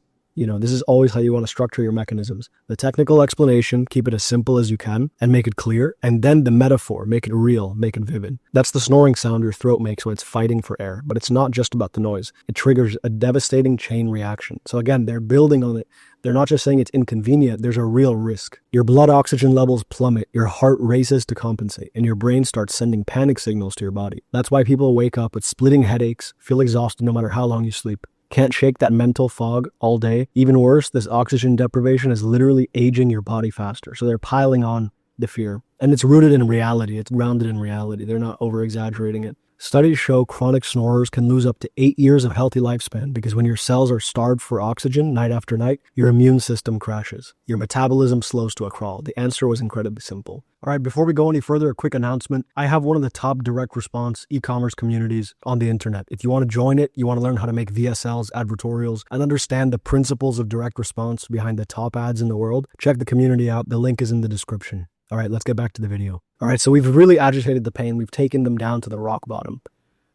always how you want to structure your mechanisms. The technical explanation, keep it as simple as you can and make it clear. And then the metaphor, make it real, make it vivid. That's the snoring sound your throat makes when it's fighting for air. But it's not just about the noise. It triggers a devastating chain reaction. So again, they're building on it. They're not just saying it's inconvenient, there's a real risk. Your blood oxygen levels plummet, your heart races to compensate, and your brain starts sending panic signals to your body. That's why people wake up with splitting headaches, feel exhausted no matter how long you sleep. Can't shake that mental fog all day. Even worse, this oxygen deprivation is literally aging your body faster. So they're piling on the fear. And it's rooted in reality. It's grounded in reality. They're not over-exaggerating it. Studies show chronic snorers can lose up to 8 years of healthy lifespan because when your cells are starved for oxygen night after night, your immune system crashes. Your metabolism slows to a crawl. The answer was incredibly simple. All right, before we go any further, a quick announcement. I have one of the top direct response e-commerce communities on the internet. If you want to join it, you want to learn how to make VSLs, advertorials, and understand the principles of direct response behind the top ads in the world, check the community out. The link is in the description. All right, let's get back to the video. All right, so we've really agitated the pain. We've taken them down to the rock bottom.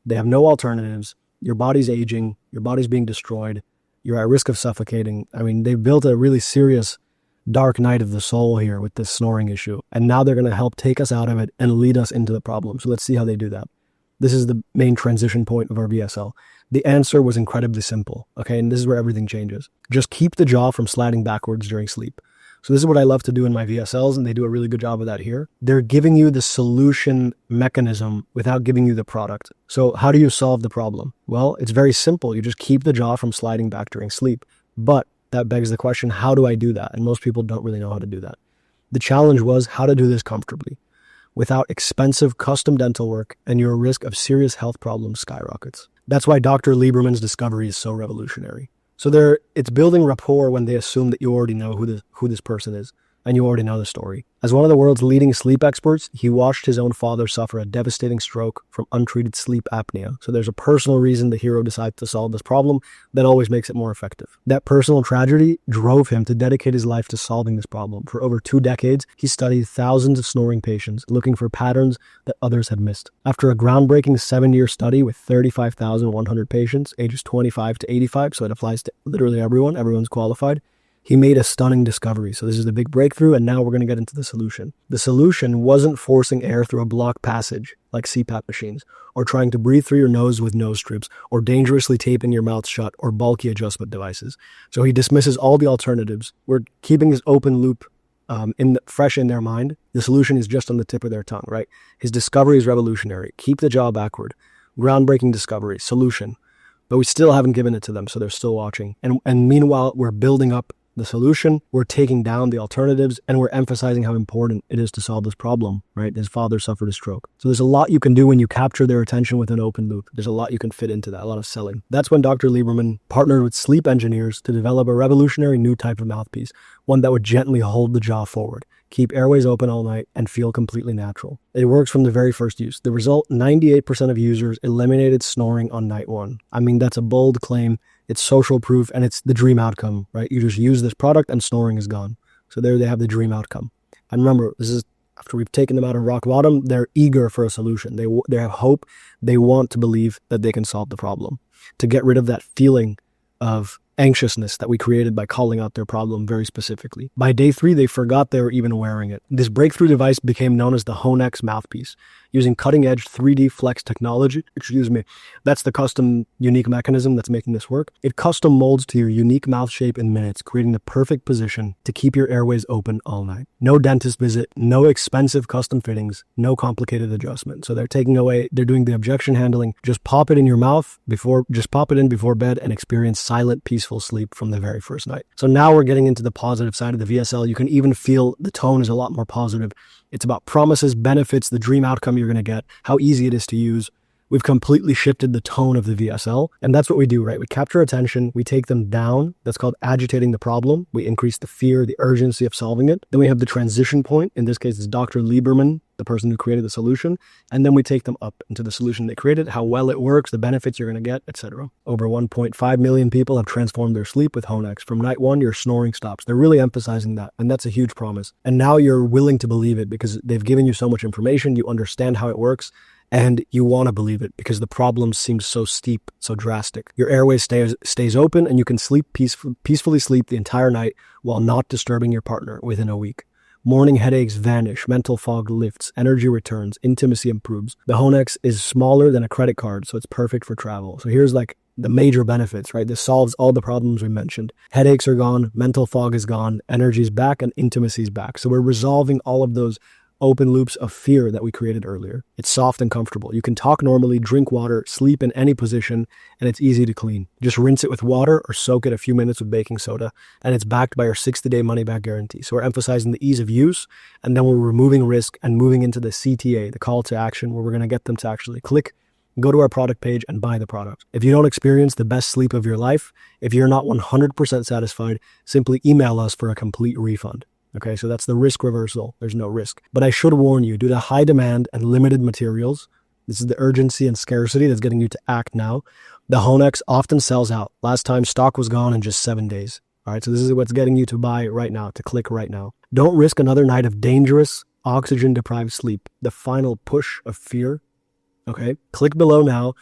They have no alternatives. Your body's aging. Your body's being destroyed. You're at risk of suffocating. I mean, they've built a really serious dark night of the soul here with this snoring issue. And now they're going to help take us out of it and lead us into the problem. So let's see how they do that. This is the main transition point of our VSL. The answer was incredibly simple, okay? And this is where everything changes. Just keep the jaw from sliding backwards during sleep. So this is what I love to do in my VSLs, and they do a really good job of that here. They're giving you the solution mechanism without giving you the product. So how do you solve the problem? Well, it's very simple. You just keep the jaw from sliding back during sleep. But that begs the question, how do I do that? And most people don't really know how to do that. The challenge was how to do this comfortably without expensive custom dental work, and your risk of serious health problems skyrockets. That's why Dr. Lieberman's discovery is so revolutionary. So it's building rapport when they assume that you already know who this person is and you already know the story. As one of the world's leading sleep experts, he watched his own father suffer a devastating stroke from untreated sleep apnea. So there's a personal reason the hero decided to solve this problem that always makes it more effective. That personal tragedy drove him to dedicate his life to solving this problem. For over 2 decades, he studied thousands of snoring patients, looking for patterns that others had missed. After a groundbreaking 7-year study with 35,100 patients, ages 25 to 85, so it applies to literally everyone, everyone's qualified, he made a stunning discovery. So this is the big breakthrough, and now we're going to get into the solution. The solution wasn't forcing air through a blocked passage like CPAP machines, or trying to breathe through your nose with nose strips, or dangerously taping your mouth shut, or bulky adjustment devices. So he dismisses all the alternatives. We're keeping this open loop fresh in their mind. The solution is just on the tip of their tongue, right? His discovery is revolutionary. Keep the jaw backward. Groundbreaking discovery, solution. But we still haven't given it to them, so they're still watching. And meanwhile, we're building up the solution, we're taking down the alternatives, and we're emphasizing how important it is to solve this problem, right? His father suffered a stroke. So there's a lot you can do when you capture their attention with an open loop. There's a lot you can fit into that, a lot of selling. That's when Dr. Lieberman partnered with sleep engineers to develop a revolutionary new type of mouthpiece, one that would gently hold the jaw forward, keep airways open all night, and feel completely natural. It works from the very first use. The result, 98% of users eliminated snoring on night 1. I mean, that's a bold claim. It's social proof, and it's the dream outcome, right? You just use this product and snoring is gone. So there they have the dream outcome. And remember, this is after we've taken them out of rock bottom, they're eager for a solution. They have hope. They want to believe that they can solve the problem. To get rid of that feeling of anxiousness that we created by calling out their problem very specifically. By day 3, they forgot they were even wearing it. This breakthrough device became known as the Honex mouthpiece. Using cutting-edge 3D flex technology, that's the custom unique mechanism that's making this work. It custom molds to your unique mouth shape in minutes, creating the perfect position to keep your airways open all night. No dentist visit, no expensive custom fittings, no complicated adjustment. So they're doing the objection handling. Just pop it in your mouth before bed and experience silent, peaceful sleep from the very first night. So now we're getting into the positive side of the VSL. You can even feel the tone is a lot more positive. It's about promises, benefits, the dream outcome you're going to get, how easy it is to use. We've completely shifted the tone of the VSL. And that's what we do, right? We capture attention, we take them down. That's called agitating the problem. We increase the fear, the urgency of solving it. Then we have the transition point. In this case, it's Dr. Lieberman, the person who created the solution. And then we take them up into the solution they created, how well it works, the benefits you're going to get, etc. Over 1.5 million people have transformed their sleep with Honex. From night 1, your snoring stops. They're really emphasizing that. And that's a huge promise. And now you're willing to believe it because they've given you so much information. You understand how it works. And you want to believe it because the problem seems so steep, so drastic. Your airways stays open and you can peacefully sleep the entire night while not disturbing your partner within a week. Morning headaches vanish, mental fog lifts, energy returns, intimacy improves. The Honex is smaller than a credit card, so it's perfect for travel. So here's like the major benefits, right? This solves all the problems we mentioned. Headaches are gone, mental fog is gone, energy's back, and intimacy's back. So we're resolving all of those open loops of fear that we created earlier. It's soft and comfortable. You can talk normally, drink water, sleep in any position, and it's easy to clean. Just rinse it with water or soak it a few minutes with baking soda, and it's backed by our 60-day money-back guarantee. So we're emphasizing the ease of use, and then we're removing risk and moving into the CTA, the call to action, where we're going to get them to actually click, go to our product page, and buy the product. If you don't experience the best sleep of your life, if you're not 100% satisfied, simply email us for a complete refund. Okay, so that's the risk reversal. There's no risk. But I should warn you, due to high demand and limited materials, this is the urgency and scarcity that's getting you to act now. The Honex often sells out. Last time, stock was gone in just 7 days. All right, so this is what's getting you to buy right now, to click right now. Don't risk another night of dangerous, oxygen-deprived sleep, the final push of fear. Okay, click below now.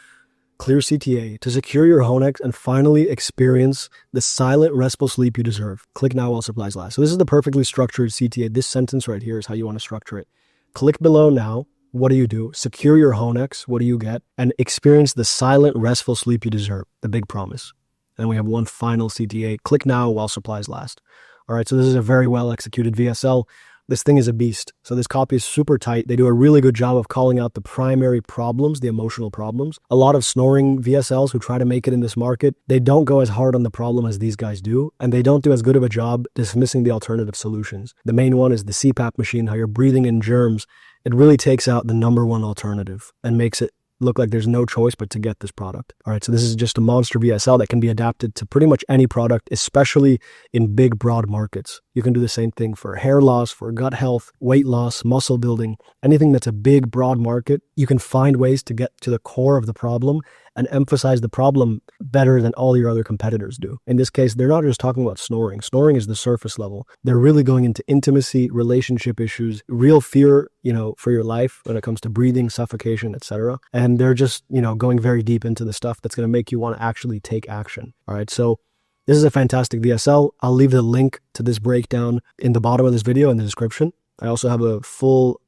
Clear CTA to secure your Honex and finally experience the silent, restful sleep you deserve. Click now while supplies last. So this is the perfectly structured CTA. This sentence right here is how you want to structure it. Click below now. What do you do? Secure your Honex. What do you get? And experience the silent, restful sleep you deserve. The big promise. And we have one final CTA. Click now while supplies last. All right, so this is a very well executed VSL. This thing is a beast. So this copy is super tight. They do a really good job of calling out the primary problems, the emotional problems. A lot of snoring VSLs who try to make it in this market, they don't go as hard on the problem as these guys do, and they don't do as good of a job dismissing the alternative solutions. The main one is the CPAP machine, how you're breathing in germs. It really takes out the number one alternative and makes it look like there's no choice but to get this product. All right, so this is just a monster VSL that can be adapted to pretty much any product, especially in big, broad markets. You can do the same thing for hair loss, for gut health, weight loss, muscle building, anything that's a big, broad market. You can find ways to get to the core of the problem and emphasize the problem better than all your other competitors do. In this case, they're not just talking about snoring. Snoring is the surface level. They're really going into intimacy, relationship issues, real fear, for your life when it comes to breathing, suffocation, etc. And they're just, going very deep into the stuff that's going to make you want to actually take action. All right, so this is a fantastic VSL. I'll leave the link to this breakdown in the bottom of this video in the description. I also have a full,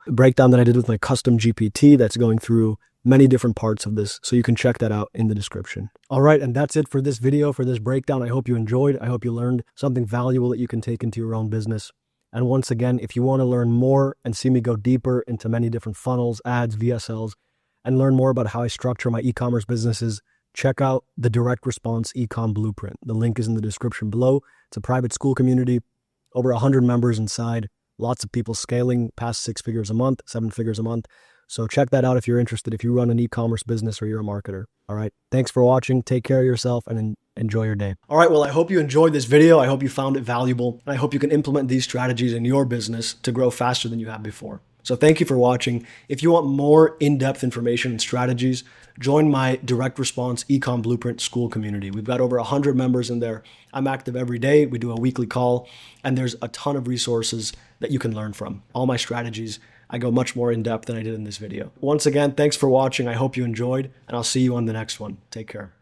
breakdown that I did with my custom GPT that's going through many different parts of this, so you can check that out in the description. All right, and that's it for this video, for this breakdown. I hope you enjoyed. I hope you learned something valuable that you can take into your own business. And once again, if you want to learn more and see me go deeper into many different funnels, ads, VSLs, and learn more about how I structure my e-commerce businesses, check out the direct response Ecom Blueprint. The link is in the description below. It's a private school community, over 100 members inside, lots of people scaling past 6 figures a month, 7 figures a month. So check that out if you're interested, if you run an e-commerce business or you're a marketer. All right. Thanks for watching. Take care of yourself and enjoy your day. All right. Well, I hope you enjoyed this video. I hope you found it valuable. And I hope you can implement these strategies in your business to grow faster than you have before. So thank you for watching. If you want more in-depth information and strategies, join my direct response Ecom Blueprint school community. We've got over 100 members in there. I'm active every day. We do a weekly call, and there's a ton of resources that you can learn from. All my strategies, I go much more in depth than I did in this video. Once again, thanks for watching. I hope you enjoyed, and I'll see you on the next one. Take care.